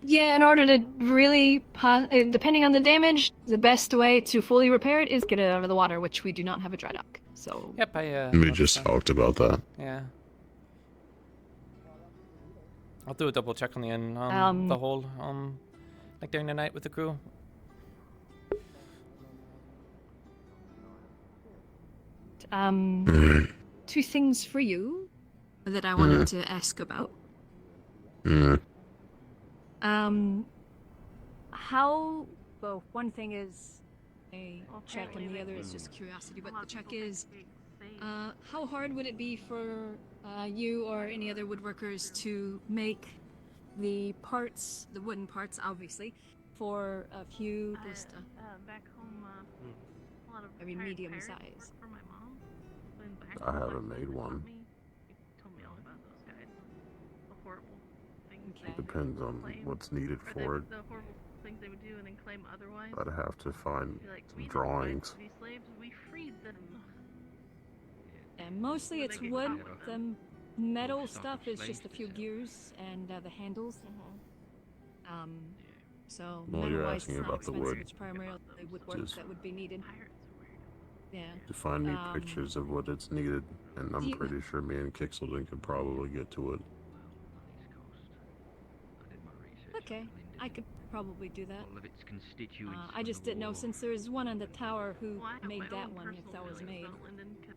Yeah, in order to really, depending on the damage, the best way to fully repair it is get it out of the water, which we do not have a dry dock. So. Yep, We just talked about that. Yeah. I'll do a double check on the hole, like during the night with the crew. Two things for you that I wanted to ask about. How? Well, one thing is a check, and the other is just curiosity. But the check is, how hard would it be for you or any other woodworkers to make the parts, the wooden parts, obviously, for a few just back home, a lot of medium tires size. work for my mom. And back I home, haven't made one. He told me all about those guys. The horrible things. It depends on what's needed for it. The horrible things they would do and then claim otherwise. I'd have to find Be like, some we didn't drawings. buy these slaves, we freed them. And mostly it's wood. The metal stuff is just a few gears and the handles. So Well, you're metal-wise, asking it's not about the expensive. wood. It's primarily woodwork Just- that would be needed. Yeah. To find me pictures of what it's needed, and I'm you- pretty sure me and Kixelden could probably get to it. Okay, I could probably do that. All of its constituents I from just the didn't know war. since there was one on the tower who Well, I have made my that own one, if personal that was feelings made. about Linden, 'cause,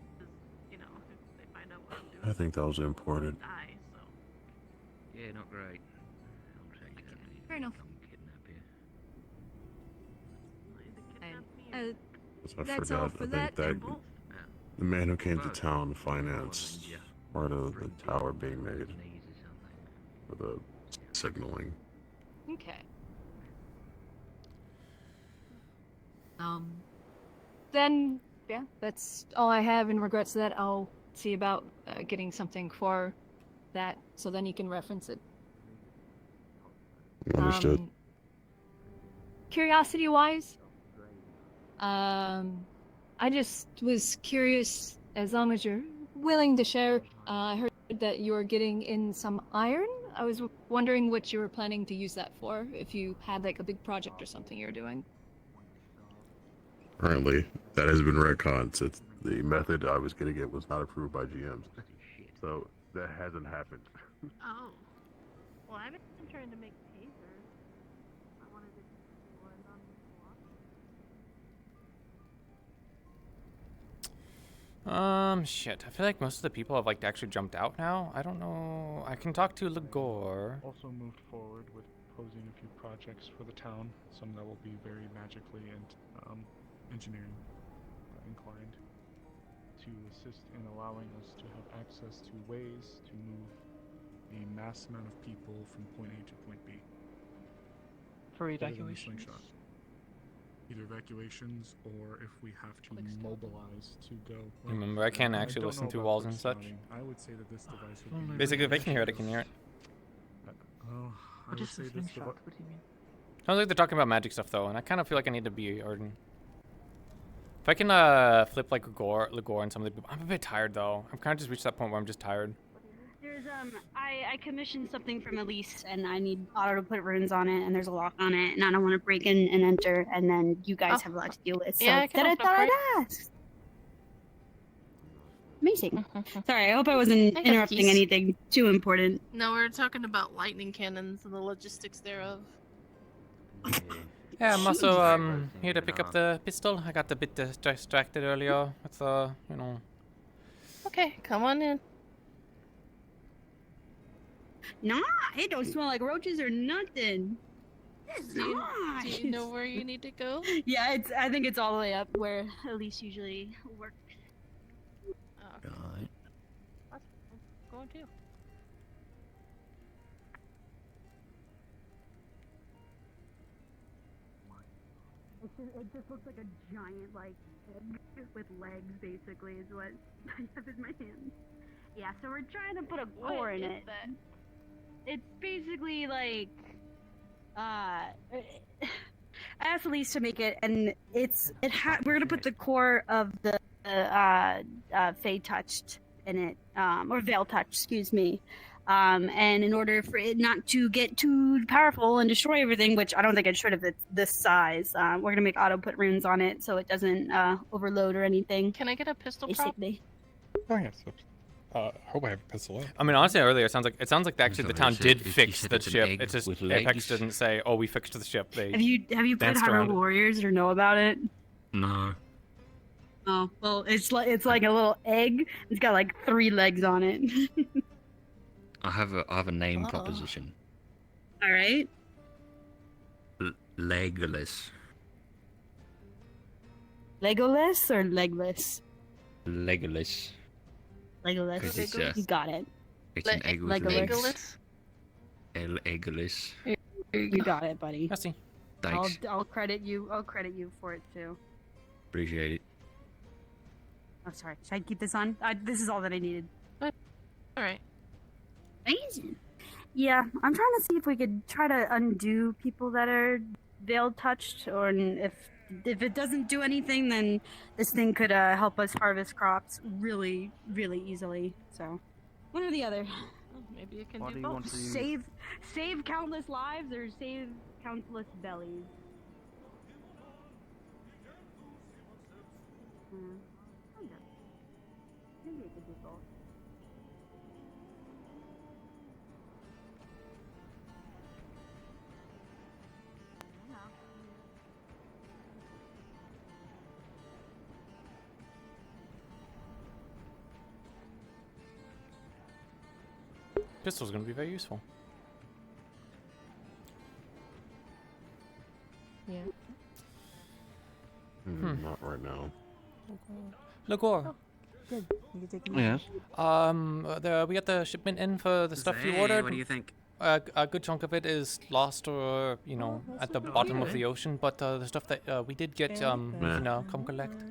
you know, if they find out what I'm doing, I think that was important. die, so. Yeah, not great. Fair enough. And, I that's all forgot. for I that. think that the man who came to town financed part of the tower being made for the signaling. Okay. Then, yeah, that's all I have in regards to that. I'll see about getting something for that, so then you can reference it. Understood. Curiosity-wise, I just was curious, as long as you're willing to share, I heard that you were getting in some iron. I was wondering what you were planning to use that for, if you had like a big project or something you're doing. Apparently, that has been retconned since the method I was going to get was not approved by GMs. So, that hasn't happened. Oh. Well, I've been trying to make tasers. I wanted to learn on Shit. I feel like most of the people have like actually jumped out now. I don't know. I can talk to Ligor. Also moved forward with proposing a few projects for the town, some that will be very magically and engineering inclined, to assist in allowing us to have access to ways to move a mass amount of people from point A to point B. For Other than the evacuations? slingshot. Either evacuations or if we have to mobilize to go. Remember, I can't actually don't listen know through about walls quick and such. scouting. I would say that this device would be Basically, if I can hear it, I can hear it. Well, I would say this device. What do you mean? Sounds like they're talking about magic stuff though, and I kind of feel like I need to be Arden. If I can flip like Ligor and some of the people. I'm a bit tired though. I'm kind of just reached that point where I'm just tired. There's I commissioned something from Elise and I need Otto to put runes on it and there's a lock on it and I don't want to break in and enter and then you guys have a lot to deal with. So Yeah, I can I open thought up I'd ask. Amazing. Sorry, I hope I wasn't I got interrupting keys. anything too important. No, we were talking about lightning cannons and the logistics thereof. Yeah, I'm also here to pick up the pistol. I got a bit distracted earlier with you know. Okay, come on in. Nah, it don't smell like roaches or nothing. Do you know where you need to go? Yeah, I think it's all the way up where Elise usually works. Right. That's going too. It just looks like a giant, like, head with legs, basically, is what I have in my hand. Yeah, so we're trying to put a core in it. It's basically like, I asked Elise to make it, and we're gonna put the core of the Fae Touched in it, or Veil Touch, excuse me. And in order for it not to get too powerful and destroy everything, which I don't think it should have, it's this size, we're going to make Otto put runes on it so it doesn't overload or anything. Can I get a pistol prop? Basically. Oh yes. Hope I have a pistol left. I mean, honestly, earlier it sounds like actually the town did you fix said the it's an ship. egg It's just with Apex legs? didn't say, "Oh, we fixed the ship." They Have you played danced Hyrule around it. Warriors or know about it? No. Oh, well, it's like a little egg. It's got like 3 legs on it. I have a name proposition. All right. Legolas. Legolas or legless? Legolas. Legolas. 'Cause it's, You got it. It's an egg with Legolas. legs. Legolas. You got it, buddy. Merci. Thanks. I'll credit you. I'll credit you for it too. Appreciate it. Oh, sorry. Should I keep this on? This is all that I needed. All right. Amazing. Yeah, I'm trying to see if we could try to undo people that are veil touched, or if it doesn't do anything, then this thing could help us harvest crops really, really easily. So, one or the other. Maybe it can Why do do you want both. to- Save countless lives or save countless bellies. Maybe it could do both. Pistol's gonna be very useful. Yeah. Not right now. Lagor. Good. You can take Yes. We got the shipment in for the stuff you Hey, ordered. what do you think? A good chunk of it is lost or, at the bottom of good. the ocean, but the stuff that we did get, we can come collect.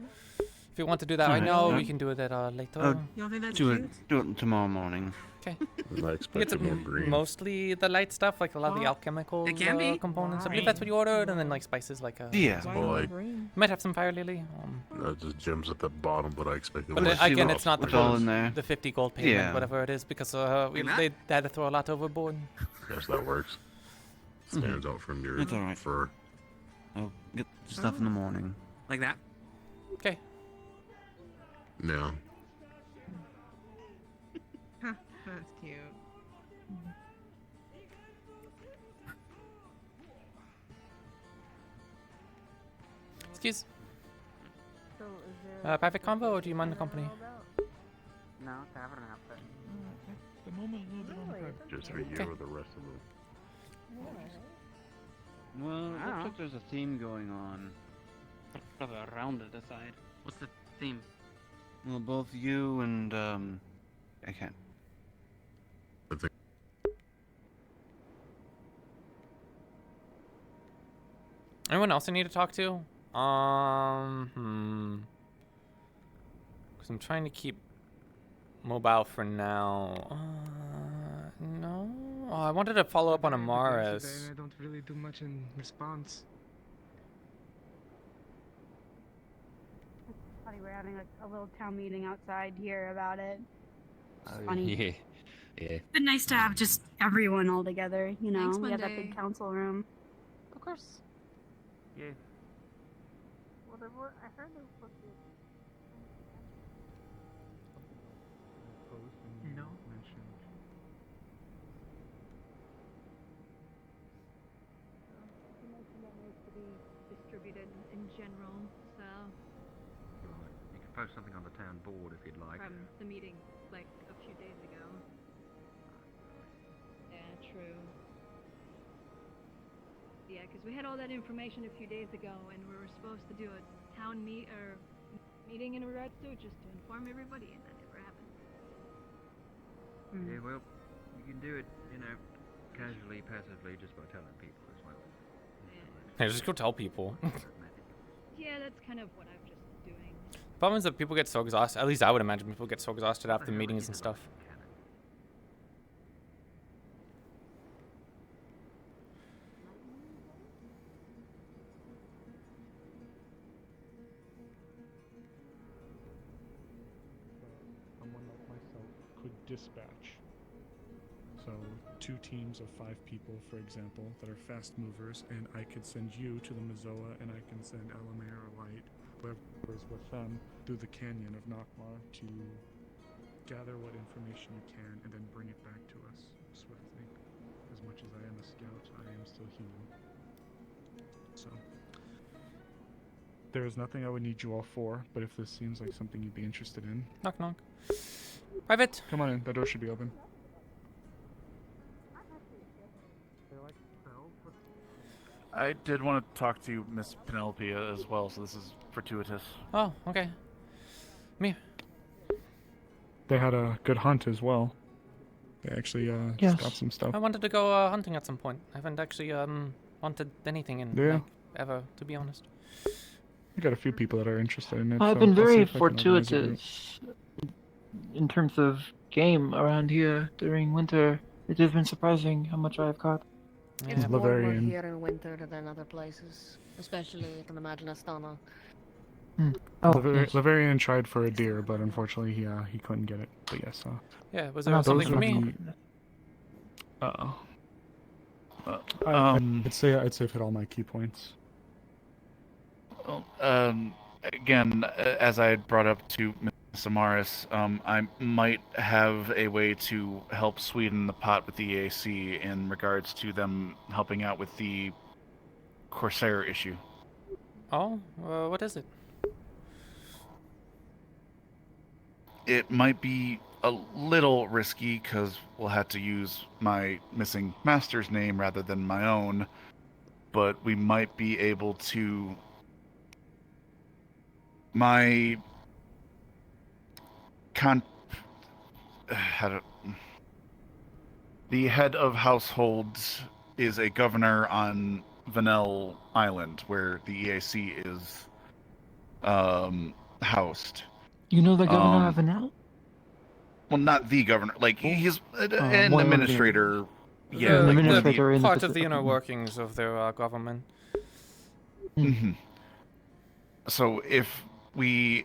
If you want to do that All right right, now, yeah. we can do it later. Oh, You don't think that's do cute? it. Do it tomorrow morning. Okay. I expected more green. Mostly the light stuff, like a lot of the alchemical It can be. components. I believe that's what you ordered, and then like spices, like Yeah. Well, like, you might have some fire lily. just gems at the bottom, but I expected. But more again, stuff. it's not the It's all full, in there. the 50 gold payment, Yeah. whatever it is, because Like they had to throw a lot overboard. Yes, that works. Stands out from your It's all right. fur. I'll get the stuff in the morning. Like that? Okay. Yeah. That's cute. Excuse. Private convo, or do you mind the company? No, tavern outfit. The moment a little bit on the private. Just for you Okay. or the rest of them. Well, it Oh. looks like there's a theme going on. Around it aside. What's the theme? Well, both you and, I can't. Anyone else I need to talk to? Because I'm trying to keep mobile for now. No. Oh, I wanted to follow up on Amaris. I don't really do much in response. Funny, we're having a little town meeting outside here about it. Oh, Funny. yeah. Yeah. It's been nice to have just everyone all together, you know. Thanks, We have that Monday. big council room. Of course. Yeah. Whatever. I heard there was supposed to be. No. Information that needs to be distributed in general, so You can post something on the town board if you'd like. from the meeting like a few days ago. Yeah, true. Yeah, because we had all that information a few days ago, and we were supposed to do a town meeting in regards to it, just to inform everybody, and that never happened. Yeah, well, you can do it, casually, passively, just by telling people as well. Hey, just go tell people. Yeah, that's kind of what I'm just doing. Problem is that people get so exhausted. At least I would imagine people get so exhausted after meetings and stuff. Someone like myself could dispatch. So 2 teams of 5 people, for example, that are fast movers, and I could send you to the Mazoa, and I can send Elamir or Light, whoever is with them, through the canyon of Nakmar to gather what information you can, and then bring it back to us swiftly. As much as I am a scout, I am still human. So, there is nothing I would need you all for, but if this seems like something you'd be interested in... Knock knock. Private! Come on in, that door should be open. I did want to talk to Miss Penelope as well, so this is fortuitous. Oh, okay. Me. They had a good hunt as well. They actually Yes. got some stuff. I wanted to go hunting at some point. I haven't actually wanted anything in Yeah. like, ever, to be honest. We got a few people that are interested in it. I've so been I'll see very if I can organize a group. fortuitous in terms of game around here during winter. It has been surprising how much I have caught. It's Yeah. warmer Laverian. here in winter than other places, especially I can imagine Astana. Oh, Laverian, Laverian tried for a deer, but unfortunately he couldn't get it. But yes, Yeah, was there something for me? I'd say I've hit all my key points. Again, as I had brought up to Ms. Amaris, I might have a way to help sweeten the pot with the EAC in regards to them helping out with the Corsair issue. Oh, what is it? It might be a little risky because we'll have to use my missing master's name rather than my own, but we might be able to... My the head of households is a governor on Vanel Island, where the EAC is housed. You know the governor of Vanel? Well, not the governor. Like he's an one of the- administrator. Yeah, An like administrator in the part of the Pacific. inner workings of their government. Mm-hmm. So if we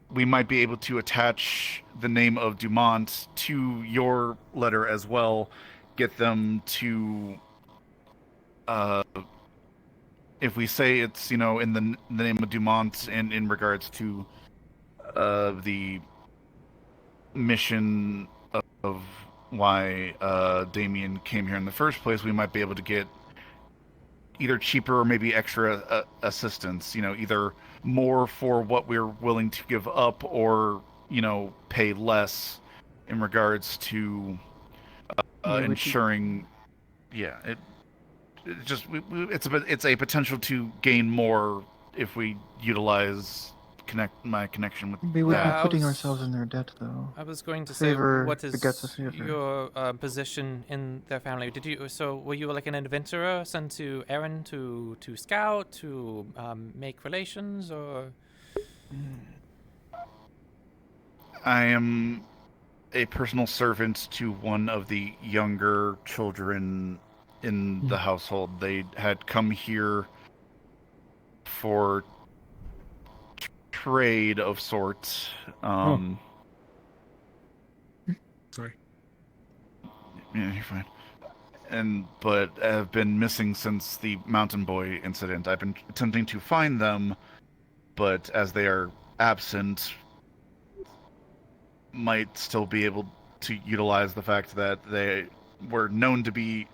might be able to attach the name of Dumont to your letter as well, get them to, if we say it's, in the name of Dumont and in regards to the mission of why Damien came here in the first place, we might be able to get either cheaper or maybe extra assistance, either more for what we're willing to give up or, pay less in regards to ensuring, it's a potential to gain more if we utilize my connection with We would that. be putting ourselves in their debt, though. I was going to say, Favor what is begets a favor. your position in their family? Were you like an adventurer sent to Erin to scout, to make relations, or? I am a personal servant to one of the younger children in the household. They had come here for trade of sorts. Sorry. Yeah, you're fine. But have been missing since the Mountain Boy incident. I've been attempting to find them, but as they are absent, might still be able to utilize the fact that they were known to be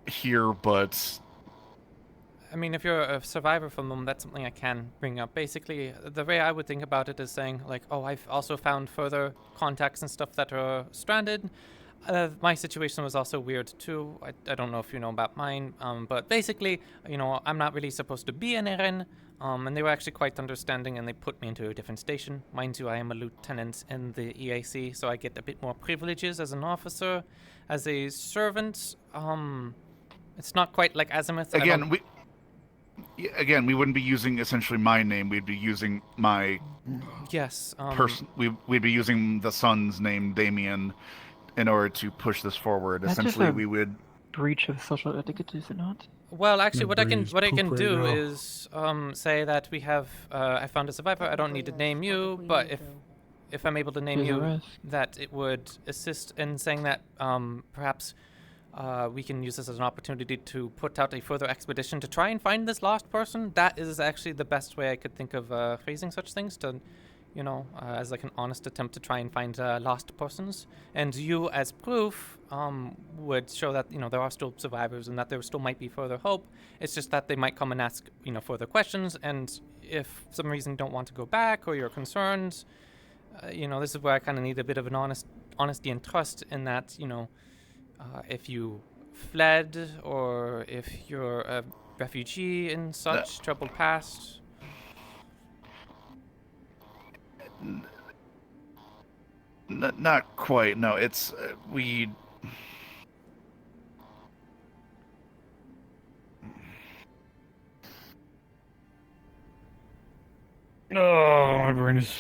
here, but... I mean, if you're a survivor from them, that's something I can bring up. Basically, the way I would think about it is saying, like, oh, I've also found further contacts and stuff that are stranded. My situation was also weird, too. I don't know if you know about mine, but basically, I'm not really supposed to be in Erin, and they were actually quite understanding, and they put me into a different station. Mind you, I am a lieutenant in the EAC, so I get a bit more privileges as an officer. As a servant, it's not quite like Azimuth. Again, we wouldn't be using essentially my name. We'd be using my yes we'd be using the son's name, Damien, in order to push this forward. That's Essentially, just a we would breach of social etiquette, is it not? Well, actually, what I can poop right do now. is say that we have I found a survivor. I don't need to name you, but if if I'm able to name There's a you, risk. that it would assist in saying that perhaps we can use this as an opportunity to put out a further expedition to try and find this lost person. That is actually the best way I could think of phrasing such things, to, you know, as like an honest attempt to try and find lost persons. And you, as proof, would show that, you know, there are still survivors and that there still might be further hope. It's just that they might come and ask, you know, further questions. And if for some reason don't want to go back or you're concerned, you know, this is where I kind of need a bit of an honesty and trust in that, you know, if you fled or if you're a refugee in such troubled past. Not quite. No, it's we. Oh, my brain is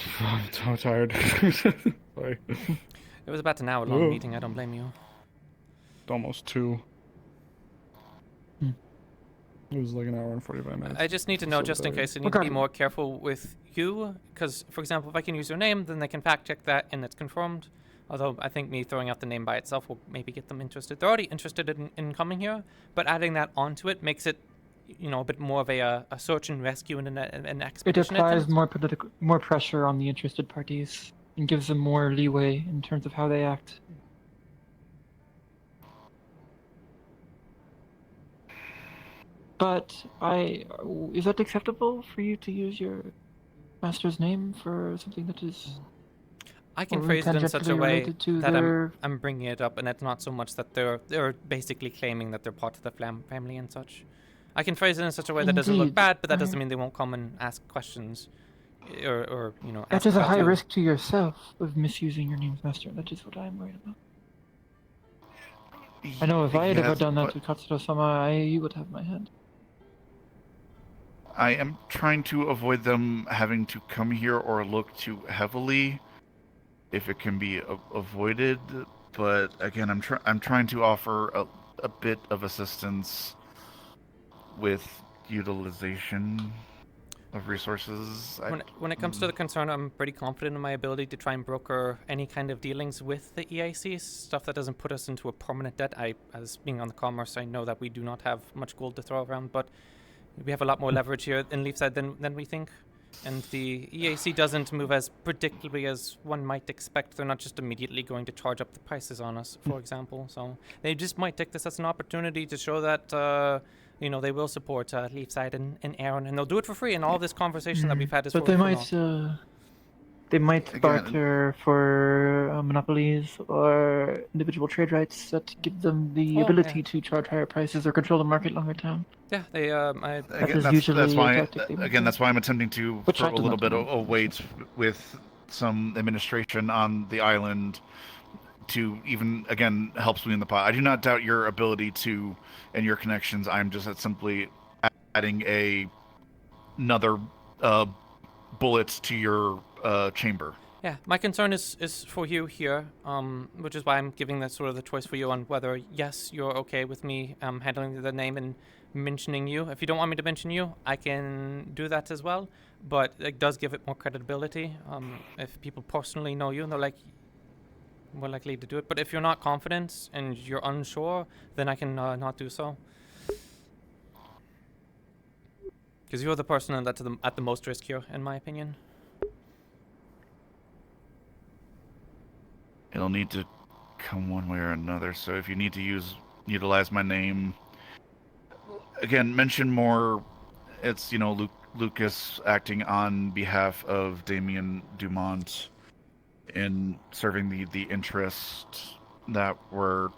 so tired. Sorry. It was about an hour-long meeting. I don't blame you. Almost 2. It was like an hour and 45 minutes. I just need to know, just in case I need to be more careful with you, because, for example, if I can use your name, then they can fact-check that and it's confirmed. Although I think me throwing out the name by itself will maybe get them interested. They're already interested in coming here, but adding that onto it makes it, you know, a bit more of a search and rescue and an expedition. It applies more pressure on the interested parties and gives them more leeway in terms of how they act. But is that acceptable for you to use your master's name for something that is? I can phrase it in such a way that I'm bringing it up, and it's not so much that they're basically claiming that they're part of the family and such. I can phrase it in such a way that doesn't look bad, but that doesn't mean they won't come and ask questions, or you know. That is a high risk to yourself of misusing your name's master. That is what I'm worried about. I know if I had ever done that to Katsuro-sama, you would have my hand. I am trying to avoid them having to come here or look too heavily, if it can be avoided. But again, I'm trying to offer a bit of assistance with utilization of resources. When it comes to the concern, I'm pretty confident in my ability to try and broker any kind of dealings with the EIC, stuff that doesn't put us into a permanent debt. As being on the commerce, I know that we do not have much gold to throw around, but we have a lot more leverage here in Leafside than we think. And the EAC doesn't move as predictably as one might expect. They're not just immediately going to charge up the prices on us, for example. So they just might take this as an opportunity to show that, you know, they will support Leafside and Aaron, and they'll do it for free. And all this conversation that we've had is but for they might barter for monopolies or individual trade rights that give them the ability to charge higher prices or control the market longer term. Yeah, they. That's why I'm attempting to throw a little bit of weight with some administration on the island to even, again, help swing the pot. I do not doubt your ability to and your connections. I'm just simply adding another bullet to your chamber. Yeah, my concern is for you here, which is why I'm giving that sort of the choice for you on whether, yes, you're okay with me handling the name and mentioning you. If you don't want me to mention you, I can do that as well, but it does give it more credibility. If people personally know you and they're like, more likely to do it. But if you're not confident and you're unsure, then I can not do so. Because you're the person that's at the most risk here, in my opinion. It'll need to come one way or another, so if you need to utilize my name, again, mention more. It's, you know, Lucas acting on behalf of Damien Dumont in serving the interest that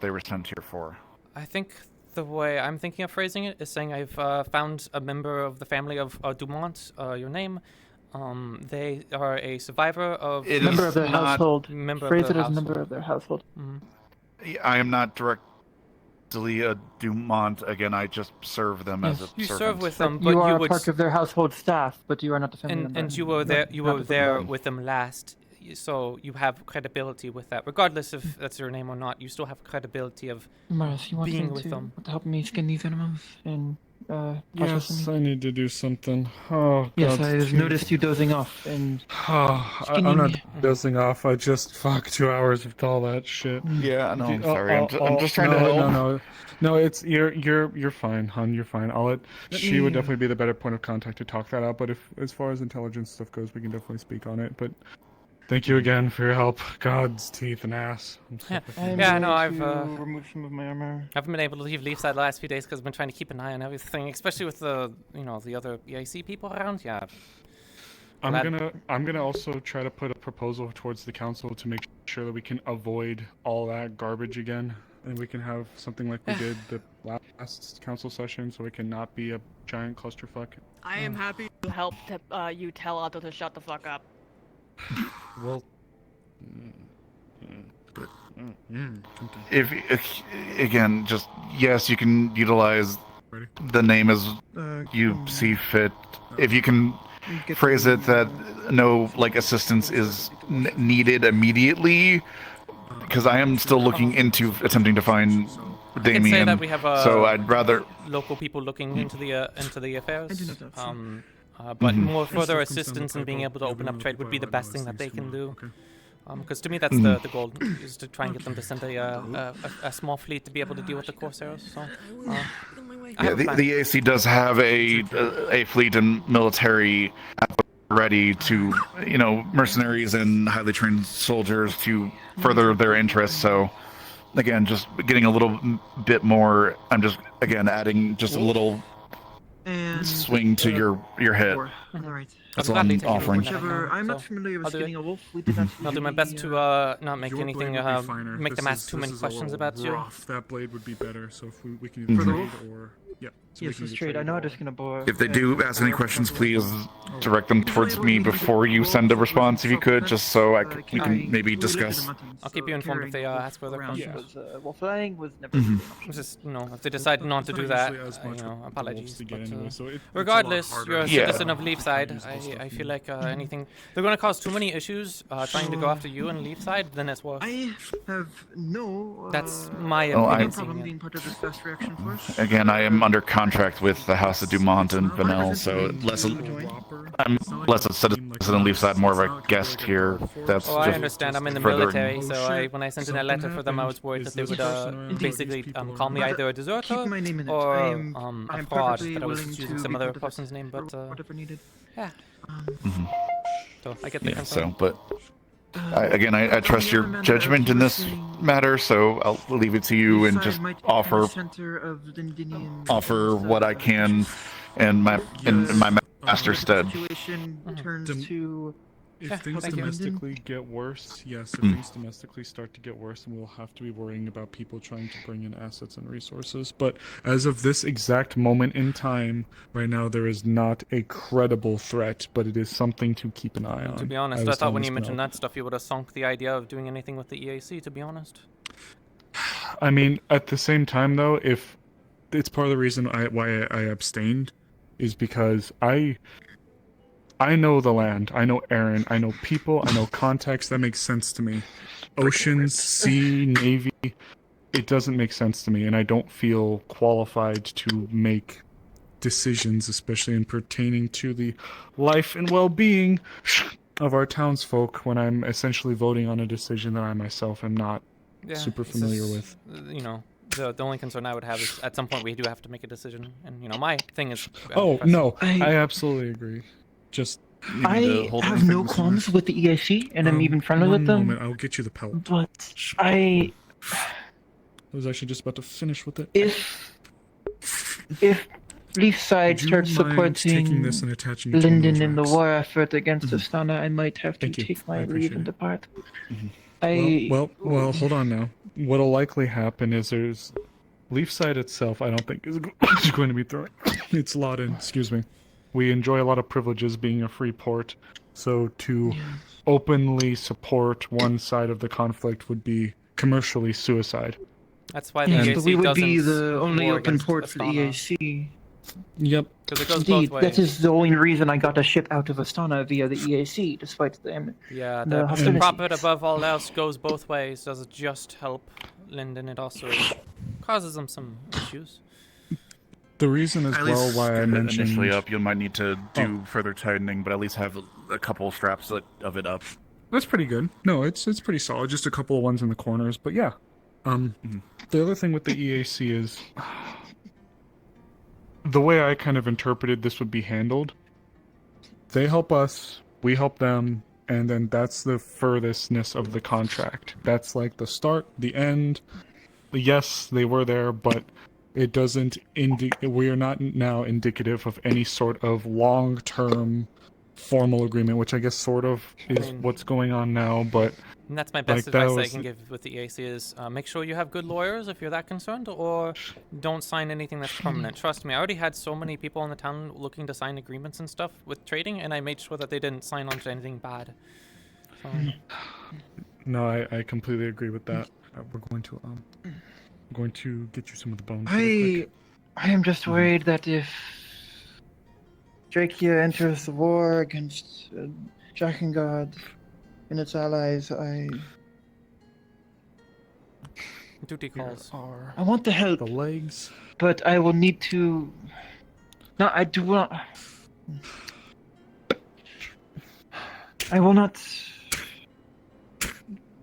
they were sent here for. I think the way I'm thinking of phrasing it is saying I've found a member of the family of Dumont, your name. They are a survivor of... Member of their household. Phrase it as household. member of their household. Mm-hmm. I am not directly a Dumont. Again, I just serve them as a servant. You serve with them, but you are part of their household staff, but you are not the family member. And you were there. You were there with them last, so you have credibility with that, regardless if that's your name or not. You still have credibility of Maris, you want being with them. to help me skin these animals and processing? Yes, I need to do something. Oh, Yes, God's I've teeth. noticed you dozing off and I'm not dozing off. I just fuck 2 hours of all that shit. Yeah, no, I'm sorry. I'm just trying to no, help. no. It's you're fine, hon. You're fine. She would me- definitely be the better point of contact to talk that out. But if, as far as intelligence stuff goes, we can definitely speak on it. But thank you again for your help. God's teeth and ass. Yeah, no, I've remove some of my armor. haven't been able to leave Leafside the last few days because I've been trying to keep an eye on everything, especially with the the other EIC people around. Yeah. I'm gonna also try to put a proposal towards the council to make sure that we can avoid all that garbage again, and we can have something like we did the last council session, so it can not be a giant clusterfuck. I am happy to help you tell Otto to shut the fuck up. Well, If again, just yes, you can utilize the name as you see fit. If you can phrase it that no assistance is needed immediately, because I am still looking into attempting to find I can Damien. say that we have so I'd rather local people looking into the affairs. But more further assistance in being able to open up trade would be the best thing that they can do. Because to me, that's the goal, is to try and get them to send a small fleet to be able to deal with the Corsairs. So, yeah, the EAC does have a fleet and military ready to, mercenaries and highly trained soldiers to further their interests. So, again, just getting a little bit more. I'm just adding just a little swing to your hit. Alright. That's all I'm offering. I'm not familiar with skinning a wolf. We did I'll do my best to not make Your anything blade would be finer. make them This ask is- too this many is a questions little about you. rough. That blade would be better. So if we can For either the trade wolf? or yeah. So Yes, we let's can trade. I know how to skin a boar. If they do ask any questions, please direct them towards me before you send a response, if you could, just so we can maybe discuss. I'll keep you informed if they ask further questions. Wolf flying was never. It's just, if they decide not to do that, apologies. to get But, anyway, so it's a lot regardless, harder. you're a Yeah. citizen of Leafside. I feel like anything they're going to cause too many issues trying to go after you and Leafside, then it's worth. I have no. That's my Oh, opinion. problem being part of this fast reaction force. Again, I am under contract with the House of Dumont and Vanel, so I'm less a citizen of Leafside, more of a guest here. That's Oh, I just understand. I'm in the further- military, so when I sent in a letter for them, I was worried that they would basically call me either a deserter Keep my name in it. or I'm a fraud, perfectly that I was willing using to some be other part of this person's name, but whatever needed. yeah. Mhm. So I get the Yeah, concern. so, but I trust your judgment in this matter, so I'll leave it to you and just offer what I can in my master's stead. Situation turns to. If things thank you. domestically get worse, yes, if Mm. things domestically start to get worse, then we'll have to be worrying about people trying to bring in assets and resources. But as of this exact moment in time, right now, there is not a credible threat, but it is something to keep an eye on. To be honest, I I was thought telling when Miss you mentioned Penelope. that stuff, you would have sunk the idea of doing anything with the EAC, to be honest. I mean, at the same time, though, if it's part of the reason why I abstained, is because I know the land, I know Aaron, I know people, I know context. That makes sense to me. Oceans, sea, navy, it doesn't make sense to me, and I don't feel qualified to make decisions, especially in pertaining to the life and well-being of our townsfolk when I'm essentially voting on a decision that I myself am not super it's familiar just, with. The only concern I would have is at some point we do have to make a decision, and my thing is. Oh no, I- I absolutely agree. Just I have no qualms with the EIC, and I'm even friendly one with them. moment, I'll get you the pellet. But I was actually just about to finish with it. if Leafside Would you starts mind taking supporting this and attaching it to one of Linden those in the racks? war effort against Astana, I might have to Thank you. take I my appreciate leave and it. depart. Well, hold on now. What'll likely happen is there's Leafside itself. I don't think is going to be throwing its lot in. Excuse me. We enjoy a lot of privileges being a free port, so to openly support one side of the conflict would be commercially suicide. That's why the Yes, EAC but we would be doesn't the only war open against port for the Astana. EAC. Yep. Because it goes Indeed, both that ways. is the only reason I got a ship out of Astana via the EAC, despite them. Yeah, the the hostilities. profit above all else goes both ways. Doesn't just help Linden, it also causes them some issues. The reason as At well least why I get it mentioned initially up, you might need to do further tightening, but at least have a couple straps of it up. That's pretty good. No, it's pretty solid. Just a couple of ones in the corners, but yeah. The other thing with the EAC is the way I kind of interpreted this would be handled. They help us, we help them, and then that's the furthestness of the contract. That's like the start, the end. Yes, they were there, but it doesn't we are not now indicative of any sort of long-term formal agreement, which I guess sort of is what's going on now, but And that's my best advice I can give with the EAC is make sure you have good lawyers if you're that concerned, or don't sign anything that's permanent. Trust me, I already had so many people in the town looking to sign agreements and stuff with trading, and I made sure that they didn't sign on to anything bad. So. No, I completely agree with that. We're going to get you some of the bones. I am just worried that if Drakia enters the war against Drakengard and its allies, Duty calls. I want to help. The legs. But I will need to. No, I do not. I will not.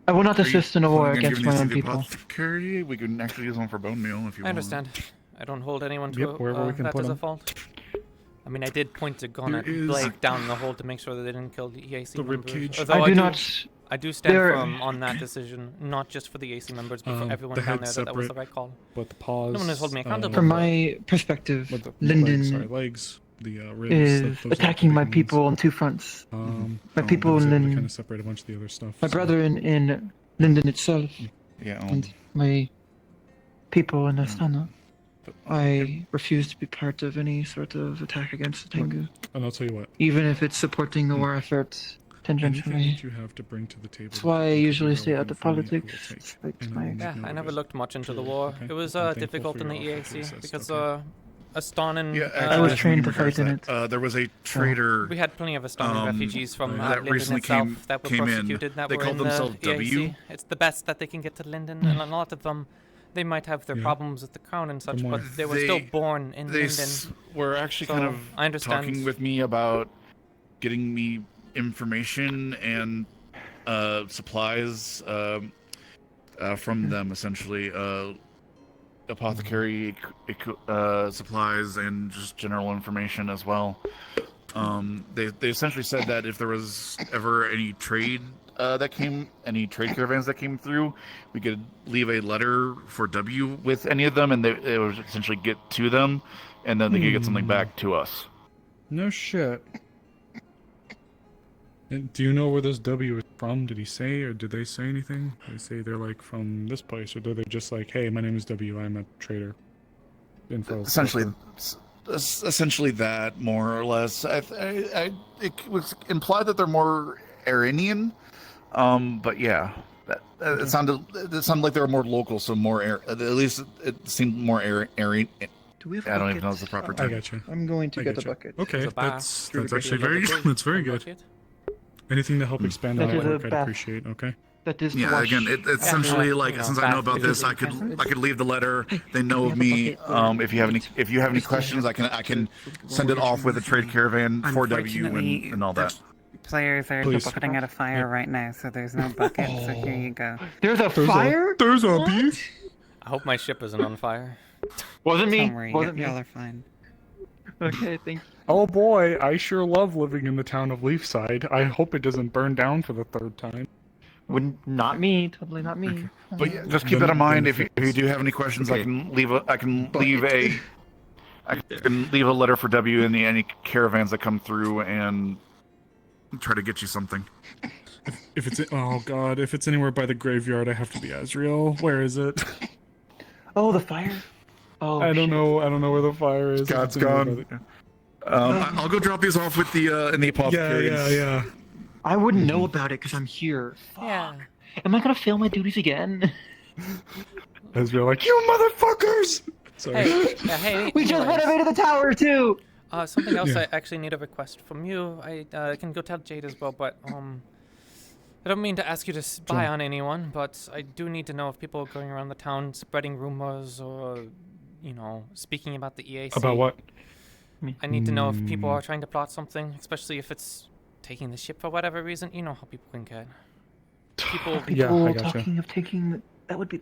I will not assist in a war against my own people. Apothecary? We can actually use one for bone meal if you want. I understand. I don't hold anyone to wherever we can that put as a them. fault. I mean, I did point a gun at Blake down the hole to make sure that they didn't kill the EAC The members. ribcage. Although I do stand There- firm on that decision, not just for the EAC members, but for everyone the down head's there that was the separate, right call. But the paws. No one has held me accountable. From my perspective, with the Lyndon legs, the ribs. is those are the attacking my big ones. people on two fronts. My people I was in able to Lyndon, kind of separate a bunch of the other stuff. my so- brother in Lyndon itself, Yeah. and my people in Astana. I refuse to be part of any sort of attack against the Tengu, And I'll tell you what. even if it's supporting the war effort Anything tangentially. that you have to bring to the table. That's why I usually stay out of from me, I will politics. take. It's like And my- then Yeah, you know I what never it is. looked much into the war. Okay. It was I'm thankful difficult for in the your EAC process, because okay. Astonin. Yeah, I was trained to fight in it. There was a trader. We had plenty of Astonin refugees from that Lyndon recently itself that were came in. prosecuted that They were called in themselves the EAC. W. It's the best that they can get to Lyndon, and a lot of them, they might have their problems with the crown and such, but they were still born in They Lyndon. were actually So, kind of I understand. talking with me about getting me information and supplies from them, essentially. Apothecary supplies and just general information as well. They essentially said that if there was ever any trade any trade caravans that came through, we could leave a letter for W with any of them, and they would essentially get to them, and then they could get something back to us. No shit. And do you know where this W is from? Did he say, or did they say anything? Did they say they're like from this place, or did they just like, hey, my name is W, I'm a trader? Info. Essentially that, more or less. It was implied that they're more Iranian, but yeah, it sounded like they were more local, so more at least it seemed more Aryan. Do we have I don't even buckets? know if it's the proper term. I got you. I'm going to I get get a you. bucket. Okay, There's a that's bath. actually very good. That's very good. Anything to help expand on That that is a work, I'd bath. appreciate. Okay. That is to Yeah, wash. again, it's essentially like since I know about this, I could leave the letter. They know of me. If you have any questions, I can send it off with a trade caravan for W and all that. Players are Please. putting out a fire right now, so there's no bucket, so here you go. There's a fire? There's a bee. I hope my ship isn't on fire. Wasn't me. Don't worry, Wasn't me. y'all are fine. Okay, thank you. Oh boy, I sure love living in the town of Leafside. I hope it doesn't burn down for the third time. Wouldn't, not me. Totally not me. But yeah, just keep that in mind. If you do have any questions, I can leave a letter for W in any caravans that come through and try to get you something. If it's oh god, if it's anywhere by the graveyard, I have to be Azrael. Where is it? Oh, the fire. Oh, I don't know. I don't know where the fire is. God's It's anywhere gone. by the- I'll go drop these off with the in the apothecary. Yeah. I wouldn't know about it because I'm here. Yeah. Am I gonna fail my duties again? Azrael, like you motherfuckers. Sorry. Hey, We just anyways. renovated the tower too. Something else Yeah. I actually need a request from you. I can go tell Jade as well, but I don't mean to ask you to spy Sure. on anyone, but I do need to know if people are going around the town spreading rumors or you know, speaking about the EAC. About what? I need to know if people are trying to plot something, especially if it's taking the ship for whatever reason. You know how people can get. People, I gotcha. talking of taking that would be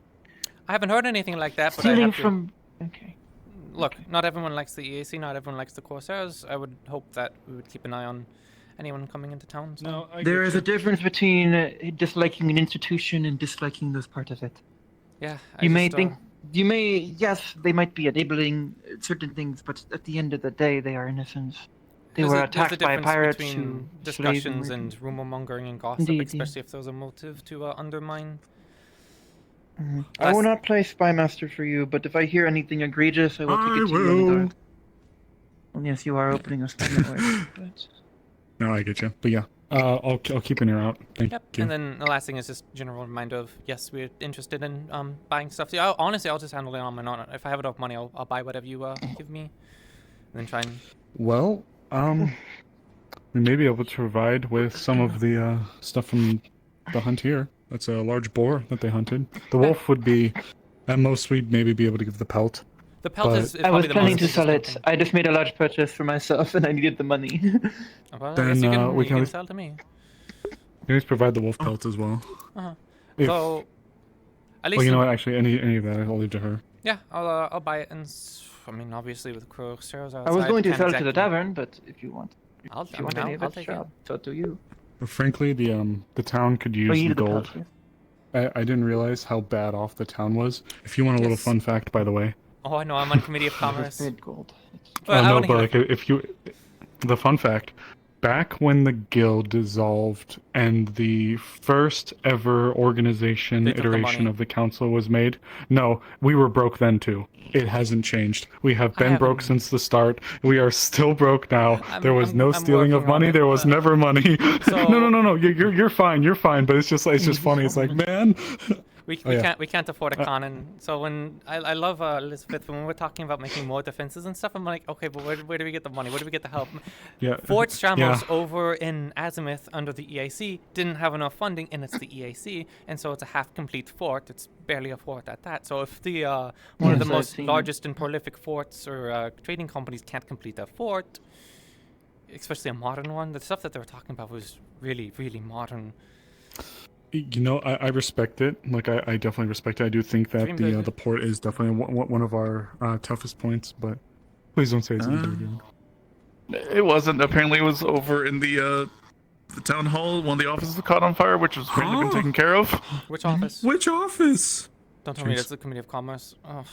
I haven't heard anything like that, but I stealing have to. from. Okay. Look, not everyone likes the EAC, not everyone likes the Corsairs. I would hope that we would keep an eye on anyone coming into town. So. No, There is a difference between disliking an institution and disliking this part of it. Yeah, You may think, yes, they might be enabling certain things, but at the end of the day, they are innocents. They were attacked by pirates who between discussions and rumor mongering and gossip, Indeed, especially if there's a motive to undermine. I will not play spy master for you, but if I hear anything egregious, I will take it to you in the dark. Well, yes, you are opening a spy network, but... No, I get you. But yeah, I'll keep an ear out. Thank you. And then the last thing is just general reminder of, yes, we're interested in buying stuff. So honestly, I'll just handle it on my own. If I have enough money, I'll buy whatever you give me, and then try and. Well, we may be able to provide with some of the stuff from the hunt here. That's a large boar that they hunted. The wolf would be, at most, we'd maybe be able to give the pelt. The pelt is I was planning to sell it. I just made a large purchase for myself, and I needed the money. Well, Then I guess you can, we can always, sell it to me. we always provide the wolf pelt as well. If- So, at least. well, you know what? Actually, any of that, I'll leave to her. Yeah, I'll buy it, and I mean, obviously with Corsairs outside. I was going to can't sell it to the exactly- tavern, but if you want, if you want any of I'll it, take sure, so do you. But frankly, the town could use you the need the gold. pelt, I didn't realize how bad off the town was. If you want a little Yes. fun fact, by the way. Oh, I know. I'm on Committee of Commerce. Gold. Well, I no, wanna but hear like if you, the fun fact, back when the guild dissolved and the first ever organization They took the iteration money. of the council was made, no, we were broke then too. It hasn't changed. We have been broke since the start. We are still broke now. There was no stealing of working on money. it, There was never money. So- No. You're fine. You're fine. But it's just funny. It's like, man. We Oh, yeah. can't afford a cannon. So when I love Elizabeth, when we're talking about making more defenses and stuff, I'm like, okay, but where do we get the money? Where do we get the help? Yeah. Fort Stramos Yeah. over in Azimuth under the EAC didn't have enough funding, and it's the EAC, and so it's a half-complete fort. It's barely a fort at that. So if the one of the Yes, I've most seen- largest and prolific forts or trading companies can't complete a fort, especially a modern one, the stuff that they were talking about was really, really modern. You know, I respect it. Like, I definitely respect it. I do think that Dream big. the port is definitely one of our toughest points, but please don't say it's easier again. It wasn't. Apparently, it was over in the town hall. One of the offices caught on fire, which was apparently been taken care of. Which office? Which office? Don't tell me Jeez. that's the Committee of Commerce. Ugh.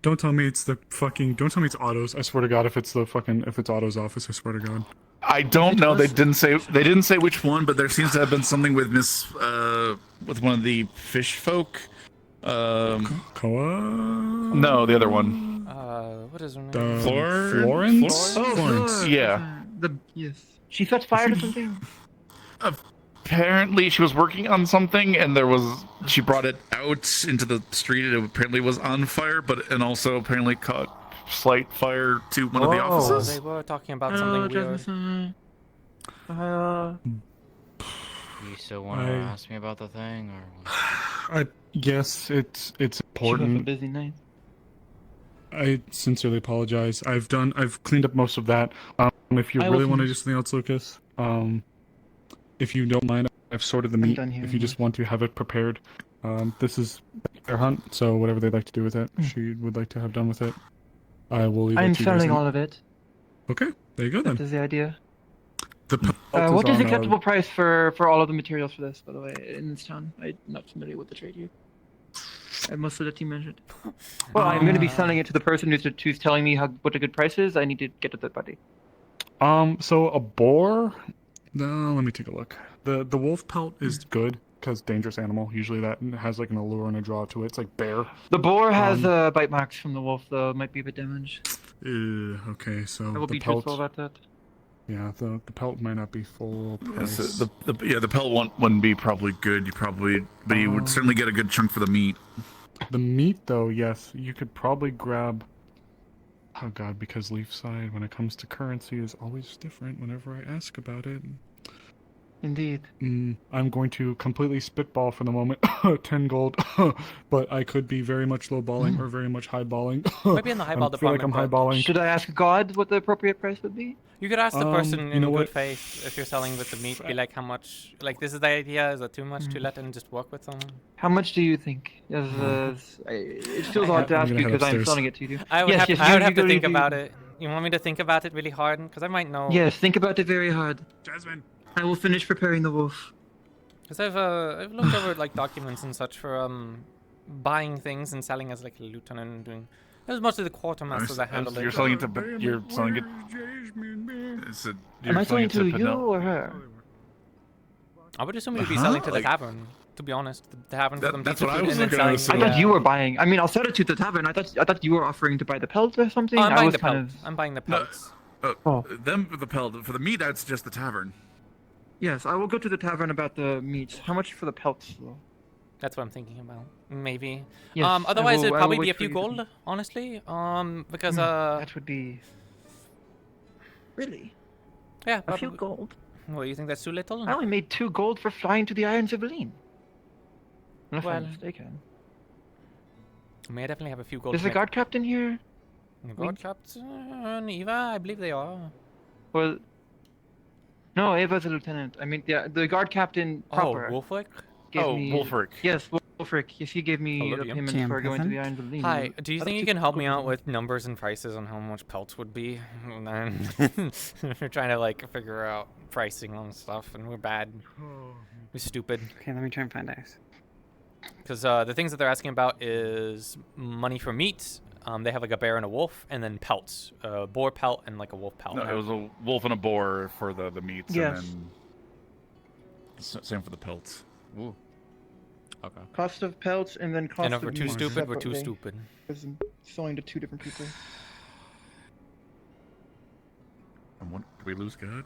Don't tell me it's don't tell me it's Otto's. I swear to God, if it's Otto's office, I swear to God. I don't know. They didn't say which one, but there seems to have been something with with one of the fish folk. Koa? No, the other one. What is her name? Florence? Oh, Florence. Yeah. Yes. She set fire to something. Apparently, she was working on something, and she brought it out into the street. It apparently was on fire, and also apparently caught slight fire to one of the offices. They were talking about something weird. You still want to ask me about the thing, or? Yes, it's She was a important. busy night. I sincerely apologize. I've cleaned up most of that. If you I really will want to finish. do something else, Lucas, if you don't mind, I've sorted the meat. done here, If you just want to have it prepared, this is their hunt, so whatever they'd like to do with it, she would like to have done with it. I will leave it I'm to you guys. selling all of it. Okay, there you go then. That is the idea. The pelt What is on, acceptable price for all of the materials for this, by the way, in this town? I'm not familiar with the trade here. Most of the team mentioned. Well, I'm going to be selling it to the person who's telling me what a good price is. I need to get to that buddy. So a boar. No, let me take a look. The wolf pelt is good because dangerous animal. Usually that has like an allure and a draw to it. It's like bear. The boar has bite marks from the wolf, though. It might be a bit damaged. Okay, so I will the be pelt. truthful about that. Yeah, the pelt might not be full price. The pelt wouldn't be probably good. But you would certainly get a good chunk for the meat. The meat, though, yes, you could probably grab. Oh God, because Leafside, when it comes to currency, is always different. Whenever I ask about it, Indeed. I'm going to completely spitball for the moment. 10 gold, but I could be very much lowballing or very much highballing. Maybe in the highball I feel like I'm department, but- highballing. Should I ask God what the appropriate price would be? You could ask the person you in know good what? faith if you're selling with the meat. Be like, how much? Like, this is the idea. Is it too much to let them just work with them? How much do you think? It feels odd to I'm ask gonna you head because I'm upstairs. selling it to you. I would Yes, have, yes, I you- would you have to go think to- about it. You want me to think about it really hard? Because I might know. Yes, think about it very hard. Jasmine. I will finish preparing the wolf. Because I've looked over like documents and such for buying things and selling as like a lieutenant and doing. It was mostly the quartermasters that handled it. You're selling it to. You're selling it. Am I selling to you or her? I would assume you'd be selling to the tavern. To be honest, the tavern for them. That's to what I food was and then gonna selling I the, thought you were buying. I mean, I'll sell it to the tavern. I thought you were offering to buy the pelt or something. Oh, I'm I buying was the kind pelts. I'm buying the No, pelts. Them for the pelt. For the meat, that's just the tavern. Yes, I will go to the tavern about the meats. How much for the pelts, though? That's what I'm thinking about. Maybe. Yes, Otherwise, I it'd will probably wait be a for few you to- gold, honestly. Because that would be. Really? Yeah, A few probably. gold. Well, you think that's too little? I only made 2 gold for flying to the Irons of Lean. Unless Well, I'm mistaken. I may definitely have a few gold. Is to the make. guard captain here? The guard captain, Eva, I believe they are. Well, no, Ava's a lieutenant. I mean, the guard captain proper. Oh, Wolfric? gave Oh, me- Wolfric. Yes, Wolfric. Yes, he gave me Hello, the DM. payment for going to the Irons of Lean. Hi, do you think you can help me out with numbers and prices on how much pelts would be? And then we're trying to like figure out pricing on stuff, and we're bad. We're stupid. Okay, let me try and find out. Because the things that they're asking about is money for meat. They have like a bear and a wolf, and then pelts, a boar pelt and like a wolf pelt. No, it was a wolf and a boar for the meats, Yes. and then same for the pelts. Ooh. Okay. Cost of pelts and then cost And of if we're too meat stupid, we're too separately, stupid. because I'm selling to 2 different people. And what, did we lose God?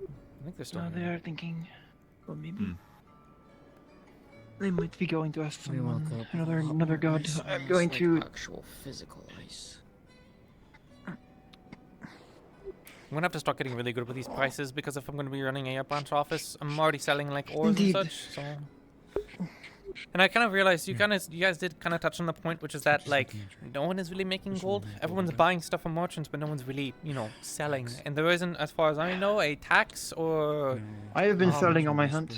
I think they're still. No, here. they are thinking. Well, maybe. They might be going to ask someone. Another god. I'm going to. Actual physical ice. I'm gonna have to start getting really good with these prices because if I'm gonna be running a branch office, I'm already selling like ores Indeed. and such. So, and I kind of realized you guys did kind of touch on the point, which is that like no one is really making gold. Everyone's buying stuff from merchants, but no one's really selling. And there isn't, as far as I know, a tax or. I have been selling on my hunt,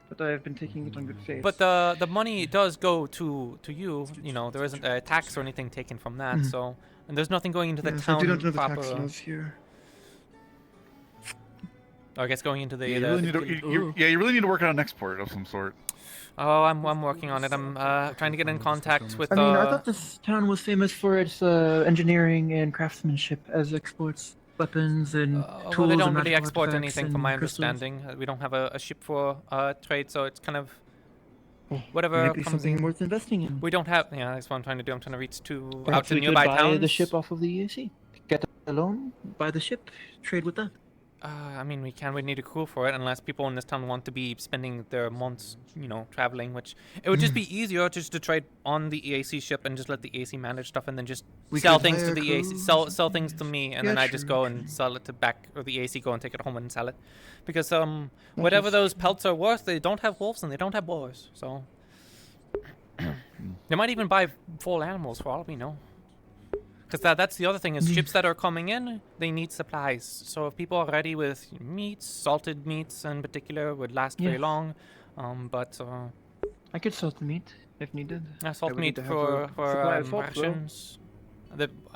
but I have been taking it on good faith. But the money does go to you. There isn't a tax or anything taken from that. Mhm. So, and there's nothing going into the Yes, town I do not know the proper. tax laws here. I guess going into the. Yeah, you really need to, you really need to work out an export of some sort. Oh, I'm working on it. I'm trying to get in contact with. I mean, I thought this town was famous for its engineering and craftsmanship as exports, weapons and tools. Well, they don't and really magical export artifacts anything, from and my crystals. understanding. We don't have a ship for trade, so it's kind of whatever Maybe comes something in. worth investing in. We don't have. Yeah, that's what I'm trying to do. I'm trying to reach out Perhaps to we could nearby buy towns. the ship off of the EAC. Get a loan, buy the ship, trade with that. I mean, we can. We need a crew for it, unless people in this town want to be spending their months, traveling. Which it would just be easier just to trade on the EAC ship and just let the EAC manage stuff, and then just We sell could things to hire the crew EAC, or sell things to me, and Yeah, then I just true, go and sell it to back, or the EAC go and take it home and sell it, because whatever those pelts are worth, they don't have wolves and they don't have boars, so they might even buy full animals for all we know. Because that's the other thing is ships that are coming in, they need supplies. So if people are ready with meats, salted meats in particular, would last very Yes. long. I could salt the meat if needed. Salt I would meat need to have a supply of salt, though. rations.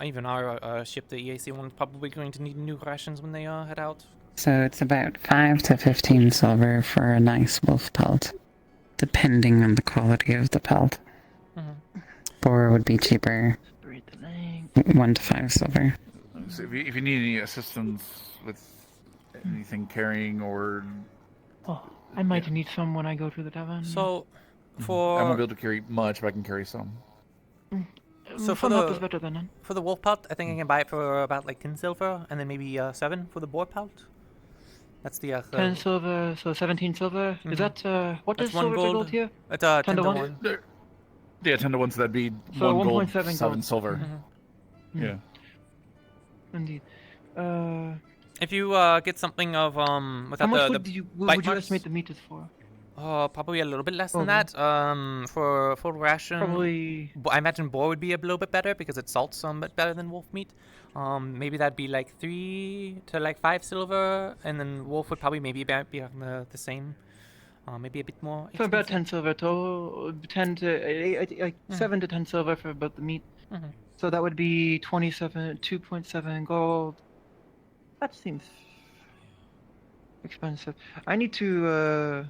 Even our ship, the EAC one's probably going to need new rations when they head out. So it's about 5 to 15 silver for a nice wolf pelt, depending on the quality of the pelt. Boar would be cheaper. 1 to 5 silver. So if you need any assistance with anything carrying or. Oh, I might need some when I go to the tavern. So, I won't be able to carry much, but I can carry some. So for some help is the better than none. for the wolf pelt, I think I can buy it for about like 10 silver, and then maybe 7 for the boar pelt. That's the 10 silver, so 17 silver. Is that what That's is 1 silver to gold here? It's 10 10 to to 1? 1. Yeah, 10 to 1, so that'd be So 1 gold, 1.7 7 gold. silver. Mhm. Yeah. Indeed. If you get something of How without much the would you bite marks, estimate the meat is for? probably a little bit less than Okay. that. For full ration, Probably. I imagine boar would be a little bit better because it salts a bit better than wolf meat. Maybe that'd be like 3 to like 5 silver, and then wolf would probably maybe be on the same. Maybe a bit more. So about 10 silver total. 10 to 7 to 10 silver for about the meat. Mhm. So that would be 2.7 gold. That seems expensive. I need to.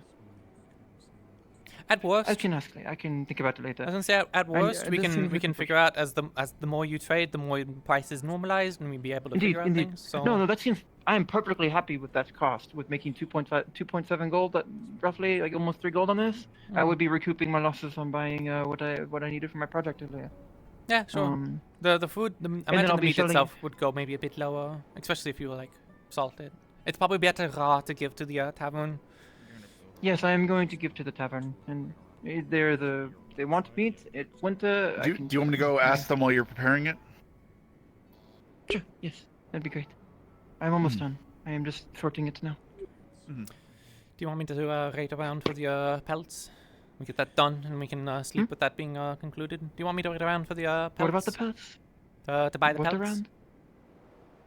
At worst, I can think about it later. I was gonna say at worst we this seems can like a figure out as the more you trade, the more prices normalized, and we'd be able to figure out Indeed. things. So No, that seems. I am perfectly happy with that cost. With making 2.7 gold, that roughly like almost 3 gold on this, I would be recouping my losses on buying what I needed for my project earlier. Yeah, sure. The food, I then imagine I'll the be meat selling- itself would go maybe a bit lower, especially if you were like salted. It's probably better raw to give to the tavern. Yes, I am going to give to the tavern, and they want meat. It's winter. Do you want me to go ask them while you're preparing it? Sure. Yes, that'd be great. I'm almost done. I am just sorting it now. Do you want me to rate around for the pelts? We get that done, and we can sleep with that being concluded. Do you want me to wait around for the pelts? What about the pelts? To buy the What pelts? around?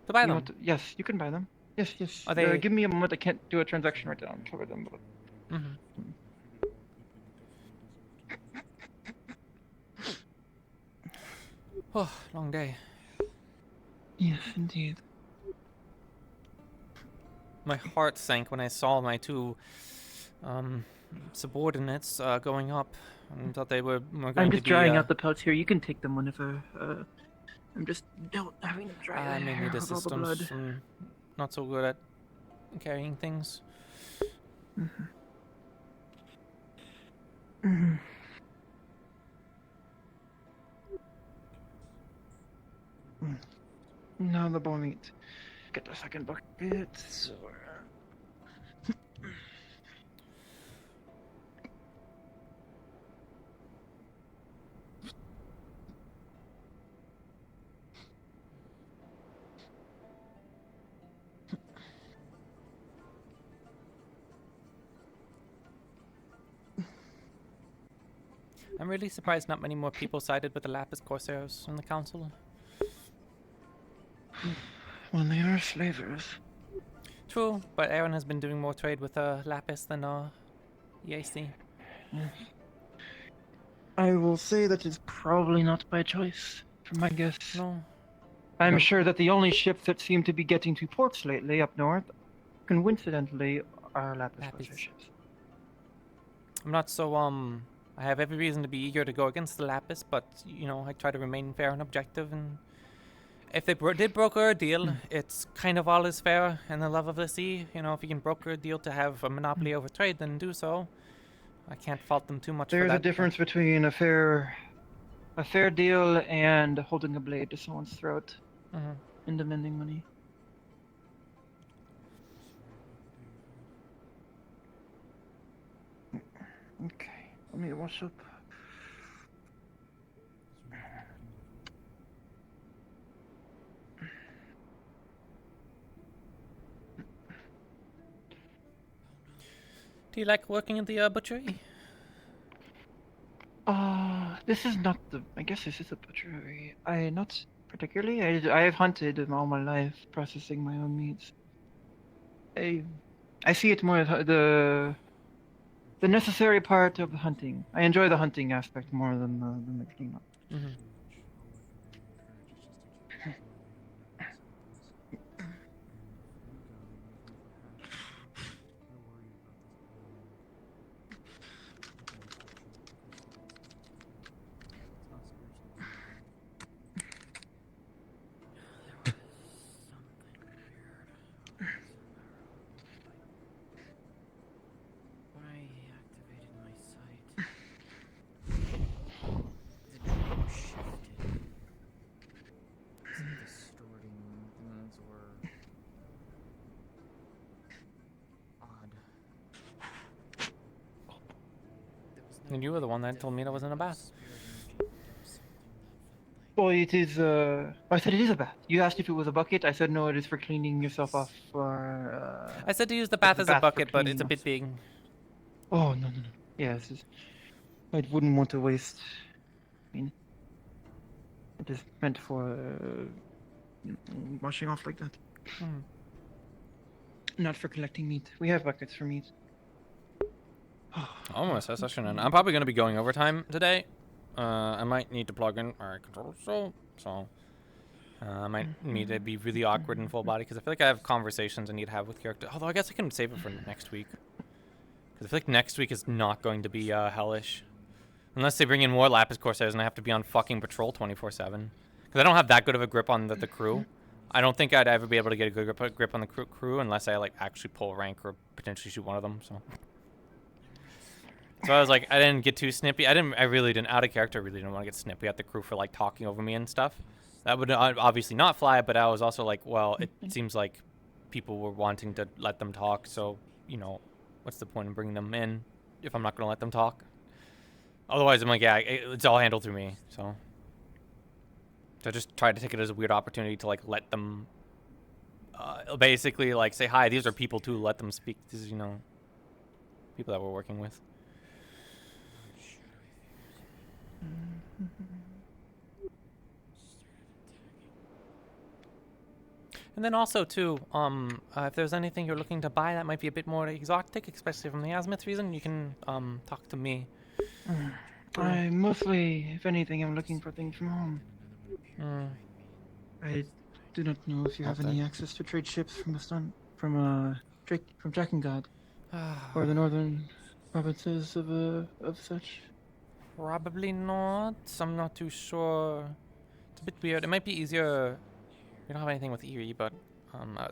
To buy You them. want to- yes, you can buy them. Yes. Are they- give me a moment. I can't do a transaction right now and cover them. But... Oh, long day. Yes, indeed. My heart sank when I saw my two subordinates going up. I thought they were going I'm to just be. drying out the pelts here. You can take them whenever. I'm just having them dry. I may need with all the blood. assistance. I'm not so good at carrying things. Now the bone meat. Get the second bucket. So, I'm really surprised not many more people sided with the Lapis Corsairs in the council. well, they are slavers. True, but Aaron has been doing more trade with Lapis than EAC. I will say that it's probably not by choice, from my guess. No. I'm sure that the only ships that seem to be getting to ports lately up north, coincidentally, are Lapis ships. I'm not so I have every reason to be eager to go against the Lapis, but you know I try to remain fair and objective. And if they did broker a deal, it's kind of all is fair in the love of the sea. You know, if you can broker a deal to have a monopoly over trade, then do so. I can't fault them too much. There's for that. a difference between a fair deal and holding a blade to someone's throat and demanding money. Okay, let me wash up. Do you like working at the butchery? This is not the. I guess this is a butchery. Not particularly. I have hunted all my life, processing my own meats. I see it more as the necessary part of the hunting. I enjoy the hunting aspect more than the cleanup up. And you were the one that told me that wasn't a bath. Well, it is. I said it is a bath. You asked if it was a bucket. I said no. It is for cleaning yourself off. I said to use the bath as a bucket, but it's a bit big. Oh no. Yeah, I wouldn't want to waste. I mean, it is meant for washing off like that. Hmm. Not for collecting meat. We have buckets for meat. Almost a session in. I'm probably going to be going overtime today. I might need to plug in my control so I might need to be really awkward in full body because I feel like I have conversations I need to have with character. Although I guess I can save it for next week. Because I feel like next week is not going to be hellish. Unless they bring in more Lapis Corsairs and I have to be on fucking patrol 24/7. Because I don't have that good of a grip on the crew. I don't think I'd ever be able to get a good grip on the crew unless I like actually pull rank or potentially shoot one of them. So I was like, I didn't get too snippy. I really didn't, out of character, really didn't want to get snippy at the crew for like talking over me and stuff. That would obviously not fly, but I was also like, well, it seems like people were wanting to let them talk. So, you know, what's the point in bringing them in if I'm not going to let them talk? Otherwise, I'm like, yeah, it's all handled through me. So I just tried to take it as a weird opportunity to like let them basically like say, hi, these are people too. Let them speak. This is, you know, people that we're working with. And then also too, if there's anything you're looking to buy that might be a bit more exotic, especially from the Azimuth region, you can talk to me. I mostly, if anything, I'm looking for things from home. I do not know if you have any access to trade ships from the sun, from Drakengard, or the northern provinces of such. Probably not. I'm not too sure. It's a bit weird. It might be easier. We don't have anything with Erie, but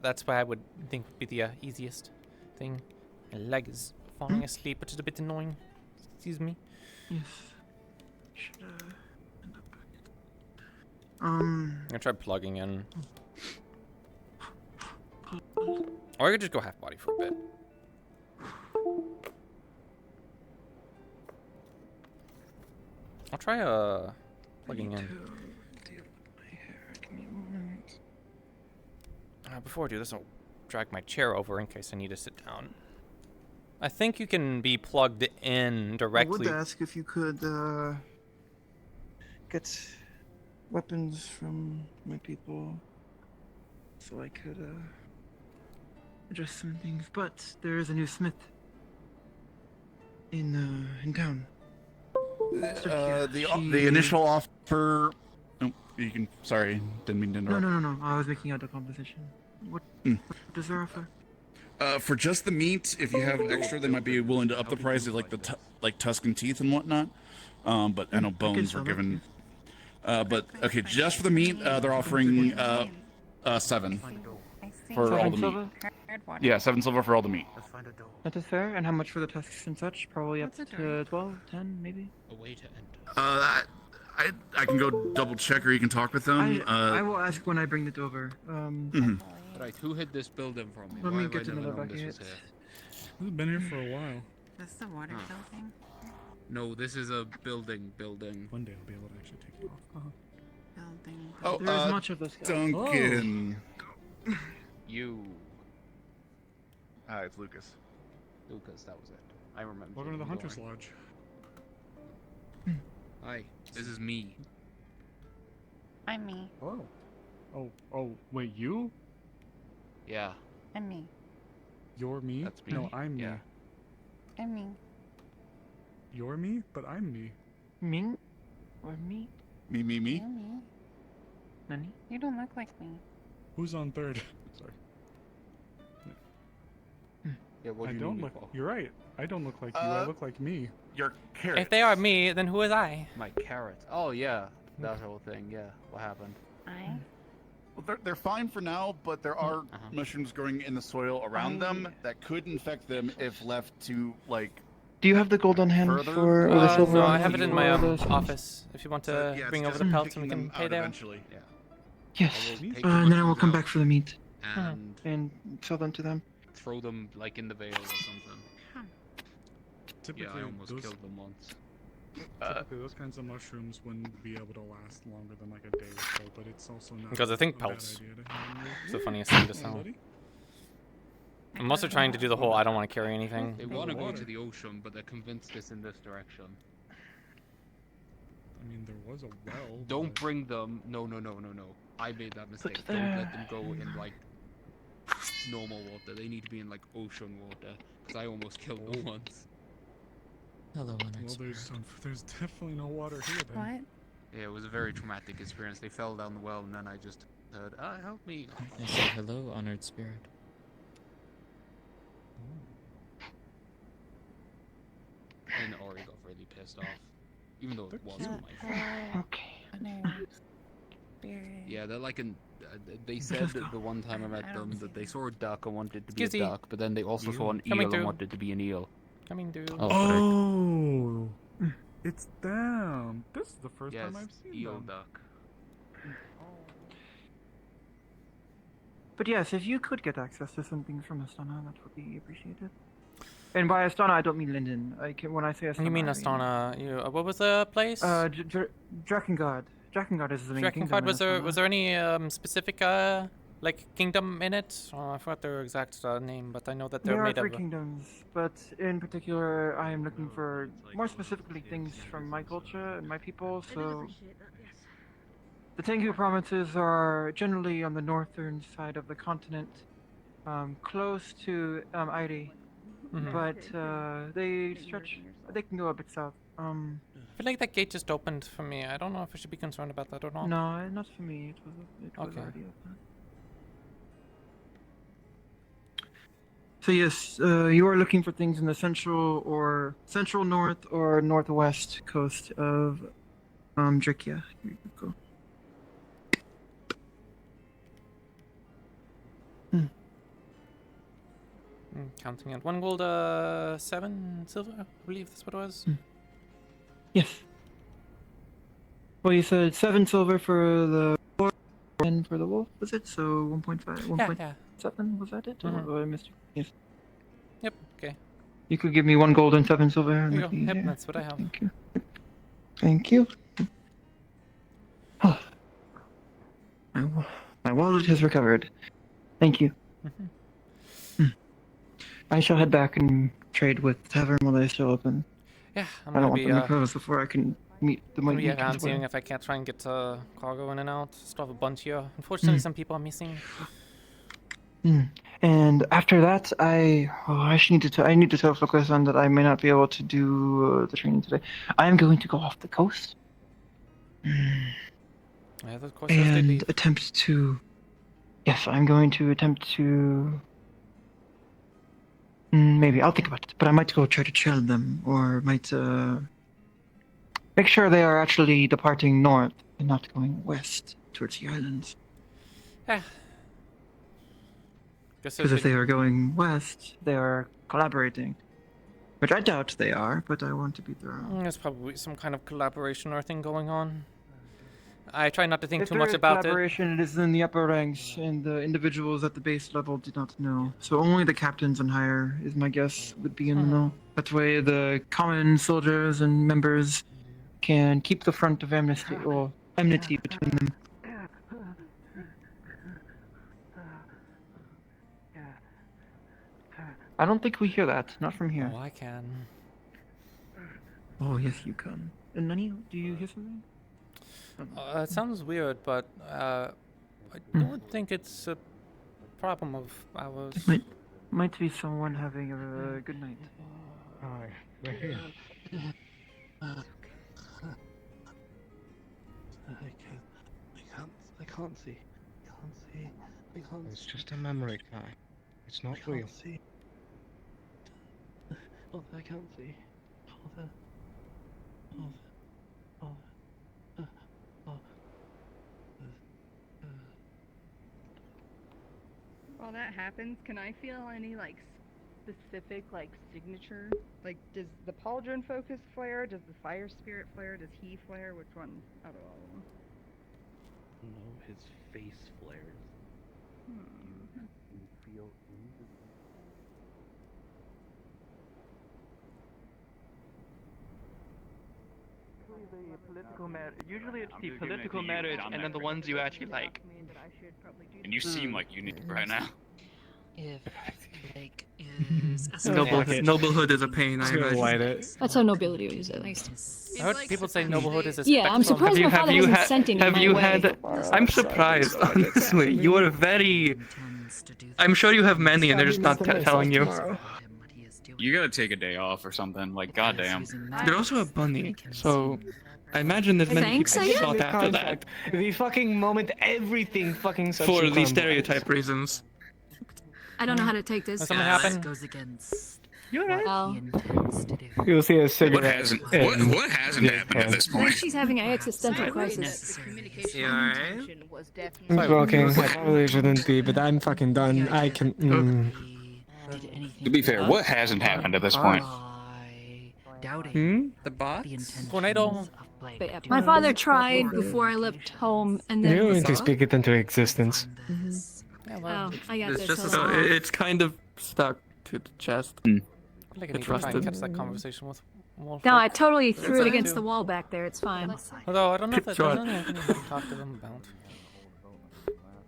that's why I would think would be the easiest thing. My leg is falling asleep, which is a bit annoying. Excuse me. Yes. Should end up back. I'm gonna try plugging in. Or I could just go half body for a bit. I'll try plugging in. Before I do this, I'll drag my chair over in case I need to sit down. I think you can be plugged in directly. I would ask if you could get weapons from my people, so I could adjust some things. But there is a new smith in town. The initial offer. Oh, you can. Sorry, didn't mean to interrupt. No. I was making out a composition. What does their offer? For just the meat, if you have extra, they might be willing to up the price of like the Tuscan teeth and whatnot. But I know bones were given. But okay, just for the meat, they're offering 7 for all the meat. Yeah, 7 silver for all the meat. That is fair. And how much for the tusks and such? Probably up to 12, 10, maybe. A way to enter. I can go double check, or you can talk with them. I will ask when I bring it over. Right, who hid this building from me? Let Why me have I get never another known this bucket. was here? We've been here for a while. That's the water building. No, this is a building. One day I'll be able to actually take it off. Building. Oh, There's much of this guy. Duncan. You. It's Lucas. Lucas, that was it. I remember. Welcome to the Hunter's Lodge. Hi, this is me. I'm me. Oh, wait, you? Yeah. I'm me. You're me? That's me. No, I'm me. Yeah. I'm me. You're me, but I'm me. Ming? Or me? Me. You're me. Nani? You don't look like me. Who's on third? Sorry. Yeah, what I do you don't need look. me for? You're right. I don't look like you. I look like me. Your carrot. If they are me, then who is I? My carrot. Oh yeah, that whole thing. Yeah, what happened? Well, they're fine for now, but there are mushrooms growing in the soil around them that could infect them if left to like. Do you have the gold on hand Further? for or the silver No, on I hand have it in my for those things? office. If you want to bring over the pelts and we can pay there. Eventually. Yeah. Yes. Take And then I will mushrooms come out back for the meat and sell them to them. throw them like in the veil or something. Typically, Yeah, I almost those, killed them once. Typically, those kinds of mushrooms wouldn't be able to last longer than like a day or so, but it's also not Because I think a bad pelts. idea to have them. It's the funniest thing to Hey, sell. buddy. I'm also trying to do the whole I don't want to carry anything. They want to go to the ocean, but they're convinced it's in this direction. I mean, there was a well. Don't bring them. No. I made that mistake. Don't let them go in like normal water. They need to be in like ocean water. Because I almost killed them once. Hello, Well, there's definitely no water here then. What? Yeah, it was a very traumatic experience. They fell down the well, and then I just heard, help me. I said hello, honored spirit. And Ori got really pissed off. Even though it wasn't my fault. Yeah, they're like they said that the one time I met them that they saw a duck and wanted to be a Excuse me. duck, but then they also saw an eel Coming and through. wanted to be an eel. Coming through. Oh, it's them. This is the first Yes, time I've seen eel them. duck. But yes, if you could get access to some things from Astana, that would be appreciated. And by Astana, I don't mean Linden. When I say Astana, You mean I Astana? What was the place? Drakengard. Drakengard is the main kingdom. Drakengard. in Was Astana. there any specific like kingdom in it? I forgot their exact name, but I know that they're There are made three of. kingdoms, but in particular, I am looking for more specifically things from my culture and my people. So, the Tengu provinces are generally on the northern side of the continent, close to Airi, Mhm. but they stretch. They can go a bit south. I feel like that gate just opened for me. I don't know if I should be concerned about that or not. No, not for me. It was Okay. already open. So yes, you are looking for things in the central north or northwest coast of Drikia. Here you go. Counting it. 1 gold, 7 silver. I believe that's what it was. Yes. Well, you said 7 silver for the 4 and for the wolf, was it? So 1.5, 1.7, was that it? Mhm. Or I missed you? Yes. Yep. Okay. You could give me 1 gold and 7 silver. and There you that'd go. be Yep, easier. that's what I have. Thank you. Thank you. My wallet has recovered. Thank you. I shall head back and trade with the tavern while they're still open. Yeah, I'm I gonna don't want be them to close before I can meet the gonna be meet around as well. seeing if I can't try and get cargo in and out. Still have a bunch here. Unfortunately, some people are missing. And after that, I need to tell Flokosan that I may not be able to do the training today. I am going to go off the coast Yeah, of course, as they and leave. attempt to. Yes, I'm going to attempt to. Maybe I'll think about it, but I might go try to trail them, or might make sure they are actually departing north and not going west towards the islands. Yeah. Guess Because if they are going west, they are collaborating. Which I doubt they are, but I want to be thorough. There's probably some kind of collaboration or thing going on. I try not to think If too there much is about it. collaboration, it is in the upper ranks, and the individuals at the base level do not know. So only the captains and higher, is my guess, would be in the know. That way, the common soldiers and members can keep the front of enmity between them. I don't think we hear that. Not from here. Oh, I can. Oh, yes, you can. And Nani, do you hear something? It sounds weird, but I don't think it's a problem of ours. Might be someone having a good night. Hi, we're here. I can't see. It's just a memory, Kai. It's not real. See. Oh, I can't see. While that happens, can I feel any like specific like signature? Like, does the pauldron focus flare? Does the fire spirit flare? Does he flare? Which one out of all of them? No, his face flares. You feel Usually it's the political marriage and then the ones you actually like. And you seem like you need right now. If Blake is Noblehood is a pain, I Just gonna imagine. light it. That's how nobility is, at least. I heard people say noblehood is a Yeah, I'm spectrum. surprised my father hasn't sent any Have my you way. had? I'm surprised, honestly. You are very. I'm sure you have many, and they're just not telling you. You gotta take a day off or something. Like, goddamn. You're also a bunny, so I imagine there's many Thanks, people I sought am. after that The fucking moment everything fucking starts for to the crumble. stereotype reasons. I don't know how to take this. Has something happened? goes against You're right. Well, You'll see a cigarette. What hasn't happened at this I think point? she's having an existential crisis. I'm joking. I probably shouldn't be, but I'm fucking done. I can. To be fair, what hasn't happened at this point? The bots? Tornado. My father tried before I left home, and then. You're going to speak it into existence. Yeah, well, Oh, I got It's this. just hold on. it's kind of stuck to the chest. I feel like I need to try and Trusted. catch that conversation with Wolf. No, I totally threw it against the wall back there. It's fine. Although I don't know if that's Sure. something I can talk to them about.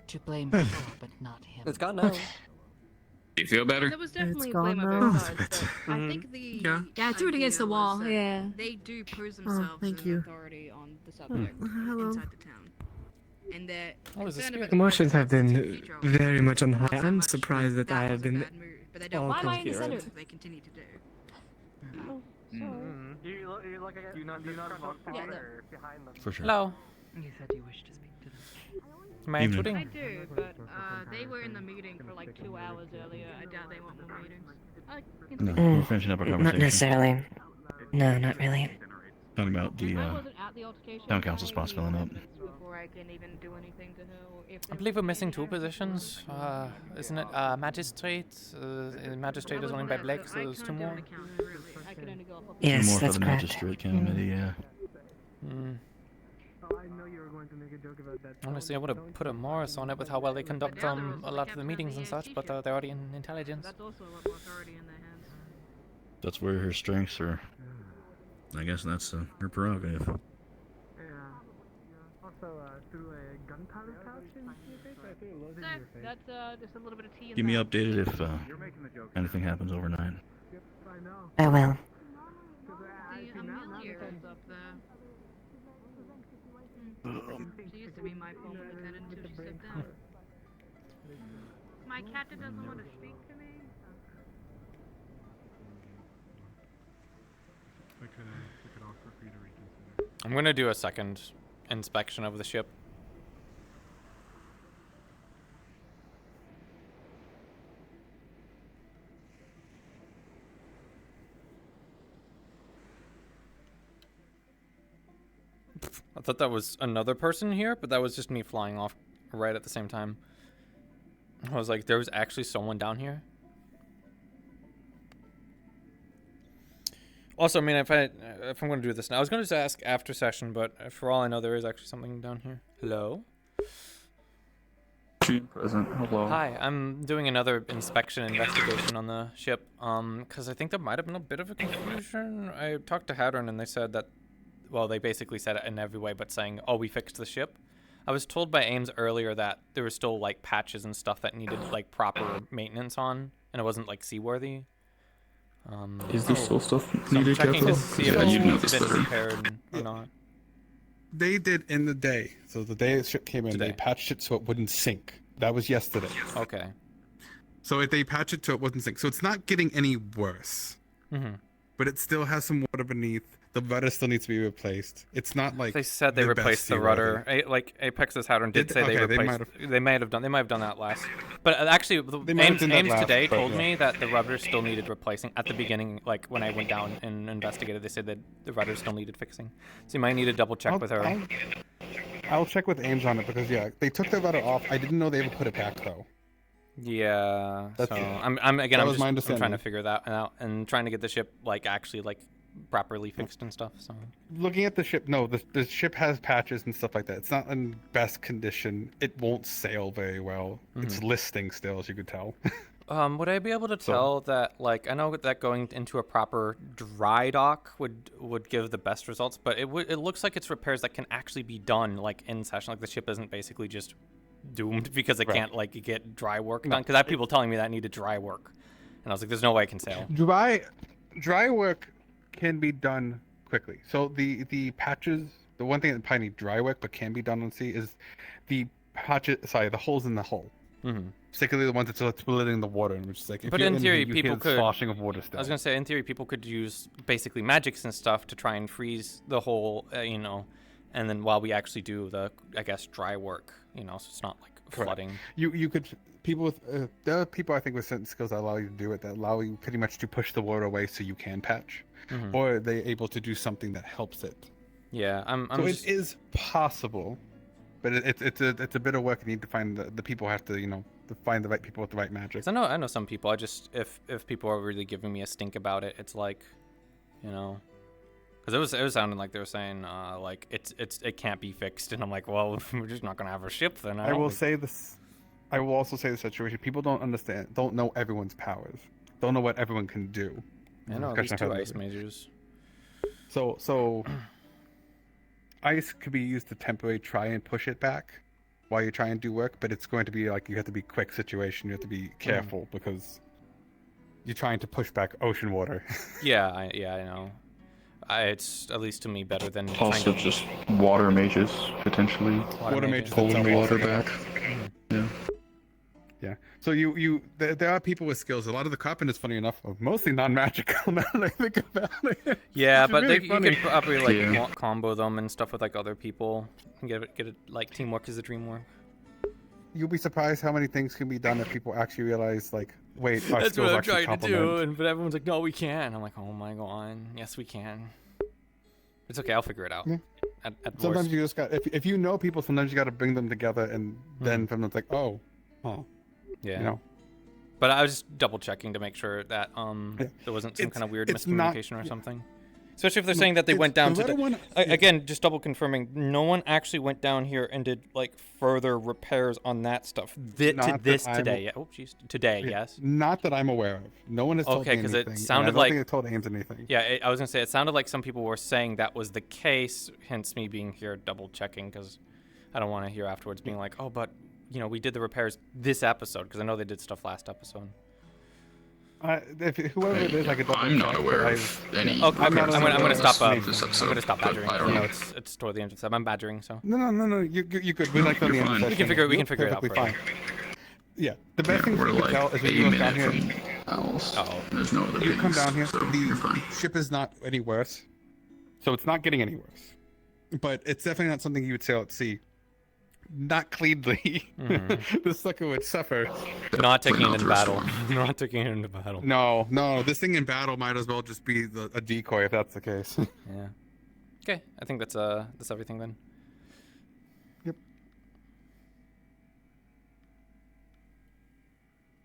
to blame her, but not him. It's gone now. Do you feel better? There was definitely gone blame now. of both sides, but I think the Yeah. Yeah, I threw it against the idea wall. was that Yeah. they do pose themselves thank as you. an authority on the subject inside the town, and they're Oh, is this concerned spirit? about the Emotions have been cathedral. very much on high. Not so I'm much surprised that I was have a been bad move, but they don't all Why am I in the coherent. center? they continue to do. For sure. Hello. You said you wished to speak to them. Am I Evening. intruding? I do, but they were in the meeting for like 2 hours earlier. I doubt they want more meetings. No, we're finishing up our Not conversation. necessarily. No, not really. Talking about the I wasn't at the altercation. town council spots filling up. Before I can even do anything to her, or if I believe we're missing 2 positions. Isn't it magistrate? Magistrate is only by Blake, so there's 2 more. Yes, more that's for the correct. magistrate committee, yeah. Honestly, I would have put a Morris on it with how well they conduct a lot of the meetings and such, but they're already in intelligence. That's also a lot more authority in their hands. That's where her strengths are. I guess that's her prerogative. That's just a little bit of tea. Keep me updated if anything happens overnight. I will. The Amelia is up there. She used to be my former lieutenant until she stepped down. My captain doesn't want to speak to me. I'm gonna do a second inspection of the ship. I thought that was another person here, but that was just me flying off right at the same time. I was like, there was actually someone down here. Also, I mean, if I'm going to do this now, I was going to just ask after session, but for all I know, there is actually something down here. Hello? Present. Hello. Hi, I'm doing another inspection investigation on the ship, because I think there might have been a bit of a confusion. I talked to Hadron, and they said that, well, they basically said it in every way, but saying, oh, we fixed the ship. I was told by Ames earlier that there were still, like, patches and stuff that needed, like, proper maintenance on, and it wasn't, like, seaworthy. Is there still stuff So I'm needed? checking to Jeff? see if Yeah, you'd know it's this been better. repaired or not. They did in the day. So the day the ship came in, they patched it so it wouldn't sink. That was yesterday. Okay. So they patched it so it wouldn't sink. So it's not getting any worse. Mm-hmm. But it still has some water beneath. The rudder still needs to be replaced. It's not like They said they the best replaced the seaworthy. rudder. Like Apex's Hadron did Did- say they okay, they replaced. might They might have done that last. But actually, They might have Ames, done that Ames last, today but told yeah. me that the rudder still needed replacing at the beginning. Like when I went down and investigated, they said that the rudder still needed fixing. So you might need to double check with her. I'll check with Ames on it because yeah, they took the rudder off. I didn't know they would put it back though. Yeah. That's- So I'm that I'm was my trying understanding. to figure that out and trying to get the ship like actually like properly fixed and stuff. So. Looking at the ship, no, the ship has patches and stuff like that. It's not in best condition. It won't sail very well. It's listing still, as you could tell. Would I be able to tell that, like, I know that going into a proper dry dock would give the best results, but it looks like it's repairs that can actually be done, like, in session. Like, the ship isn't basically just doomed because it can't, like, get dry work done. Because I have people telling me that needed dry work. And I was like, there's no way I can sail. Dry work can be done quickly. So the patches, the one thing that probably need dry work but can be done on sea is the patches. Sorry, the holes in the hull. Mm-hmm. Particularly the ones that's splitting the water, which is like. If But you're in theory, here, people could. Sloshing of water still. I was gonna say, in theory, people could use basically magics and stuff to try and freeze the hole, you know, and then while we actually do the, I guess, dry work, you know, so it's not like flooding. You could people with there are people I think with certain skills that allow you to do it, that allow you pretty much to push the water away so you can patch, or they're able to do something that helps it. Yeah, So it is possible, but it's a bit of work. You need to find the people have to, you know, to find the right people with the right magic. 'Cause I know some people. I just if people are really giving me a stink about it, it's like, you know, because it was sounding like they were saying like it can't be fixed, and I'm like, well, we're just not gonna have a ship then. I will say this. I will also say the situation. People don't know everyone's powers. Don't know what everyone can do. I know these two ice mages. So ice could be used to temporarily try and push it back while you try and do work, but it's going to be like you have to be quick situation. You have to be careful because you're trying to push back ocean water. Yeah, I know. It's at least to me better than Also, just water mages potentially. Water mages pulling water back. Yeah. Yeah. So there are people with skills. A lot of the carpenters, funny enough, are mostly non-magical. Now that I think about it. Yeah, Which is but really you funny. could probably like combo them and stuff with like other people. And get it like teamwork is the dream work. You'll be surprised how many things can be done if people actually realize, like, wait, our That's skills what I'm actually trying to complement. do, but everyone's like, no, we can't. I'm like, oh my god, yes we can. It's okay, I'll figure it out. Yeah. At Sometimes worst. you just got if you know people, sometimes you got to bring them together, and then from them it's like, oh, Yeah. you know. But I was just double checking to make sure that there wasn't some kind of weird it's not- miscommunication or something. Especially if they're No, saying that they it's- went down the to little one- again, just double confirming, no one actually went down here and did like further repairs on that stuff. Not that I'm- Today. Yeah. Oh, jeez. Today, Yeah, yes. Not that I'm aware of. No one has told Okay, me because anything. it and sounded I don't like think it told Ames anything. Yeah, I was gonna say it sounded like some people were saying that was the case. Hence me being here double checking because I don't want to hear afterwards being like, oh, but you know we did the repairs this episode because I know they did stuff last episode. Whoever it is, I could double I'm not check, aware but of any. Okay, I'm gonna stop. I'm this episode, gonna stop but badgering. I don't know. It's toward the end of the I'm badgering, so. No. You're good. We're like on the end of the We can session. figure You're it out. perfectly fine. Yeah, the best thing we're you can like tell is when a you come minute down here. from owls. There's no other You come things, down here. so you're fine. The ship is not any worse, so it's not getting any worse. But it's definitely not something you would sail at sea. Not cleanly. The sucker would suffer. Not taking it into battle. Not taking it into battle. No. This thing in battle might as well just be a decoy if that's the case. Yeah. Okay, I think that's everything then. Yep.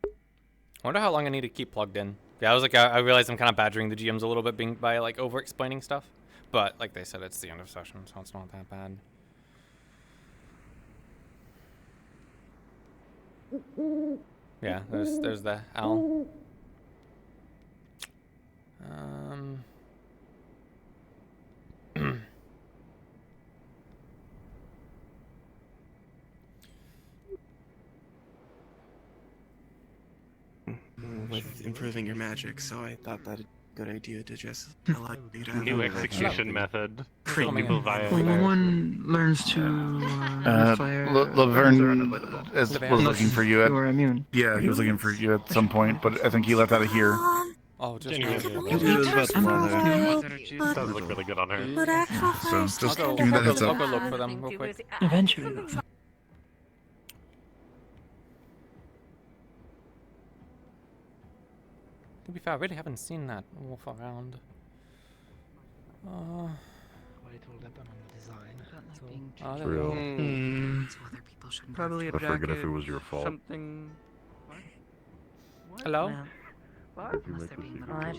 I wonder how long I need to keep plugged in. Yeah, I was like, I realized I'm kind of badgering the GMs a little bit by like over-explaining stuff, but like they said, it's the end of session, so it's not that bad. Yeah, there's the owl. With improving your magic, so I thought that a good idea to just allow you to New execution method. Free People via When one learns to fire, Laverne was looking for you. You are immune. Yeah, he was looking for you at some point, but I think he left out of here. Oh, just Does look really good on her. So just give me that heads I'll up. go look for them real quick. Eventually. To be fair, I really haven't seen that wolf around. It's real. Probably a I forget jacket. if it was your fault. Something. Hello?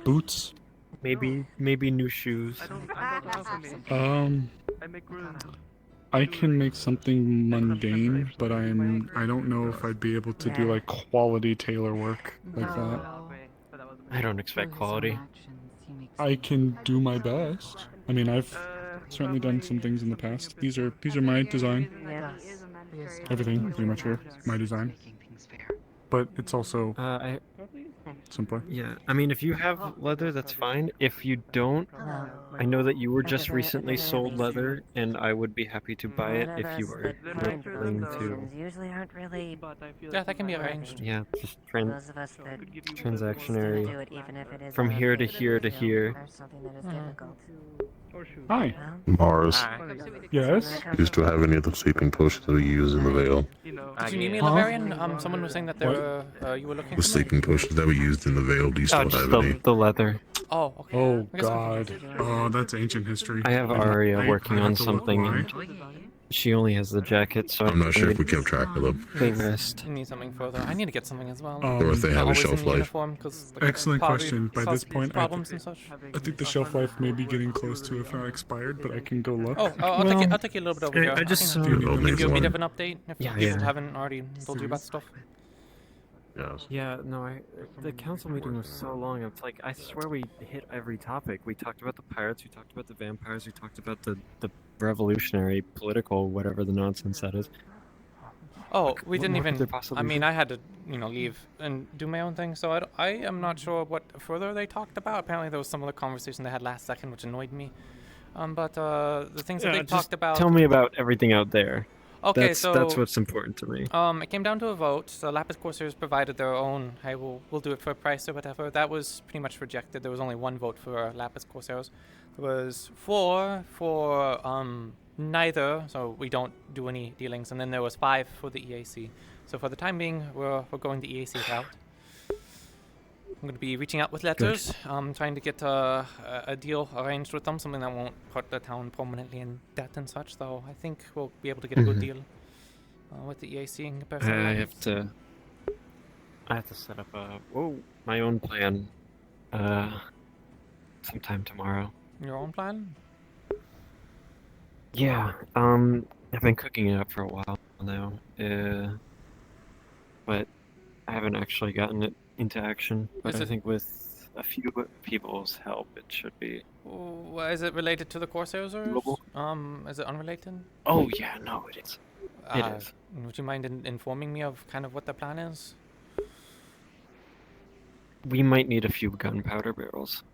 Boots? Maybe new shoes. I don't have any. Um, I make room. I can make something mundane, but I don't know if I'd be able to do like quality tailor work like that. I don't expect quality. I can do my best. I mean, I've certainly done some things in the past. These are my design. Everything pretty much here, my design. But it's also simpler. Yeah, I mean, if you have leather, that's fine. If you don't, I know that you were just recently sold leather, and I would be happy to buy it if you were willing to. Usually aren't really. Yeah, that can be arranged. Yeah, just Those of us that do transactionary. it, even if it is From a here to big here to deal here. or something that is difficult. Hi. Mars. Yes? Used to have any of the sleeping potions that we use in the Vale. Did you need me, Lavarian? Someone was saying that they were, you were looking The for me? sleeping potions that we used in the Vale, do you still just have any? the leather. Oh, okay. Oh god. Oh, that's ancient history. I have Aria working on something, and she only has the jacket, so I'm not sure if we kept track of them. They rest. I need something further. I need to get something as well. Or if they have a Always shelf in life. uniform, 'cause, like, Excellent probably question. By this point, problems and such. I think the shelf life may be getting close to, if not expired, but I can go look. Oh, I'll take you a little bit over here. I just can give you a bit of one. an update if Yeah, people yeah. haven't already told you about stuff. Yes. Yeah, no, the council meeting was so long. It's like, I swear we hit every topic. We talked about the pirates, we talked about the vampires, we talked about the revolutionary, political, whatever the nonsense that is. Oh, we what didn't more could even. there possibly I mean, be? I had to, leave and do my own thing, so I am not sure what further they talked about. Apparently, there was some other conversation they had last second, which annoyed me. But the things that they just talked about. Tell me about everything out there. Okay, that's so what's important to me. It came down to a vote. So Lapis Corsairs provided their own. Hey, we'll do it for a price or whatever. That was pretty much rejected. There was only one vote for Lapis Corsairs. There was 4 for neither. So we don't do any dealings. And then there was 5 for the EAC. So for the time being, we're going the EAC route. I'm going to be reaching out with letters, trying to get a deal arranged with them, something that won't put the town permanently in debt and such. So I think we'll be able to get a good deal with the EAC in comparison. I have to set up my own plan sometime tomorrow. Your own plan? Yeah, I've been cooking it up for a while now, but I haven't actually gotten it into action. But I think with a few people's help, it should be. Is it related to the Corsairs or is it unrelated? Oh yeah, no, it is. It is. Would you mind informing me of kind of what the plan is? We might need a few gunpowder barrels.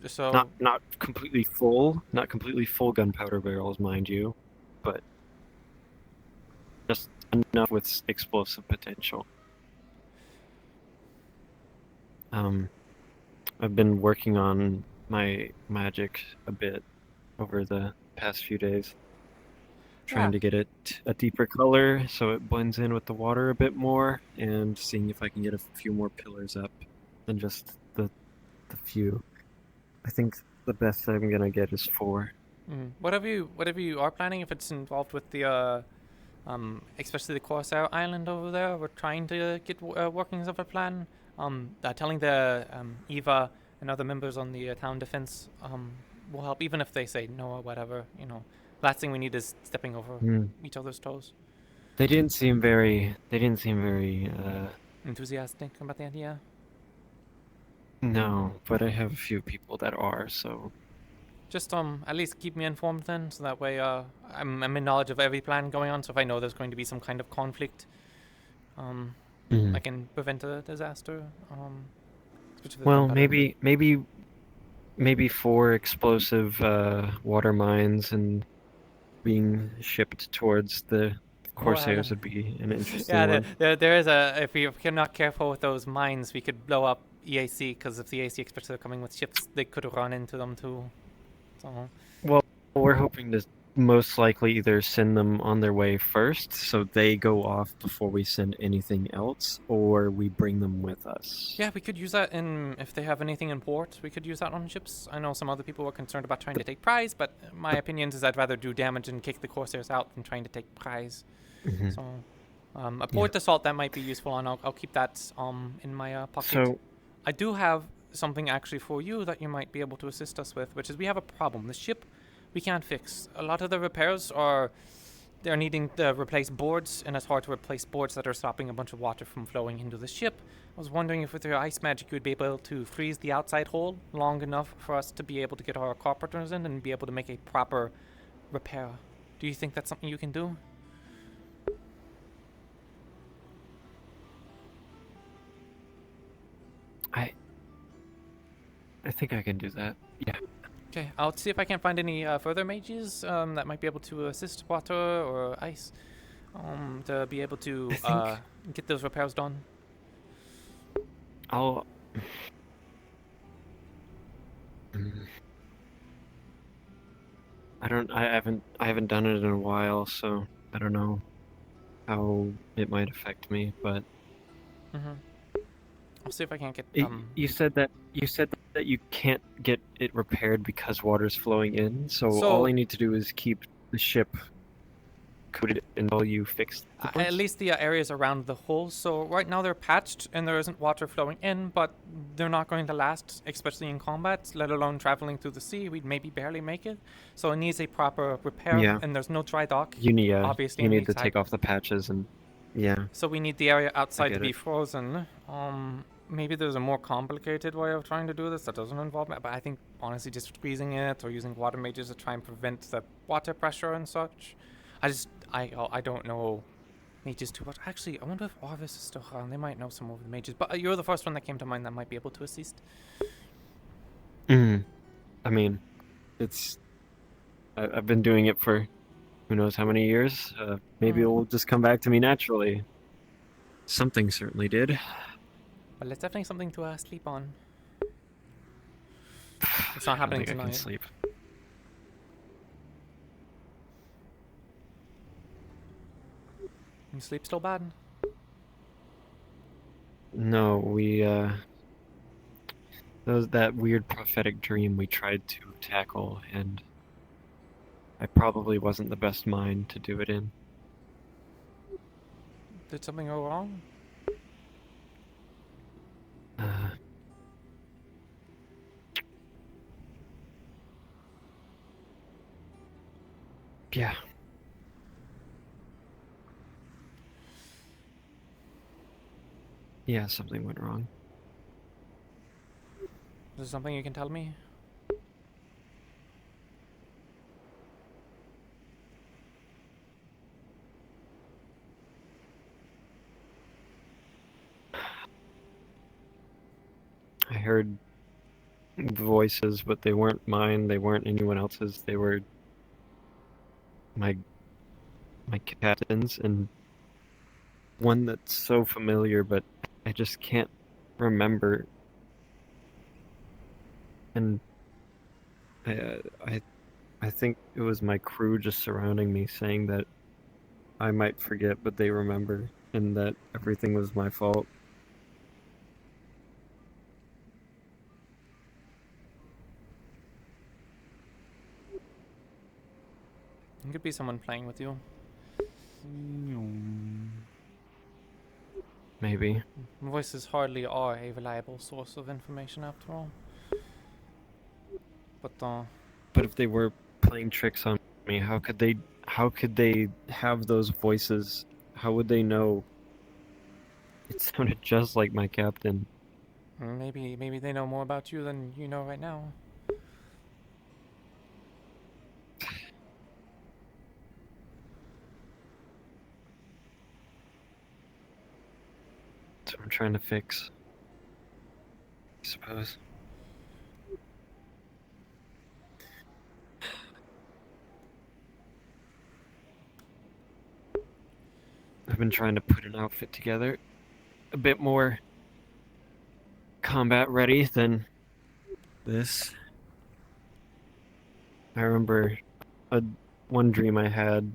So not completely full gunpowder barrels, mind you, but just enough with explosive potential. I've been working on my magic a bit over the past few days, trying to get it a deeper color so it blends in with the water a bit more, and seeing if I can get a few more pillars up than just the few. I think the best I'm gonna get is 4. Whatever you are planning, if it's involved with the especially the Corsair Island over there, we're trying to get workings of a plan. Telling the Eva and other members on the town defense will help, even if they say no or whatever. Last thing we need is stepping over each other's toes. They didn't seem very enthusiastic about the idea. No, but I have a few people that are, so. Just at least keep me informed then, so that way I'm in knowledge of every plan going on. So if I know there's going to be some kind of conflict, I can prevent a disaster. Well, maybe 4 explosive water mines and being shipped towards the Corsairs would be an interesting one. There is if you're not careful with those mines, we could blow up EAC, because if the EAC especially are coming with ships, they could run into them too. So. Well, we're hoping to most likely either send them on their way first, so they go off before we send anything else, or we bring them with us. Yeah, we could use that if they have anything in port, we could use that on ships. I know some other people were concerned about trying to take prize, but my opinion is I'd rather do damage and kick the Corsairs out than trying to take prize. So a port assault, that might be useful, and I'll keep that in my pocket. So I do have something actually for you that you might be able to assist us with, which is we have a problem. The ship we can't fix. A lot of the repairs are they're needing to replace boards, and it's hard to replace boards that are stopping a bunch of water from flowing into the ship. I was wondering if with your ice magic you would be able to freeze the outside hole long enough for us to be able to get our carpenters in and be able to make a proper repair. Do you think that's something you can do? I think I can do that. Yeah. Okay, I'll see if I can find any further mages that might be able to assist water or ice to be able to get those repairs done. I'll. I haven't done it in a while, so I don't know how it might affect me. But I'll see if I can't get. You said that you can't get it repaired because water's flowing in. So all I need to do is keep the ship coated until you fix the parts? At least the areas around the hole. So right now they're patched and there isn't water flowing in, but they're not going to last, especially in combat, let alone traveling through the sea. We'd maybe barely make it. So it needs a proper repair, Yeah. and there's no dry dock. You need obviously you on the need to inside. take off the patches and So we need the area outside to get be it. frozen. Maybe there's a more complicated way of trying to do this that doesn't involve that, but I think honestly just freezing it or using water mages to try and prevent the water pressure and such. I don't know mages too much. Actually, I wonder if Orvis is still around. They might know some of the mages, but you're the first one that came to mind that might be able to assist. I mean, I've been doing it for who knows how many years. Maybe it will just come back to me naturally. Something certainly did. But it's definitely something to sleep on. It's not happening I think I can tonight. sleep. You sleep still bad? No, there was that weird prophetic dream we tried to tackle, and I probably wasn't the best mind to do it in. Did something go wrong? Yeah. Yeah, something went wrong. Is there something you can tell me? I heard voices, but they weren't mine, they weren't anyone else's, they were my captain's, and one that's so familiar, but I just can't remember. And I think it was my crew just surrounding me saying that I might forget, but they remember, and that everything was my fault. It could be someone playing with you. Maybe. Voices hardly are a reliable source of information after all. But if they were playing tricks on me, how could they have those voices? How would they know? It sounded just like my captain. Maybe they know more about you than you know right now. That's what I'm trying to fix, I suppose. I've been trying to put an outfit together a bit more combat ready than this. I remember one dream I had,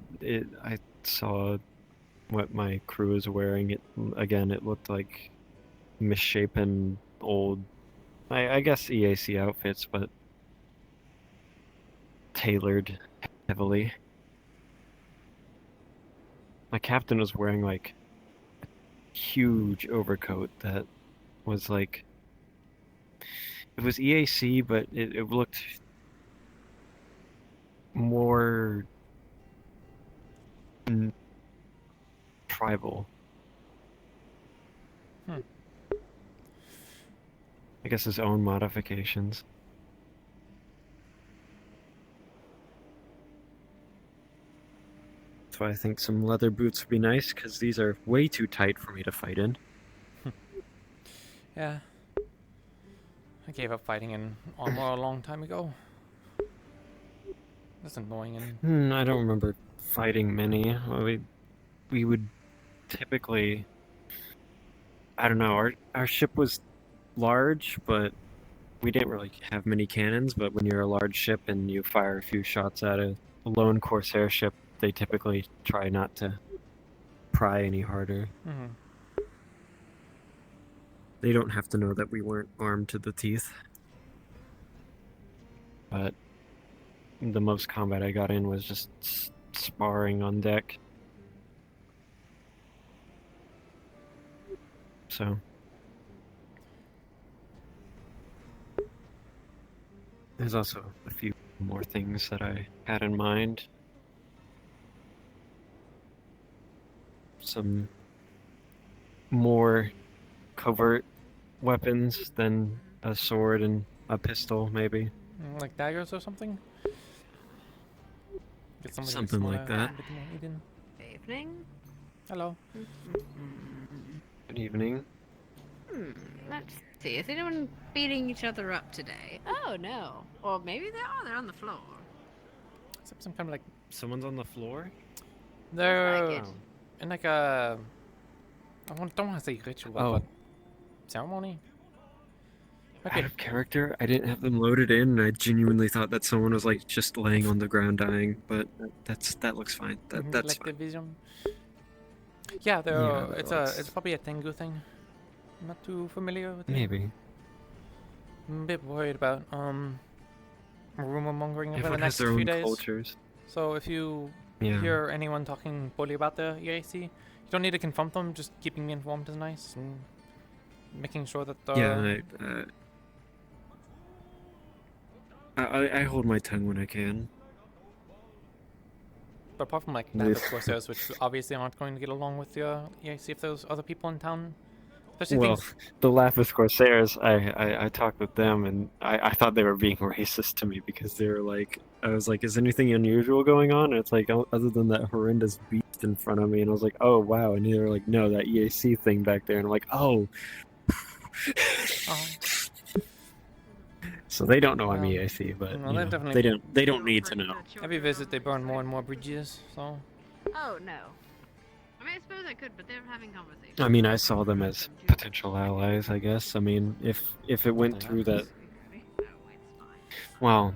I saw what my crew was wearing. It looked like misshapen old, I guess EAC outfits, but tailored heavily. My captain was wearing like a huge overcoat that was like, it was EAC, but it looked tribal. Hmm. I guess his own modifications. That's why I think some leather boots would be nice, because these are way too tight for me to fight in. Yeah. I gave up fighting in armor a long time ago. That's annoying and... I don't remember fighting many. We would typically... I don't know, our ship was large, but we didn't really have many cannons, but when you're a large ship and you fire a few shots at a lone Corsair ship, they typically try not to pry any harder. Mhm. They don't have to know that we weren't armed to the teeth. But the most combat I got in was just sparring on deck. So... there's also a few more things that I had in mind. Some more covert weapons than a sword and a pistol, maybe. Like daggers or something? Get somebody Something like that. a bit more hidden. Evening. Hello. Good evening. Let's see. Is anyone beating each other up today? Oh no. Or maybe they are. They're on the floor. Except some kind of like... Someone's on the floor? They're Looks like it. in like a... don't want to say ritual, but ceremony? Out of character, I didn't have them loaded in, and I genuinely thought that someone was like just laying on the ground dying, but that looks fine. That's Collective vision. Yeah, they're Yeah, that looks- it's probably a Tengu thing. I'm not too familiar with it. maybe. I'm a bit worried about rumor mongering over the Everyone next has their few own days. cultures. So if you Yeah. hear anyone talking poorly about the EAC, you don't need to confront them. Just keeping me informed is nice, and making sure that I hold my tongue when I can. But apart from like Yeah. Navis Corsairs, which obviously aren't going to get along with your EAC if there's other people in town, especially Well, things. the Lapis Corsairs, I talked with them, and I thought they were being racist to me because they were like, I was like, is anything unusual going on? And it's like, oh, other than that horrendous beast in front of me, and I was like, oh wow, and they were like, no, that EAC thing back there, and I'm like, oh. So they don't know I'm EAC, but Well, you they're know, definitely- they don't need to know. Every visit they burn more and more bridges, so... Oh no. I mean, I suppose I could, but they're having conversations. I mean, I saw them as potential allies, I guess. I mean, if it went through that... Well,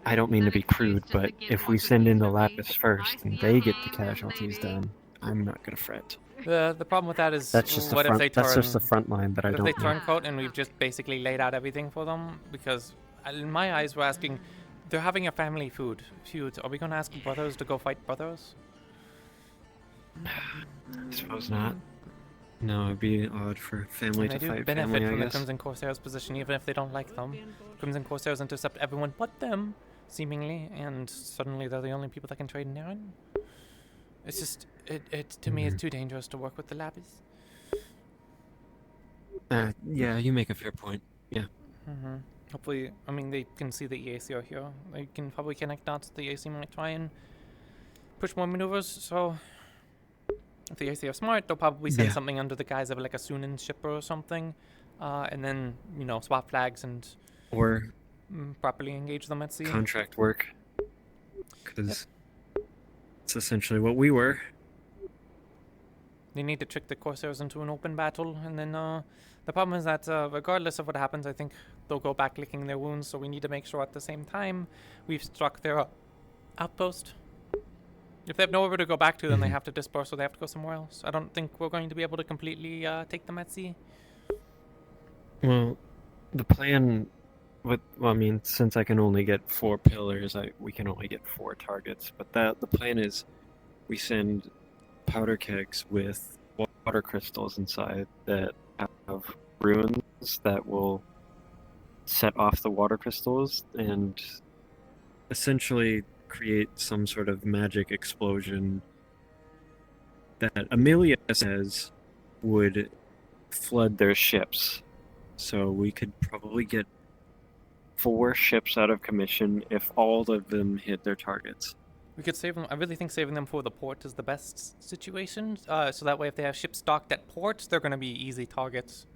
I don't mean to be crude, but if we send in the Lapis first and they get the casualties done, I'm not gonna fret. The problem with that is That's just the what front. if they turn... That's just the front line that I what don't. if they know. turncoat and we've just basically laid out everything for them? Because in my eyes, we're asking... They're having a family feud. Are we going to ask brothers to go fight brothers? I suppose not. No, it'd be odd for family And they to do fight benefit family, I from the guess. Crimson Corsairs position, even if they don't like them. Crimson Corsairs intercept everyone but them, seemingly, and suddenly they're the only people that can trade in Durand. It's just, to me, it's too dangerous to work with the Lapis. Yeah, you make a fair point. Yeah. Hopefully, I mean, they can see the EAC are here. They can probably connect dots. The EAC might try and push more maneuvers, so... If the EAC are smart, they'll probably send Yeah. something under the guise of like a Sunan shipper or something, and then, you know, swap flags and Or properly engage them at sea. contract work. Because it's essentially what we were. They need to trick the Corsairs into an open battle, and then the problem is that regardless of what happens, I think they'll go back licking their wounds, so we need to make sure at the same time we've struck their outpost. If they have nowhere to go back to, then they have to disperse, or they have to go somewhere else. I don't think we're going to be able to completely take them at sea. Well, the plan with, well, I mean, since I can only get 4 pillars, we can only get 4 targets. But the plan is we send powder kegs with water crystals inside that have runes that will set off the water crystals and essentially create some sort of magic explosion that Amelia says would flood their ships. So we could probably get 4 ships out of commission if all of them hit their targets. We could save them. I really think saving them for the port is the best situation. So that way, if they have ships docked at port, they're going to be easy targets.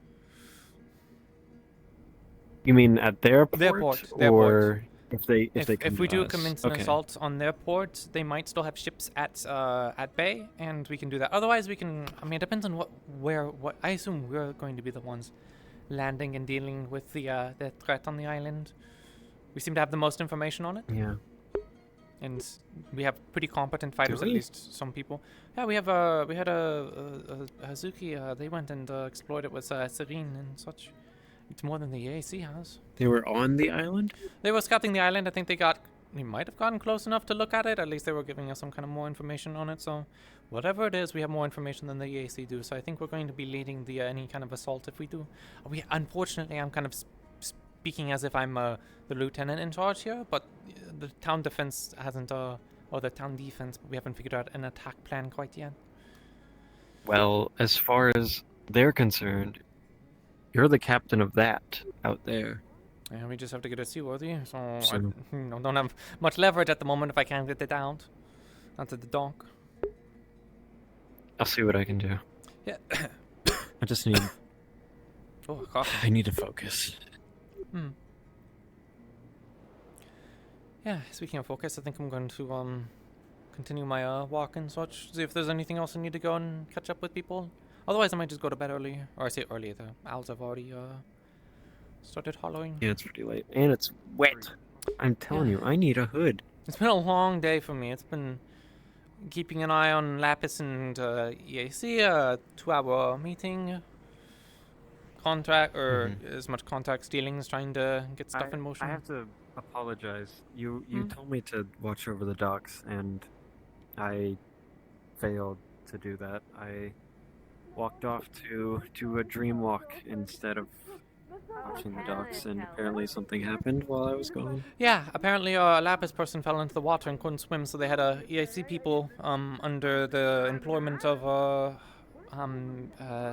You mean at their port? Their port. Their or port. if they come if we to do us? commence an assault on their port, they might still have ships at bay, and we can do that. Otherwise, we can. I mean, it depends on what. I assume we're going to be the ones landing and dealing with the threat on the island. We seem to have the most information on it. Yeah. And we have pretty competent fighters, at least some people. Yeah, we had a Hazuki. They went and explored it with Serene and such. It's more than the EAC has. They were on the island? They were scouting the island. I think they might have gotten close enough to look at it. At least they were giving us some kind of more information on it. So whatever it is, we have more information than the EAC do. So I think we're going to be leading the any kind of assault if we do. Unfortunately, I'm kind of speaking as if I'm the lieutenant in charge here, but the town defense hasn't, or the town defense, but we haven't figured out an attack plan quite yet. Well, as far as they're concerned, you're the captain of that out there. Yeah, we just have to get it seaworthy, so I don't have much leverage at the moment if I can't get it out onto the dock. I'll see what I can do. Yeah. I just need... Oh, coffee. I need to focus. Yeah, speaking of focus, I think I'm going to continue my walk and such. See if there's anything else I need to go and catch up with people. Otherwise, I might just go to bed early. Or I say early, the owls have already started hollowing. Yeah, it's pretty late. And it's wet. I'm telling you, I need a hood. It's been a long day for me. It's been keeping an eye on Lapis and EAC, a 2-hour meeting. Contract, or as much contract stealings, trying to get stuff in motion. I have to apologize. You told me to watch over the docks, and I failed to do that. I walked off to a dream walk instead of watching the docks, and apparently something happened while I was gone. Yeah, apparently a Lapis person fell into the water and couldn't swim, so they had EAC people under the employment of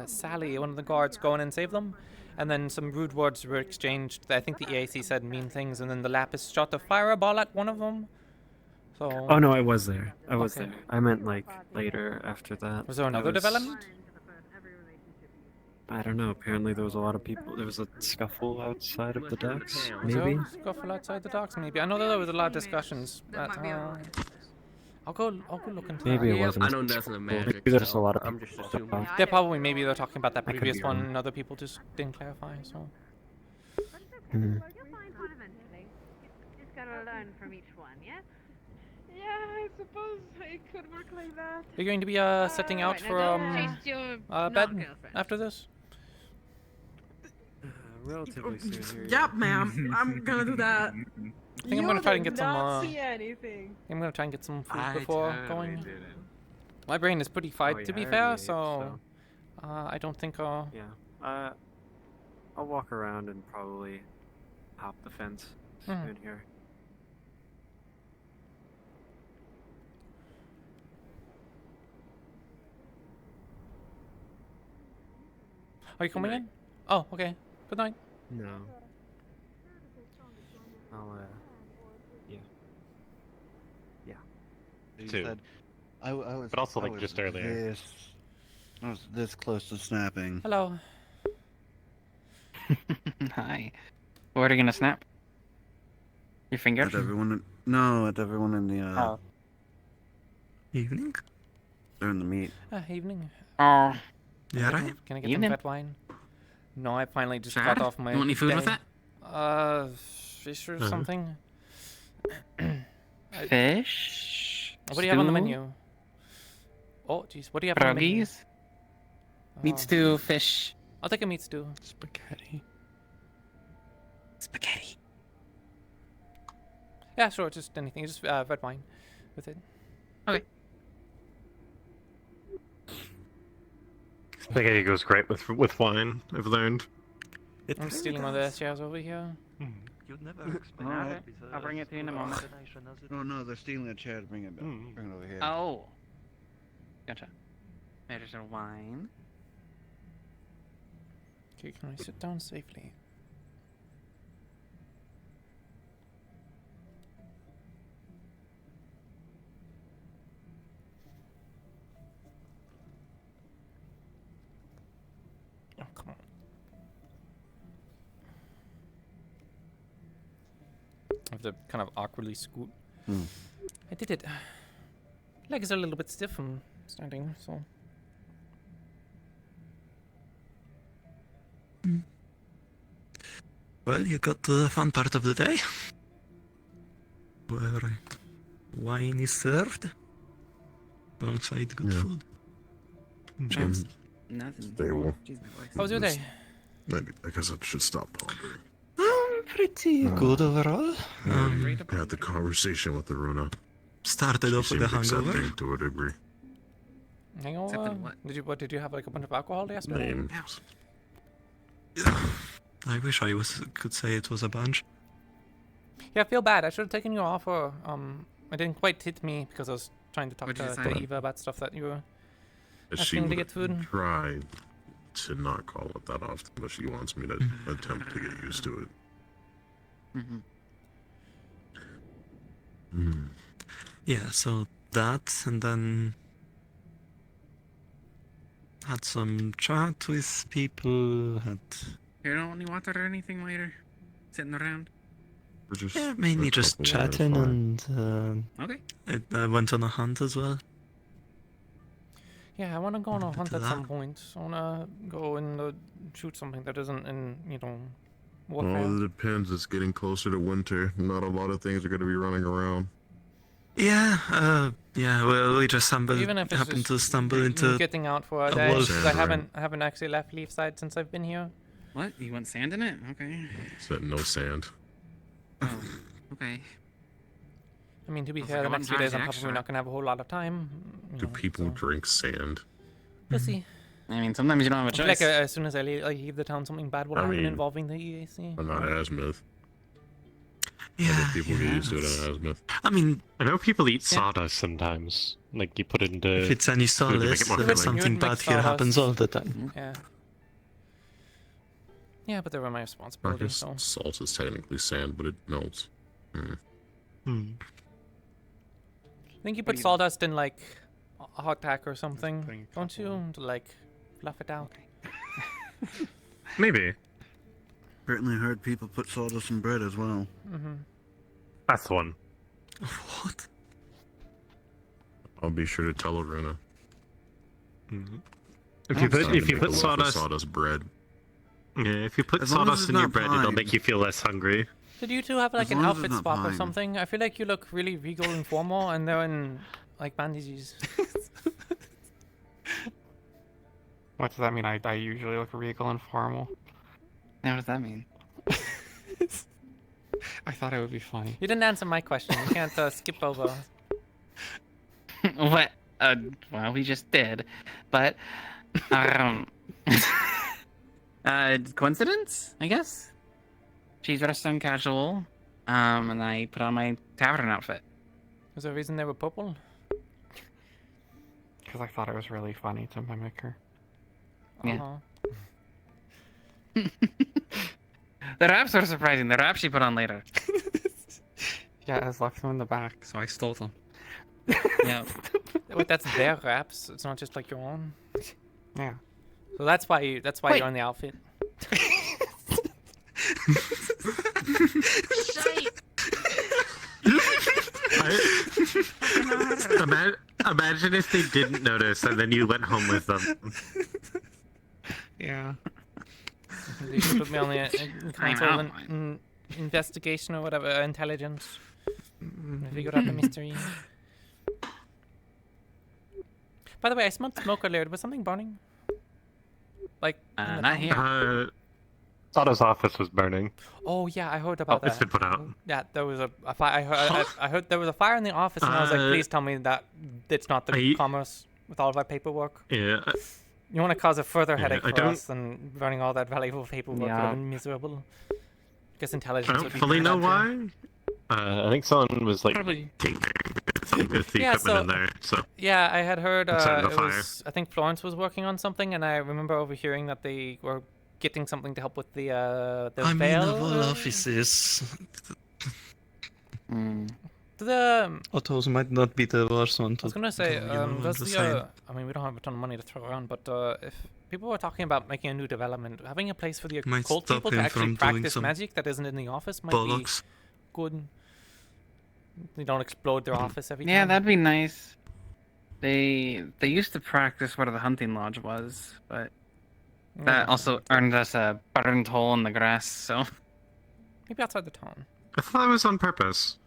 Sally, one of the guards, go in and save them. And then some rude words were exchanged. I think the EAC said mean things, and then the Lapis shot a fireball at one of them. So. Oh no, I was there. I was there. I meant like later after that. Was there another development? I don't know. Apparently there was a lot of people. There was a scuffle outside of the docks, Was there maybe? a scuffle outside the docks, maybe. I know that there was a lot of discussions. But, I'll go look into Maybe that. it wasn't. I know nothing of magic. Maybe there's a lot of I'm people. just assuming. Yeah, probably. Maybe they're talking about that I could previous be one, wrong. and other people just didn't clarify. So. You'll find one eventually. Just gotta learn from each one, yeah? Yeah, I suppose it could work like that. Are you going to be setting out Right, now for don't chase your not bed girlfriend. after this? Relatively soon here. Yep, ma'am. I'm gonna do that. I think I'm gonna try and get some. See anything. I'm gonna try and get some food I before totally going. didn't. My brain is pretty fried, Oh, to yeah, be I fair. already ate, So, I don't think. Yeah. I'll walk around and probably hop the fence in here. Are you coming in? Oh, okay. Good night. No. I'll yeah. He Two. said, I was, But also, I like, was just earlier. I was this close to snapping. Hello. Hi. What are you gonna snap? Your finger? At everyone at everyone in the Oh. Evening? They're in the meet. Evening. Oh. Yeah, Can I right? get, can I get Evening. some red wine? No, I finally just Sad? got off my. You want any food with day. it? Fish or something. Fish? What do you have on the Stew? menu? Oh, jeez. What do you have on the menu? Froggies? Meat stew, fish. I'll take a meat stew. Spaghetti. Spaghetti. Yeah, sure. Just anything. Just red wine with it. Okay. Spaghetti goes great with wine, I've learned. I'm stealing one of the chairs over here. You'd never expect Alright, I'll bring it to you in a moment. Oh no, they're stealing a chair to bring it back. Bring it over here. Oh. Gotcha. There's a wine. Okay, can I sit down safely? Oh, come on. I have to kind of awkwardly scoot. I did it. Legs are a little bit stiff from standing, so. Well, you got to the fun part of the day, where wine is served alongside good food. Jim, Nothing. stable. How was your day? Maybe I guess I should stop pondering. Pretty good overall. Had the conversation with Aruna. Started off with a hangover. Accepting to a degree. Hangover? Did you have like a bunch of alcohol yesterday? Names. I wish I could say it was a bunch. Yeah, I feel bad. I should have taken you off, or it didn't quite hit me because I was trying to talk What'd you to say? Eva about stuff that you were She asking to would get food. tried to not call it that often, but she wants me to attempt to get used to it. Yeah, so that, and then had some chat with people, had... You don't want any water or anything later? Sitting around? Yeah, mainly just chatting, and Okay. I went on a hunt as well. Yeah, I want to go on a hunt to at that. some point. I want to go and shoot something that isn't in, Well, warfare. it depends. It's getting closer to winter. Not a lot of things are going to be running around. Yeah, well, we just Even if it's happened to just stamble into getting out for a a day. wolf. 'Cause I haven't actually left Leafside since I've been here. What? You want sand in it? Okay. Said no sand. Oh, okay. I mean, to be Sounds fair, like the I next few wouldn't days I'm charge probably extra. not going to have a whole lot of time. Do people drink sand? We'll see. I mean, sometimes you don't have a I feel choice. like as soon as I leave the town, something bad will I happen mean, involving the EAC. I'm not Asmith. Yeah, Other people get used to it on Asmith. I mean, I know people eat sawdust sometimes. Like you put it into. if it's any food to make solace, it more You would- filling. you something would bad mix here happens all sawdust. the time. Yeah. Yeah, but they were my I responsibility, guess so. salt is technically sand, but it melts. I think you put sawdust in like a hot pack or something, don't you? To like fluff it out. Maybe. Certainly heard people put sawdust in bread as well. That's the one. What? I'll be sure to tell Aruna. If you put sawdust, sawdust, bread. yeah, if you put As long as sawdust it's in your not bread, it'll pine. make you feel less hungry. Did you two have like As an long as it's outfit not swap or pine. something? I feel like you look really regal and formal, and they're in like bandages. What does that mean? I usually look regal and formal. Now, what does that mean? I thought it would be funny. You didn't answer my question. You can't skip over. What? Well, we just did, but coincidence, I guess. She's dressed on casual, and I put on my tavern outfit. Was there a reason they were purple? Because I thought it was really funny to mimic her. Uh-huh. Yeah. The wraps are surprising. The wraps she put on later. Yeah, I left them in the back, so I stole them. Yeah. Wait, that's their wraps. It's not just like your own. Yeah. So that's why you're in the outfit. Imagine if they didn't notice and then you went home with them. Yeah. They should put me on the I console know. investigation or whatever, intelligence. Figure out the mystery. By the way, I smelled smoke earlier. Was something burning? Like in the not town? here. Sawdust's office was burning. Oh yeah, I heard about that. It's been put out. Yeah, there was a fire. I heard there was a fire in the office, and I was like, please tell me that it's not the commerce with all of our paperwork. Yeah. You want to cause a further headache I for don't- us than running all that valuable paperwork would Yeah. have been miserable. I guess I intelligence don't would be fully know better. why. I think someone was like Probably. tinkering with with the Yeah, equipment so- in there. So Yeah, I had heard And setting the it was. I think Florence was working on something, and I remember overhearing that they were getting something to help with the I mean, veil. of all offices, The Otto's might not be the worst one to I was gonna say, go, you know, does to the sign. I mean, we don't have a ton of money to throw around, but if people were talking about making a new development, having a place for the Might occult stop people to him actually from doing practice some magic that isn't in the office might bollocks. be good. They don't explode their office every Yeah, time. that'd be nice. They used to practice where the hunting lodge was, but that also earned us a burned hole in the grass. So Maybe outside the town. I thought it was on purpose.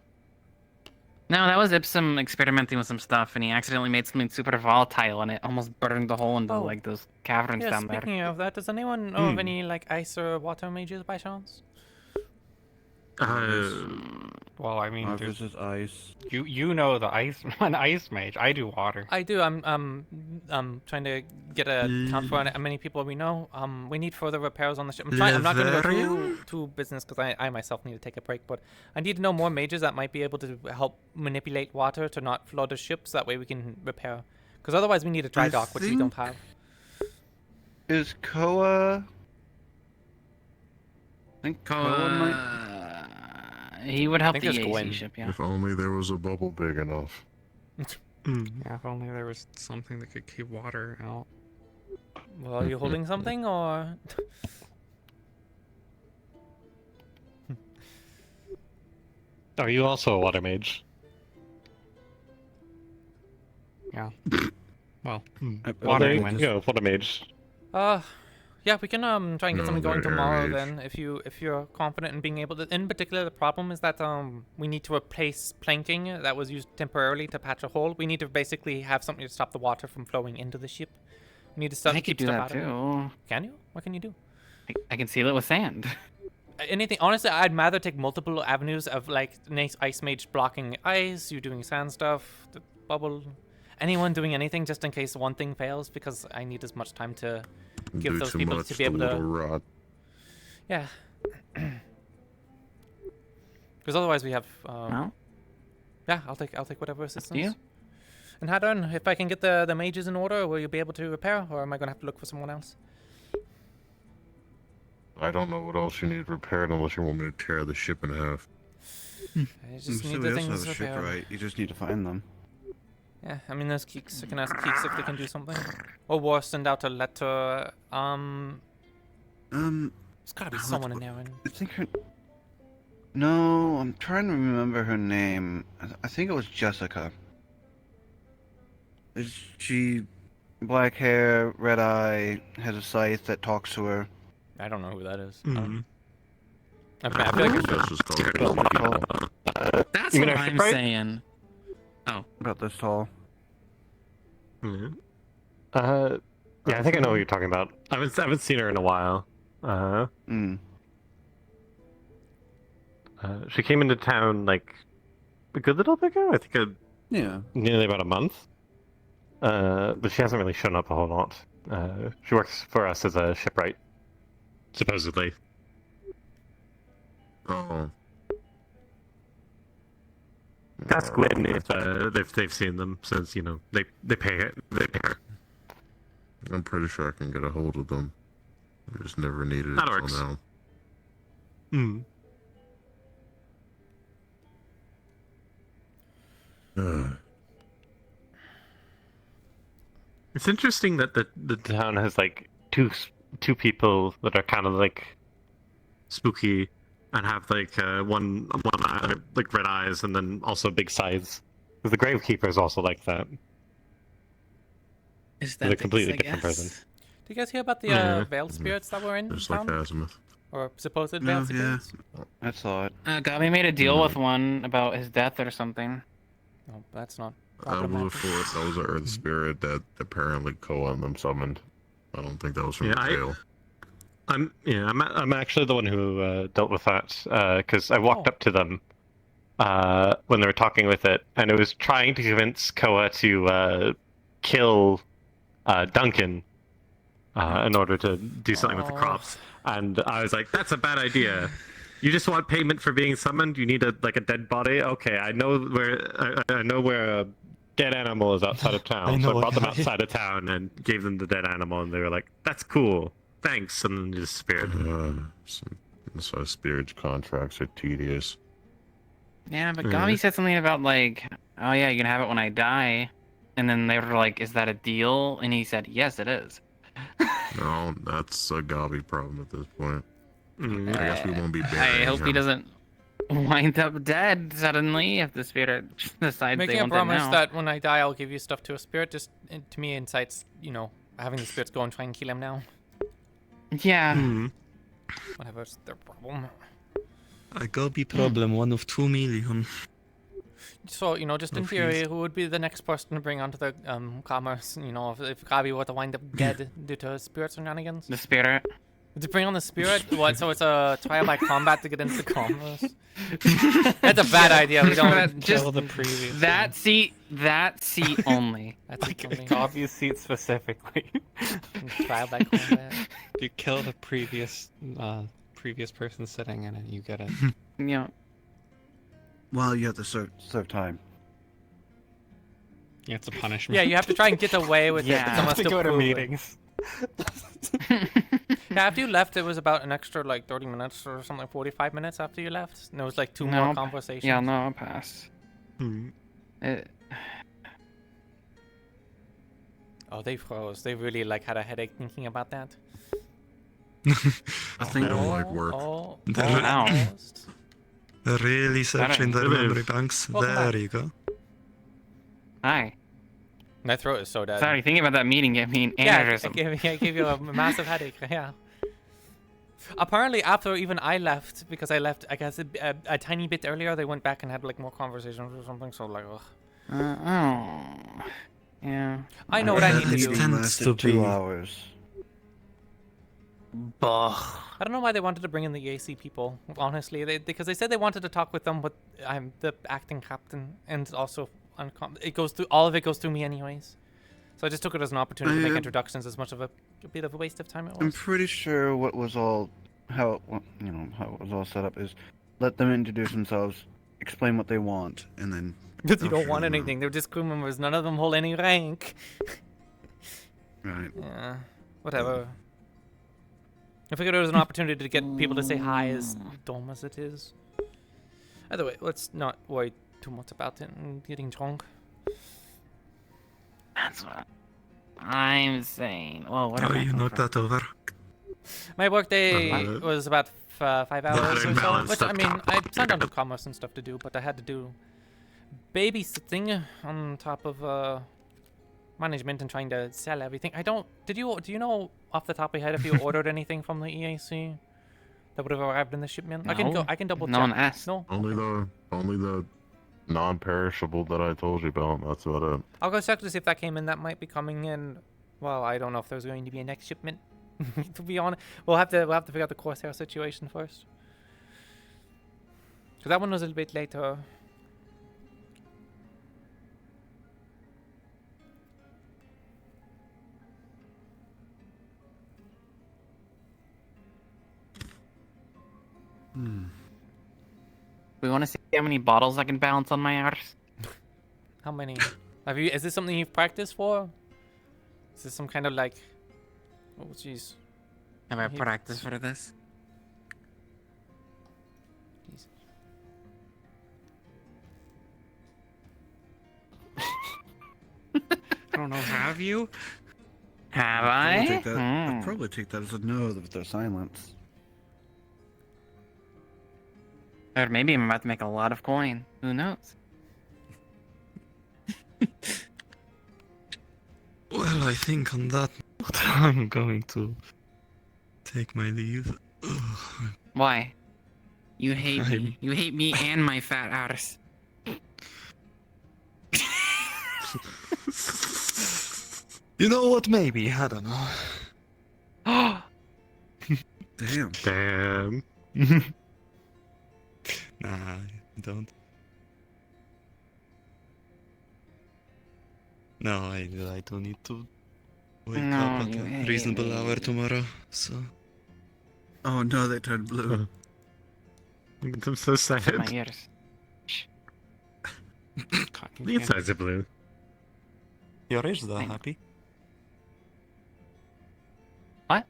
no, that was Ipsum experimenting with some stuff, and he accidentally made something super volatile, and it almost burned the hole into Oh. like those caverns Yeah, down there. speaking of that, does anyone know of any like ice or water mages by chance? Well, I mean, This is ice. you know the ice an ice mage. I do water. I do. I'm trying to get a count for how many people we know. We need further repairs on the ship. I'm not going to go too business because I myself need to take a break. But I need to know more mages that might be able to help manipulate water to not flood the ship, so that way we can repair. Because otherwise we need a dry dock, which we don't have. Is Koa? I think Koa might. He would help I the think there's AC Gwen. ship, yeah. If only there was a bubble big enough. Yeah, if only there was something that could keep water out. Well, are you holding something or? Are you also a water mage? Yeah. Well, Water mage. Yeah, we can try and get No, something going they're tomorrow age. then, if you're confident in being able to. In particular, the problem is that we need to replace planking that was used temporarily to patch a hole. We need to basically have something to stop the water from flowing into the ship. We need to stop I keep could do stuff that out of too. it. Can you? What can you do? I can seal it with sand. Anything. Honestly, I'd rather take multiple avenues of like nice ice mage blocking ice, you doing sand stuff, the bubble, anyone doing anything just in case one thing fails, because I need as much time to give Do those too people much, to be the able little to. rot. Yeah. Because otherwise we have. Yeah, I'll take whatever assistance. you. And Hadron, if I can get the mages in order, will you be able to repair, or am I gonna have to look for someone else? I don't know what else you need repaired unless you want me to tear the ship in half. I just need the we also things have a repaired. shipwright. You just need to find them. Yeah, I mean, there's Keeks. I can ask Keeks if they can do something. Or worse, send out a letter. There's gotta be someone in there. I think her. No, I'm trying to remember her name. I think it was Jessica. Is she black hair, red eye, has a scythe that talks to her? I don't know who that is. Mm. I feel like That's just called That's You mean what our I'm shipwright? saying. Oh. About this tall. Yeah, I think I know what you're talking about. I haven't seen her in a while. She came into town like a good little bit ago. I think nearly about a month. But she hasn't really shown up a whole lot. She works for us as a shipwright, supposedly. Oh. Ask Gwen if they've seen them, since they pay her. I'm pretty sure I can get a hold of them. I just never needed it That till works. now. It's interesting that the town has like two people that are kind of like spooky and have like one eye, like red eyes, and then also big sides. Because the Gravekeeper is also like that. Is They're a completely different person. Do you guys hear about the Yeah. veiled spirits that were in Just town? like Azimuth. Or supposed veiled spirits? I saw it. Gabi made a deal with one about his death or something. No, that's not. That was a fourth. That was an Earth spirit that apparently Koa and them summoned. I don't think that was from Tail. I'm actually the one who dealt with that because I walked up to them when they were talking with it, and it was trying to convince Koa to kill Duncan in order to do something with the crops, and I was like, "That's a bad idea." You just want payment for being summoned? You need a dead body? Okay, I know where a dead animal is outside of town. So I brought them outside of town and gave them the dead animal, and they were like, "That's cool, thanks," and then just disappeared. So spirit contracts are tedious. Yeah, but Gabi said something about like, oh yeah, you can have it when I die. And then they were like, is that a deal? And he said, yes, it is. No, that's a Gabi problem at this point. I guess we won't be I burying hope he him. doesn't wind up dead suddenly if the spirit decides Making they a want it promise now. that when I die, I'll give you stuff to a spirit. Just to me, incites having the spirits go and try and kill him now. Yeah. Whatever, it's their problem. I Gabi problem, 1 of 2 million. So, just in Oh, theory, please. who would be the next person to bring onto the commerce? If Gabi were to wind up dead due to spirit shenanigans? The spirit. To bring on the spirit? What? So it's a trial by combat to get into the commerce? That's a bad idea. We don't just the previous. that seat only. That's Like only. Gabi's seat specifically. Trial by combat. You kill the previous person sitting in it, you get it. Yeah. Well, you have to serve time. Yeah, it's a punishment. Yeah, you have to try and get away with it. Yeah. But You have someone to still go to prove it. meetings. Yeah, after you left, it was about an extra 30 minutes or something, 45 minutes after you left. And it was like 2 more conversations. Yeah, no, I'll pass. Oh, they froze. They really had a headache thinking about that. I think don't like work. Almost. Really searching their Hello. memory banks. Welcome There back. you go. Hi. My throat is so dead. Sorry, thinking about that meeting gave me an Yeah, aneurysm. I gave you a massive headache. Yeah. Apparently, after even I left, because I left, I guess a tiny bit earlier, they went back and had more conversations or something. So ugh. Yeah. I know what I need to do. Tends to be 2 hours. I don't know why they wanted to bring in the EAC people. Honestly, because they said they wanted to talk with them, but I'm the acting captain, and also all of it goes through me anyways. So I just took it as an opportunity to make introductions. As much of a bit of a waste of time it I'm was. pretty sure what was all how it was all set up is let them introduce themselves, explain what they want, and then. Because you don't want anything. They're just crew members. None of them hold any rank. Right. Yeah. Whatever. I figured it was an opportunity to get people to say hi, as dumb as it is. Either way, let's not worry too much about it and getting drunk. That's what I'm saying. Well, what How am I you going knocked for? that over? My workday was about 5 hours or so. balance Which, that I mean, I signed on to commerce and stuff to do, but I had to do babysitting on top of management and trying to sell everything. Do you know off the top of your head if you ordered anything from the EAC that would have arrived in the shipment? No. I can double check. No one asked. No. Only the non-perishable that I told you about. That's about it. I'll go check to see if that came in. That might be coming in. Well, I don't know if there's going to be a next shipment. To be honest, we'll have to figure out the Corsair situation first. Cause that one was a little bit later. We want to see how many bottles I can balance on my arse. How many? Is this something you've practiced for? Is this some kind of oh jeez. Have I practiced for this? Jeez. I don't know. Have you? Have I'd I? probably take that- I'd probably take that as a no with their silence. Or maybe I'm about to make a lot of coin. Who knows? Well, I think on that note, I'm going to take my leave. Ugh. Why? You hate me. You hate me and my fat arse. You know what? Maybe. I don't know. Damn. Damn. Nah, I don't. No, I don't need to wake up at a reasonable hour tomorrow, so... Oh no, they turned blue. I'm so sad. My ears. The insides are blue. Your ears are Thank- happy. What?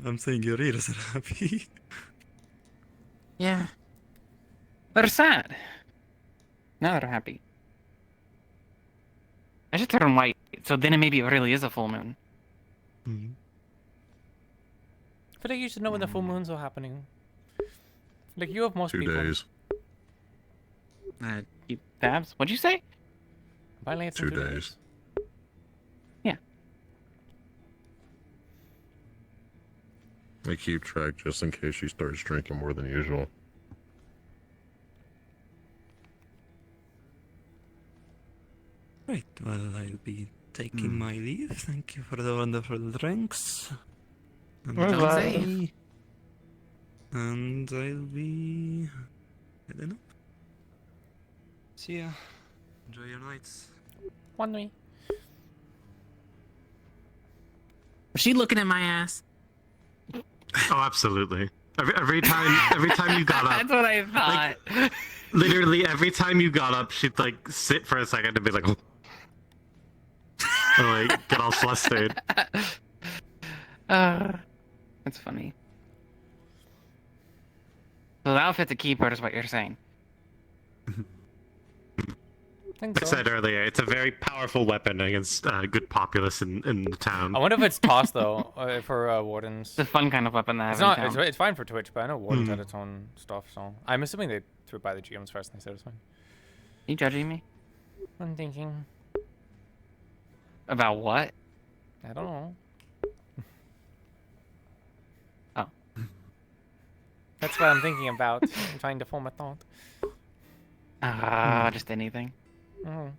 I'm saying your ears are happy. Yeah. They're sad. Now they're happy. I should turn white, so then maybe it really is a full moon. Hmm. I feel like you should know when the full moons are happening. Like you have most 2 people. days. You Babs, what'd you say? Apparently it's 2 in 2 days. Yeah. I keep track just in case she starts drinking more than usual. Right, well, I'll be taking my leave. Thank you for the wonderful drinks. And Well, I'll safe. be- And I'll be heading up. See ya. Enjoy your nights. One way. Was she looking at my ass? Oh, absolutely. Every time you got up. That's what I thought. Like, literally every time you got up, she'd like sit for a second and be like, and like get all flustered. That's funny. So the outfit's a keeper is what you're saying. Like I said earlier, it's a very powerful weapon against good populace in the town. I wonder if it's tossed though for Wardens. It's a fun kind of weapon to have It's in not. town. It's fine for Twitch, but I know Wardens Hmm. had its own stuff, so I'm assuming they threw it by the GMs first and they said it's fine. You judging me? I'm thinking. About what? I don't know. Oh. That's what I'm thinking about. I'm trying to form a thought. Just anything. Mhm.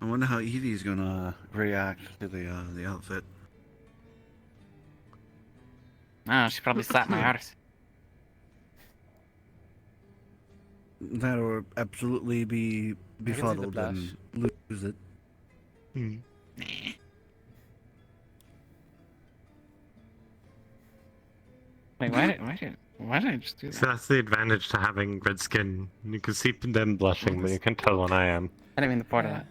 I wonder how Evie's gonna react to the outfit. Oh, she probably slapped my arse. That would absolutely be can see the befuddled blush. and lose it. Hmm. Wait, why did I just do that? So that's the advantage to having red skin. You can see them blushing, but you can tell when I am. I didn't mean to pour that.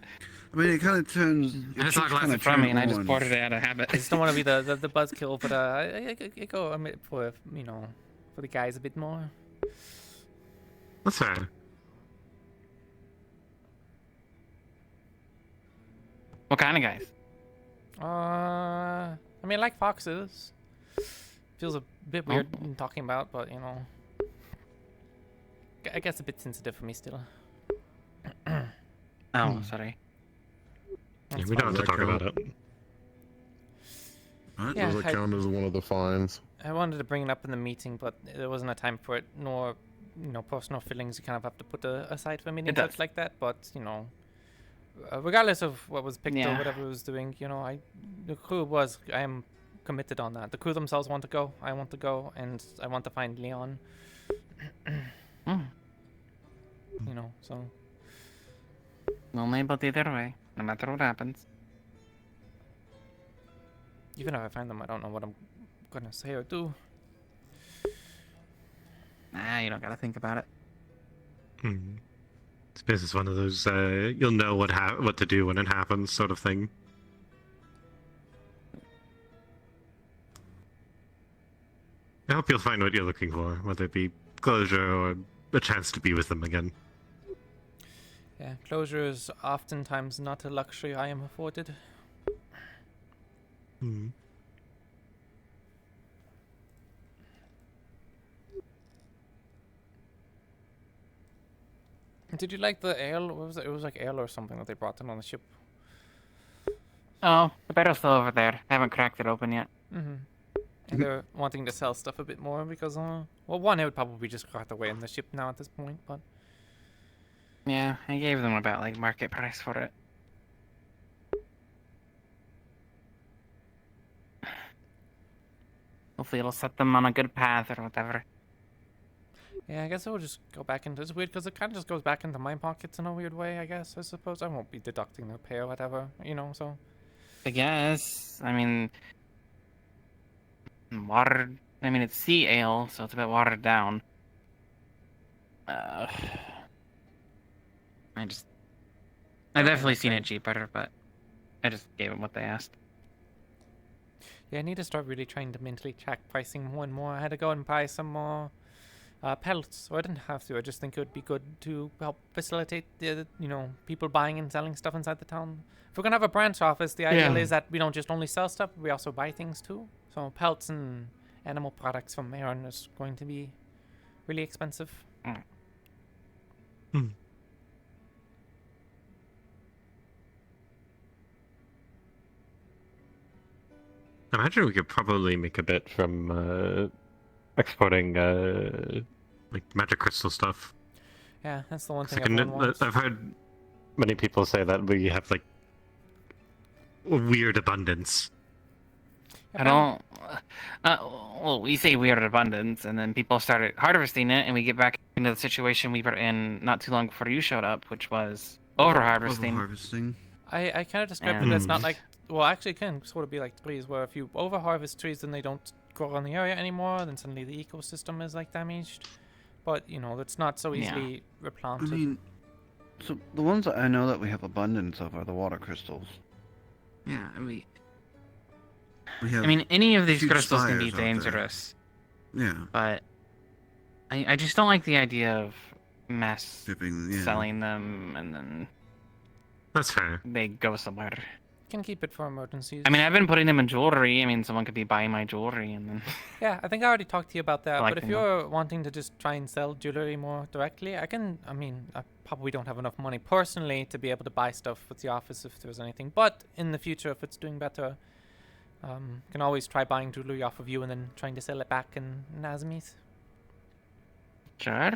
I mean, it kind of turns. I just saw a glass in front of me and I just poured it out of habit. I just don't want to be the buzzkill, but I go for for the guys a bit more. That's fair. What kind of guys? I mean, like foxes. Feels a bit weird talking about, but you know, I guess a bit sensitive for me still. Oh, sorry. Yeah, we don't have to talk about it. Yeah, Does it count as one of the fines? I wanted to bring it up in the meeting, but there wasn't a time for it, nor personal feelings. You kind of have to put aside for a meeting It does. such like that. But regardless of what was picked or Yeah. whatever it was doing, the crew I am committed on that. The crew themselves want to go. I want to go, and I want to find Leon. So. We'll name it either way, no matter what happens. Even if I find them, I don't know what I'm gonna say or do. Nah, you don't gotta think about it. Hmm. I suppose it's one of those you'll know what to do when it happens sort of thing. I hope you'll find what you're looking for, whether it be closure or a chance to be with them again. Yeah, closure is oftentimes not a luxury I am afforded. Hmm. Did you like the ale? What was it? It was like ale or something that they brought in on the ship. Oh, the barrel's still over there. I haven't cracked it open yet. Mm-hmm. And they're wanting to sell stuff a bit more because, well, one, it would probably just got away in the ship now at this point, but... Yeah, I gave them about, like, market price for it. Hopefully it'll set them on a good path or whatever. Yeah, I guess it will just go back into... It's weird because it kind of just goes back into my pockets in a weird way, I guess, I suppose. I won't be deducting their pay or whatever, so... I guess. I mean... watered. I mean, it's sea ale, so it's a bit watered down. I've definitely seen it cheaper, but I just gave them what they asked. Yeah, I need to start really trying to mentally track pricing more and more. I had to go and buy some more pelts, so I didn't have to. I just think it would be good to help facilitate the, people buying and selling stuff inside the town. If we're gonna have a branch office, the ideal is that we don't just only sell stuff, we also buy things too. So pelts and animal products from Aaron is going to be really expensive. Hmm. I imagine we could probably make a bit from exporting like magic crystal stuff. Yeah, that's the one thing Like, everyone wants. I've heard many people say that we have like a weird abundance. I don't. Well, we say weird abundance, and then people started harvesting it, and we get back into the situation we were in not too long before you showed up, which was over harvesting. I kind of described it as not like, well, actually it can sort of be like trees, where if you over-harvest trees and they don't grow on the area anymore, then suddenly the ecosystem is like damaged. But, it's not so easily replanted. I mean, so the ones that I know that we have abundance of are the water crystals. Yeah, I mean, any of these huge crystals can be spires out there. dangerous. Yeah. But I just don't like the idea of mass Shipping, yeah. selling them and then That's fair. they go somewhere. Can keep it for emergencies. I mean, I've been putting them in jewelry. I mean, someone could be buying my jewelry and then. Yeah, I think I already talked to you about that. But if Collecting you're wanting to just try and sell jewelry more directly, I probably don't have enough money personally to be able to buy stuff with the office if there's anything. But in the future, if it's doing better, can always try buying jewelry off of you and then trying to sell it back in Nazmith. Sure.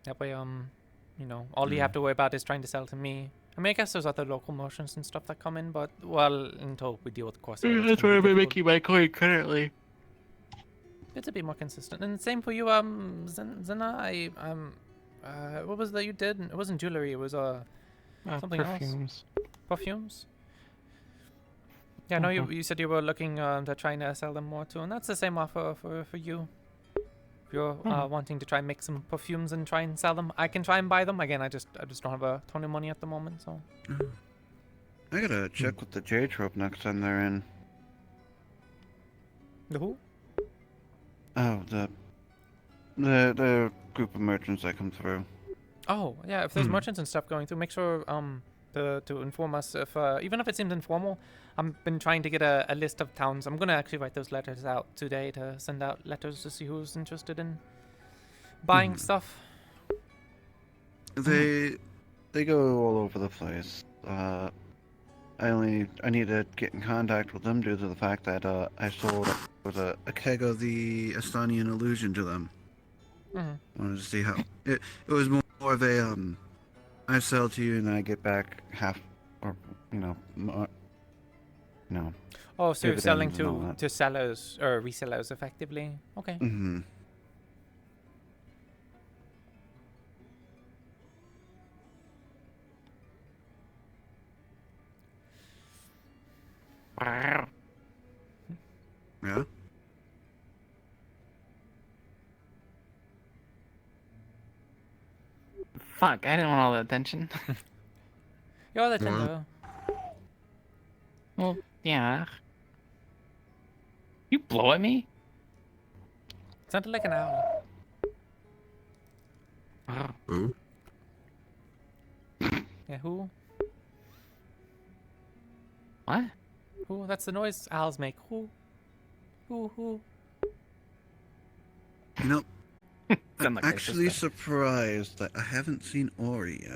That way, all you have to worry about is trying to sell to me. I mean, I guess there's other local merchants and stuff that come in, but, until we deal with course. That's where I'm making my coin currently. Good to be more consistent. And same for you, Zena. What was that you did? It wasn't jewelry. It was something perfumes. else. Perfumes. Yeah, no, you said you were looking to trying to sell them more too, and that's the same offer for you. If you're wanting to try and make some perfumes and try and sell them, I can try and buy them. Again, I just don't have a ton of money at the moment, so. I gotta check with the Jade Trope next time they're in. The who? Oh, the group of merchants that come through. Oh, yeah, if there's merchants and stuff going through, make sure to inform us. If even if it seems informal, I've been trying to get a list of towns. I'm gonna actually write those letters out today to send out letters to see who's interested in buying stuff. They go all over the place. I need to get in contact with them due to the fact that I sold a keg of the Estonian illusion to them. Wanted to see how it was more of a I sell to you and I get back half, or more, no. Oh, so you're selling dividends and all to sellers or resellers effectively? Okay. Mm-hmm. Yeah. Fuck! I didn't want all the attention. You're the tender. Well, yeah. You blow at me? Sounded like an owl. Who? Yeah, who? What? Who? That's the noise owls make. Who? Who? You know, I'm Sound like my actually sister. surprised that I haven't seen Ori yet.